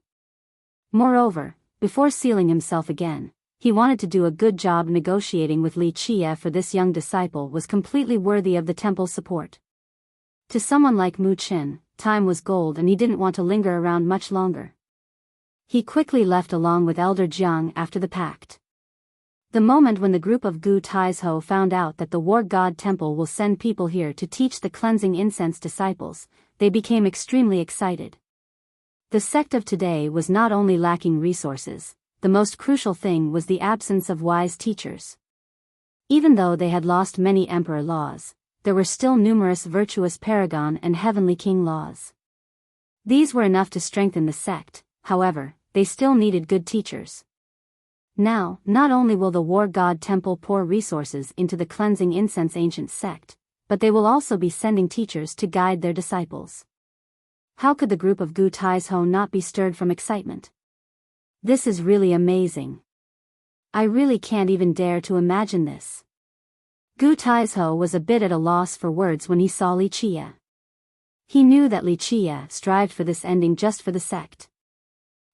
Moreover, before sealing himself again, he wanted to do a good job negotiating with Li Qie, for this young disciple was completely worthy of the temple's support. To someone like Mu Qin, time was gold and he didn't want to linger around much longer. He quickly left along with Elder Jiang after the pact. The moment when the group of Gu Taizhou found out that the War God Temple will send people here to teach the cleansing incense disciples, they became extremely excited. The sect of today was not only lacking resources, the most crucial thing was the absence of wise teachers. Even though they had lost many emperor laws, there were still numerous virtuous paragon and heavenly king laws. These were enough to strengthen the sect, however, they still needed good teachers. Now, not only will the War God Temple pour resources into the cleansing incense ancient sect, but they will also be sending teachers to guide their disciples. How could the group of Gu Taizhou not be stirred from excitement? This is really amazing. I really can't even dare to imagine this. Gu Taizhou was a bit at a loss for words when he saw Li Qie. He knew that Li Qie strived for this ending just for the sect.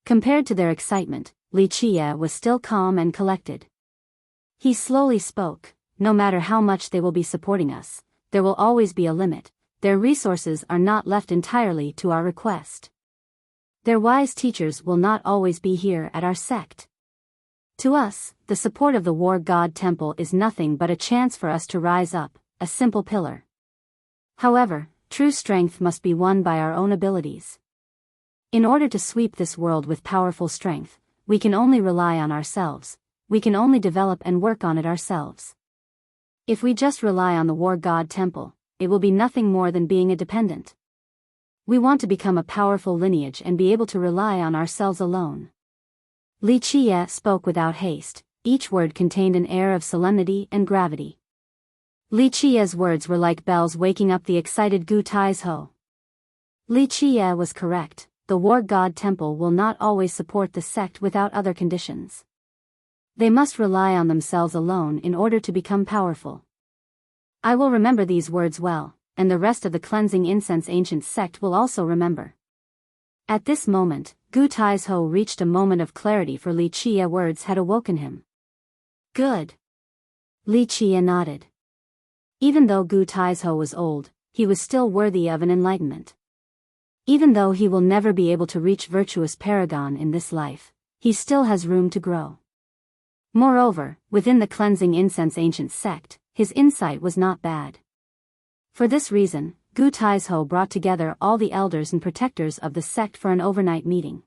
Compared to their excitement, Li Qie was still calm and collected. He slowly spoke, no matter how much they will be supporting us, there will always be a limit, their resources are not left entirely to our request. Their wise teachers will not always be here at our sect. To us, the support of the War God Temple is nothing but a chance for us to rise up, a simple pillar. However, true strength must be won by our own abilities. In order to sweep this world with powerful strength, we can only rely on ourselves, we can only develop and work on it ourselves. If we just rely on the War God Temple, it will be nothing more than being a dependent. We want to become a powerful lineage and be able to rely on ourselves alone. Li Qie spoke without haste, each word contained an air of solemnity and gravity. Li Qie's words were like bells waking up the excited Gu Taizhou. Li Qie was correct. The War God Temple will not always support the sect without other conditions. They must rely on themselves alone in order to become powerful. I will remember these words well, and the rest of the cleansing incense ancient sect will also remember. At this moment, Gu Taizhou reached a moment of clarity, for Li Qie words had awoken him. Good. Li Qie nodded. Even though Gu Taizhou was old, he was still worthy of an enlightenment. Even though he will never be able to reach virtuous paragon in this life, he still has room to grow. Moreover, within the cleansing incense ancient sect, his insight was not bad. For this reason, Gu Taizhou brought together all the elders and protectors of the sect for an overnight meeting.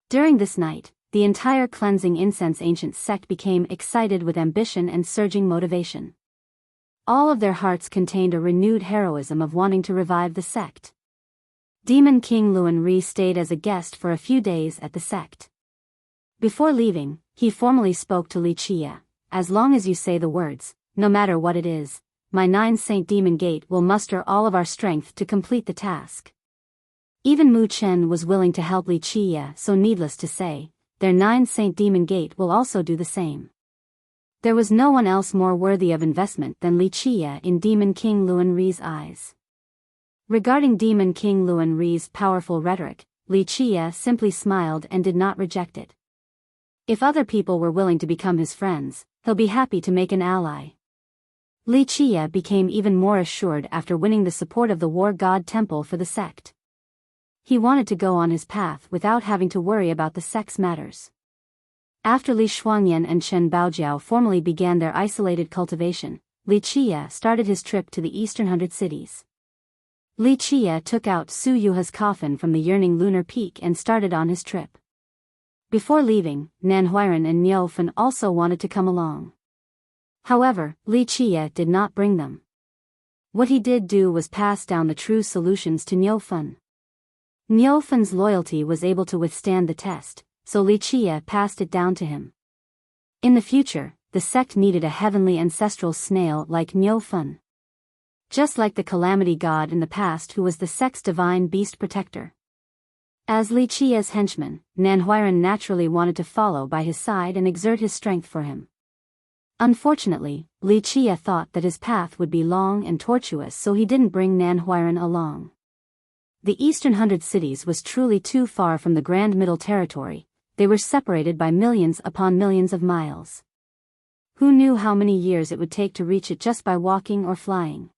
During this night, the entire cleansing incense ancient sect became excited with ambition and surging motivation. All of their hearts contained a renewed heroism of wanting to revive the sect. Demon King Luan Ri stayed as a guest for a few days at the sect. Before leaving, he formally spoke to Li Qie. As long as you say the words, no matter what it is, my 9 Saint Demon Gate will muster all of our strength to complete the task. Even Mu Chen was willing to help Li Qie, so needless to say, their 9 Saint Demon Gate will also do the same. There was no one else more worthy of investment than Li Qie in Demon King Luan Ri's eyes. Regarding Demon King Luan Ri's powerful rhetoric, Li Qie simply smiled and did not reject it. If other people were willing to become his friends, he'll be happy to make an ally. Li Qie became even more assured after winning the support of the War God Temple for the sect. He wanted to go on his path without having to worry about the sect's matters. After Li Shuangyan and Chen Baojiao formally began their isolated cultivation, Li Qie started his trip to the eastern 100 cities. Li Qie took out Su Yuha's coffin from the yearning lunar peak and started on his trip. Before leaving, Nan Huiran and Niu Fen also wanted to come along. However, Li Qie did not bring them. What he did do was pass down the true solutions to Niu Fen. Niu Fen's loyalty was able to withstand the test, so Li Qie passed it down to him. In the future, the sect needed a heavenly ancestral snail like Niu Fen. Just like the calamity god in the past who was the sect's divine beast protector. As Li Qie's henchman, Nan Huiran naturally wanted to follow by his side and exert his strength for him. Unfortunately, Li Qie thought that his path would be long and tortuous, so he didn't bring Nan Huiran along. The eastern 100 cities was truly too far from the Grand Middle Territory. they were separated by millions upon millions of miles. Who knew how many years it would take to reach it just by walking or flying?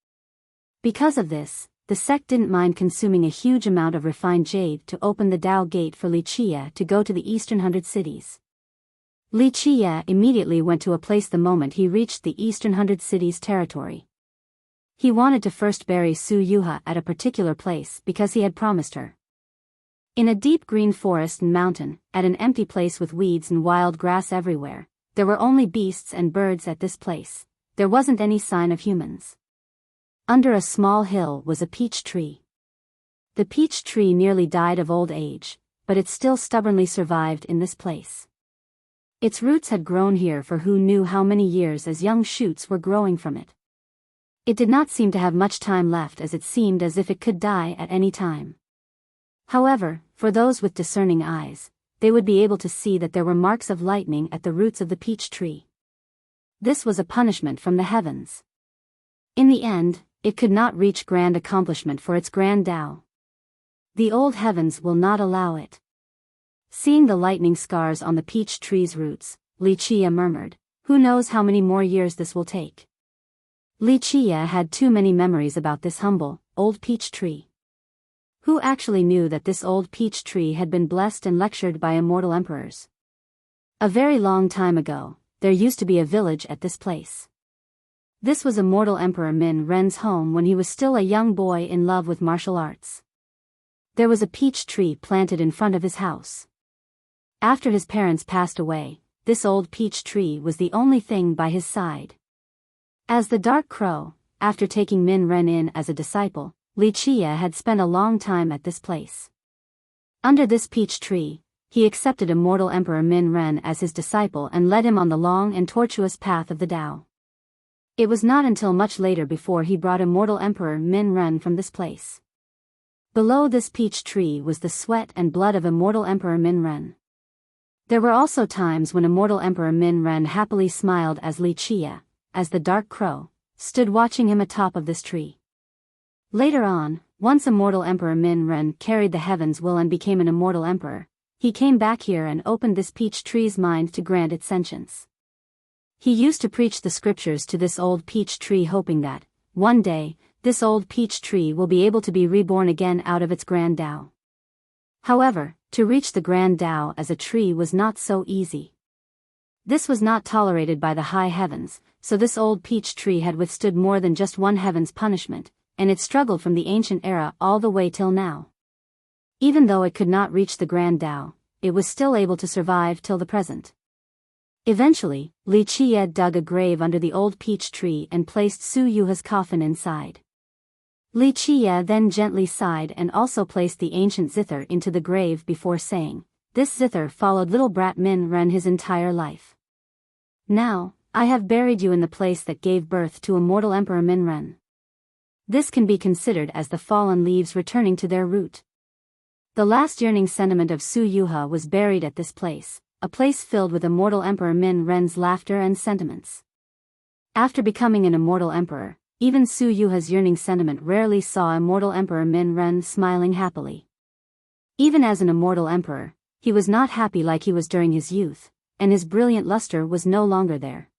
Because of this, the sect didn't mind consuming a huge amount of refined jade to open the Dao Gate for Li Qie to go to the Eastern 100 Cities. Li Qie immediately went to a place the moment he reached the Eastern 100 Cities territory. He wanted to first bury Su Yuha at a particular place because he had promised her. In a deep green forest and mountain, at an empty place with weeds and wild grass everywhere, there were only beasts and birds at this place. There wasn't any sign of humans. Under a small hill was a peach tree. The peach tree nearly died of old age, but it still stubbornly survived in this place. Its roots had grown here for who knew how many years as young shoots were growing from it. It did not seem to have much time left, as it seemed as if it could die at any time. However, for those with discerning eyes, they would be able to see that there were marks of lightning at the roots of the peach tree. This was a punishment from the heavens. In the end, it could not reach grand accomplishment for its grand Tao. The old heavens will not allow it. Seeing the lightning scars on the peach tree's roots, Li Qie murmured, "Who knows how many more years this will take?" Li Qie had too many memories about this humble, old peach tree. Who actually knew that this old peach tree had been blessed and lectured by immortal emperors? A very long time ago, there used to be a village at this place. This was immortal Emperor Min Ren's home when he was still a young boy in love with martial arts. There was a peach tree planted in front of his house. After his parents passed away, this old peach tree was the only thing by his side. As the Dark Crow, after taking Min Ren in as a disciple, Li Qie had spent a long time at this place. Under this peach tree, he accepted immortal Emperor Min Ren as his disciple and led him on the long and tortuous path of the Tao. It was not until much later before he brought immortal Emperor Min Ren from this place. Below this peach tree was the sweat and blood of immortal Emperor Min Ren. There were also times when immortal Emperor Min Ren happily smiled as Li Qie, as the Dark Crow, stood watching him atop of this tree. Later on, once immortal Emperor Min Ren carried the heaven's will and became an immortal emperor, he came back here and opened this peach tree's mind to grant it sentience. He used to preach the scriptures to this old peach tree, hoping that, one day, this old peach tree will be able to be reborn again out of its grand Tao. However, to reach the grand Tao as a tree was not so easy. This was not tolerated by the high heavens, so this old peach tree had withstood more than just one heaven's punishment, and it struggled from the ancient era all the way till now. Even though it could not reach the grand Tao, it was still able to survive till the present. Eventually, Li Qie dug a grave under the old peach tree and placed Su Yuha's coffin inside. Li Qie then gently sighed and also placed the ancient zither into the grave before saying, "This zither followed little brat Min Ren his entire life. Now, I have buried you in the place that gave birth to immortal Emperor Min Ren." This can be considered as the fallen leaves returning to their root. The last yearning sentiment of Su Yuha was buried at this place, a place filled with immortal Emperor Min Ren's laughter and sentiments. After becoming an immortal emperor, even Su Yuha's yearning sentiment rarely saw immortal Emperor Min Ren smiling happily. Even as an immortal emperor, he was not happy like he was during his youth, and his brilliant luster was no longer there.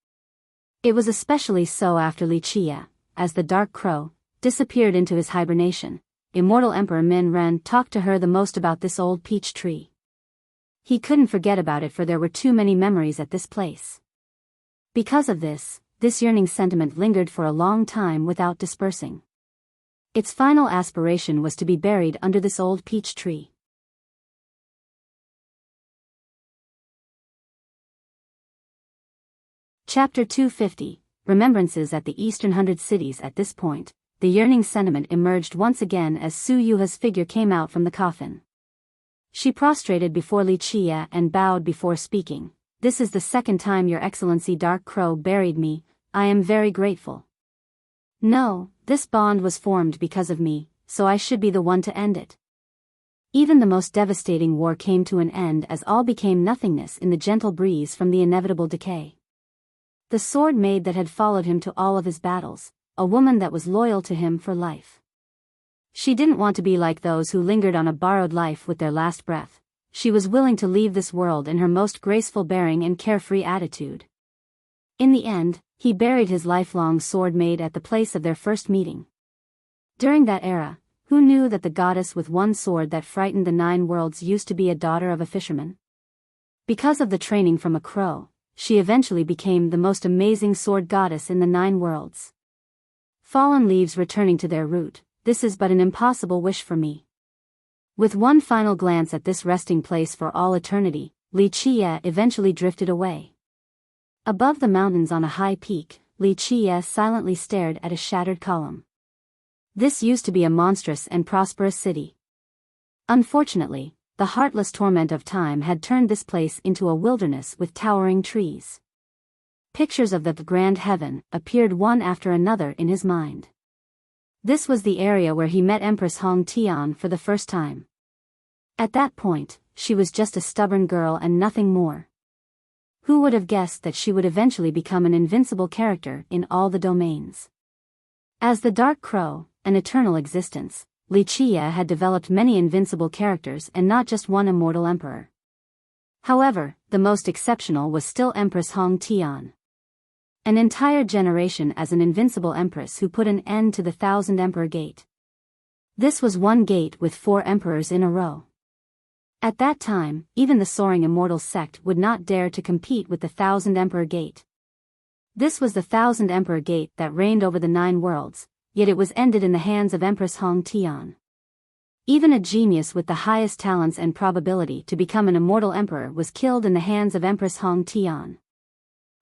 It was especially so after Li Qie, as the Dark Crow, disappeared into his hibernation. Immortal Emperor Min Ren talked to her the most about this old peach tree. He couldn't forget about it, for there were too many memories at this place. Because of this yearning sentiment lingered for a long time without dispersing. Its final aspiration was to be buried under this old peach tree. Chapter 250, Remembrances at the Eastern 100 Cities. At this point, the yearning sentiment emerged once again as Su Yuha's figure came out from the coffin. She prostrated before Li Qie and bowed before speaking. "This is the second time Your Excellency Dark Crow buried me. I am very grateful. No, this bond was formed because of me, so I should be the one to end it." Even the most devastating war came to an end as all became nothingness in the gentle breeze from the inevitable decay. The sword maid that had followed him to all of his battles, a woman that was loyal to him for life. She didn't want to be like those who lingered on a borrowed life with their last breath. she was willing to leave this world in her most graceful bearing and carefree attitude. In the end, he buried his lifelong sword made at the place of their first meeting. During that era, who knew that the goddess with one sword that frightened the 9 worlds used to be a daughter of a fisherman? Because of the training from a crow, she eventually became the most amazing sword goddess in the 9 worlds. Fallen leaves returning to their root, this is but an impossible wish for me. With one final glance at this resting place for all eternity, Wuxia eventually drifted away. Above the mountains on a high peak, Wuxia silently stared at a shattered column. This used to be a monstrous and prosperous city. Unfortunately, the heartless torment of time had turned this place into a wilderness with towering trees. Pictures of the grand heaven appeared one after another in his mind. This was the area where he met Empress Hong Tian for the first time. At that point, she was just a stubborn girl and nothing more. Who would have guessed that she would eventually become an invincible character in all the domains? As the Dark Crow, an eternal existence, Wuxia had developed many invincible characters and not just one immortal emperor. However, the most exceptional was still Empress Hong Tian. An entire generation as an invincible empress who put an end to the 1000 Emperor Gate. This was one gate with 4 emperors in a row. At that time, even the soaring immortal sect would not dare to compete with the 1000 Emperor Gate. This was the 1000 Emperor Gate that reigned over the 9 worlds, yet it was ended in the hands of Empress Hong Tian. Even a genius with the highest talents and probability to become an immortal emperor was killed in the hands of Empress Hong Tian.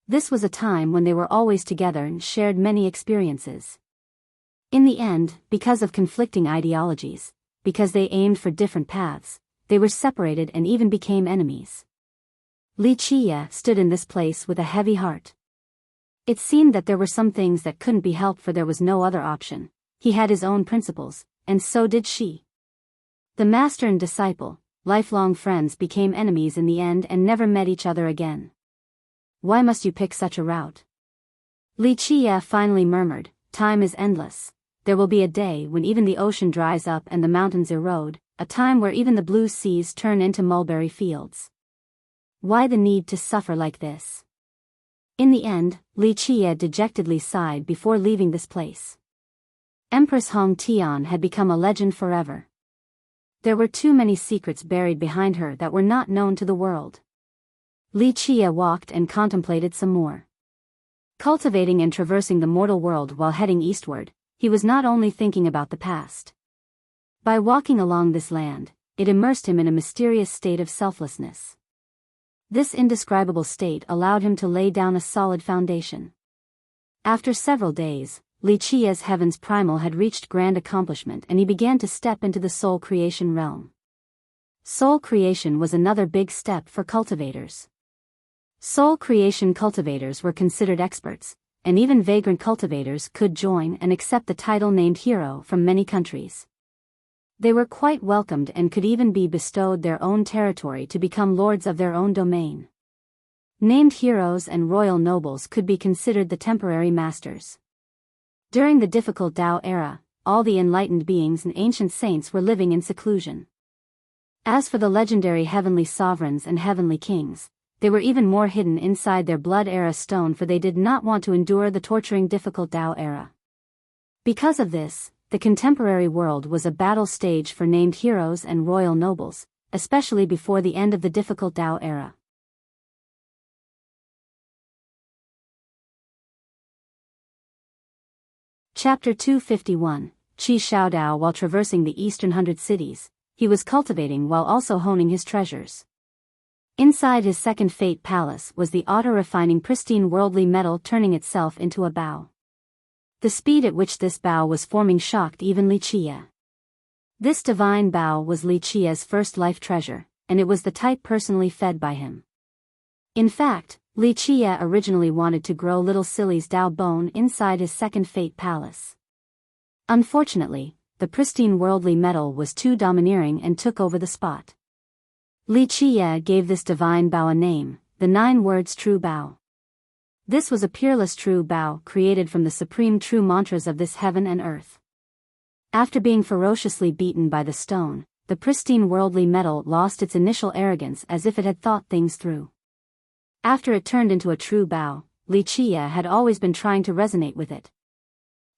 This was a time when they were always together and shared many experiences. In the end, because of conflicting ideologies, because they aimed for different paths, they were separated and even became enemies. Wuxia stood in this place with a heavy heart. It seemed that there were some things that couldn't be helped, for there was no other option. He had his own principles, and so did she. The master and disciple, lifelong friends, became enemies in the end and never met each other again. Why must you pick such a route? Wuxia finally murmured, time is endless. There will be a day when even the ocean dries up and the mountains erode, a time where even the blue seas turn into mulberry fields. Why the need to suffer like this? In the end, Wuxia dejectedly sighed before leaving this place. Empress Hong Tian had become a legend forever. There were too many secrets buried behind her that were not known to the world. Wuxia walked and contemplated some more. Cultivating and traversing the mortal world while heading eastward, he was not only thinking about the past. By walking along this land, it immersed him in a mysterious state of selflessness. This indescribable state allowed him to lay down a solid foundation. After several days, Wuxia's heaven's primal had reached grand accomplishment and he began to step into the soul creation realm. Soul creation was another big step for cultivators. Soul creation cultivators were considered experts, and even vagrant cultivators could join and accept the title named hero from many countries. They were quite welcomed and could even be bestowed their own territory to become lords of their own domain. Named heroes and royal nobles could be considered the temporary masters. During the difficult Tao era, all the enlightened beings and ancient saints were living in seclusion. As for the legendary heavenly sovereigns and heavenly kings, they were even more hidden inside their blood era stone, for they did not want to endure the torturing difficult Tao era. Because of this, the contemporary world was a battle stage for named heroes and royal nobles, especially before the end of the difficult Tao era. Chapter 251, Qi Shaodao. While traversing the eastern 100 cities, he was cultivating while also honing his treasures. Inside his second fate palace was the auto-refining pristine worldly metal turning itself into a bow. The speed at which this bow was forming shocked even Wuxia. This divine bow was Wuxia's first life treasure, and it was the type personally fed by him. In fact, Wuxia originally wanted to grow little Silly's Dao bone inside his second fate palace. Unfortunately, the pristine worldly metal was too domineering and took over the spot. Wuxia gave this divine bow a name, the 9 words true bow. This was a peerless true bow created from the supreme true mantras of this heaven and earth. After being ferociously beaten by the stone, the pristine worldly metal lost its initial arrogance as if it had thought things through. After it turned into a true bow, Wuxia had always been trying to resonate with it.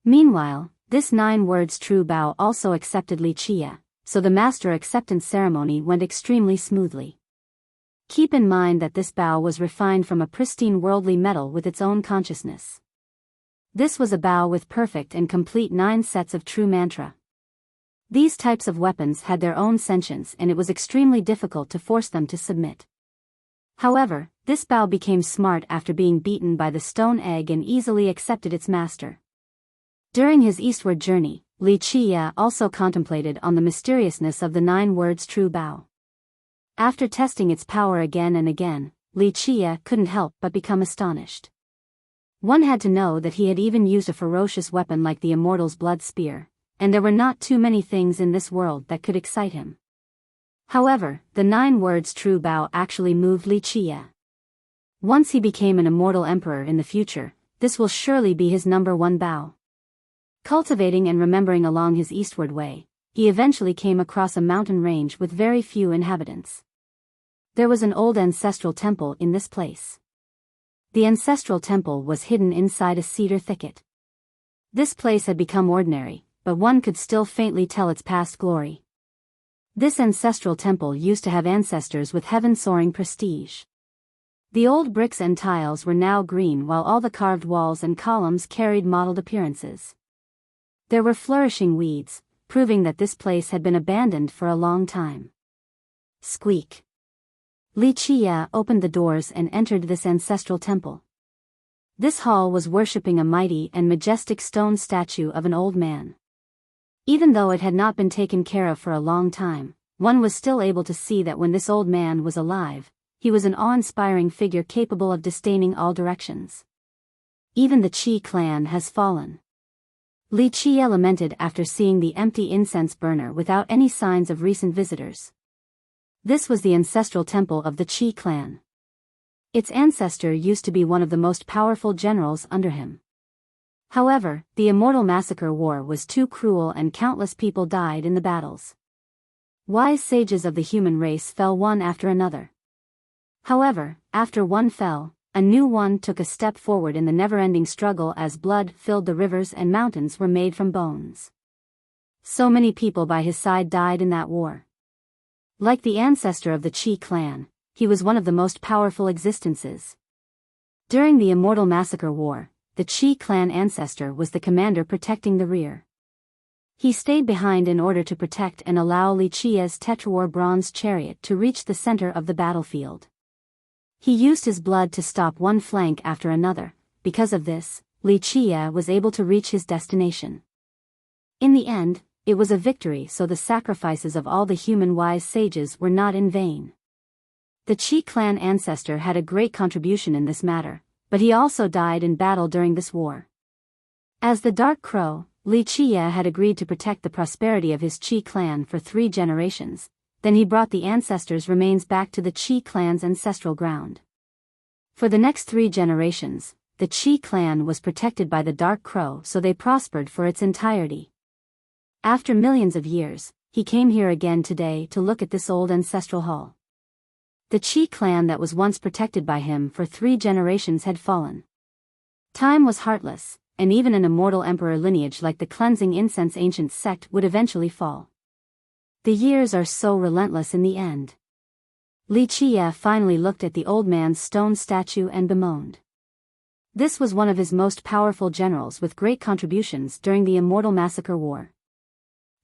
Meanwhile, this 9 words true bow also accepted Wuxia, so the master acceptance ceremony went extremely smoothly. Keep in mind that this bow was refined from a pristine worldly metal with its own consciousness. This was a bow with perfect and complete 9 sets of true mantra. These types of weapons had their own sentience and it was extremely difficult to force them to submit. However, this bow became smart after being beaten by the stone egg and easily accepted its master. During his eastward journey, Wuxia also contemplated on the mysteriousness of the 9 words true bow. After testing its power again and again, Wuxia couldn't help but become astonished. One had to know that he had even used a ferocious weapon like the immortal's blood spear, and there were not too many things in this world that could excite him. However, the 9 words true bow actually moved Wuxia. Once he became an immortal emperor in the future, this will surely be his #1 bow. Cultivating and remembering along his eastward way, he eventually came across a mountain range with very few inhabitants. There was an old ancestral temple in this place. The ancestral temple was hidden inside a cedar thicket. This place had become ordinary, but one could still faintly tell its past glory. This ancestral temple used to have ancestors with heaven-soaring prestige. The old bricks and tiles were now green while all the carved walls and columns carried mottled appearances. There were flourishing weeds, proving that this place had been abandoned for a long time. Squeak. Wuxia opened the doors and entered this ancestral temple. This hall was worshipping a mighty and majestic stone statue of an old man. Even though it had not been taken care of for a long time, one was still able to see that when this old man was alive, he was an awe-inspiring figure capable of disdaining all directions. Even the Qi clan has fallen. Wuxia lamented after seeing the empty incense burner without any signs of recent visitors. This was the ancestral temple of the Qi clan. Its ancestor used to be one of the most powerful generals under him. However, the Immortal Massacre War was too cruel and countless people died in the battles. Wise sages of the human race fell one after another. However, after one fell, a new one took a step forward in the never-ending struggle as blood filled the rivers and mountains were made from bones. So many people by his side died in that war. Like the ancestor of the Qi clan, he was one of the most powerful existences. During the Immortal Massacre War, the Qi clan ancestor was the commander protecting the rear. He stayed behind in order to protect and allow Wuxia's Tetrawar bronze chariot to reach the center of the battlefield. He used his blood to stop one flank after another. Because of this, Wuxia was able to reach his destination. In the end, it was a victory, so the sacrifices of all the human wise sages were not in vain. The Qi clan ancestor had a great contribution in this matter, but he also died in battle during this war. As the Dark Crow, Wuxia had agreed to protect the prosperity of his Qi clan for 3 generations. Then he brought the ancestors' remains back to the Qi clan's ancestral ground. For the next 3 generations, the Qi clan was protected by the Dark Crow, so they prospered for its entirety. After millions of years, he came here again today to look at this old ancestral hall. The Qi clan that was once protected by him for 3 generations had fallen. Time was heartless, and even an immortal emperor lineage like the cleansing incense ancient sect would eventually fall. The years are so relentless in the end. Wuxia finally looked at the old man's stone statue and bemoaned. This was one of his most powerful generals with great contributions during the Immortal Massacre War.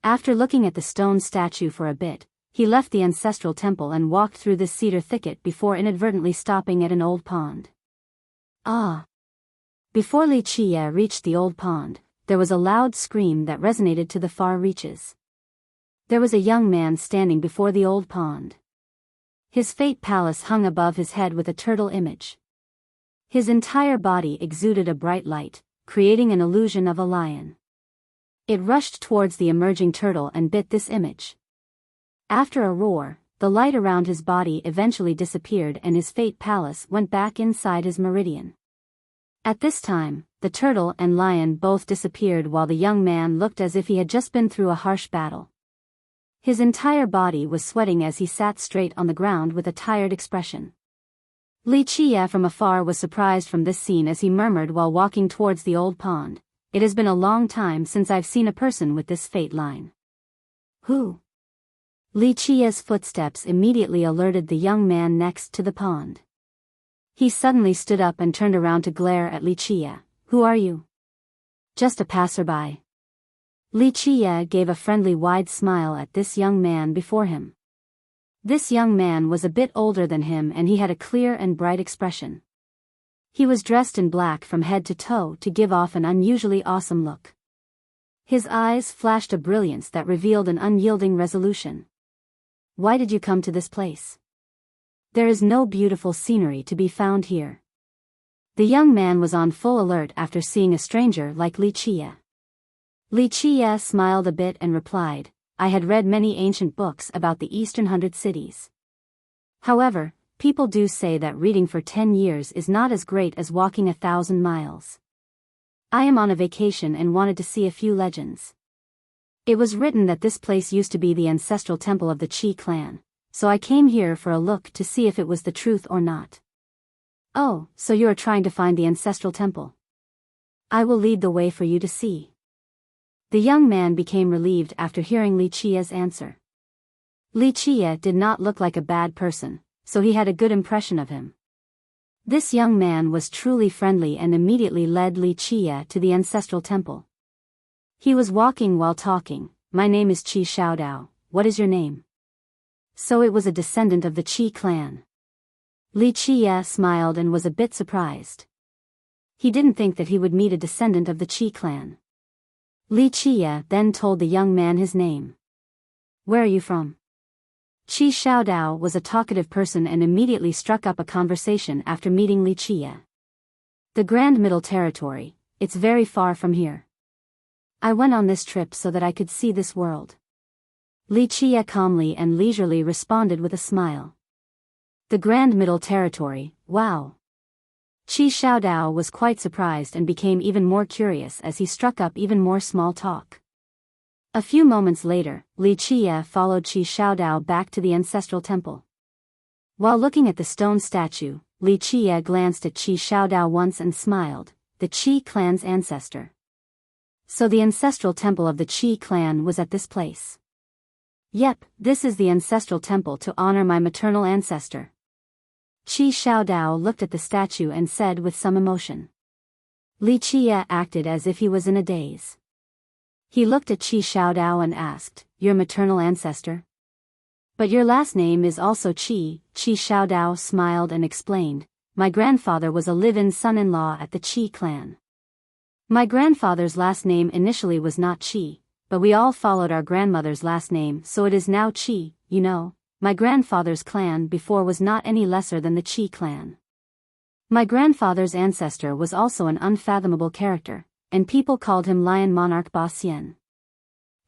After looking at the stone statue for a bit, he left the ancestral temple and walked through this cedar thicket before inadvertently stopping at an old pond. Ah! Before Wuxia reached the old pond, there was a loud scream that resonated to the far reaches. There was a young man standing before the old pond. His fate palace hung above his head with a turtle image. His entire body exuded a bright light, creating an illusion of a lion. It rushed towards the emerging turtle and bit this image. After a roar, the light around his body eventually disappeared and his fate palace went back inside his meridian. At this time, the turtle and lion both disappeared while the young man looked as if he had just been through a harsh battle. His entire body was sweating as he sat straight on the ground with a tired expression. Li Qie from afar was surprised from this scene as he murmured while walking towards the old pond, "It has been a long time since I've seen a person with this fate line." "Who?" Li Qie's footsteps immediately alerted the young man next to the pond. He suddenly stood up and turned around to glare at Li Qie. "Who are you?" "Just a passerby." Li Qie gave a friendly wide smile at this young man before him. This young man was a bit older than him and he had a clear and bright expression. He was dressed in black from head to toe to give off an unusually awesome look. His eyes flashed a brilliance that revealed an unyielding resolution. "Why did you come to this place? There is no beautiful scenery to be found here." The young man was on full alert after seeing a stranger like Li Qie. Li Qie smiled a bit and replied, "I had read many ancient books about the Eastern 100 cities. However, people do say that reading for 10 years is not as great as walking 1,000 miles. I am on a vacation and wanted to see a few legends. It was written that this place used to be the ancestral temple of the Qi clan, so I came here for a look to see if it was the truth or not." "Oh, so you are trying to find the ancestral temple? I will lead the way for you to see." The young man became relieved after hearing Li Qie's answer. Li Qie did not look like a bad person, so he had a good impression of him. This young man was truly friendly and immediately led Li Qie to the ancestral temple. He was walking while talking. "My name is Qi Xiaodao, what is your name?" So it was a descendant of the Qi clan. Li Qie smiled and was a bit surprised. He didn't think that he would meet a descendant of the Qi clan. Li Qie then told the young man his name. "Where are you from?" Qi Xiaodao was a talkative person and immediately struck up a conversation after meeting Li Qie. "The Grand Middle Territory, it's very far from here. I went on this trip so that I could see this world." Li Qie calmly and leisurely responded with a smile. "The Grand Middle Territory, wow." Qi Xiaodao was quite surprised and became even more curious as he struck up even more small talk. A few moments later, Li Qie followed Qi Xiaodao back to the ancestral temple. While looking at the stone statue, Li Qie glanced at Qi Xiaodao once and smiled, "The Qi clan's ancestor." So the ancestral temple of the Qi clan was at this place. "Yep, this is the ancestral temple to honor my maternal ancestor." Qi Xiaodao looked at the statue and said with some emotion. Li Qie acted as if he was in a daze. He looked at Qi Xiaodao and asked, "Your maternal ancestor? But your last name is also Qi." Qi Xiaodao smiled and explained, "My grandfather was a live-in son-in-law at the Qi clan. My grandfather's last name initially was not Qi, but we all followed our grandmother's last name, so it is now Qi. You know, my grandfather's clan before was not any lesser than the Qi clan. My grandfather's ancestor was also an unfathomable character, and people called him Lion Monarch Ba Xian.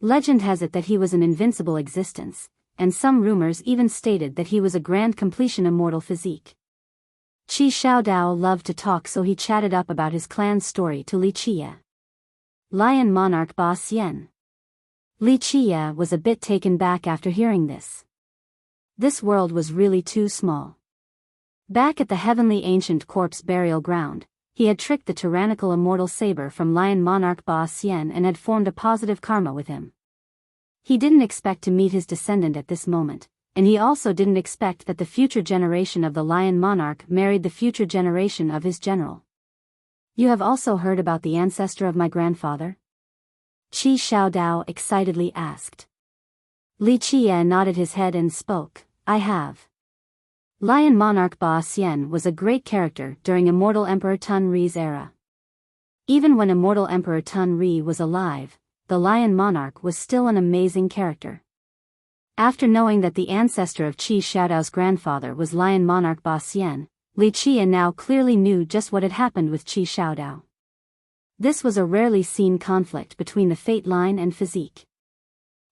Legend has it that he was an invincible existence, and some rumors even stated that he was a grand completion immortal physique." Qi Xiaodao loved to talk, so he chatted up about his clan's story to Li Qie. Lion Monarch Ba Xian. Li Qie was a bit taken back after hearing this. This world was really too small. Back at the heavenly ancient corpse burial ground, he had tricked the tyrannical immortal saber from Lion Monarch Ba Xian and had formed a positive karma with him. He didn't expect to meet his descendant at this moment, and he also didn't expect that the future generation of the Lion Monarch married the future generation of his general. "You have also heard about the ancestor of my grandfather?" Qi Xiaodao excitedly asked. Li Qie nodded his head and spoke, "I have. Lion Monarch Ba Xian was a great character during Immortal Emperor Tun Ri's era. Even when Immortal Emperor Tun Ri was alive, the Lion Monarch was still an amazing character." After knowing that the ancestor of Qi Xiaodao's grandfather was Lion Monarch Ba Xian, Li Qie now clearly knew just what had happened with Qi Xiaodao. This was a rarely seen conflict between the fate line and physique.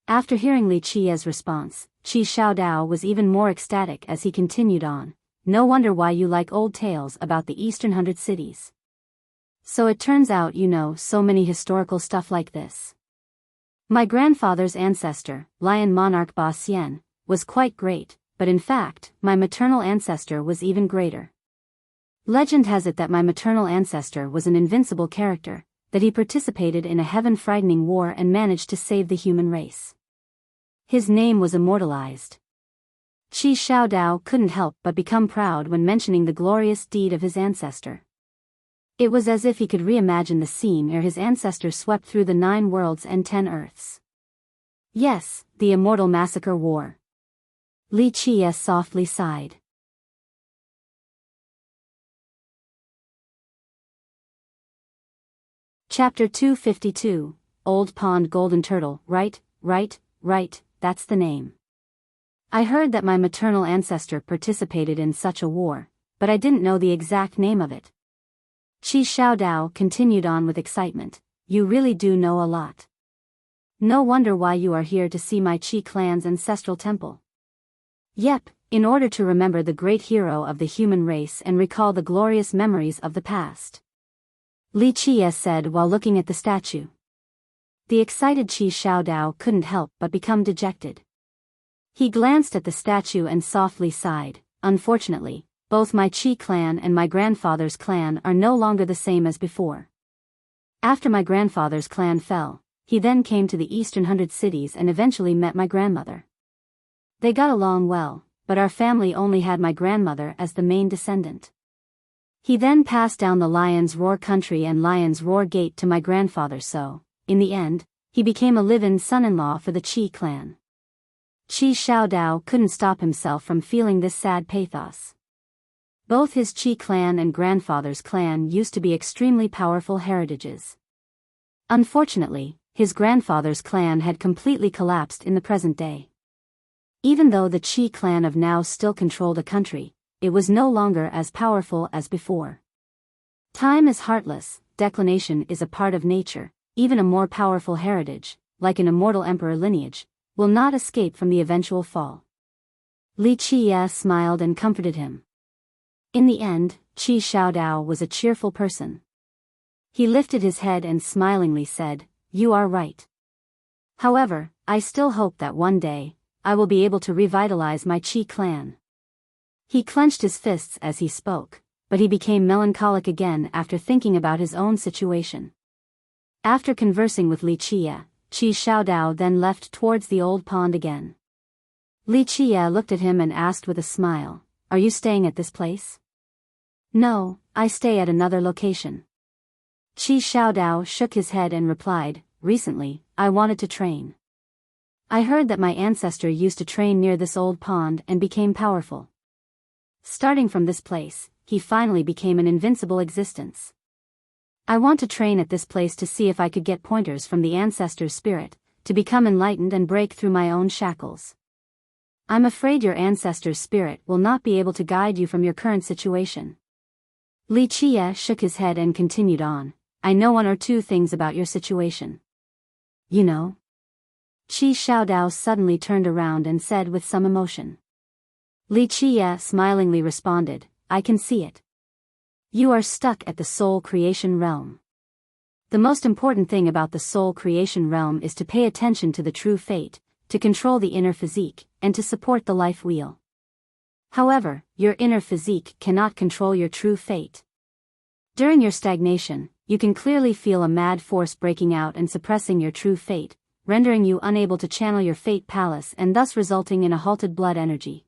After hearing Li Qie's response, Qi Xiaodao was even more ecstatic as he continued on, "No wonder why you like old tales about the Eastern 100 cities. So it turns out you know so many historical stuff like this." My grandfather's ancestor, Lion Monarch Ba Xian, was quite great, but in fact, my maternal ancestor was even greater. Legend has it that my maternal ancestor was an invincible character, that he participated in a heaven-frightening war and managed to save the human race. His name was immortalized. Qi Xiaodao couldn't help but become proud when mentioning the glorious deed of his ancestor. It was as if he could reimagine the scene ere his ancestor swept through the 9 worlds and 10 earths. Yes, the immortal massacre war. Li Qie softly sighed. Chapter 252, Old Pond Golden Turtle. Right, that's the name. I heard that my maternal ancestor participated in such a war, but I didn't know the exact name of it. Qi Xiaodao continued on with excitement. You really do know a lot. No wonder why you are here to see my Qi clan's ancestral temple. Yep, in order to remember the great hero of the human race and recall the glorious memories of the past. Li Qie said while looking at the statue. The excited Qi Xiaodao couldn't help but become dejected. He glanced at the statue and softly sighed. Unfortunately, both my Qi clan and my grandfather's clan are no longer the same as before. After my grandfather's clan fell, he then came to the eastern 100 cities and eventually met my grandmother. They got along well, but our family only had my grandmother as the main descendant. He then passed down the Lion's Roar country and Lion's Roar gate to my grandfather, so, in the end, he became a live-in son-in-law for the Qi clan. Qi Xiaodao couldn't stop himself from feeling this sad pathos. Both his Qi clan and grandfather's clan used to be extremely powerful heritages. Unfortunately, his grandfather's clan had completely collapsed in the present day. Even though the Qi clan of now still controlled a country, it was no longer as powerful as before. Time is heartless, declination is a part of nature. Even a more powerful heritage, like an immortal emperor lineage, will not escape from the eventual fall. Li Qie smiled and comforted him. In the end, Qi Xiaodao was a cheerful person. He lifted his head and smilingly said, "You are right. However, I still hope that one day, I will be able to revitalize my Qi clan." He clenched his fists as he spoke, but he became melancholic again after thinking about his own situation. After conversing with Li Qie, Qi Xiaodao then left towards the old pond again. Li Qie looked at him and asked with a smile, "Are you staying at this place?" "No, I stay at another location." Qi Xiaodao shook his head and replied, "Recently, I wanted to train. I heard that my ancestor used to train near this old pond and became powerful. Starting from this place, he finally became an invincible existence. I want to train at this place to see if I could get pointers from the ancestor's spirit, to become enlightened and break through my own shackles. I'm afraid your ancestor's spirit will not be able to guide you from your current situation." Li Qie shook his head and continued on, "I know 1 or 2 things about your situation." "You know?" Qi Xiaodao suddenly turned around and said with some emotion. Li Qie smilingly responded, "I can see it. You are stuck at the soul creation realm. The most important thing about the soul creation realm is to pay attention to the true fate, to control the inner physique, and to support the life wheel. However, your inner physique cannot control your true fate. During your stagnation, you can clearly feel a mad force breaking out and suppressing your true fate, rendering you unable to channel your fate palace and thus resulting in a halted blood energy.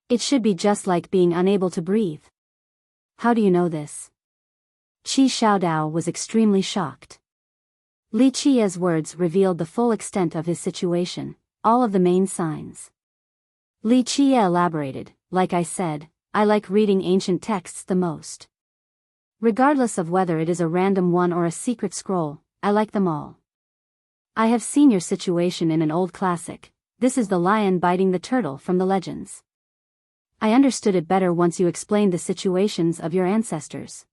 It should be just like being unable to breathe." "How do you know this?" Qi Xiaodao was extremely shocked. Li Qie's words revealed the full extent of his situation, all of the main signs. Li Qie elaborated, "Like I said, I like reading ancient texts the most. Regardless of whether it is a random one or a secret scroll, I like them all. I have seen your situation in an old classic. This is the lion biting the turtle from the legends. I understood it better once you explained the situations of your ancestors.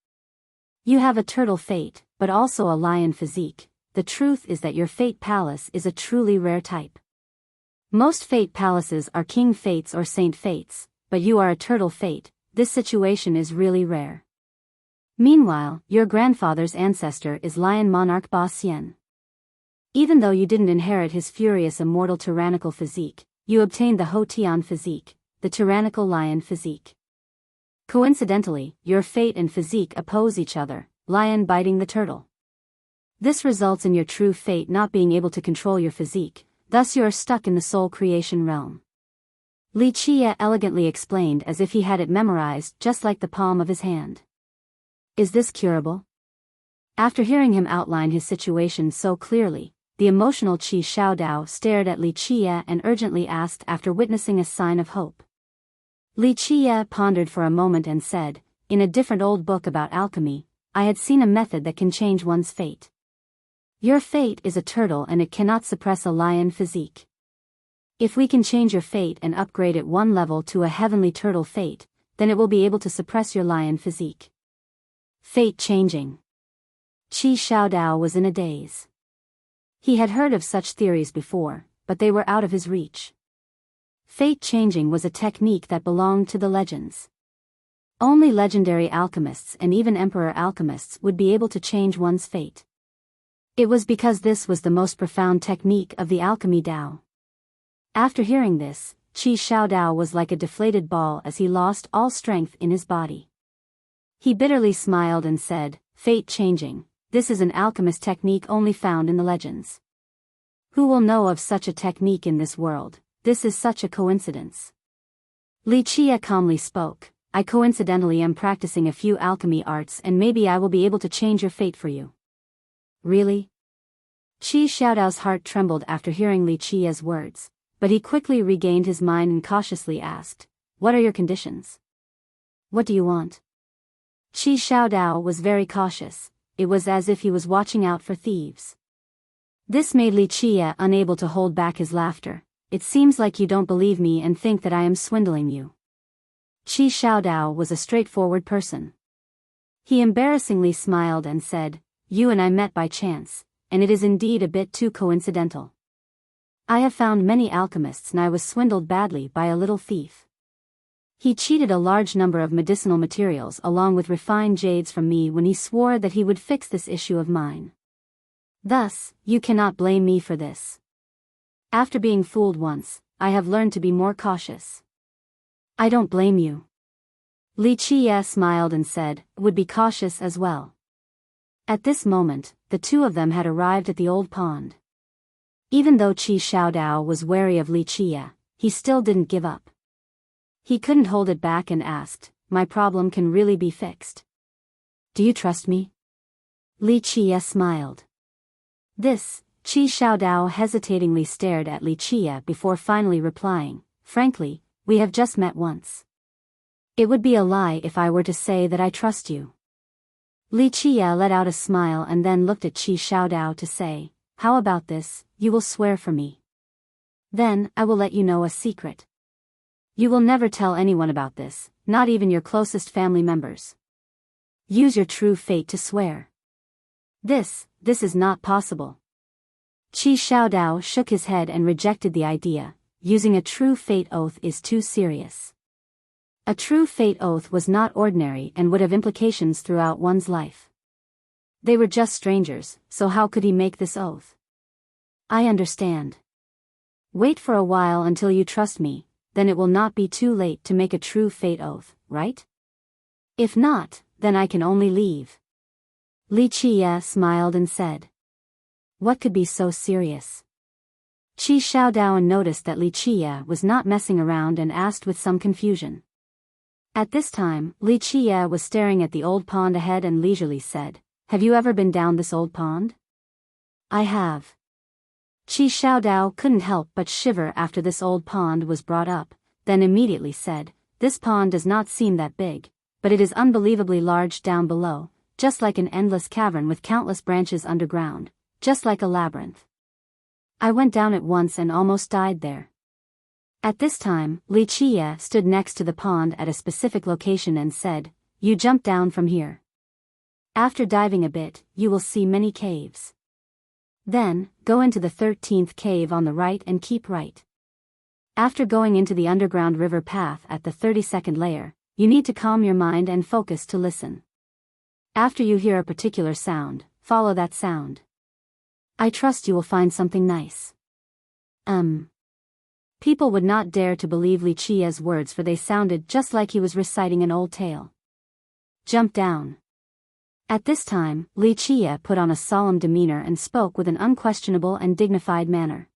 You have a turtle fate, but also a lion physique. The truth is that your fate palace is a truly rare type. Most fate palaces are king fates or saint fates, but you are a turtle fate. This situation is really rare. Meanwhile, your grandfather's ancestor is Lion Monarch Ba Xian. Even though you didn't inherit his furious immortal tyrannical physique, you obtained the Hotian physique, the tyrannical lion physique. Coincidentally, your fate and physique oppose each other, lion biting the turtle. This results in your true fate not being able to control your physique, thus you are stuck in the soul creation realm. Li Qie elegantly explained as if he had it memorized just like the palm of his hand. Is this curable? After hearing him outline his situation so clearly, the emotional Qi Xiaodao stared at Li Qie and urgently asked after witnessing a sign of hope. Li Qie pondered for a moment and said, in a different old book about alchemy, I had seen a method that can change one's fate. Your fate is a turtle and it cannot suppress a lion physique. If we can change your fate and upgrade it one level to a heavenly turtle fate, then it will be able to suppress your lion physique. Fate changing. Qi Xiaodao was in a daze. He had heard of such theories before, but they were out of his reach. Fate changing was a technique that belonged to the legends. Only legendary alchemists and even emperor alchemists would be able to change one's fate. It was because this was the most profound technique of the alchemy Dao. After hearing this, Qi Xiaodao was like a deflated ball as he lost all strength in his body. He bitterly smiled and said, fate changing, this is an alchemist technique only found in the legends. Who will know of such a technique in this world? This is such a coincidence. Li Qie calmly spoke, I coincidentally am practicing a few alchemy arts and maybe I will be able to change your fate for you. Really? Qi Xiaodao's heart trembled after hearing Li Qie's words, but he quickly regained his mind and cautiously asked, what are your conditions? What do you want? Qi Xiaodao was very cautious, it was as if he was watching out for thieves. This made Li Qie unable to hold back his laughter. It seems like you don't believe me and think that I am swindling you. Qi Xiaodao was a straightforward person. He embarrassingly smiled and said, you and I met by chance, and it is indeed a bit too coincidental. I have found many alchemists and I was swindled badly by a little thief. He cheated a large number of medicinal materials along with refined jades from me when he swore that he would fix this issue of mine. Thus, you cannot blame me for this. After being fooled once, I have learned to be more cautious. I don't blame you. Li Qie smiled and said, would be cautious as well. At this moment, the two of them had arrived at the old pond. Even though Qi Xiaodao was wary of Li Qie, he still didn't give up. He couldn't hold it back and asked, my problem can really be fixed. Do you trust me? Li Qie smiled. This, Qi Xiaodao hesitatingly stared at Li Qie before finally replying, frankly, we have just met once. It would be a lie if I were to say that I trust you. Li Qie let out a smile and then looked at Qi Xiaodao to say, how about this, you will swear for me. Then, I will let you know a secret. You will never tell anyone about this, not even your closest family members. Use your true fate to swear. This is not possible. Qi Xiaodao shook his head and rejected the idea, using a true fate oath is too serious. A true fate oath was not ordinary and would have implications throughout one's life. They were just strangers, so how could he make this oath? I understand. Wait for a while until you trust me, then it will not be too late to make a true fate oath, right? If not, then I can only leave. Li Qie smiled and said. What could be so serious? Qi Xiaodao noticed that Li Qie was not messing around and asked with some confusion. At this time, Li Qie was staring at the old pond ahead and leisurely said, have you ever been down this old pond? I have. Qi Xiaodao couldn't help but shiver after this old pond was brought up, then immediately said, this pond does not seem that big, but it is unbelievably large down below, just like an endless cavern with countless branches underground, just like a labyrinth. I went down it once and almost died there. At this time, Li Qie stood next to the pond at a specific location and said, you jump down from here. After diving a bit, you will see many caves. Then, go into the 13th cave on the right and keep right. After going into the underground river path at the 32nd layer, you need to calm your mind and focus to listen. After you hear a particular sound, follow that sound. I trust you will find something nice. People would not dare to believe Li Qia's words, for they sounded just like he was reciting an old tale. Jump down. At this time, Li Qia put on a solemn demeanor and spoke with an unquestionable and dignified manner.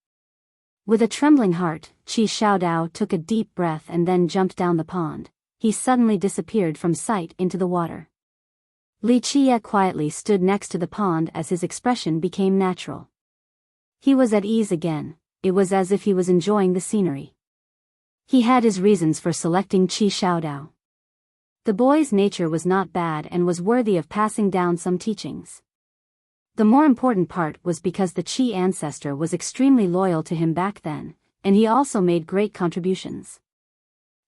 With a trembling heart, Qi Xiaodao took a deep breath and then jumped down the pond. He suddenly disappeared from sight into the water. Li Qia quietly stood next to the pond as his expression became natural. He was at ease again. It was as if he was enjoying the scenery. He had his reasons for selecting Qi Xiaodao. The boy's nature was not bad and was worthy of passing down some teachings. The more important part was because the Qi ancestor was extremely loyal to him back then, and he also made great contributions.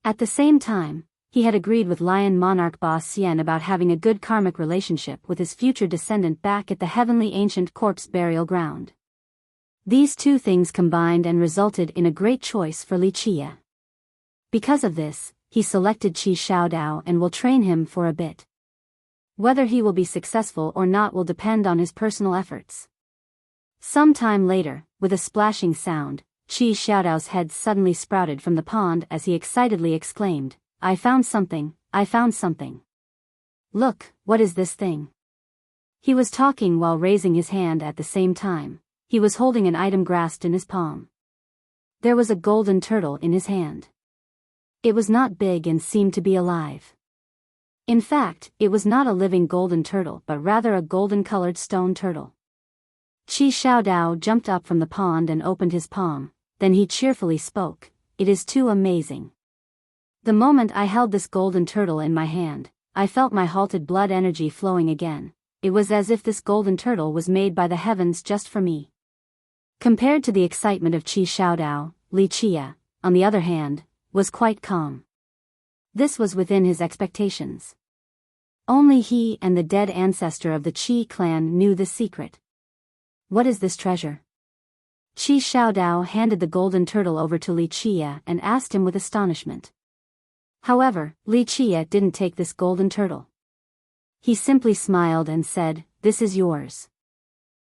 At the same time, he had agreed with Lion Monarch Ba Xian about having a good karmic relationship with his future descendant back at the heavenly ancient corpse burial ground. These two things combined and resulted in a great choice for Li Qia. Because of this, he selected Qi Xiaodao and will train him for a bit. Whether he will be successful or not will depend on his personal efforts. Some time later, with a splashing sound, Qi Xiaodao's head suddenly sprouted from the pond as he excitedly exclaimed, I found something, I found something. Look, what is this thing? He was talking while raising his hand at the same time. He was holding an item grasped in his palm. There was a golden turtle in his hand. It was not big and seemed to be alive. In fact, it was not a living golden turtle but rather a golden-colored stone turtle. Qi Xiaodao jumped up from the pond and opened his palm, then he cheerfully spoke, It is too amazing. The moment I held this golden turtle in my hand, I felt my halted blood energy flowing again. It was as if this golden turtle was made by the heavens just for me. Compared to the excitement of Qi Xiaodao, Li Qia, on the other hand, was quite calm. This was within his expectations. Only he and the dead ancestor of the Qi clan knew the secret. What is this treasure? Qi Xiaodao handed the golden turtle over to Li Qia and asked him with astonishment. However, Li Qia didn't take this golden turtle. He simply smiled and said, This is yours.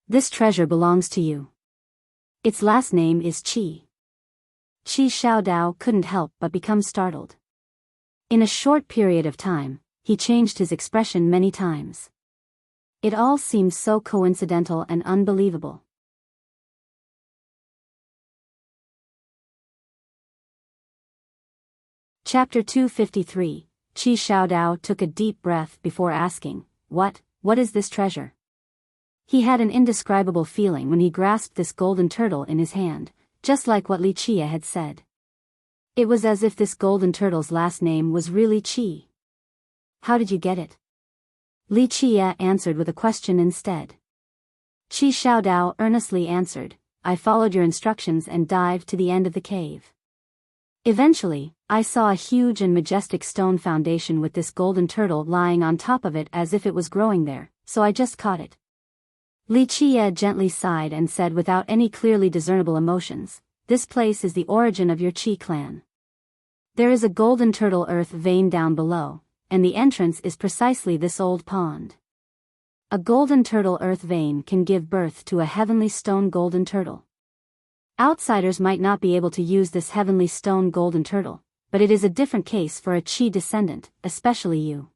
This treasure belongs to you. Its last name is Qi. Qi Xiaodao couldn't help but become startled. In a short period of time, he changed his expression many times. It all seemed so coincidental and unbelievable. Chapter 253, Qi Xiaodao took a deep breath before asking, What is this treasure? He had an indescribable feeling when he grasped this golden turtle in his hand, just like what Li Qia had said. It was as if this golden turtle's last name was really Qi. How did you get it? Li Qia answered with a question instead. Qi Xiaodao earnestly answered, I followed your instructions and dived to the end of the cave. Eventually, I saw a huge and majestic stone foundation with this golden turtle lying on top of it as if it was growing there, so I just caught it. Li Qia gently sighed and said without any clearly discernible emotions, This place is the origin of your Qi clan. There is a golden turtle earth vein down below, and the entrance is precisely this old pond. A golden turtle earth vein can give birth to a heavenly stone golden turtle. Outsiders might not be able to use this heavenly stone golden turtle, but it is a different case for a Qi descendant, especially you.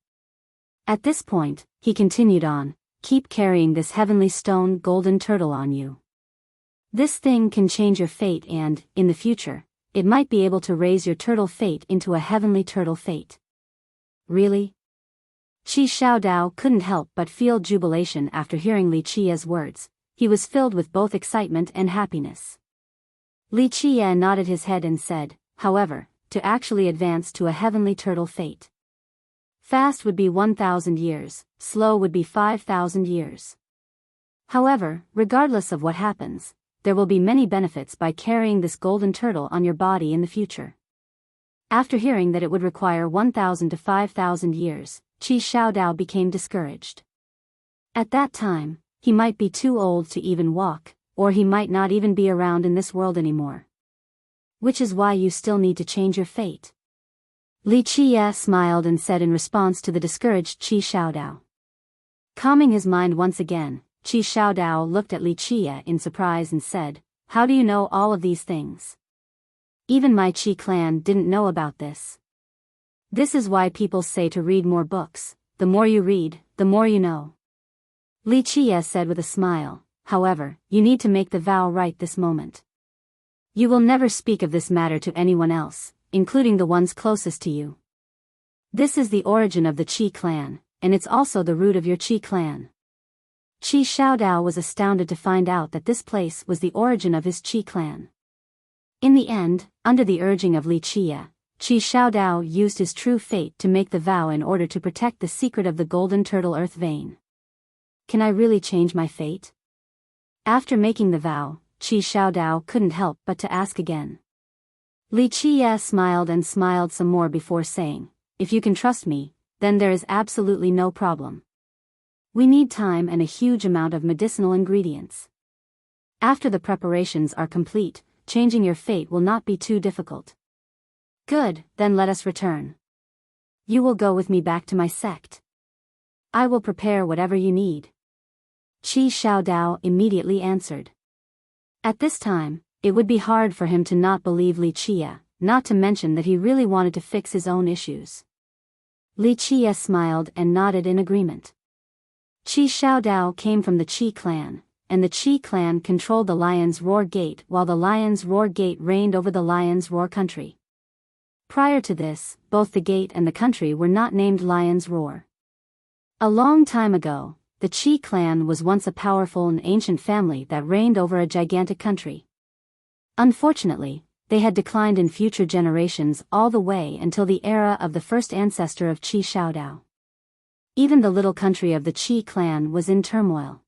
At this point, he continued on, Keep carrying this heavenly stone golden turtle on you. This thing can change your fate and, in the future, it might be able to raise your turtle fate into a heavenly turtle fate. Really? Qi Xiaodao couldn't help but feel jubilation after hearing Li Qia's words. He was filled with both excitement and happiness. Li Qia nodded his head and said, However, to actually advance to a heavenly turtle fate. Fast would be 1,000 years, slow would be 5,000 years. However, regardless of what happens, there will be many benefits by carrying this golden turtle on your body in the future. After hearing that it would require 1,000 to 5,000 years, Qi Xiaodao became discouraged. At that time, he might be too old to even walk, or he might not even be around in this world anymore. Which is why you still need to change your fate. Li Qia smiled and said in response to the discouraged Qi Xiaodao. Calming his mind once again, Qi Xiaodao looked at Li Qie in surprise and said, "How do you know all of these things? Even my Qi clan didn't know about this." This is why people say to read more books. The more you read, the more you know. Li Qie said with a smile, "However, you need to make the vow right this moment. You will never speak of this matter to anyone else, including the ones closest to you. This is the origin of the Qi clan, and it's also the root of your Qi clan." Qi Xiaodao was astounded to find out that this place was the origin of his Qi clan. In the end, under the urging of Li Qie, Qi Xiaodao used his true fate to make the vow in order to protect the secret of the golden turtle earth vein. Can I really change my fate? After making the vow, Qi Xiaodao couldn't help but to ask again. Li Qie smiled and smiled some more before saying, "If you can trust me, then there is absolutely no problem. We need time and a huge amount of medicinal ingredients. After the preparations are complete, changing your fate will not be too difficult." "Good, then let us return. You will go with me back to my sect. I will prepare whatever you need." Qi Xiaodao immediately answered. At this time, it would be hard for him to not believe Li Qie, not to mention that he really wanted to fix his own issues. Li Qie smiled and nodded in agreement. Qi Xiaodao came from the Qi clan, and the Qi clan controlled the Lion's Roar Gate while the Lion's Roar Gate reigned over the Lion's Roar country. Prior to this, both the gate and the country were not named Lion's Roar. A long time ago, the Qi clan was once a powerful and ancient family that reigned over a gigantic country. Unfortunately, they had declined in future generations all the way until the era of the first ancestor of Qi Xiaodao. Even the little country of the Qi clan was in turmoil.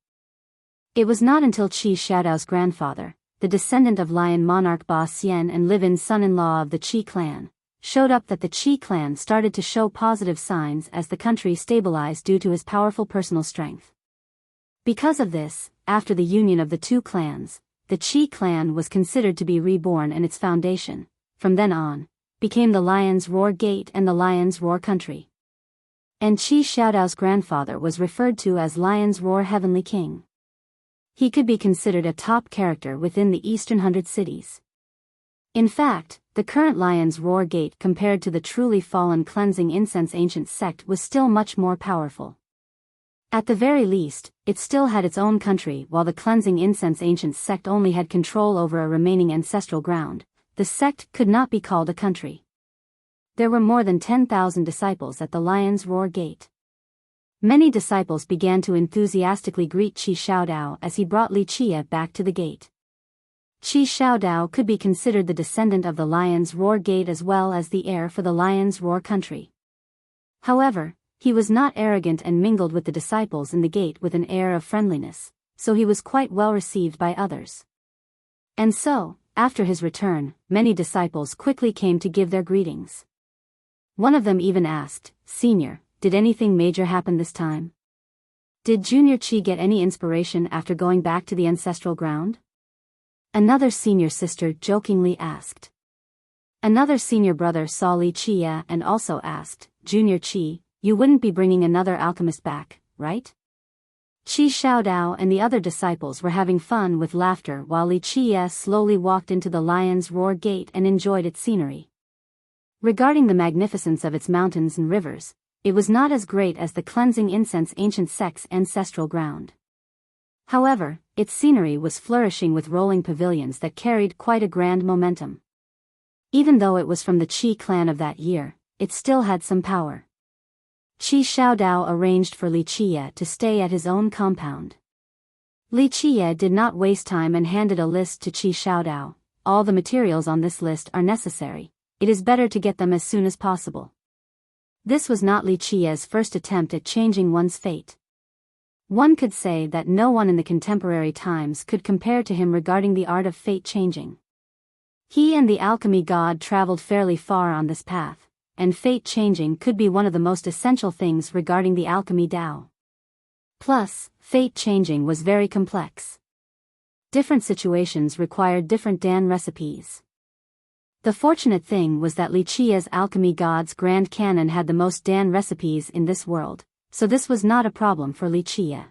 It was not until Qi Xiaodao's grandfather, the descendant of Lion monarch Ba Xian and live-in son-in-law of the Qi clan, showed up that the Qi clan started to show positive signs as the country stabilized due to his powerful personal strength. Because of this, after the union of the two clans, the Qi clan was considered to be reborn and its foundation, from then on, became the Lion's Roar Gate and the Lion's Roar country. And Qi Xiaodao's grandfather was referred to as Lion's Roar Heavenly King. He could be considered a top character within the Eastern Hundred Cities. In fact, the current Lion's Roar Gate compared to the truly fallen Cleansing Incense ancient sect was still much more powerful. At the very least, it still had its own country while the Cleansing Incense ancient sect only had control over a remaining ancestral ground. The sect could not be called a country. There were more than 10,000 disciples at the Lion's Roar Gate. Many disciples began to enthusiastically greet Qi Xiaodao as he brought Li Qie back to the gate. Qi Xiaodao could be considered the descendant of the Lion's Roar Gate as well as the heir for the Lion's Roar country. However, he was not arrogant and mingled with the disciples in the gate with an air of friendliness, so he was quite well received by others. And so, after his return, many disciples quickly came to give their greetings. One of them even asked, "Senior, did anything major happen this time? Did Junior Qi get any inspiration after going back to the ancestral ground?" Another senior sister jokingly asked. Another senior brother saw Li Qie and also asked, "Junior Qi, you wouldn't be bringing another alchemist back, right?" Qi Xiaodao and the other disciples were having fun with laughter while Li Qie slowly walked into the Lion's Roar Gate and enjoyed its scenery. Regarding the magnificence of its mountains and rivers, it was not as great as the Cleansing Incense ancient sect's ancestral ground. However, its scenery was flourishing with rolling pavilions that carried quite a grand momentum. Even though it was from the Qi clan of that year, it still had some power. Qi Xiaodao arranged for Li Qie to stay at his own compound. Li Qie did not waste time and handed a list to Qi Xiaodao. "All the materials on this list are necessary. It is better to get them as soon as possible." This was not Li Qie's first attempt at changing one's fate. One could say that no one in the contemporary times could compare to him regarding the art of fate changing. He and the alchemy god traveled fairly far on this path, and fate changing could be one of the most essential things regarding the alchemy Dao. Plus, fate changing was very complex. Different situations required different Dan recipes. The fortunate thing was that Li Qie's alchemy god's grand canon had the most Dan recipes in this world, so this was not a problem for Li Qie.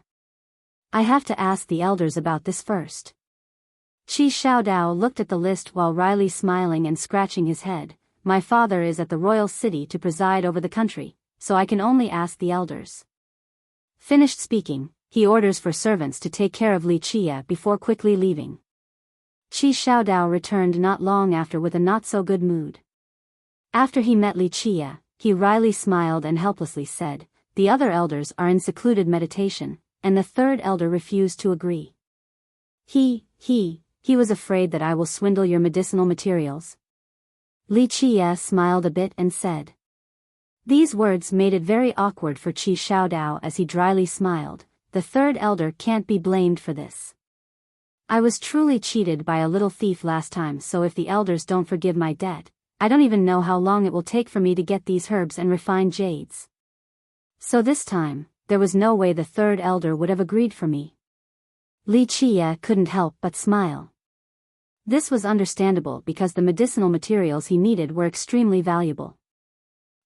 I have to ask the elders about this first. Qi Xiaodao looked at the list while wryly smiling and scratching his head. My father is at the royal city to preside over the country, so I can only ask the elders. Finished speaking, he orders for servants to take care of Li Qia before quickly leaving. Qi Xiaodao returned not long after with a not-so-good mood. After he met Li Qia, he wryly smiled and helplessly said, "The other elders are in secluded meditation, and the third elder refused to agree. He was afraid that I will swindle your medicinal materials." Li Qia smiled a bit and said. These words made it very awkward for Qi Xiaodao as he dryly smiled. The third elder can't be blamed for this. I was truly cheated by a little thief last time, so if the elders don't forgive my debt, I don't even know how long it will take for me to get these herbs and refined jades. So this time, there was no way the third elder would have agreed for me. Li Qia couldn't help but smile. This was understandable because the medicinal materials he needed were extremely valuable.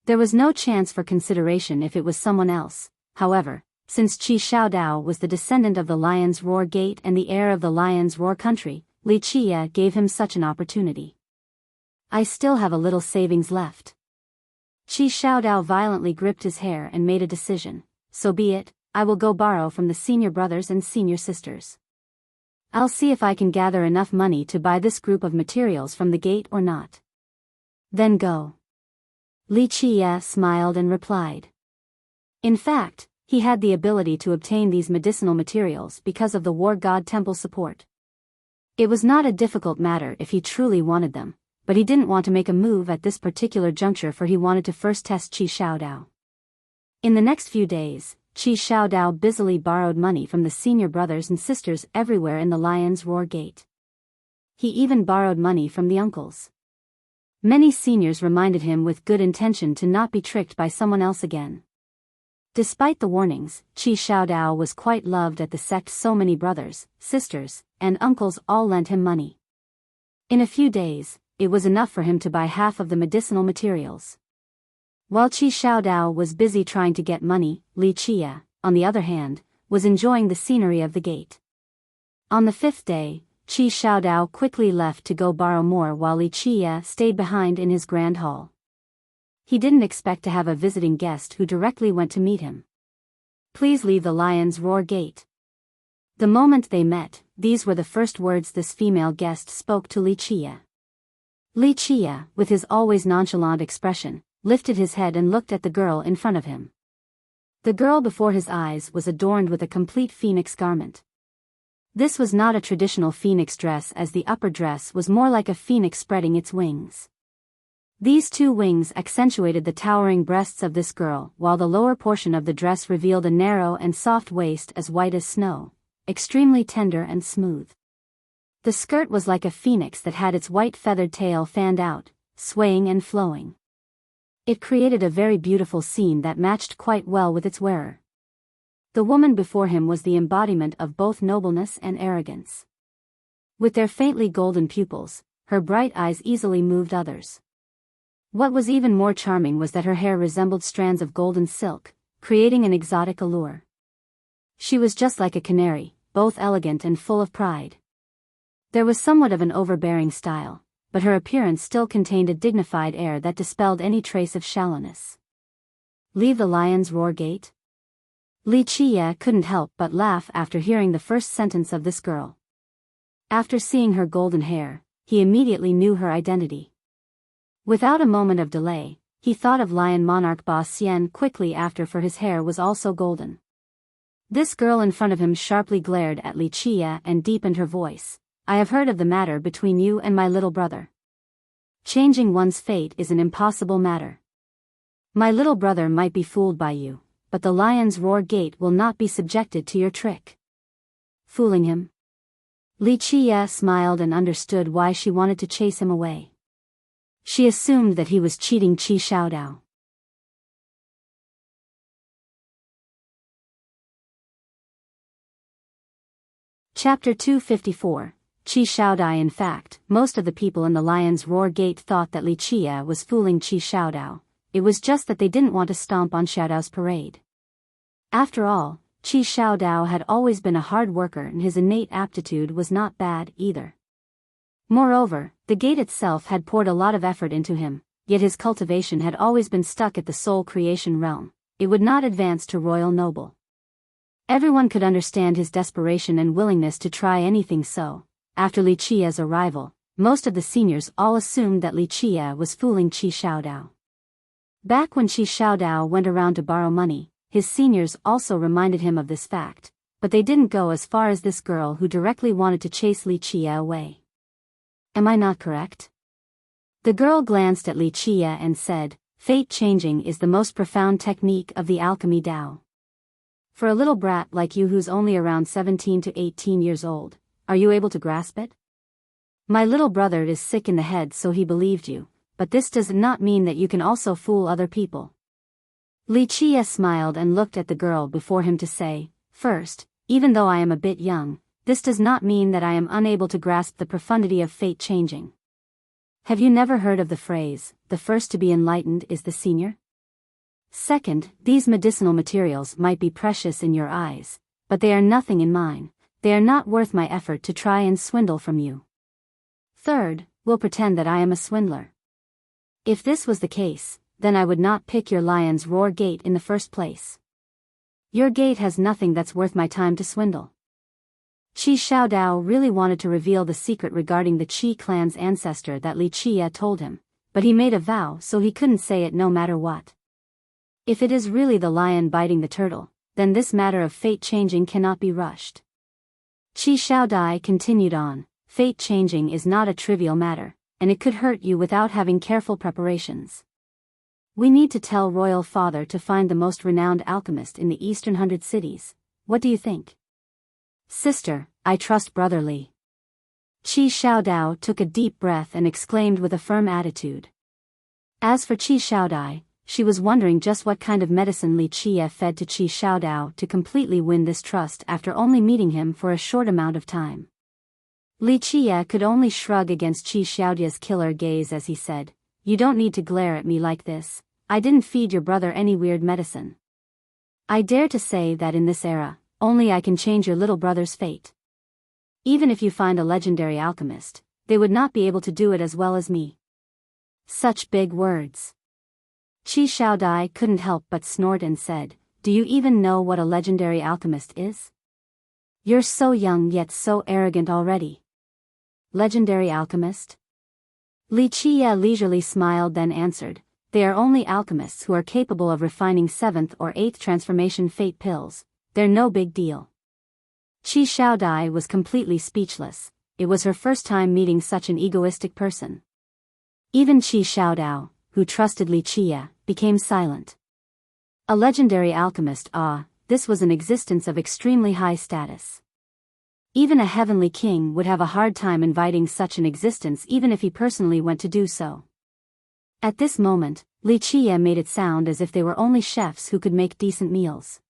There was no chance for consideration if it was someone else. However, since Qi Xiaodao was the descendant of the Lion's Roar Gate and the heir of the Lion's Roar country, Li Qia gave him such an opportunity. I still have a little savings left. Qi Xiaodao violently gripped his hair and made a decision. So be it, I will go borrow from the senior brothers and senior sisters. I'll see if I can gather enough money to buy this group of materials from the gate or not. Then go. Li Qia smiled and replied. In fact, he had the ability to obtain these medicinal materials because of the War God Temple support. It was not a difficult matter if he truly wanted them, but he didn't want to make a move at this particular juncture, for he wanted to first test Qi Xiaodao. In the next few days, Qi Xiaodao busily borrowed money from the senior brothers and sisters everywhere in the Lion's Roar Gate. He even borrowed money from the uncles. Many seniors reminded him with good intention to not be tricked by someone else again. Despite the warnings, Qi Xiaodao was quite loved at the sect. So many brothers, sisters, and uncles all lent him money. In a few days, it was enough for him to buy half of the medicinal materials. While Qi Xiaodao was busy trying to get money, Li Qia, on the other hand, was enjoying the scenery of the gate. On the fifth day, Qi Xiaodao quickly left to go borrow more while Li Qia stayed behind in his grand hall. He didn't expect to have a visiting guest who directly went to meet him. Please leave the Lion's Roar Gate. The moment they met, these were the first words this female guest spoke to Li Qia. Li Qia, with his always nonchalant expression, lifted his head and looked at the girl in front of him. The girl before his eyes was adorned with a complete phoenix garment. This was not a traditional phoenix dress, as the upper dress was more like a phoenix spreading its wings. These two wings accentuated the towering breasts of this girl, while the lower portion of the dress revealed a narrow and soft waist as white as snow, extremely tender and smooth. The skirt was like a phoenix that had its white feathered tail fanned out, swaying and flowing. It created a very beautiful scene that matched quite well with its wearer. The woman before him was the embodiment of both nobleness and arrogance. With their faintly golden pupils, her bright eyes easily moved others. What was even more charming was that her hair resembled strands of golden silk, creating an exotic allure. She was just like a canary, both elegant and full of pride. There was somewhat of an overbearing style, but her appearance still contained a dignified air that dispelled any trace of shallowness. Leave the Lion's Roar Gate? Li Qia couldn't help but laugh after hearing the first sentence of this girl. After seeing her golden hair, he immediately knew her identity. Without a moment of delay, he thought of Lion Monarch Ba Xian quickly after, for his hair was also golden. This girl in front of him sharply glared at Li Qia and deepened her voice. I have heard of the matter between you and my little brother. Changing one's fate is an impossible matter. My little brother might be fooled by you, but the Lion's Roar Gate will not be subjected to your trick. Fooling him? Li Qia smiled and understood why she wanted to chase him away. She assumed that he was cheating Qi Xiaodao. Chapter 254. Qi Xiaodai. In fact, most of the people in the Lion's Roar Gate thought that Li Qia was fooling Qi Xiaodao. It was just that they didn't want to stomp on Xiaodao's parade. After all, Qi Xiaodao had always been a hard worker and his innate aptitude was not bad either. Moreover, the gate itself had poured a lot of effort into him, yet his cultivation had always been stuck at the soul creation realm. It would not advance to royal noble. Everyone could understand his desperation and willingness to try anything, so, after Li Qia's arrival, most of the seniors all assumed that Li Qia was fooling Qi Xiaodao. Back when Qi Xiaodao went around to borrow money, his seniors also reminded him of this fact, but they didn't go as far as this girl who directly wanted to chase Li Qia away. Am I not correct? The girl glanced at Li Qia and said, "Fate changing is the most profound technique of the alchemy Tao. For a little brat like you who's only around 17 to 18 years old, are you able to grasp it? My little brother is sick in the head, so he believed you, but this does not mean that you can also fool other people." Li Qia smiled and looked at the girl before him to say, "First, even though I am a bit young, this does not mean that I am unable to grasp the profundity of fate changing. Have you never heard of the phrase, 'The first to be enlightened is the senior'? Second, these medicinal materials might be precious in your eyes, but they are nothing in mine. They are not worth my effort to try and swindle from you. Third, we'll pretend that I am a swindler. If this was the case, then I would not pick your lion's roar gate in the first place. Your gate has nothing that's worth my time to swindle." Qi Xiaodao really wanted to reveal the secret regarding the Qi clan's ancestor that Li Qia told him, but he made a vow so he couldn't say it no matter what. If it is really the lion biting the turtle, then this matter of fate changing cannot be rushed. Qi Xiaodai continued on, "Fate changing is not a trivial matter, and it could hurt you without having careful preparations. We need to tell Royal Father to find the most renowned alchemist in the Eastern 100 cities. What do you think?" "Sister, I trust Brother Li." Qi Xiaodao took a deep breath and exclaimed with a firm attitude. As for Qi Xiaodai, she was wondering just what kind of medicine Li Qia fed to Qi Xiaodao to completely win this trust after only meeting him for a short amount of time. Li Qia could only shrug against Qi Xiaodia's killer gaze as he said, "You don't need to glare at me like this. I didn't feed your brother any weird medicine. I dare to say that in this era, only I can change your little brother's fate. Even if you find a legendary alchemist, they would not be able to do it as well as me." Such big words. Qi Xiaodai couldn't help but snort and said, "Do you even know what a legendary alchemist is? You're so young yet so arrogant already." "Legendary alchemist?" Li Qia leisurely smiled then answered, "They are only alchemists who are capable of refining 7th or 8th transformation fate pills. They're no big deal." Qi Xiaodai was completely speechless. It was her first time meeting such an egoistic person. Even Qi Xiaodao, who trusted Li Qia, became silent. A legendary alchemist, this was an existence of extremely high status. Even a heavenly king would have a hard time inviting such an existence even if he personally went to do so. At this moment, Li Qia made it sound as if they were only chefs who could make decent meals.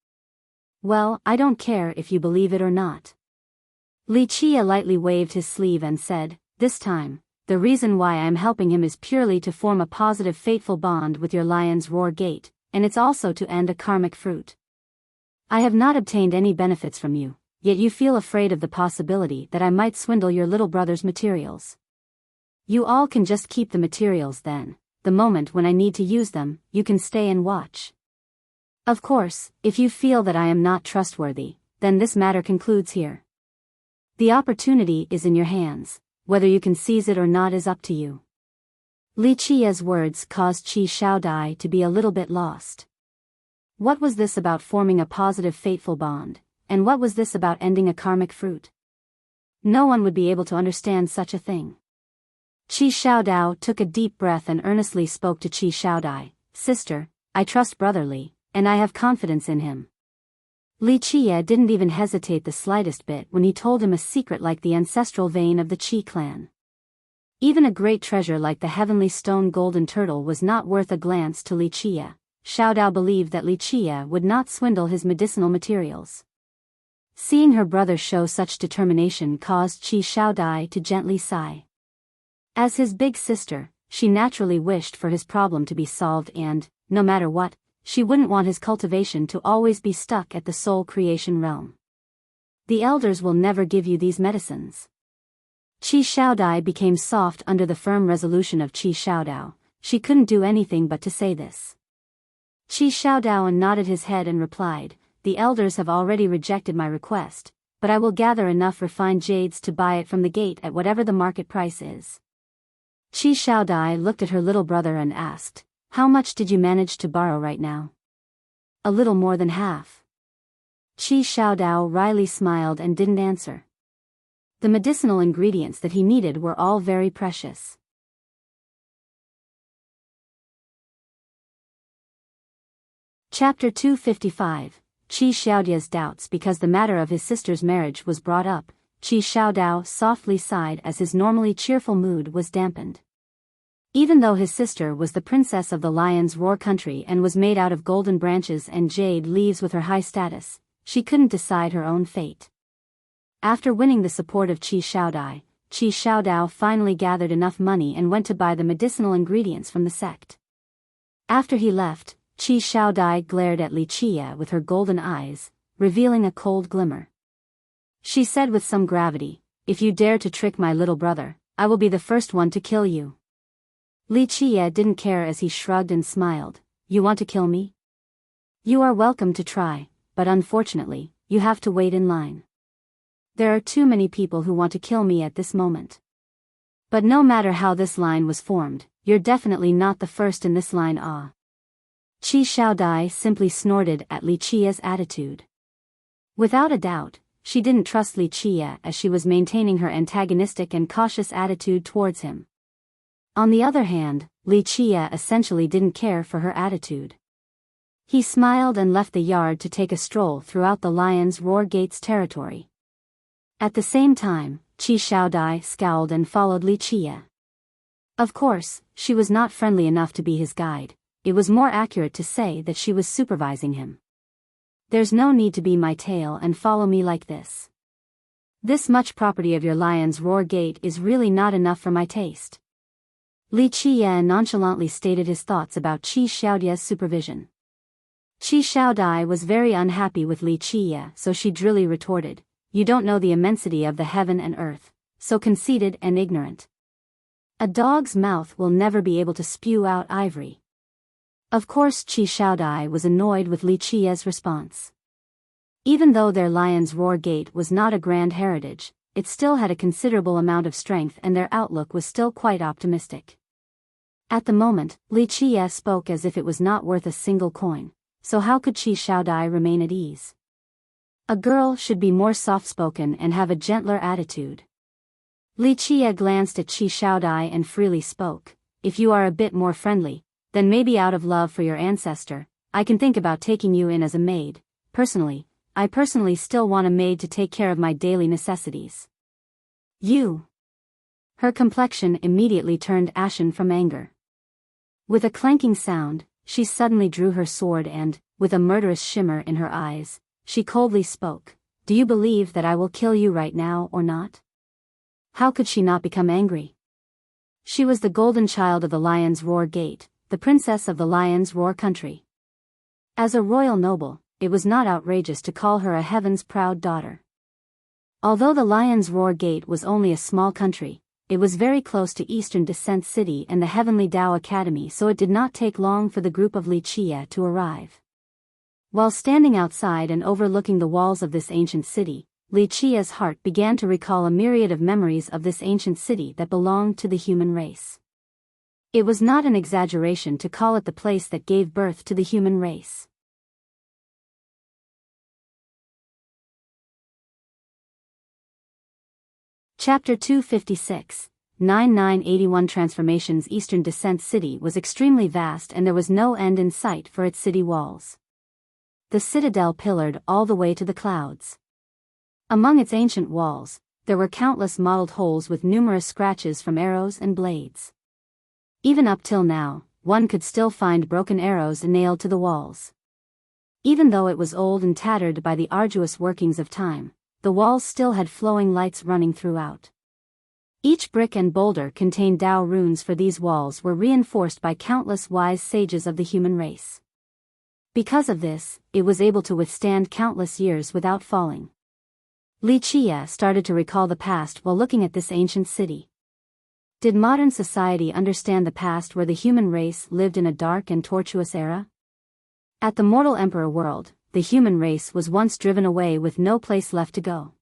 "Well, I don't care if you believe it or not." Li Qia lightly waved his sleeve and said, "This time, the reason why I am helping him is purely to form a positive fateful bond with your lion's roar gate, and it's also to end a karmic fruit. I have not obtained any benefits from you, yet you feel afraid of the possibility that I might swindle your little brother's materials. You all can just keep the materials then. The moment when I need to use them, you can stay and watch. Of course, if you feel that I am not trustworthy, then this matter concludes here. The opportunity is in your hands, whether you can seize it or not is up to you." Li Qia's words caused Qi Xiaodai to be a little bit lost. What was this about forming a positive fateful bond, and what was this about ending a karmic fruit? No one would be able to understand such a thing. Qi Xiaodao took a deep breath and earnestly spoke to Qi Xiaodai, "Sister, I trust Brother Li, and I have confidence in him." Li Qia didn't even hesitate the slightest bit when he told him a secret like the ancestral vein of the Qi clan. Even a great treasure like the heavenly stone golden turtle was not worth a glance to Li Qia. Xiaodao believed that Li Qia would not swindle his medicinal materials. Seeing her brother show such determination caused Qi Xiaodai to gently sigh. As his big sister, she naturally wished for his problem to be solved and, no matter what, she wouldn't want his cultivation to always be stuck at the soul creation realm. The elders will never give you these medicines. Qi Xiaodai became soft under the firm resolution of Qi Xiaodao. She couldn't do anything but to say this. Qi Xiaodao nodded his head and replied, "The elders have already rejected my request, but I will gather enough refined jades to buy it from the gate at whatever the market price is." Qi Xiaodai looked at her little brother and asked, "How much did you manage to borrow right now?" "A little more than half." Qi Xiaodao wryly smiled and didn't answer. The medicinal ingredients that he needed were all very precious. Chapter 255, Qi Xiaodia's doubts. Because the matter of his sister's marriage was brought up, Qi Xiaodao softly sighed as his normally cheerful mood was dampened. Even though his sister was the princess of the Lion's Roar country and was made out of golden branches and jade leaves with her high status, she couldn't decide her own fate. After winning the support of Qi Xiaodao finally gathered enough money and went to buy the medicinal ingredients from the sect. After he left, Qi Xiaodai glared at Li Qia with her golden eyes, revealing a cold glimmer. She said with some gravity, "If you dare to trick my little brother, I will be the first one to kill you." Li Qia didn't care as he shrugged and smiled. "You want to kill me? You are welcome to try, but unfortunately, you have to wait in line. There are too many people who want to kill me at this moment. But no matter how this line was formed, you're definitely not the first in this line." Qi Xiaodai simply snorted at Li Qia's attitude. Without a doubt, she didn't trust Li Qia as she was maintaining her antagonistic and cautious attitude towards him. On the other hand, Li Qia essentially didn't care for her attitude. He smiled and left the yard to take a stroll throughout the Lion's Roar Gate's territory. At the same time, Qi Xiaodai scowled and followed Li Qia. Of course, she was not friendly enough to be his guide. It was more accurate to say that she was supervising him. "There's no need to be my tail and follow me like this. This much property of your Lion's Roar Gate is really not enough for my taste." Li Qia nonchalantly stated his thoughts about Qi Xiaodia's supervision. Qi Xiaodai was very unhappy with Li Qia, so she drily retorted, "You don't know the immensity of the heaven and earth, so conceited and ignorant. A dog's mouth will never be able to spew out ivory." Of course Qi Xiaodai was annoyed with Li Qia's response. Even though their Lion's Roar Gate was not a grand heritage, it still had a considerable amount of strength and their outlook was still quite optimistic. At the moment, Li Qia spoke as if it was not worth a single coin, so how could Qi Xiaodai remain at ease? A girl should be more soft-spoken and have a gentler attitude. Li Qia glanced at Qi Xiaodai and freely spoke, "If you are a bit more friendly, then maybe out of love for your ancestor, I can think about taking you in as a maid. I personally still want a maid to take care of my daily necessities." "You?" Her complexion immediately turned ashen from anger. With a clanking sound, she suddenly drew her sword and, with a murderous shimmer in her eyes, she coldly spoke, "Do you believe that I will kill you right now or not?" How could she not become angry? She was the golden child of the Lion's Roar Gate, the princess of the Lion's Roar country. As a royal noble, it was not outrageous to call her a heaven's proud daughter. Although the Lion's Roar Gate was only a small country, it was very close to Eastern Descent City and the Heavenly Tao Academy, so it did not take long for the group of Li Qia to arrive. While standing outside and overlooking the walls of this ancient city, Li Qia's heart began to recall a myriad of memories of this ancient city that belonged to the human race. It was not an exaggeration to call it the place that gave birth to the human race. Chapter 256, 9981 Transformations. Eastern Descent City was extremely vast and there was no end in sight for its city walls. The citadel pillared all the way to the clouds. Among its ancient walls, there were countless mottled holes with numerous scratches from arrows and blades. Even up till now, one could still find broken arrows nailed to the walls. Even though it was old and tattered by the arduous workings of time, the walls still had flowing lights running throughout. Each brick and boulder contained Tao runes, for these walls were reinforced by countless wise sages of the human race. Because of this, it was able to withstand countless years without falling. Li Qie started to recall the past while looking at this ancient city. Did modern society understand the past where the human race lived in a dark and tortuous era? At the mortal emperor world, the human race was once driven away with no place left to go.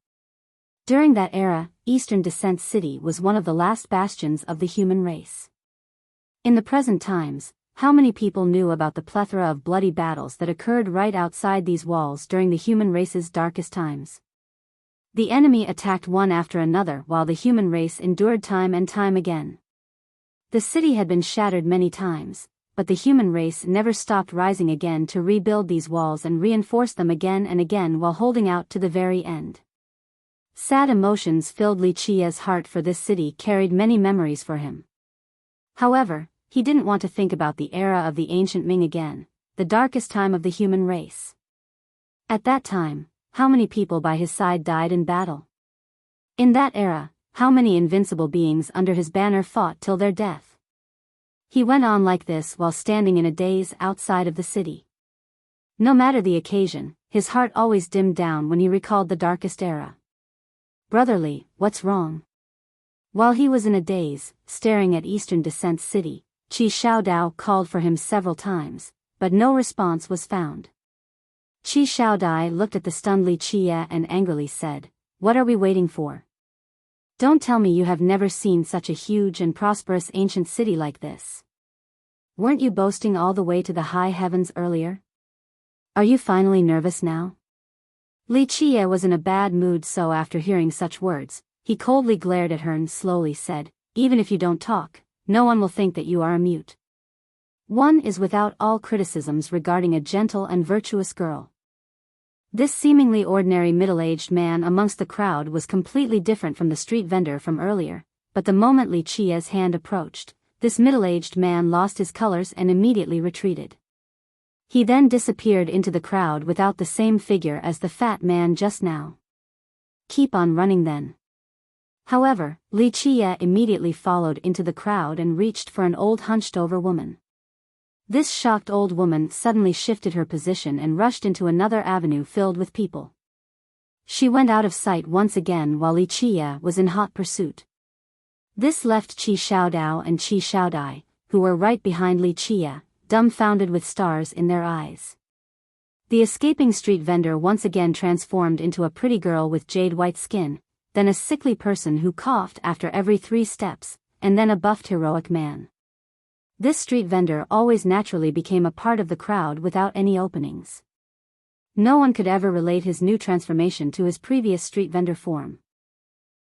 During that era, Eastern Descent City was one of the last bastions of the human race. In the present times, how many people knew about the plethora of bloody battles that occurred right outside these walls during the human race's darkest times? The enemy attacked one after another while the human race endured time and time again. The city had been shattered many times, but the human race never stopped rising again to rebuild these walls and reinforce them again and again while holding out to the very end. Sad emotions filled Li Qie's heart, for this city carried many memories for him. However, he didn't want to think about the era of the ancient Ming again, the darkest time of the human race. At that time, how many people by his side died in battle? In that era, how many invincible beings under his banner fought till their death? He went on like this while standing in a daze outside of the city. No matter the occasion, his heart always dimmed down when he recalled the darkest era. "Brotherly, what's wrong?" While he was in a daze, staring at Eastern Descent City, Qi Xiaodao called for him several times, but no response was found. Qi Xiaodai looked at the stunned Li Qie and angrily said, "What are we waiting for? Don't tell me you have never seen such a huge and prosperous ancient city like this. Weren't you boasting all the way to the high heavens earlier? Are you finally nervous now?" Li Qie was in a bad mood, so after hearing such words, he coldly glared at her and slowly said, "Even if you don't talk, no one will think that you are a mute. One is without all criticisms regarding a gentle and virtuous girl." This seemingly ordinary middle-aged man amongst the crowd was completely different from the street vendor from earlier, but the moment Li Qie's hand approached, this middle-aged man lost his colors and immediately retreated. He then disappeared into the crowd without the same figure as the fat man just now. "Keep on running then." However, Li Qie immediately followed into the crowd and reached for an old hunched-over woman. This shocked old woman suddenly shifted her position and rushed into another avenue filled with people. She went out of sight once again while Li Qie was in hot pursuit. This left Qi Xiaodao and Qi Xiaodai, who were right behind Li Qie, dumbfounded with stars in their eyes. The escaping street vendor once again transformed into a pretty girl with jade-white skin, then a sickly person who coughed after every 3 steps, and then a buffed heroic man. This street vendor always naturally became a part of the crowd without any openings. No one could ever relate his new transformation to his previous street vendor form.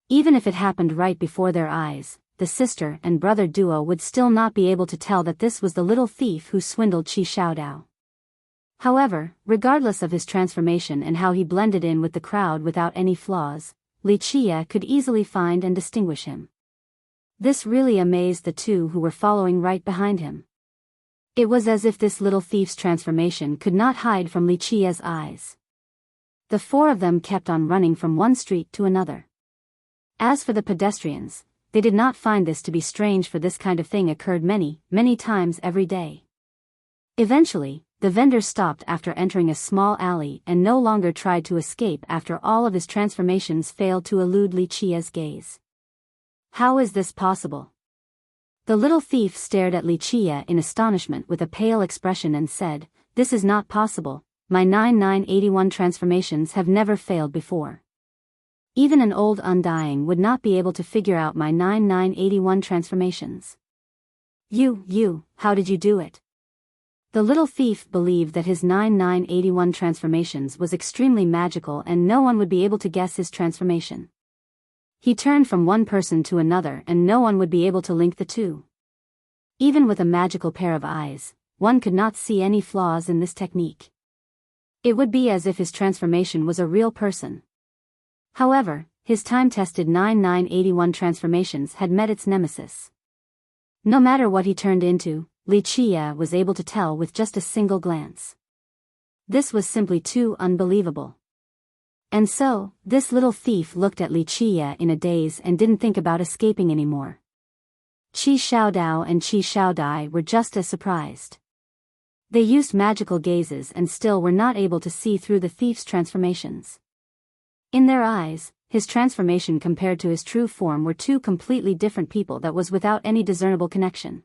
Even if it happened right before their eyes, the sister and brother duo would still not be able to tell that this was the little thief who swindled Qi Xiaodao. However, regardless of his transformation and how he blended in with the crowd without any flaws, Li Qie could easily find and distinguish him. This really amazed the two who were following right behind him. It was as if this little thief's transformation could not hide from Li Qie's eyes. The 4 of them kept on running from one street to another. As for the pedestrians, they did not find this to be strange, for this kind of thing occurred many, many times every day. Eventually, the vendor stopped after entering a small alley and no longer tried to escape after all of his transformations failed to elude Li Qie's gaze. "How is this possible?" The little thief stared at Li Qie in astonishment with a pale expression and said, "This is not possible, my 9981 transformations have never failed before. Even an old undying would not be able to figure out my 9981 transformations. How did you do it?" The little thief believed that his 9981 transformations was extremely magical and no one would be able to guess his transformation. He turned from one person to another and no one would be able to link the two. Even with a magical pair of eyes, one could not see any flaws in this technique. It would be as if his transformation was a real person. However, his time-tested 9981 transformations had met its nemesis. No matter what he turned into, Li Qie was able to tell with just a single glance. This was simply too unbelievable. And so, this little thief looked at Li Qie in a daze and didn't think about escaping anymore. Qi Xiaodao and Qi Xiaodai were just as surprised. They used magical gazes and still were not able to see through the thief's transformations. In their eyes, his transformation compared to his true form were two completely different people that was without any discernible connection.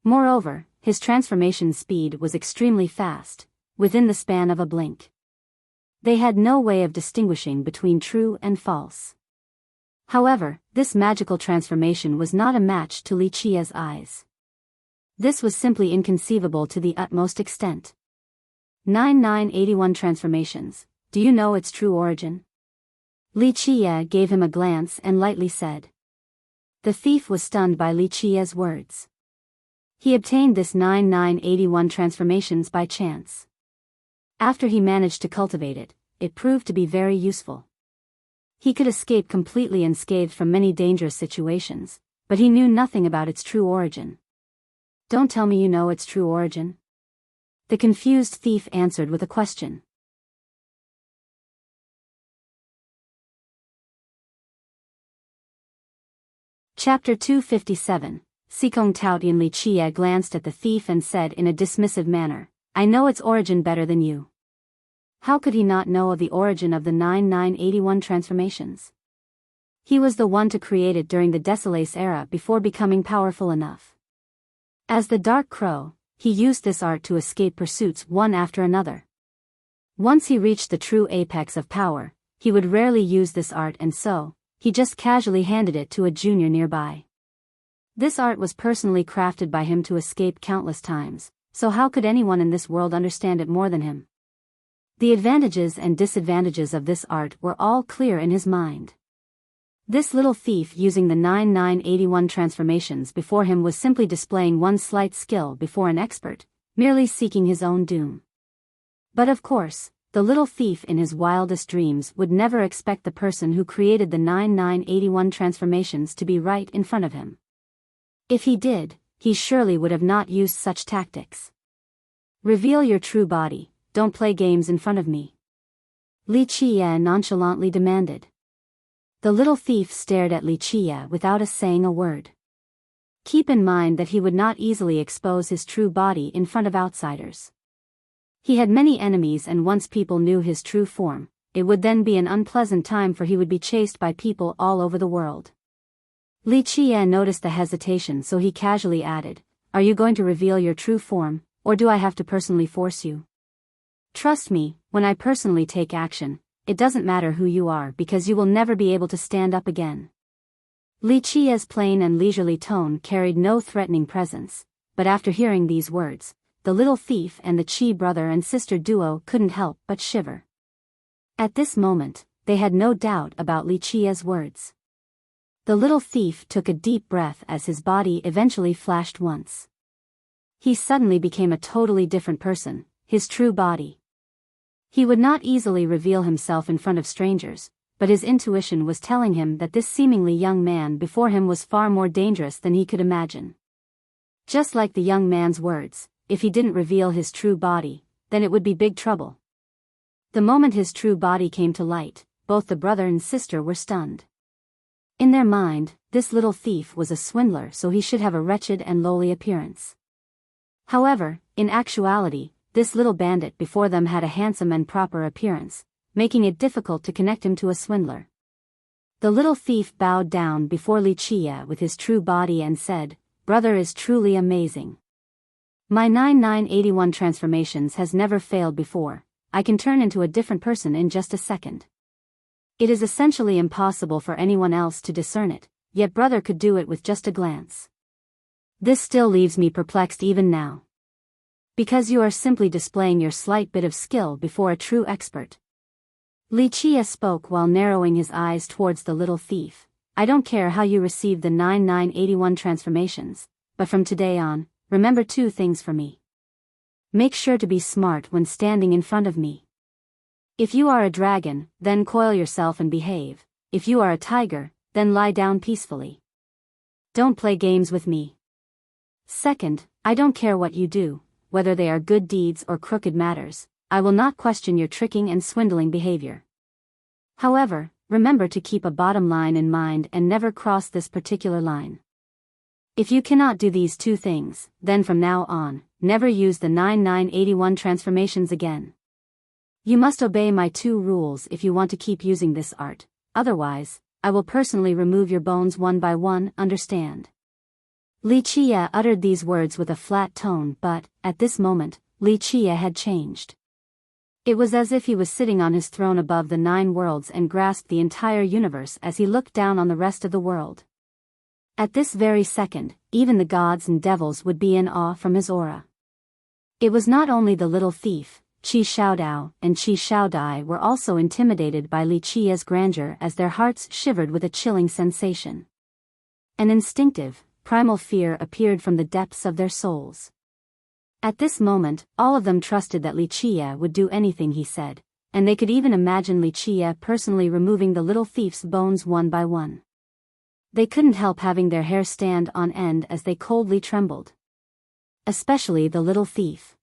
Moreover, his transformation speed was extremely fast, within the span of a blink. They had no way of distinguishing between true and false. However, this magical transformation was not a match to Li Qia's eyes. This was simply inconceivable to the utmost extent. 9981 transformations, do you know its true origin? Li Qia gave him a glance and lightly said. The thief was stunned by Li Qia's words. He obtained this 9981 transformations by chance. After he managed to cultivate it, it proved to be very useful. He could escape completely unscathed from many dangerous situations, but he knew nothing about its true origin. Don't tell me you know its true origin? The confused thief answered with a question. Chapter 257. Sikong Taotian. Li Qia glanced at the thief and said in a dismissive manner, I know its origin better than you. How could he not know of the origin of the 9981 transformations? He was the one to create it during the Desolace era before becoming powerful enough. As the Dark Crow, he used this art to escape pursuits one after another. Once he reached the true apex of power, he would rarely use this art and so, he just casually handed it to a junior nearby. This art was personally crafted by him to escape countless times, so how could anyone in this world understand it more than him? The advantages and disadvantages of this art were all clear in his mind. This little thief using the 9981 transformations before him was simply displaying one slight skill before an expert, merely seeking his own doom. But of course, the little thief in his wildest dreams would never expect the person who created the 9981 transformations to be right in front of him. If he did, he surely would have not used such tactics. Reveal your true body, don't play games in front of me. Li Qia nonchalantly demanded. The little thief stared at Li Qia without saying a word. Keep in mind that he would not easily expose his true body in front of outsiders. He had many enemies and once people knew his true form, it would then be an unpleasant time for he would be chased by people all over the world. Li Qia noticed the hesitation so he casually added, Are you going to reveal your true form, or do I have to personally force you? Trust me, when I personally take action, it doesn't matter who you are because you will never be able to stand up again. Li Qia's plain and leisurely tone carried no threatening presence, but after hearing these words, the little thief and the Qi brother and sister duo couldn't help but shiver. At this moment, they had no doubt about Li Qia's words. The little thief took a deep breath as his body eventually flashed once. He suddenly became a totally different person, his true body. He would not easily reveal himself in front of strangers, but his intuition was telling him that this seemingly young man before him was far more dangerous than he could imagine. Just like the young man's words, if he didn't reveal his true body, then it would be big trouble. The moment his true body came to light, both the brother and sister were stunned. In their mind, this little thief was a swindler so he should have a wretched and lowly appearance. However, in actuality, this little bandit before them had a handsome and proper appearance, making it difficult to connect him to a swindler. The little thief bowed down before Li Qia with his true body and said, Brother is truly amazing. My 9981 transformations has never failed before, I can turn into a different person in just a second. It is essentially impossible for anyone else to discern it, yet brother could do it with just a glance. This still leaves me perplexed even now. Because you are simply displaying your slight bit of skill before a true expert. Li Qia spoke while narrowing his eyes towards the little thief. I don't care how you receive the 9981 transformations, but from today on, remember two things for me. Make sure to be smart when standing in front of me. If you are a dragon, then coil yourself and behave. If you are a tiger, then lie down peacefully. Don't play games with me. Second, I don't care what you do, whether they are good deeds or crooked matters, I will not question your tricking and swindling behavior. However, remember to keep a bottom line in mind and never cross this particular line. If you cannot do these two things, then from now on, never use the 9981 transformations again. You must obey my 2 rules if you want to keep using this art, otherwise, I will personally remove your bones one by one, understand? Li Qie uttered these words with a flat tone, but, at this moment, Li Qie had changed. It was as if he was sitting on his throne above the 9 worlds and grasped the entire universe as he looked down on the rest of the world. At this very second, even the gods and devils would be in awe from his aura. It was not only the little thief, Qi Xiaodao and Qi Xiaodai were also intimidated by Li Qie's grandeur as their hearts shivered with a chilling sensation. An instinctive, primal fear appeared from the depths of their souls. At this moment, all of them trusted that Li Qie would do anything he said, and they could even imagine Li Qie personally removing the little thief's bones one by one. They couldn't help having their hair stand on end as they coldly trembled. Especially the little thief.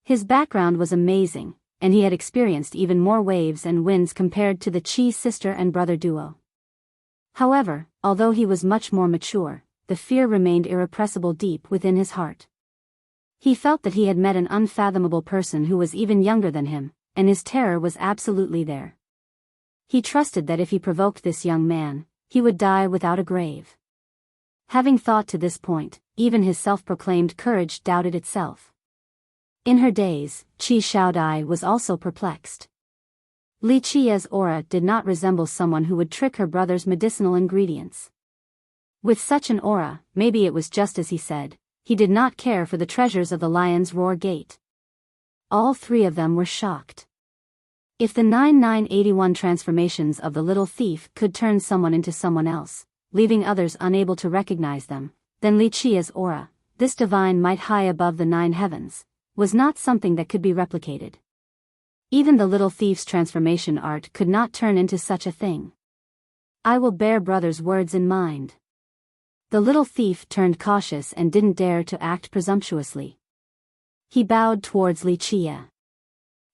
His background was amazing, and he had experienced even more waves and winds compared to the Qi sister and brother duo. However, although he was much more mature, the fear remained irrepressible deep within his heart. He felt that he had met an unfathomable person who was even younger than him, and his terror was absolutely there. He trusted that if he provoked this young man, he would die without a grave. Having thought to this point, even his self-proclaimed courage doubted itself. In her daze, Qi Xiaodai was also perplexed. Li Qie's aura did not resemble someone who would trick her brother's medicinal ingredients. With such an aura, maybe it was just as he said, he did not care for the treasures of the Lion's Roar Gate. All 3 of them were shocked. If the 9981 transformations of the little thief could turn someone into someone else, leaving others unable to recognize them, then Li Qie's aura, this divine might high above the 9 heavens, was not something that could be replicated. Even the little thief's transformation art could not turn into such a thing. I will bear brother's words in mind. The little thief turned cautious and didn't dare to act presumptuously. He bowed towards Li Qie.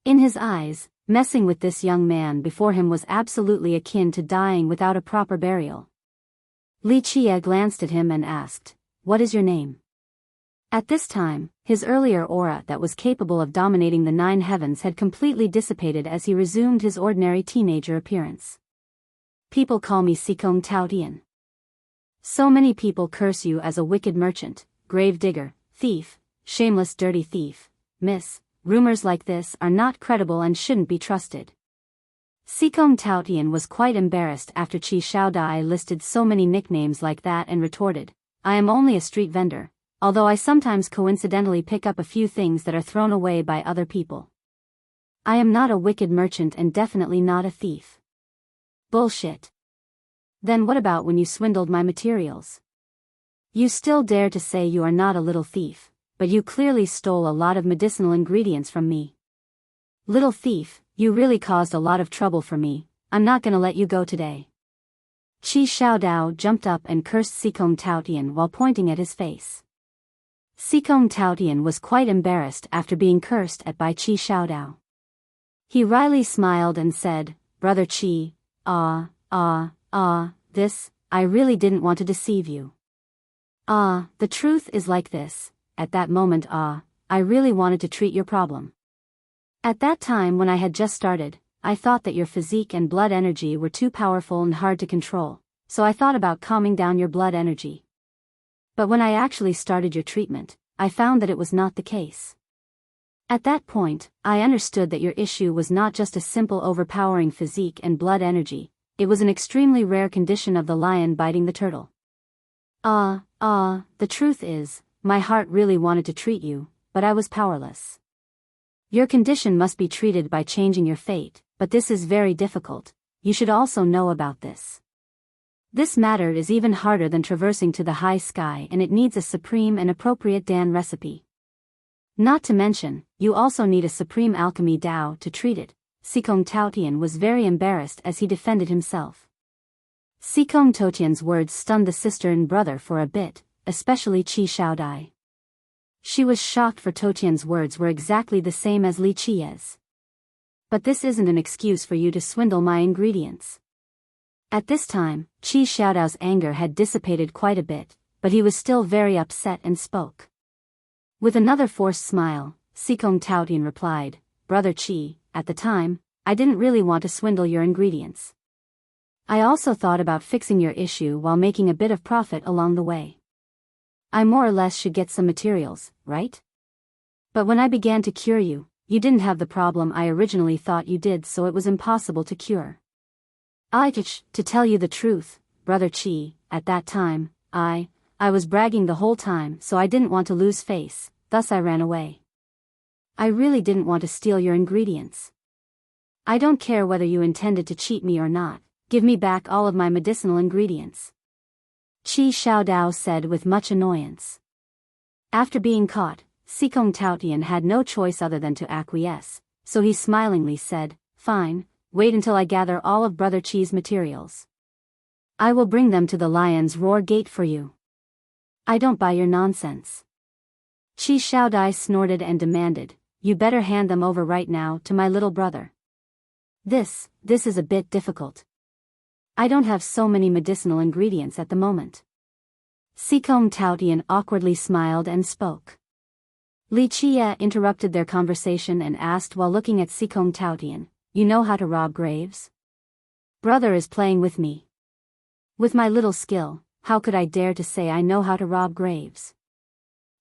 In his eyes, messing with this young man before him was absolutely akin to dying without a proper burial. Li Qie glanced at him and asked, "What is your name?" At this time, his earlier aura that was capable of dominating the 9 heavens had completely dissipated as he resumed his ordinary teenager appearance. People call me Sikong Taotian. So many people curse you as a wicked merchant, grave digger, thief, shameless dirty thief, miss. Rumors like this are not credible and shouldn't be trusted. Sikong Taotian was quite embarrassed after Qi Xiaodai listed so many nicknames like that and retorted, "I am only a street vendor, although I sometimes coincidentally pick up a few things that are thrown away by other people. I am not a wicked merchant and definitely not a thief." Bullshit. Then what about when you swindled my materials? You still dare to say you are not a little thief, but you clearly stole a lot of medicinal ingredients from me. Little thief, you really caused a lot of trouble for me, I'm not gonna let you go today. Qi Xiaodao jumped up and cursed Sikong Taotian while pointing at his face. Sikong Taotian was quite embarrassed after being cursed at by Qi Xiaodao. He wryly smiled and said, "Brother Qi, this, I really didn't want to deceive you. The truth is like this. At that moment I really wanted to treat your problem. At that time when I had just started, I thought that your physique and blood energy were too powerful and hard to control, so I thought about calming down your blood energy. But when I actually started your treatment, I found that it was not the case. At that point, I understood that your issue was not just a simple overpowering physique and blood energy, it was an extremely rare condition of the lion biting the turtle. The truth is, my heart really wanted to treat you, but I was powerless. Your condition must be treated by changing your fate, but this is very difficult, you should also know about this. This matter is even harder than traversing to the high sky and it needs a supreme and appropriate Dan recipe. Not to mention, you also need a supreme alchemy Dao to treat it." Sikong Taotian was very embarrassed as he defended himself. Sikong Taotian's words stunned the sister and brother for a bit, especially Qi Xiaodai. She was shocked for Taotian's words were exactly the same as Li Qie's. "But this isn't an excuse for you to swindle my ingredients." At this time, Qi Xiaodao's anger had dissipated quite a bit, but he was still very upset and spoke. With another forced smile, Sikong Taotian replied, Brother Chi, at the time, I didn't really want to swindle your ingredients. I also thought about fixing your issue while making a bit of profit along the way. I more or less should get some materials, right? But when I began to cure you, you didn't have the problem I originally thought you did, so it was impossible to cure. To tell you the truth, Brother Chi, at that time, I was bragging the whole time, so I didn't want to lose face, thus I ran away. I really didn't want to steal your ingredients. I don't care whether you intended to cheat me or not, give me back all of my medicinal ingredients. Qi Xiaodao said with much annoyance. After being caught, Sikong Taotian had no choice other than to acquiesce, so he smilingly said, Fine, wait until I gather all of Brother Chi's materials. I will bring them to the Lion's Roar Gate for you. I don't buy your nonsense. Qi Xiaodai snorted and demanded, You better hand them over right now to my little brother. This is a bit difficult. I don't have so many medicinal ingredients at the moment. Sikong Taotian awkwardly smiled and spoke. Li Chia interrupted their conversation and asked while looking at Sikong Taotian, You know how to rob graves? Brother is playing with me. With my little skill, how could I dare to say I know how to rob graves?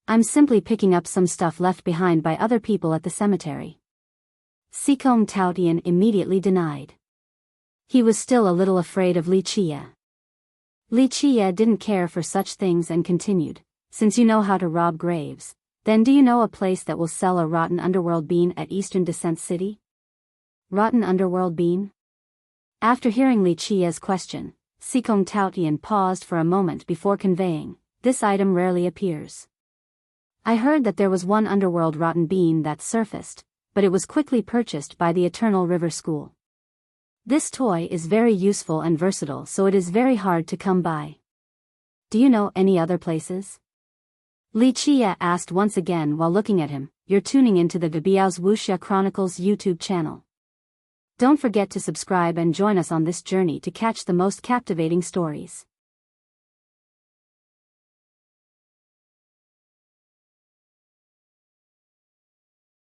I'm simply picking up some stuff left behind by other people at the cemetery. Sikong Taotian immediately denied. He was still a little afraid of Li Chia. Li Chia didn't care for such things and continued, Since you know how to rob graves, then do you know a place that will sell a rotten underworld bean at Eastern Descent City? Rotten underworld bean? After hearing Li Chia's question, Sikong Taotian paused for a moment before conveying, This item rarely appears. I heard that there was one underworld rotten bean that surfaced, but it was quickly purchased by the Eternal River School. This toy is very useful and versatile, so it is very hard to come by. Do you know any other places? Li Chia asked once again while looking at him. You're tuning into the Biyao's Wuxia Chronicles YouTube channel. Don't forget to subscribe and join us on this journey to catch the most captivating stories.